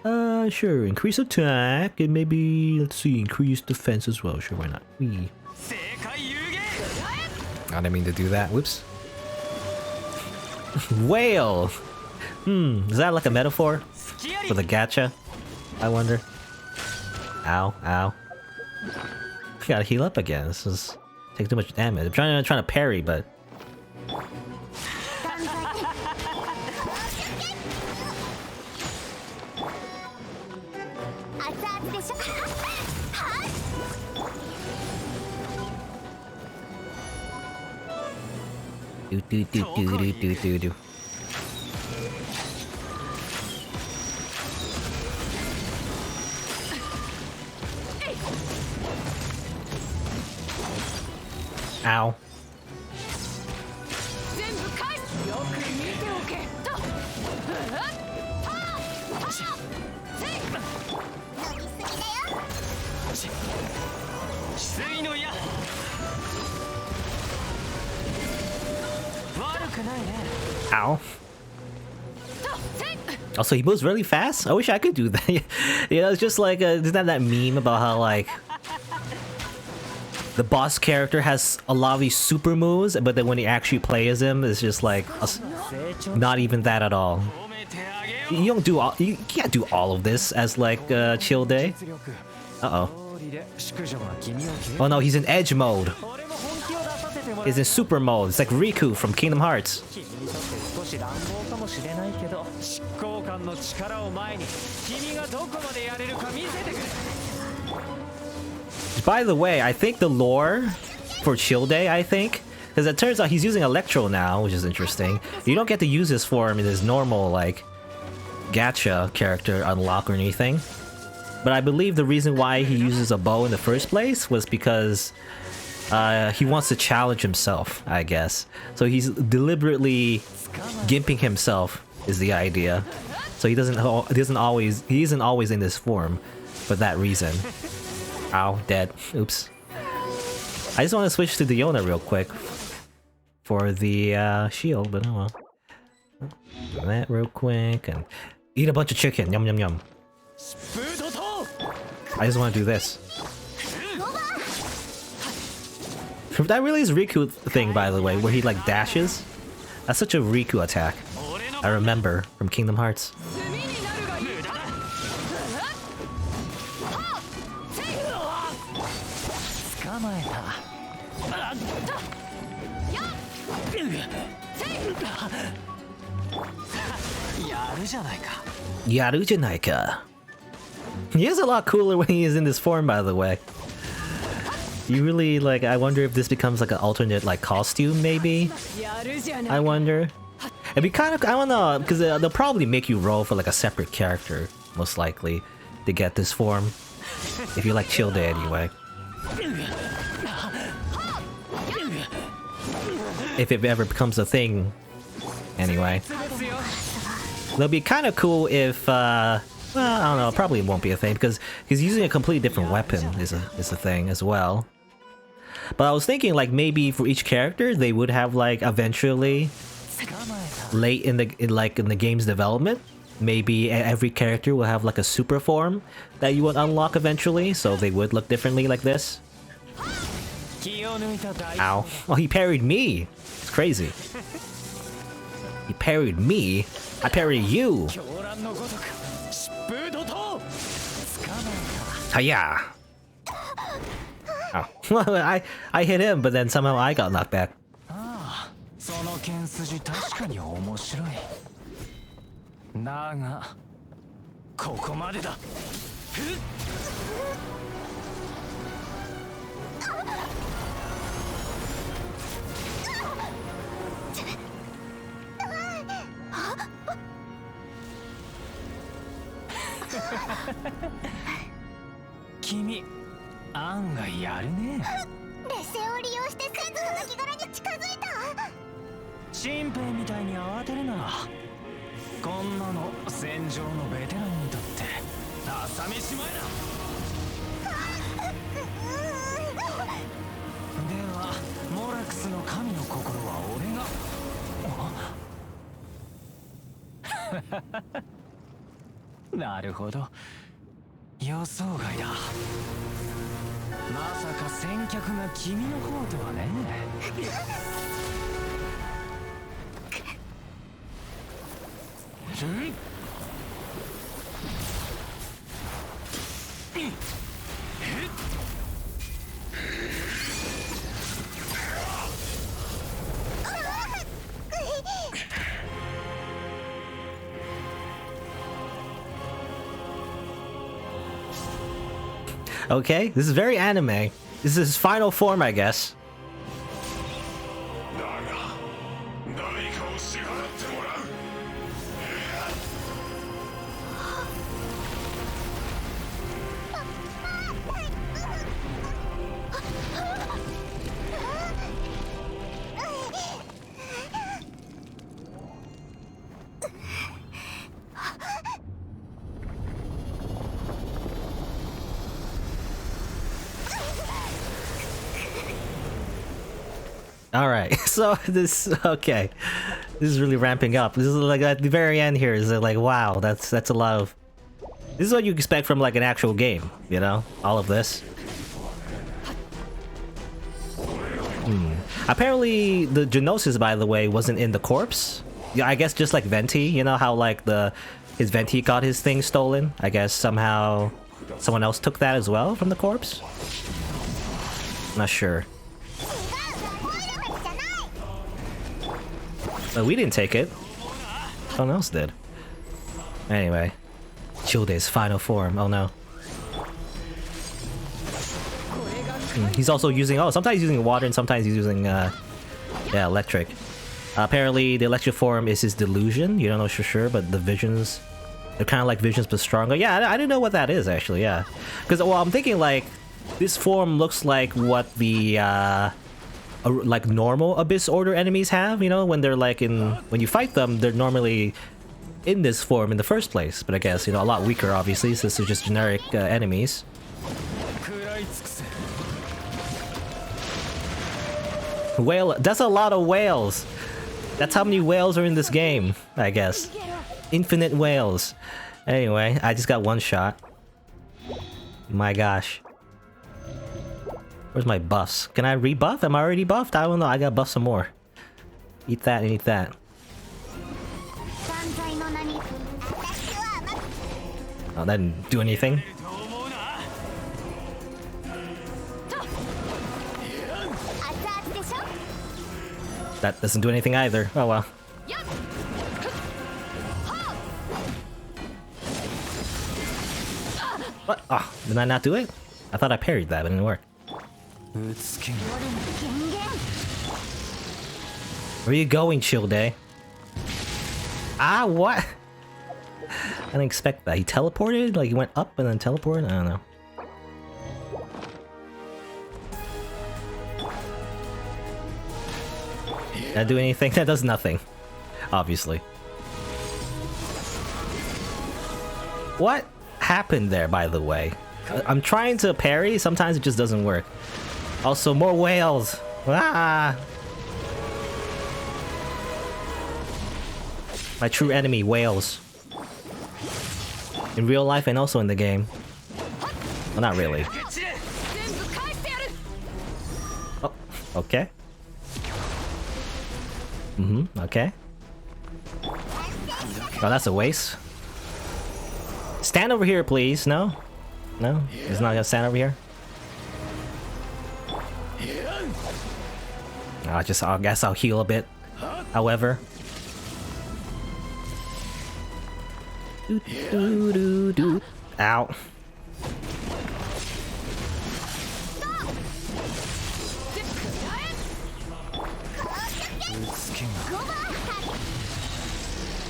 Speaker 1: Sure, increase attack and maybe let's see, increase defense as well. Sure, why not? I didn't mean to do that. Whoops. Whale. Is that like a metaphor for the gacha? I wonder. Ow, ow. Gotta heal up again. This is take too much damage. I'm trying to parry, but do. Ow. Ow. Also, he moves really fast. I wish I could do that. You know, it's just like isn't that meme about how like the boss character has a lot of these super moves, but then when you actually play as him, it's just like not even that at all. You don't do all, you can't do all of this as like chill day. Uh-oh. Oh no, he's in edge mode. He's in super mode. It's like Riku from Kingdom Hearts. By the way, I think the lore for Chill Day, because it turns out he's using Electro now, which is interesting. You don't get to use his form in his normal, like, gacha character unlock or anything. But I believe the reason why he uses a bow in the first place was because he wants to challenge himself, I guess. So he's deliberately gimping himself is the idea. So he isn't always in this form for that reason. Ow, dead. Oops. I just want to switch to Diona real quick for the shield, but oh well. Do that real quick and eat a bunch of chicken. Yum yum yum. I just want to do this. That really is Riku thing, by the way, where he like dashes. That's such a Riku attack. I remember from Kingdom Hearts. Yarujanai-ka. He is a lot cooler when he is in this form, by the way. You really, like, I wonder if this becomes like an alternate, like, costume, maybe? I wonder. It'd be kind of, I don't know, because they'll probably make you roll for like a separate character, most likely, to get this form. If you like Chill Day anyway. If it ever becomes a thing, anyway. It'll be kind of cool if, well, I don't know, probably won't be a thing, because he's using a completely different weapon is a thing as well. But I was thinking, like, maybe for each character, they would have, like, eventually, late in the game's development, maybe every character will have, like, a super form that you would unlock eventually, so they would look differently like this. Ow. Oh, he parried me! It's crazy. He parried me? I parried you! Hiya! Oh. I hit him, but then somehow I got knocked back.
Speaker 19: Kimi, 案外やるね。
Speaker 3: 劣勢を利用して先祖の亡骸に近づいた。
Speaker 19: 新兵みたいに慌てるな。こんなの戦場のベテランにとって朝飯前だ。ではモラクスの神の心は俺が。なるほど。予想外だ。まさか先客が君の方とはね。
Speaker 1: Okay, this is very anime. This is his final form, I guess. Alright, so this, okay. This is really ramping up. This is like at the very end here is like, wow, that's a lot of... This is what you expect from like an actual game, you know? All of this. Apparently, the Genosis, by the way, wasn't in the corpse. Yeah, I guess just like Venti, you know how like his Venti got his thing stolen? I guess somehow someone else took that as well from the corpse? Not sure. But we didn't take it. Someone else did. Anyway. Childe's final form. Oh no. He's also using... Oh, sometimes he's using water and sometimes he's using... yeah, electric. Apparently, the electric form is his delusion. You don't know for sure, but the visions... They're kind of like visions, but stronger. Yeah, I didn't know what that is, actually, yeah. Because, well, I'm thinking, like... This form looks like what the... like, normal Abyss Order enemies have, you know? When they're, like, in... When you fight them, they're normally... in this form in the first place, but I guess, you know, a lot weaker, obviously, since they're just generic enemies. Whale, that's a lot of whales! That's how many whales are in this game, I guess. Infinite whales. Anyway, I just got one shot. My gosh. Where's my buffs? Can I rebuff? Am I already buffed? I don't know, I gotta buff some more. Eat that and eat that. Oh, that didn't do anything. That doesn't do anything either. Oh well. What? Oh, did I not do it? I thought I parried that, but it didn't work. Where are you going, Childe? Ah, what? I didn't expect that. He teleported? Like he went up and then teleported? I don't know. Did that do anything? That does nothing. Obviously. What happened there, by the way? I'm trying to parry, sometimes it just doesn't work. Also, more whales! Ah! My true enemy, whales. In real life and also in the game. Well, not really. Oh, okay. Okay. Oh, that's a waste. Stand over here, please. No? No? He's not gonna stand over here? I guess I'll heal a bit. However. Ow.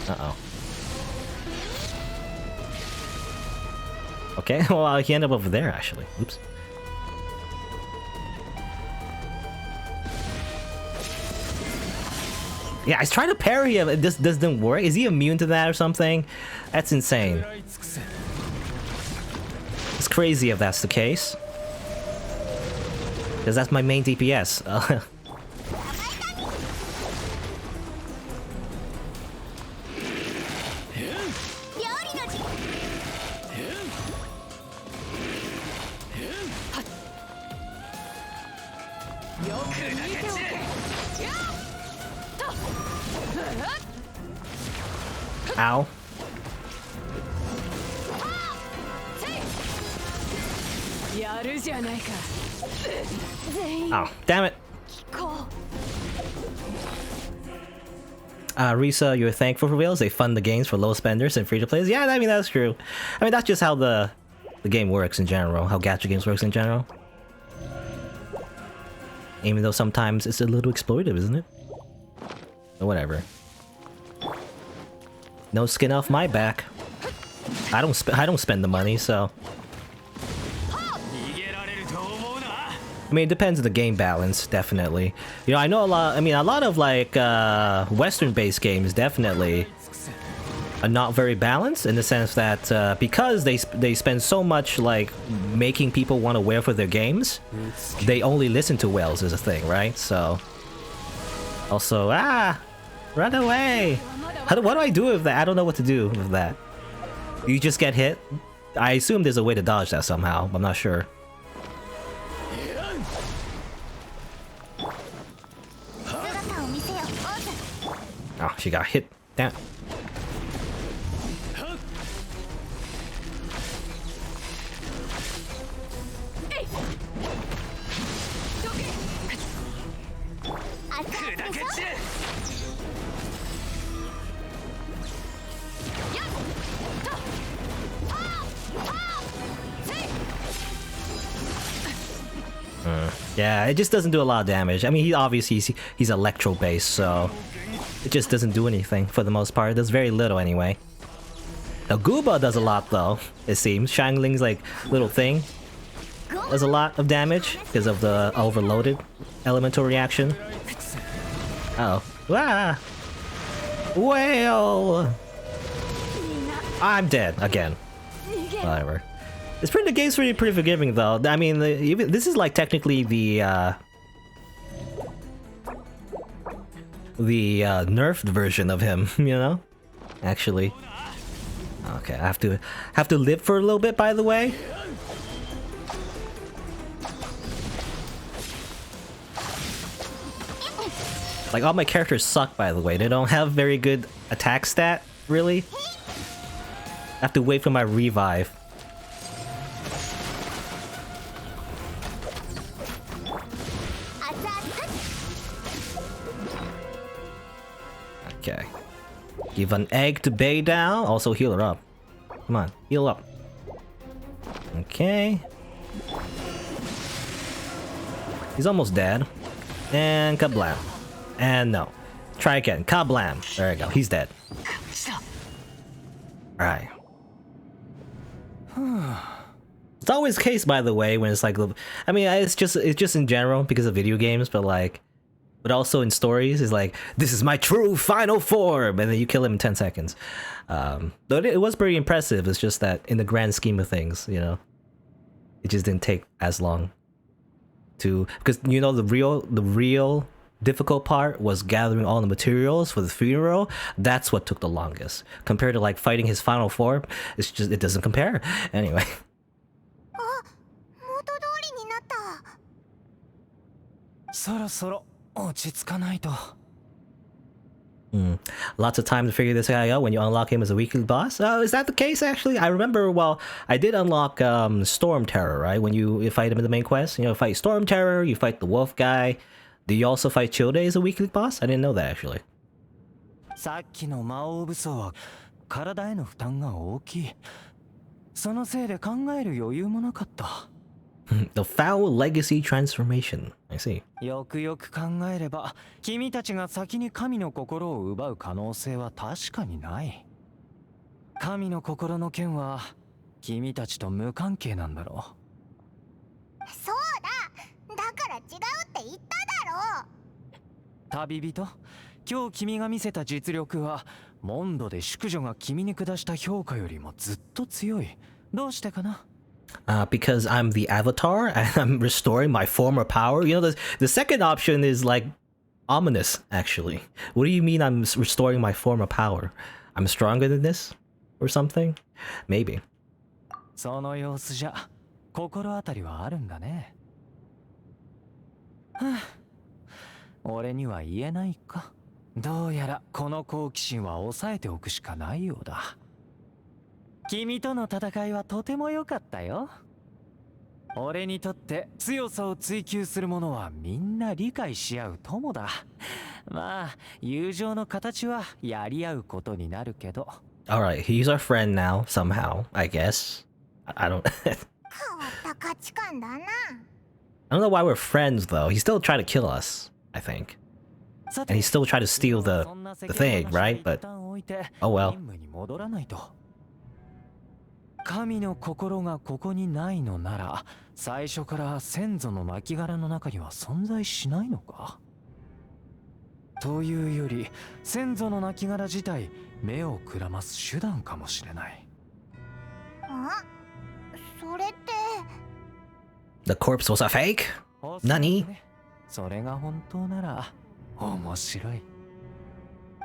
Speaker 1: Uh-oh. Okay, well, he ended up over there, actually. Oops. Yeah, I was trying to parry him, it just doesn't work. Is he immune to that or something? That's insane. It's crazy if that's the case. Because that's my main DPS. Ow. Oh, damn it. Risa, you're thankful for whales? They fund the games for low spenders and free-to-players? Yeah, I mean, that's true. I mean, that's just how the game works in general, how gacha games works in general. Even though sometimes it's a little exploitive, isn't it? But whatever. No skin off my back. I don't spend the money, so. I mean, it depends on the game balance, definitely. You know, I know a lot. I mean, a lot of like Western-based games definitely are not very balanced in the sense that because they spend so much like making people want to wear for their games, they only listen to whales as a thing, right? So. Also, run away. What do I do with that? I don't know what to do with that. You just get hit? I assume there's a way to dodge that somehow, but I'm not sure. Oh, she got hit. Damn. Yeah, it just doesn't do a lot of damage. I mean, he obviously he's electro based, so it just doesn't do anything for the most part. It does very little anyway. Now Gooba does a lot though, it seems. Shangling's like little thing does a lot of damage because of the overloaded elemental reaction. Uh oh. Ah! Well, I'm dead again. Whatever. The game's pretty forgiving though. I mean, even this is like technically the nerfed version of him, you know? Actually. Okay, I have to live for a little bit, by the way. Like all my characters suck, by the way. They don't have very good attack stat, really. I have to wait for my revive. Okay. Give an egg to Bay down. Also heal her up. Come on, heal up. Okay. He's almost dead. And kablam. And no. Try again. Kablam. There you go. He's dead. Alright. It's always the case, by the way, when it's like, I mean, it's just in general because of video games, but like, but also in stories, is like, this is my true final form, and then you kill him in 10 seconds. Though it was pretty impressive. It's just that in the grand scheme of things, you know, it just didn't take as long to, because you know the real difficult part was gathering all the materials for the funeral. That's what took the longest compared to like fighting his final form. It's just, it doesn't compare. Anyway. Lots of time to figure this guy out when you unlock him as a weekly boss. Is that the case actually? I remember, well, I did unlock Storm Terror, right? When you fight him in the main quest, you know, fight Storm Terror, you fight the wolf guy. Do you also fight Chode as a weekly boss? I didn't know that actually.
Speaker 19: さっきの魔王武装は体への負担が大きい。そのせいで考える余裕もなかった。
Speaker 1: The foul legacy transformation. I see.
Speaker 19: よくよく考えれば、君たちが先に神の心を奪う可能性は確かにない。神の心の件は君たちと無関係なんだろう。
Speaker 3: そうだ。だから違うって言っただろう。
Speaker 19: 旅人、今日君が見せた実力はモンドで淑女が君に下した評価よりもずっと強い。どうしてかな
Speaker 1: ？Because I'm the avatar and I'm restoring my former power. You know, the second option is like ominous, actually. What do you mean I'm restoring my former power? I'm stronger than this? Or something? Maybe.
Speaker 19: その様子じゃ心当たりはあるんだね。はあ、俺には言えないか。どうやらこの好奇心は抑えておくしかないようだ。君との戦いはとても良かったよ。俺にとって強さを追求する者はみんな理解し合う友だ。まあ、友情の形はやり合うことになるけど。
Speaker 1: Alright, he's our friend now, somehow, I guess. I don't...
Speaker 3: 変わった価値観だな。
Speaker 1: I don't know why we're friends, though. He still tried to kill us, I think. And he still tried to steal the thing, right? But... oh well.
Speaker 19: 神の心がここにないのなら、最初から先祖の亡骸の中には存在しないのか。というより、先祖の亡骸自体、目をくらます手段かもしれない。
Speaker 3: あ、それって。
Speaker 1: The corpse was a fake? 何？
Speaker 19: それが本当なら面白い。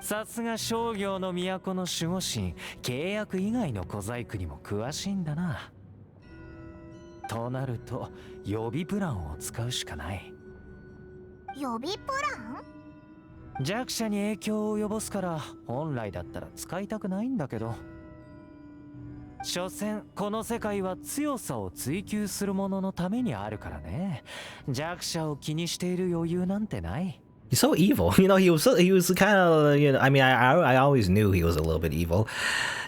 Speaker 19: さすが商業の都の守護神、契約以外の小細工にも詳しいんだな。となると予備プランを使うしかない。
Speaker 3: 予備プラン？
Speaker 19: 弱者に影響を及ぼすから本来だったら使いたくないんだけど、所詮この世界は強さを追求する者のためにあるからね。弱者を気にしている余裕なんてない。
Speaker 1: He's so evil. You know, he was kind of, you know, I mean, I always knew he was a little bit evil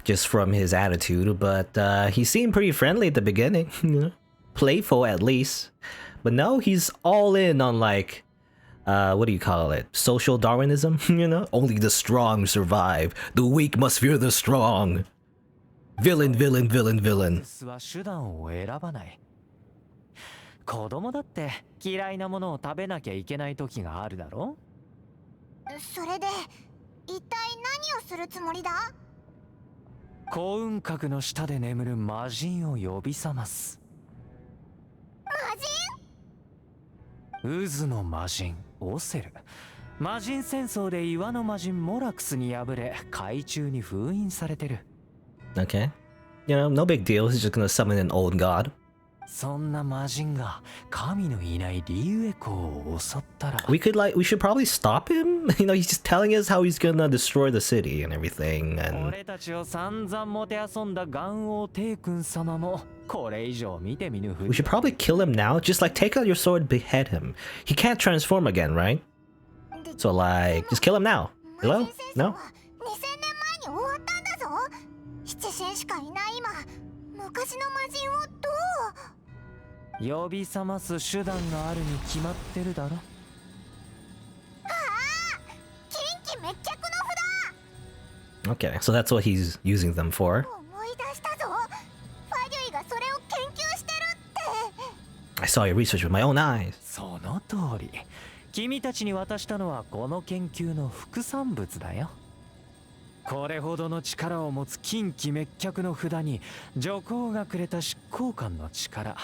Speaker 1: just from his attitude, but he seemed pretty friendly at the beginning, you know, playful at least. But no, he's all in on like, what do you call it? Social Darwinism, you know? Only the strong survive. The weak must fear the strong. Villain, villain, villain, villain.
Speaker 19: は手段を選ばない。子供だって嫌いなものを食べなきゃいけない時があるだろ。
Speaker 3: それで一体何をするつもりだ？
Speaker 19: 幸運閣の下で眠る魔人を呼び覚ます。
Speaker 3: 魔人？
Speaker 19: 渦の魔人オセル。魔人戦争で岩の魔人モラクスに敗れ海中に封印されてる。
Speaker 1: Okay. You know, no big deal. He's just gonna summon an old god.
Speaker 19: そんな魔人が神のいないリユエ港を襲ったら
Speaker 1: we should probably stop him. You know, he's just telling us how he's gonna destroy the city and everything. And
Speaker 19: 俺たちを散々もてあそんだ元王帝君様もこれ以上見て見ぬふり
Speaker 1: we should probably kill him now. Just like take out your sword, behead him. He can't transform again, right? So like, just kill him now. Hello? No?
Speaker 3: 2000年前に終わったんだぞ。七神しかいない今、昔の魔人をどう
Speaker 19: 呼び覚ます手段があるに決まってるだろ。
Speaker 3: ああ、近畿滅却の札。
Speaker 1: Okay, so that's what he's using them for.
Speaker 3: 思い出したぞ。ファギュイがそれを研究してるって。
Speaker 1: I saw your research with my own eyes.
Speaker 19: その通り。君たちに渡したのはこの研究の副産物だよ。これほどの力を持つ近畿滅却の札に女皇がくれた執行官の力、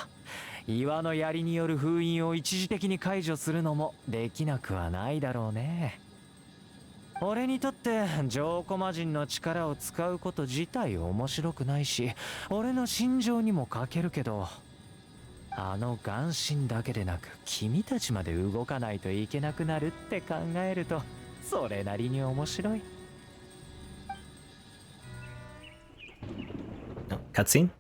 Speaker 19: 岩の槍による封印を一時的に解除するのもできなくはないだろうね。俺にとって浄古魔人の力を使うこと自体面白くないし、俺の心情にも欠けるけど、あの眼神だけでなく君たちまで動かないといけなくなるって考えるとそれなりに面白い。
Speaker 1: Cutscene?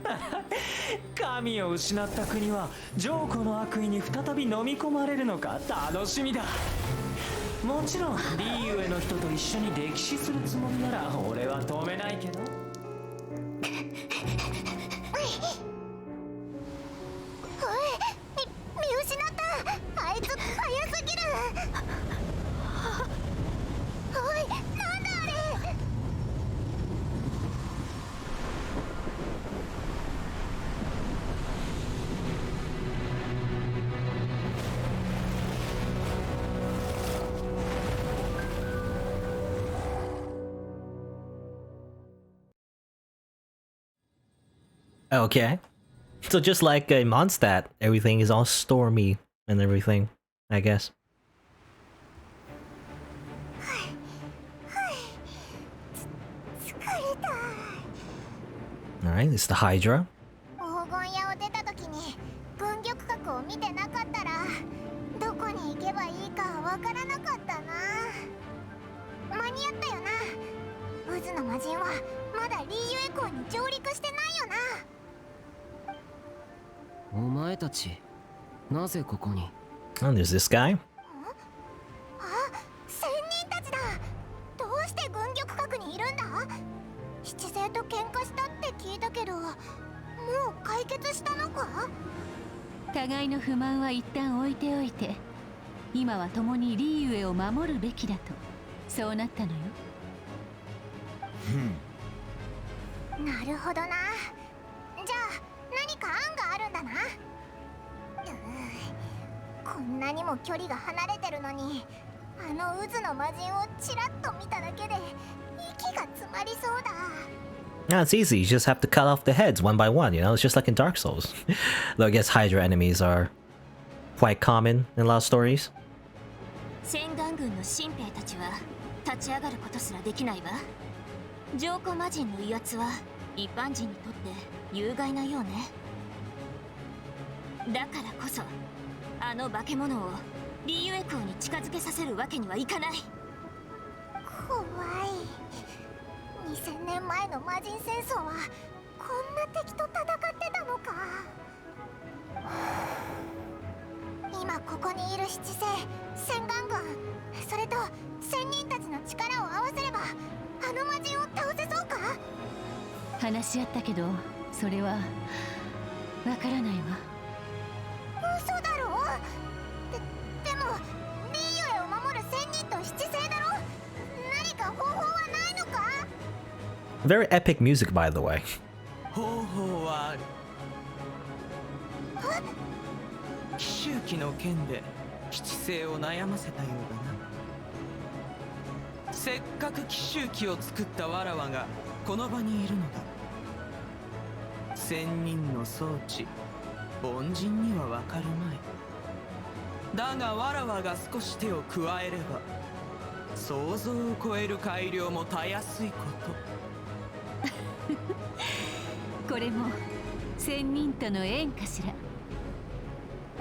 Speaker 19: Ha ha ha! 神を失った国は浄古の悪意に再び飲み込まれるのか楽しみだ。もちろんリーユエの人と一緒に歴史するつもりなら俺は止めないけど。
Speaker 3: 見失った。あいつ早すぎる。おい、なんだあれ。
Speaker 1: Okay. So just like a Mondstadt, everything is all stormy and everything, I guess. Alright, it's the Hydra.
Speaker 3: 黄金屋を出た時に軍玉閣を見てなかったらどこに行けばいいかわからなかったな。間に合ったよな。渦の魔人はまだリーユエ港に上陸してないよな。
Speaker 8: お前たちなぜここに？
Speaker 1: And there's this guy.
Speaker 3: あ、仙人たちだ。どうして軍玉閣にいるんだ？七星と喧嘩したって聞いたけど、もう解決したのか？
Speaker 16: 互いの不満は一旦置いておいて、今は共にリーユエを守るべきだと、そうなったのよ。
Speaker 3: なるほどな。じゃあ何か案があるんだな。こんなにも距離が離れてるのに、あの渦の魔人をちらっと見ただけで息が詰まりそうだ。
Speaker 1: Yeah, it's easy. You just have to cut off the heads one by one, you know? It's just like in Dark Souls. Though I guess Hydra enemies are quite common in a lot of stories.
Speaker 20: 洗顔軍の新兵たちは立ち上がることすらできないわ。浄化魔人の威圧は一般人にとって有害なようね。だからこそあの化け物をリユエ公に近づけさせるわけにはいかない。
Speaker 3: 怖い。2000年前の魔人戦争はこんな敵と戦ってたのか。今ここにいる七星、洗顔軍、それと仙人たちの力を合わせればあの魔人を倒せそうか。
Speaker 16: 話し合ったけどそれはわからないわ。
Speaker 3: 嘘だろ。でもリーユエを守る仙人と七星だろ。何か方法はないのか。
Speaker 1: Very epic music, by the way.
Speaker 4: 方法はある。奇襲記の剣で七星を悩ませたようだな。せっかく奇襲記を作ったわらわがこの場にいるのだ。仙人の装置、凡人にはわかるまい。だがわらわが少し手を加えれば想像を超える改良もたやすいこと。
Speaker 16: これも仙人との縁かしら。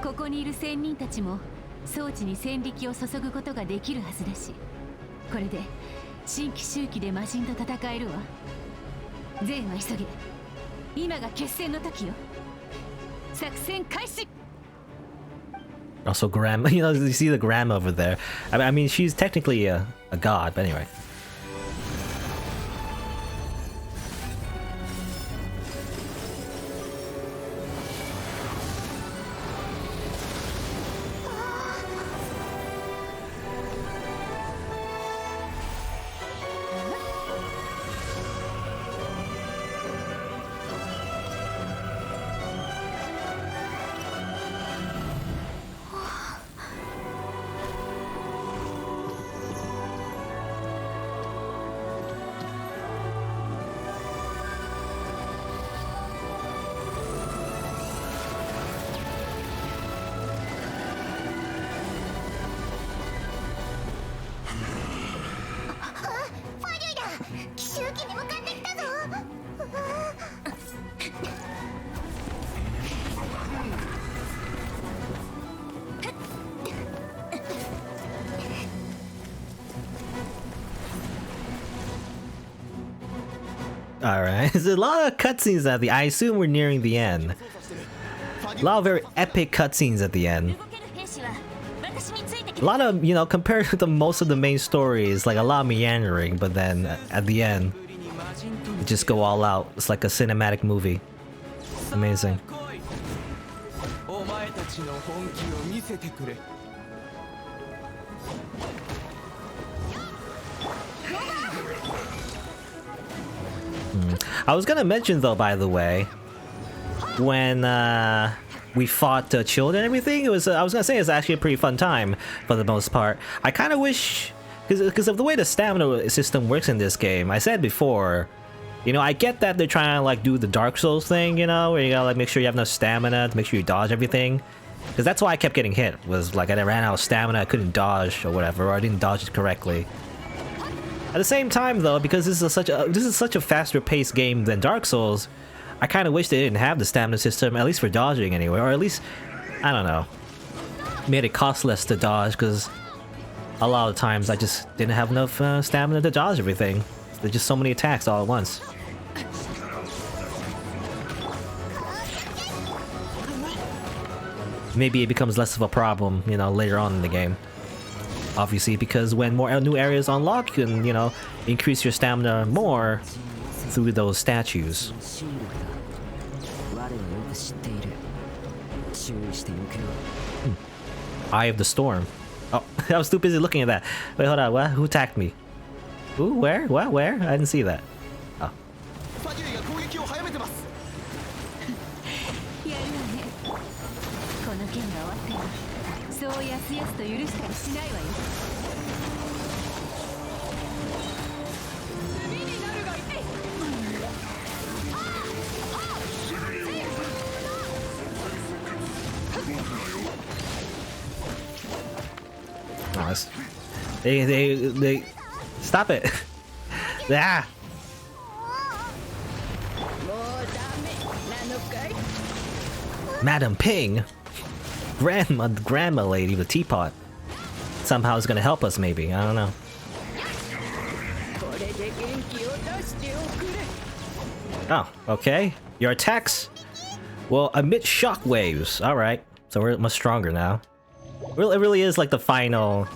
Speaker 16: ここにいる仙人たちも装置に戦力を注ぐことができるはずだし、これで新奇襲記で魔人と戦えるわ。善は急げ。今が決戦の時よ。作戦開始。
Speaker 1: Also, Grandma, you know, you see the grandma over there. I mean, she's technically a god, but anyway. Alright, there's a lot of cutscenes at the I assume we're nearing the end. A lot of very epic cutscenes at the end. A lot of, you know, compared to most of the main stories, like a lot of meandering, but then at the end, you just go all out. It's like a cinematic movie. Amazing. I was gonna mention though, by the way, when we fought children and everything, it was I was gonna say it's actually a pretty fun time for the most part. I kind of wish, because of the way the stamina system works in this game. I said before, you know, I get that they're trying to like do the Dark Souls thing, you know, where you gotta like make sure you have enough stamina to make sure you dodge everything. Because that's why I kept getting hit, was like I ran out of stamina, I couldn't dodge or whatever, or I didn't dodge it correctly. At the same time though, because this is such a faster paced game than Dark Souls, I kind of wish they didn't have the stamina system, at least for dodging anyway, or at least, I don't know, made it cost less to dodge, because a lot of times I just didn't have enough stamina to dodge everything. There's just so many attacks all at once. Maybe it becomes less of a problem, you know, later on in the game. Obviously, because when more new areas unlock, you can, you know, increase your stamina more through those statues. Eye of the Storm. Oh, I was too busy looking at that. Wait, hold on. What? Who attacked me? Ooh, where? What? Where? I didn't see that. Oh. on. They stop it. Ah. Madam Ping, grandma lady with teapot. Somehow is gonna help us, maybe. I don't know. Oh, okay. Your attacks will emit shock waves. All right, so we're much stronger now. It really is like the final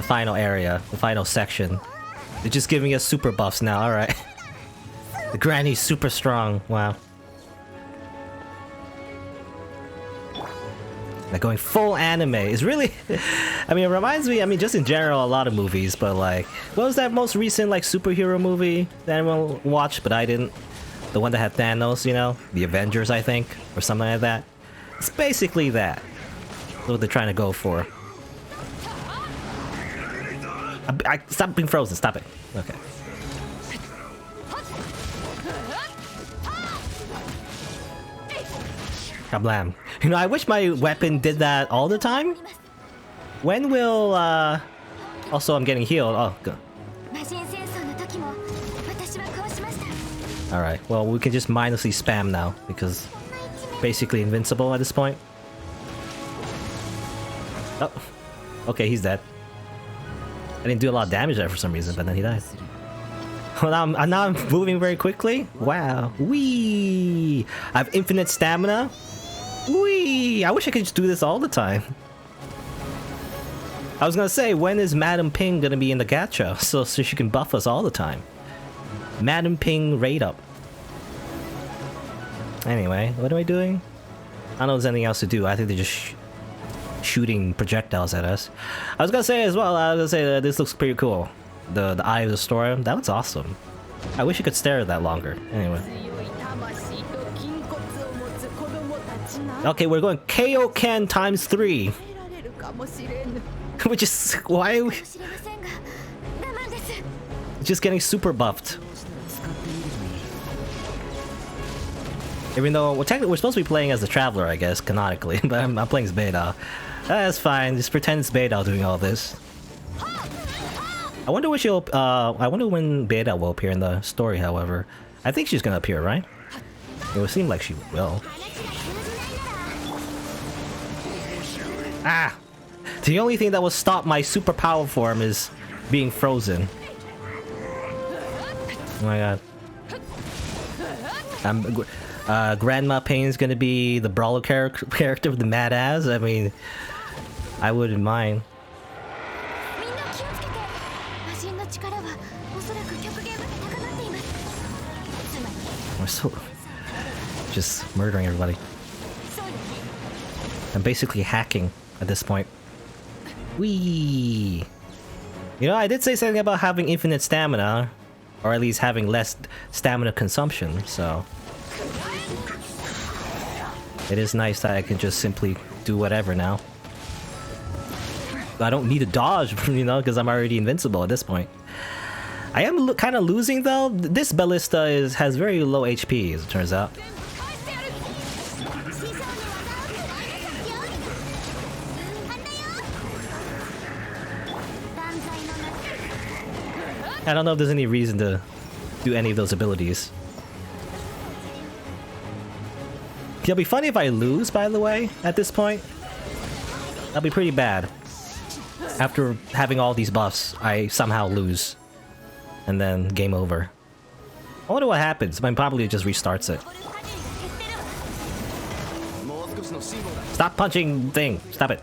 Speaker 1: area, the final section. They're just giving us super buffs now. All right. The granny's super strong. Wow. Like going full anime is really I mean, it reminds me, I mean, just in general, a lot of movies, but like, what was that most recent like superhero movie that everyone watched but I didn't? The one that had Thanos, you know? The Avengers, I think, or something like that. It's basically that. That's what they're trying to go for. Stop being frozen, stop it. Okay. Kablam. You know, I wish my weapon did that all the time. When will, Also, I'm getting healed. Oh, good. Alright, well, we can just mindlessly spam now, because basically invincible at this point. Oh. Okay, he's dead. I didn't do a lot of damage there for some reason, but then he died. Well, now I'm moving very quickly. Wow. Whee! I have infinite stamina. Whee! I wish I could just do this all the time. I was gonna say, when is Madam Ping gonna be in the gacha so she can buff us all the time? Madam Ping raid up. Anyway, what am I doing? I don't know if there's anything else to do. I think they're just shooting projectiles at us. I was gonna say as well, I was gonna say that this looks pretty cool. The Eye of the Storm, that looks awesome. I wish you could stare at that longer. Anyway. Okay, we're going Kaioken times 3. Which is why we just getting super buffed. Even though technically we're supposed to be playing as the Traveler, I guess, canonically, but I'm playing as Beta. That's fine. Just pretend it's Beta doing all this. I wonder when she'll. I wonder when Beta will appear in the story. However, I think she's gonna appear, right? It would seem like she will. Ah! The only thing that will stop my super power form is being frozen. Oh my god. Grandma Pain's gonna be the brawler character with the mad ass. I mean, I wouldn't mind. We're so just murdering everybody. I'm basically hacking at this point. Whee! You know, I did say something about having infinite stamina, or at least having less stamina consumption, so it is nice that I can just simply do whatever now. I don't need to dodge, you know, because I'm already invincible at this point. I am kind of losing though. This ballista has very low HP, as it turns out. I don't know if there's any reason to do any of those abilities. It'll be funny if I lose, by the way, at this point. That'll be pretty bad. After having all these buffs, I somehow lose. And then game over. I wonder what happens. I mean, probably it just restarts it. Stop punching thing. Stop it.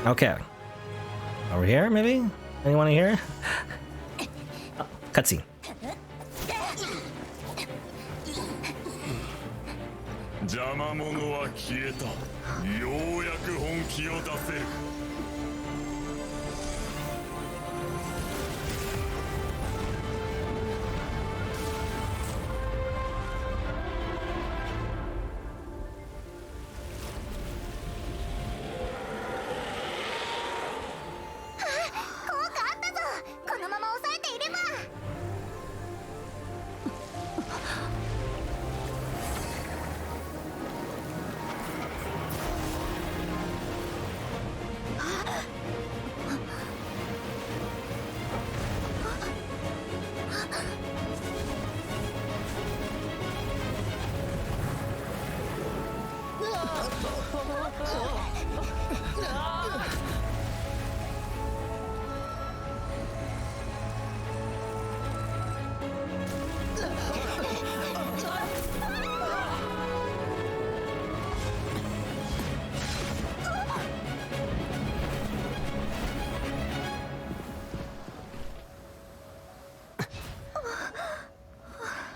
Speaker 1: Okay. Over here, maybe? Anyone here? Oh, cutscene.
Speaker 2: 邪魔者は消えた。ようやく本気を出せる。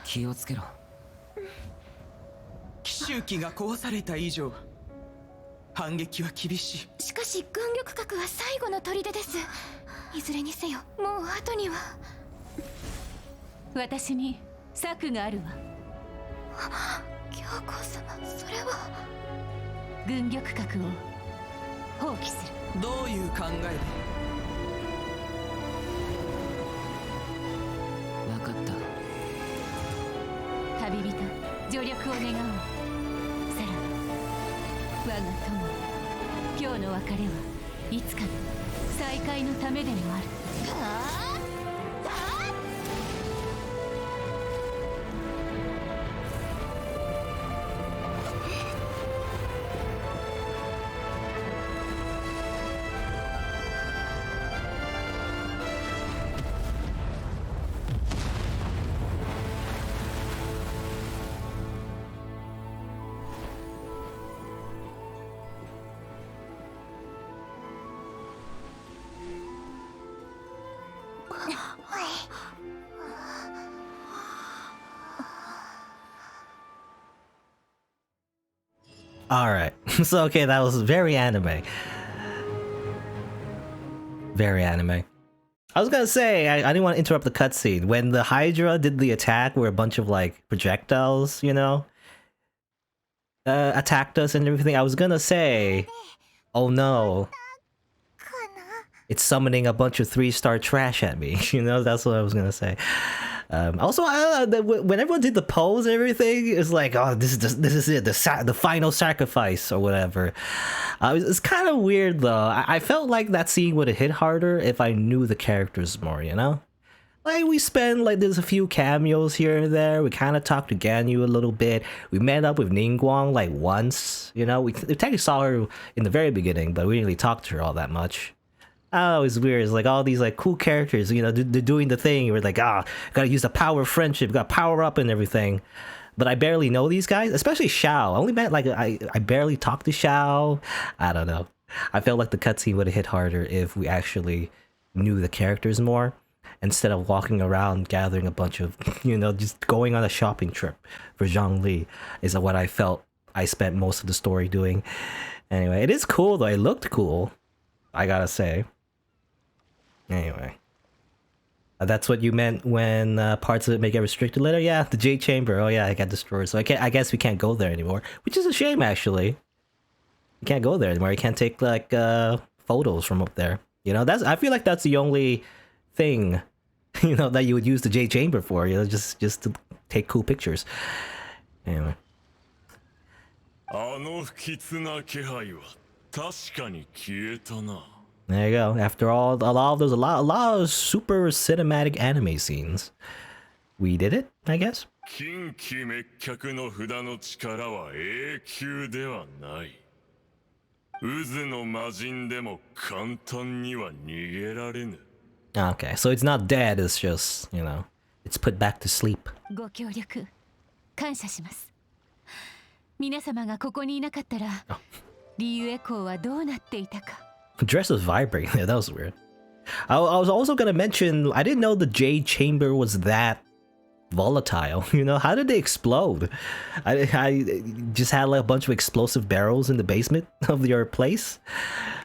Speaker 21: 気をつけろ。
Speaker 22: 奇襲機が壊された以上反撃は厳しい。
Speaker 18: しかし軍力核は最後の砦です。いずれにせよもう後には。
Speaker 16: 私に策があるわ。
Speaker 18: 教皇様、それは。
Speaker 16: 軍力核を放棄する。
Speaker 22: どういう考えで？
Speaker 21: 分かった。
Speaker 16: 旅人、助力を願おう。さらば、我が友、今日の別れはいつかの再会のためでもある。
Speaker 1: Alright, so okay, that was very anime. Very anime. I was gonna say, I didn't want to interrupt the cutscene. When the Hydra did the attack where a bunch of like projectiles, you know, attacked us and everything, I was gonna say, oh no, it's summoning a bunch of 3-star trash at me. You know, that's what I was gonna say. Also, when everyone did the pose and everything, it's like, oh, this is it, the final sacrifice or whatever. It's kind of weird though. I felt like that scene would have hit harder if I knew the characters more, you know? Like, we spend, like, there's a few cameos here and there. We kind of talked to Ganyu a little bit. We met up with Ningguang, like, once, you know? We technically saw her in the very beginning, but we didn't really talk to her all that much. Oh, it's weird. It's like all these like cool characters, you know, they're doing the thing. We're like, gotta use the power of friendship, gotta power up and everything. But I barely know these guys, especially Xiao. I only met like I barely talked to Xiao. I don't know. I felt like the cutscene would have hit harder if we actually knew the characters more, instead of walking around gathering a bunch of, you know, just going on a shopping trip for Zhongli is what I felt I spent most of the story doing. Anyway, it is cool though. It looked cool, I gotta say. Anyway, that's what you meant when parts of it may get restricted later? Yeah, the Jade Chamber. Oh yeah, it got destroyed. So I guess we can't go there anymore, which is a shame actually. You can't go there anymore. You can't take like photos from up there. You know, I feel like that's the only thing, you know, that you would use the Jade Chamber for. You know, just to take cool pictures. Anyway. There you go. After all, a lot of super cinematic anime scenes. We did it, I guess. Okay, so it's not dead, it's just, you know, it's put back to sleep.
Speaker 16: ご協力感謝します。皆様がここにいなかったら、リユエ公はどうなっていたか。
Speaker 1: Dress was vibrating. Yeah, that was weird. I was also gonna mention, I didn't know the Jade Chamber was that volatile. You know, how did they explode? I just had like a bunch of explosive barrels in the basement of your place.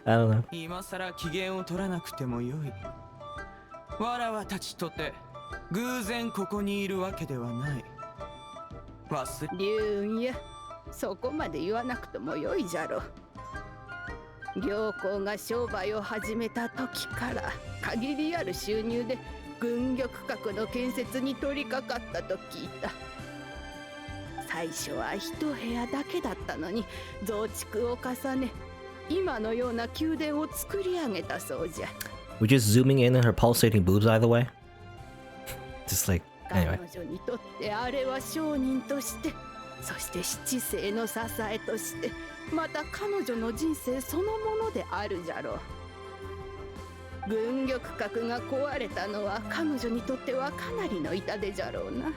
Speaker 1: I don't know.
Speaker 22: 今さら機嫌を取らなくてもよい。わらわたちとて偶然ここにいるわけではない。
Speaker 23: 龍也、そこまで言わなくてもよいじゃろ。良公が商売を始めた時から限りある収入で軍力核の建設に取り掛かったと聞いた。最初は一部屋だけだったのに増築を重ね、今のような宮殿を作り上げたそうじゃ。
Speaker 1: We're just zooming in on her pulsating boobs either way. Just like, anyway.
Speaker 23: 彼女にとってあれは商人としてそして七世の支えとしてまた彼女の人生そのものであるじゃろう。軍玉閣が壊れたのは彼女にとってはかなりの痛手じゃろうな。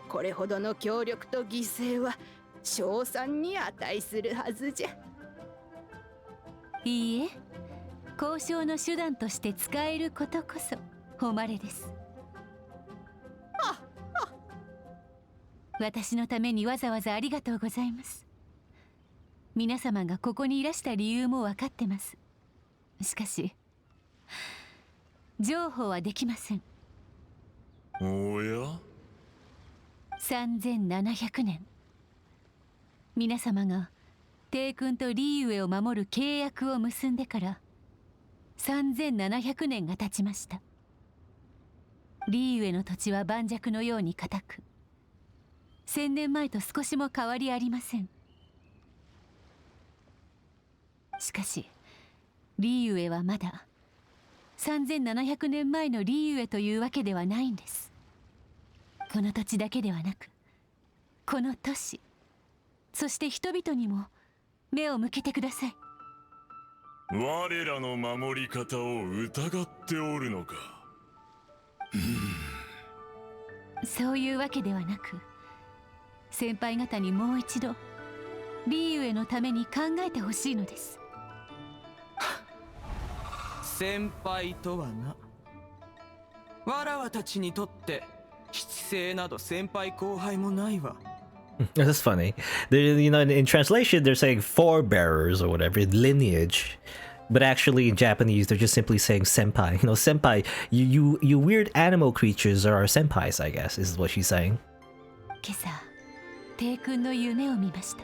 Speaker 23: これほどの協力と犠牲は称賛に値するはずじゃ。
Speaker 16: いいえ、交渉の手段として使えることこそ誉れです。私のためにわざわざありがとうございます。皆様がここにいらした理由も分かってます。しかし譲歩はできません。
Speaker 2: おや
Speaker 16: 3700年、皆様が帝君とリーウェを守る契約を結んでから3700年が経ちました。リーウェの土地は盤石のように固く、1000年前と少しも変わりありません。しかしリーウェはまだ3700年前のリーウェというわけではないんです。この土地だけではなく、この都市、そして人々にも目を向けてください。
Speaker 2: 我らの守り方を疑っておるのか。
Speaker 16: そういうわけではなく、先輩方にもう一度リーウェのために考えてほしいのです。
Speaker 22: 先輩とはな、わらわたちにとって七世など先輩後輩もないわ。
Speaker 1: That's funny. You know, in translation, they're saying forebearers or whatever, lineage. But actually, in Japanese, they're just simply saying senpai. You know, senpai, you weird animal creatures are our senpais, I guess, is what she's saying.
Speaker 16: 今朝、帝君の夢を見ました。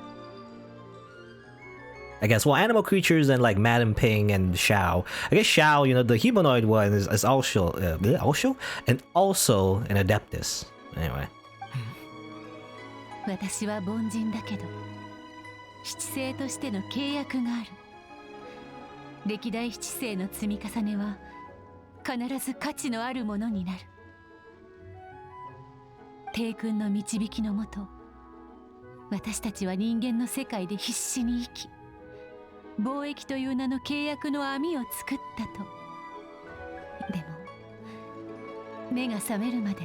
Speaker 1: I guess, well, animal creatures and like Madam Ping and Xiao. I guess Xiao, you know, the humanoid one is also, and also an Adeptus. Anyway.
Speaker 16: 私は凡人だけど、七世としての契約がある。歴代七世の積み重ねは必ず価値のあるものになる。帝君の導きのもと、私たちは人間の世界で必死に生き、貿易という名の契約の網を作ったと。でも目が覚めるまで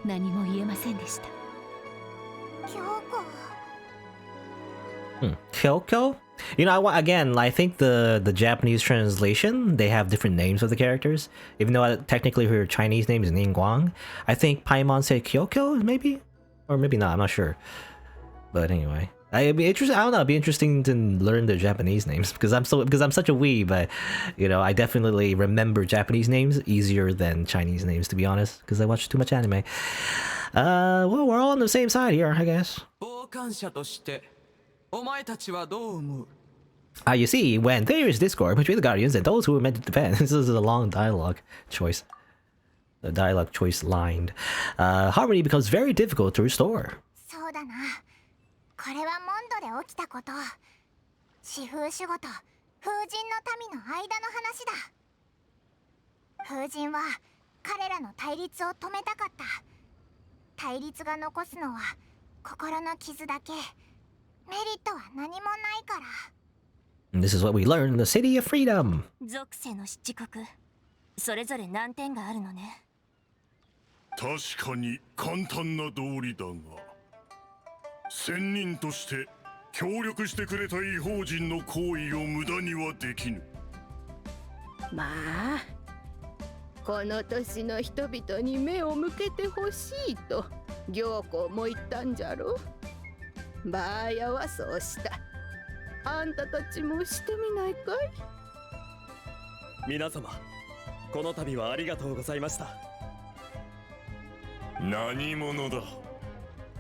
Speaker 16: 何も言えませんでした。
Speaker 1: Kyoko? You know, again, I think the Japanese translation, they have different names of the characters. Even though technically her Chinese name is Ningguang. I think Paimon said Kyoko, maybe? Or maybe not, I'm not sure. But anyway. It'd be interesting. I don't know. It'd be interesting to learn their Japanese names because I'm such a weeb. But you know, I definitely remember Japanese names easier than Chinese names, to be honest, because I watch too much anime. Well, we're all on the same side here, I guess. You see, when there is discord between the Guardians and those who are meant to defend, this is a long dialogue choice. The dialogue choice lined. Harmony becomes very difficult to restore.
Speaker 3: そうだな。これはモンドで起きたこと。四風守護と風神の民の間の話だ。風神は彼らの対立を止めたかった。対立が残すのは心の傷だけ。メリットは何もないから。
Speaker 1: This is what we learned in the City of Freedom.
Speaker 20: 属性の七国、それぞれ難点があるのね。
Speaker 2: 確かに簡単な道理だが、仙人として協力してくれた異邦人の行為を無駄にはできぬ。
Speaker 23: まあ、この年の人々に目を向けてほしいと行幸も言ったんじゃろ。バーヤはそうした。あんたたちもしてみないかい？
Speaker 5: 皆様、この度はありがとうございました。
Speaker 2: 何者だ？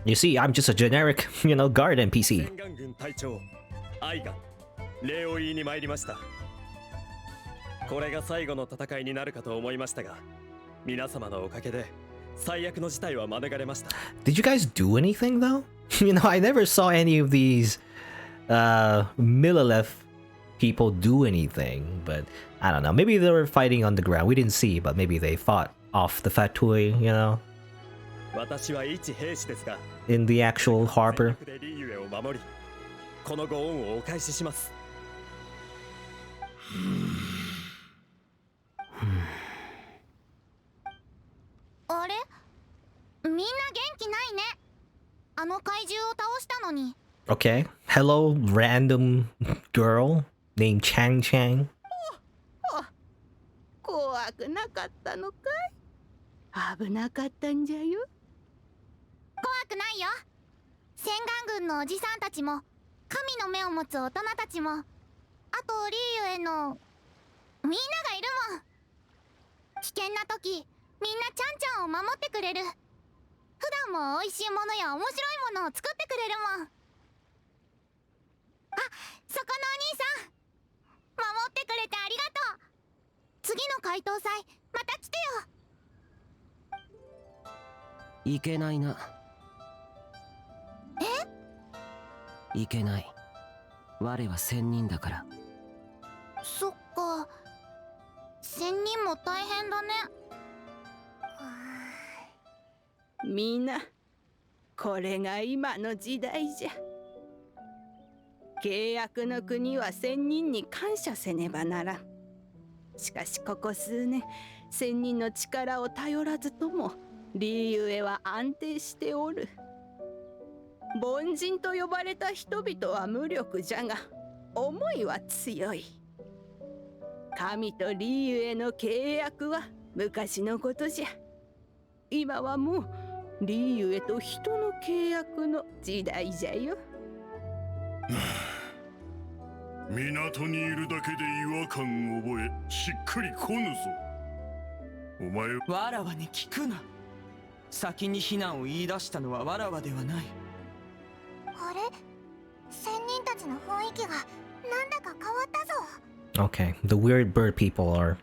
Speaker 1: You see, I'm just a generic, you know, guard NPC.
Speaker 5: 戦艦軍隊長、アイが礼を言いに参りました。これが最後の戦いになるかと思いましたが、皆様のおかげで最悪の事態は免れました。
Speaker 1: Did you guys do anything though? You know, I never saw any of these Millelith people do anything, but I don't know. Maybe they were fighting on the ground. We didn't see, but maybe they fought off the Fatui, you know?
Speaker 5: 私は一兵士ですが、
Speaker 1: in the actual harbor.
Speaker 5: でリーユエを守り、このご恩をお返しします。
Speaker 3: あれ、みんな元気ないね。あの怪獣を倒したのに。
Speaker 1: Okay. Hello, random girl named Chang Chang.
Speaker 23: 怖くなかったのかい？危なかったんじゃよ。
Speaker 3: 怖くないよ。洗顔軍のおじさんたちも、神の目を持つ大人たちも、あとリーユへのみんながいるもん。危険な時、みんなちゃんちゃんを守ってくれる。普段も美味しいものや面白いものを作ってくれるもん。あ、そこのお兄さん、守ってくれてありがとう。次の解答祭また来てよ。
Speaker 13: いけないな。いけない。我は仙人だから。
Speaker 3: そっか、仙人も大変だね。
Speaker 23: みんな、これが今の時代じゃ。契約の国は仙人に感謝せねばならん。しかしここ数年、仙人の力を頼らずともリーユエは安定しておる。凡人と呼ばれた人々は無力じゃが、思いは強い。神とリーユエの契約は昔のことじゃ。今はもうリーユエと人の契約の時代じゃよ。
Speaker 2: 港にいるだけで違和感を覚え、しっくりこぬぞ。お前、
Speaker 22: わらわに聞くな。先に非難を言い出したのはわらわではない。
Speaker 3: あれ、仙人たちの雰囲気がなんだか変わったぞ。
Speaker 1: Okay, the weird bird people are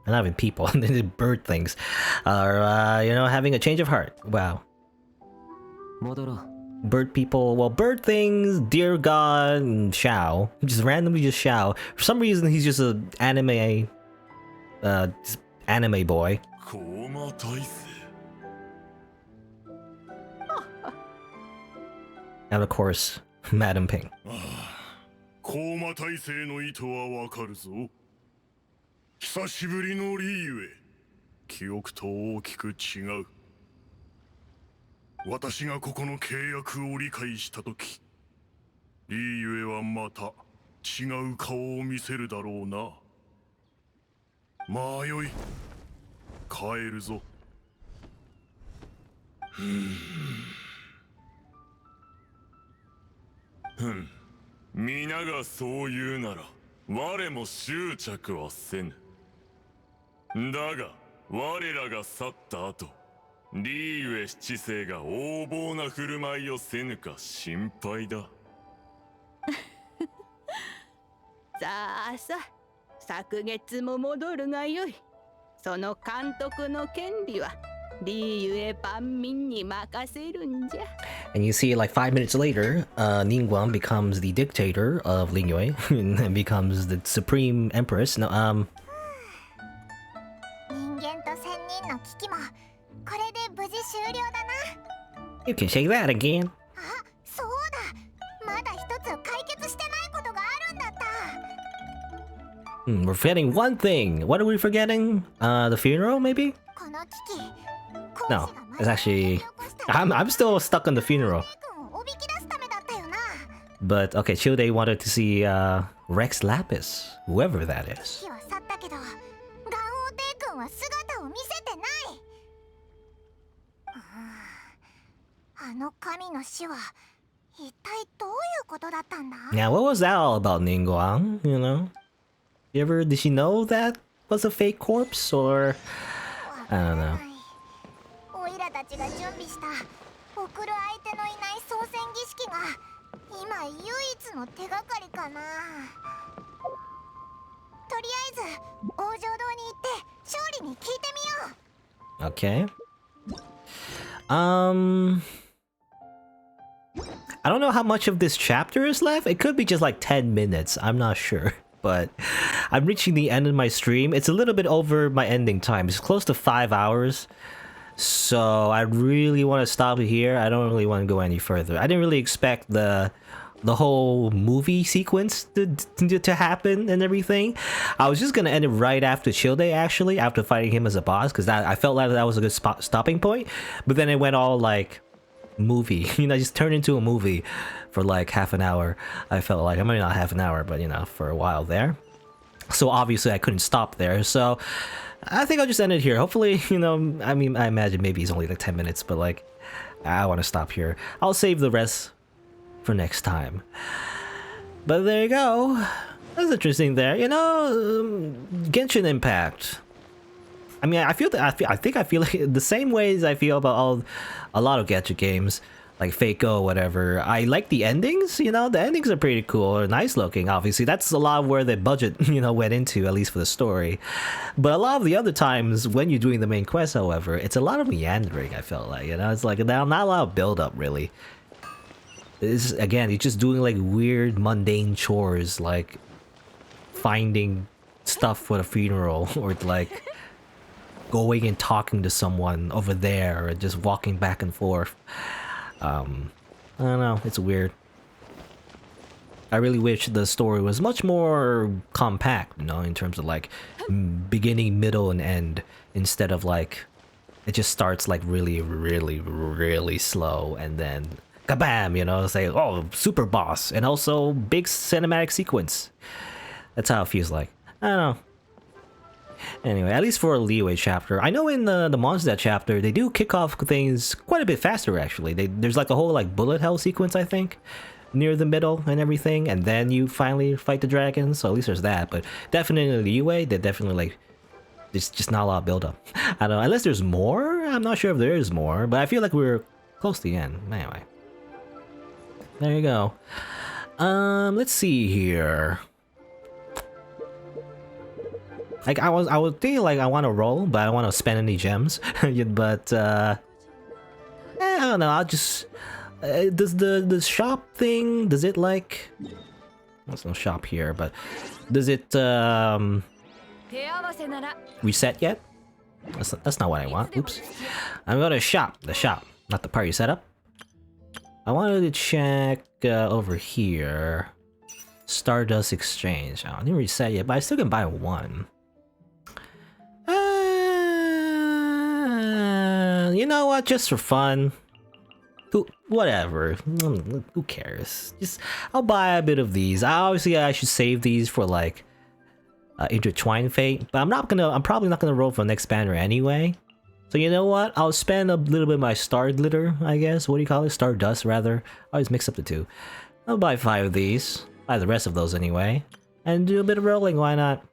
Speaker 1: not even people, the bird things are, you know, having a change of heart. Wow.
Speaker 13: 戻ろう。
Speaker 1: Bird people, well, bird things, dear god, and Xiao, just randomly just Xiao. For some reason, he's just a just anime boy. And of course, Madam Ping.
Speaker 2: コーマ体制の意図はわかるぞ。久しぶりのリーユエ、記憶と大きく違う。私がここの契約を理解したとき、リーユエはまた違う顔を見せるだろうな。まあよい、帰るぞ。皆がそう言うなら我も執着はせぬ。だが我らが去った後、リーユエ七世が横暴な振る舞いをせぬか心配だ。
Speaker 23: さあさ、昨月も戻るがよい。その監督の権利はリーユエ万民に任せるんじゃ。
Speaker 1: And you see, like 5 minutes later, Ningguang becomes the dictator of Liyue and becomes the supreme empress. No,
Speaker 3: 人間と仙人の危機もこれで無事終了だな。
Speaker 1: you can say that again.
Speaker 3: あ、そうだ。まだ一つ解決してないことがあるんだった。
Speaker 1: We're forgetting one thing. What are we forgetting? The funeral, maybe?
Speaker 3: この危機、
Speaker 1: No, it's actually... I'm still stuck on the funeral.
Speaker 3: おびき出すためだったよな。
Speaker 1: But, okay, Childe wanted to see Rex Lapis, whoever that is.
Speaker 3: 危機は去ったけど、ガン王帝君は姿を見せてない。あの神の死は一体どういうことだったんだ？
Speaker 1: Now, what was that all about, Ningguang? You know? Did she know that was a fake corpse, or... I don't know.
Speaker 3: オイラたちが準備した送る相手のいない操船儀式が今唯一の手がかりかな。とりあえず王城堂に行って勝利に聞いてみよう。
Speaker 1: Okay. I don't know how much of this chapter is left. It could be just like 10 minutes. I'm not sure. But I'm reaching the end of my stream. It's a little bit over my ending time. It's close to 5 hours. So I really want to stop it here. I don't really want to go any further. I didn't really expect the whole movie sequence to happen and everything. I was just gonna end it right after Chill Day, actually, after fighting him as a boss, because I felt like that was a good stopping point. But then it went all like movie, you know, just turned into a movie for like half an hour. I felt like, I mean, not half an hour, but you know, for a while there. So obviously I couldn't stop there. So I think I'll just end it here. Hopefully, you know, I mean, I imagine maybe it's only like 10 minutes, but like, I want to stop here. I'll save the rest for next time. But there you go. That's interesting there. You know, Genshin Impact. I mean, I think I feel like the same ways I feel about a lot of gacha games, like Fako, whatever. I like the endings, you know, the endings are pretty cool, or nice looking, obviously. That's a lot of where the budget, you know, went into, at least for the story. But a lot of the other times, when you're doing the main quest, however, it's a lot of meandering, I felt like, you know? It's like, not a lot of build-up, really. It's, again, you're just doing, like, weird, mundane chores, like finding stuff for the funeral, or, like, going and talking to someone over there, or just walking back and forth. I don't know, it's weird. I really wish the story was much more compact, you know, in terms of like beginning, middle, and end, instead of like it just starts like really slow and then kabam, you know, say, oh, super boss, and also big cinematic sequence. That's how it feels like. I don't know. Anyway, at least for a Liyue chapter. I know in the Mondstadt chapter, they do kick off things quite a bit faster, actually. There's like a whole like bullet hell sequence, I think, near the middle and everything, and then you finally fight the dragon, so at least there's that. But definitely Liyue, they definitely like, there's just not a lot of build-up. I don't know, unless there's more? I'm not sure if there is more, but I feel like we're close to the end. Anyway. There you go. Let's see here. Like I would think like I want to roll, but I don't want to spend any gems. But I don't know. I'll just does the shop thing? Does it like? There's no shop here, but does it reset yet? That's not what I want. Oops. I'm going to shop. The shop, not the party setup. I wanted to check over here. Stardust Exchange. Oh, I didn't reset yet, but I still can buy one. You know what? Just for fun. Whatever. Who cares? I'll buy a bit of these. Obviously, I should save these for like Intertwined Fate, but I'm probably not gonna roll for the next banner anyway. So you know what? I'll spend a little bit of my Star Glitter, I guess. What do you call it? Stardust, rather. I always mix up the two. I'll buy 5 of these. Buy the rest of those anyway. And do a bit of rolling, why not?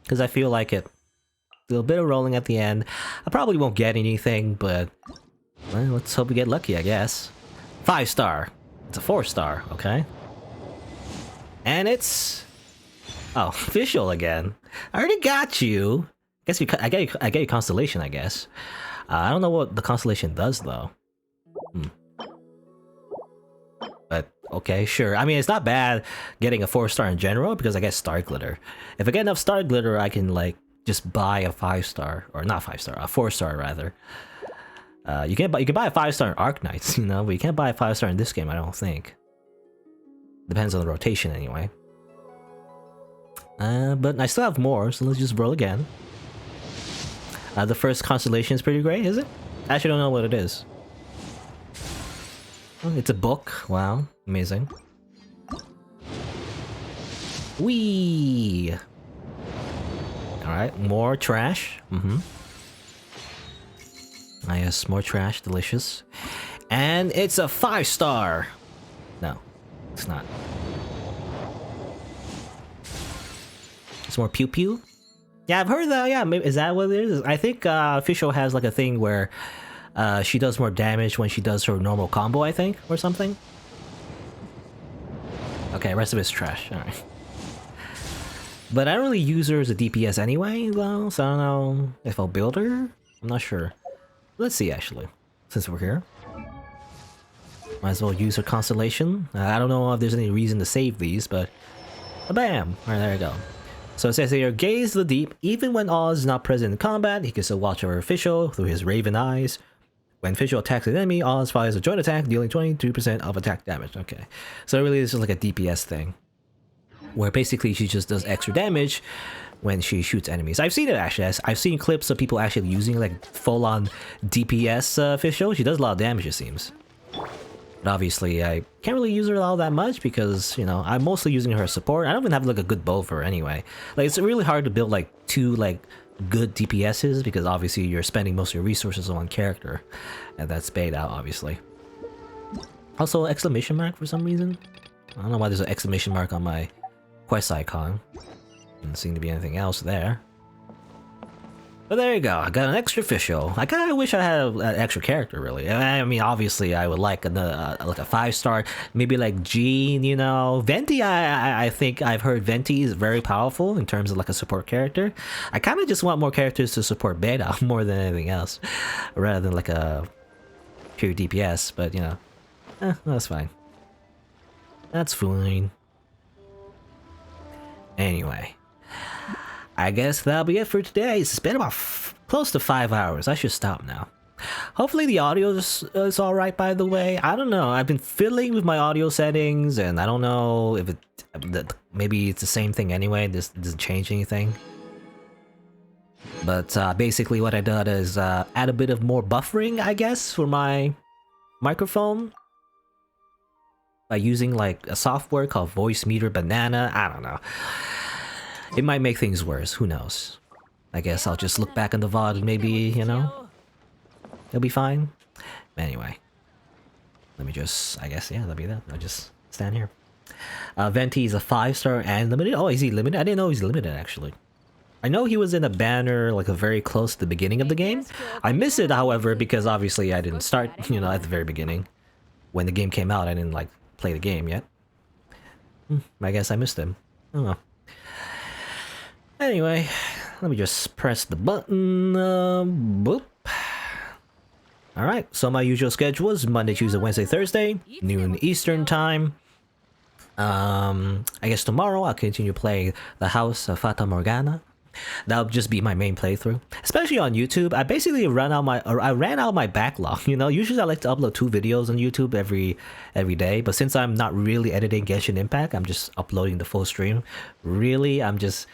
Speaker 1: Because I feel like it. Do a bit of rolling at the end. I probably won't get anything, but well, let's hope we get lucky, I guess. 5-star. It's a 4-star, okay. And it's... oh, official again. I already got you. I get you Constellation, I guess. I don't know what the Constellation does, though. But, okay, sure. I mean, it's not bad getting a 4-star in general, because I get Star Glitter. If I get enough Star Glitter, I can, like, just buy a 5-star. Or not 5-star, a 4-star, rather. You can buy a 5-star in Arc Knights, you know, but you can't buy a 5-star in this game, I don't think. Depends on the rotation, anyway. But I still have more, so let's just roll again. The first Constellation is pretty great, is it? I actually don't know what it is. Oh, it's a book. Wow, amazing. Whee! Alright, more trash. Ah, yes, more trash. Delicious. And it's a 5-star! No, it's not. It's more pew pew? Yeah, I've heard that. Yeah, maybe, is that what it is? I think Official has like a thing where she does more damage when she does her normal combo, I think, or something. Okay, rest of it's trash. Alright. But I don't really use her as a DPS anyway, though, so I don't know if I'll build her. I'm not sure. Let's see, actually, since we're here. Might as well use her Constellation. I don't know if there's any reason to save these, but... bam! Alright, there you go. So it says here, gaze the deep. Even when Oz is not present in combat, he can still watch over Official through his raven eyes. When Official attacks an enemy, Oz fires a joint attack, dealing 22% of attack damage. Okay, so it really is just like a DPS thing, where basically she just does extra damage when she shoots enemies. I've seen it actually. I've seen clips of people actually using like full-on DPS Official. She does a lot of damage, it seems. But obviously, I can't really use her all that much because, you know, I'm mostly using her as support. I don't even have like a good bow for her anyway. Like, it's really hard to build like two like good DPSs because obviously you're spending most of your resources on one character, and that's paid out obviously. Also, exclamation mark for some reason. I don't know why there's an exclamation mark on my quest icon. Doesn't seem to be anything else there. But there you go, I got an extra official. I kind of wish I had an extra character, really. I mean, obviously, I would like like a 5-star, maybe like Jean, you know. Venti, I think I've heard Venti is very powerful in terms of like a support character. I kind of just want more characters to support Beta more than anything else, rather than like a pure DPS. But you know, that's fine. That's fine. Anyway. I guess that'll be it for today. It's been about close to 5 hours. I should stop now. Hopefully the audio is alright, by the way. I don't know. I've been fiddling with my audio settings, and I don't know if maybe it's the same thing anyway. This doesn't change anything. But basically what I did is add a bit of more buffering, I guess, for my microphone. By using like a software called Voice Meter Banana. I don't know. It might make things worse, who knows. I guess I'll just look back on the VOD and maybe, you know, it'll be fine. Anyway, let me just, I guess, yeah, that'll be that. I'll just stand here. Venti is a 5-star and limited. Oh, is he limited? I didn't know he's limited, actually. I know he was in a banner, like, very close to the beginning of the game. I miss it, however, because obviously I didn't start, you know, at the very beginning. When the game came out, I didn't, like, play the game yet. I guess I missed him. I don't know. Anyway, let me just press the button. Boop. Alright, so my usual schedule is Monday, Tuesday, Wednesday, Thursday, noon Eastern time. I guess tomorrow I'll continue playing The House of Fata Morgana. That'll just be my main playthrough. Especially on YouTube, I basically ran out my backlog, you know. Usually I like to upload 2 videos on YouTube every day, but since I'm not really editing Genshin Impact, I'm just uploading the full stream. Really, I'm just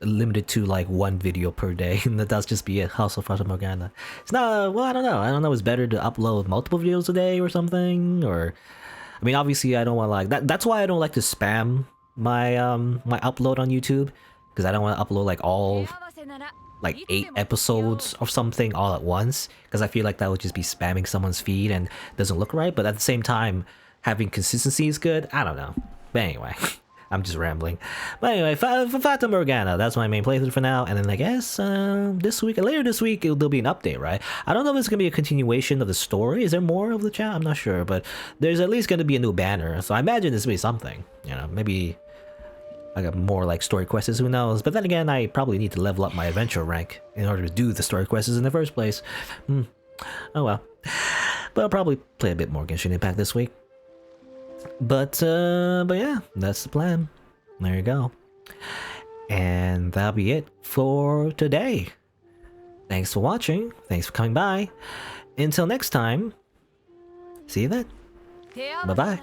Speaker 1: limited to like 1 video per day, and that's just be it. House of Fata Morgana. It's not, well, I don't know. It's better to upload multiple videos a day or something, or I mean, obviously I don't want like that. That's why I don't like to spam my my upload on YouTube, because I don't want to upload like all like 8 episodes or something all at once, because I feel like that would just be spamming someone's feed and doesn't look right. But at the same time, having consistency is good. I don't know. But anyway. I'm just rambling. But anyway, Fata Morgana, that's my main playthrough for now. And then I guess later this week, there'll be an update, right? I don't know if it's going to be a continuation of the story. Is there more of the chat? I'm not sure, but there's at least going to be a new banner. So I imagine this will be something, you know, maybe I got more like story quests, who knows? But then again, I probably need to level up my adventure rank in order to do the story quests in the first place. Oh well. But I'll probably play a bit more Genshin Impact this week. But yeah, that's the plan. There you go. And that'll be it for today. Thanks for watching. Thanks for coming by. Until next time, see you then. Bye-bye.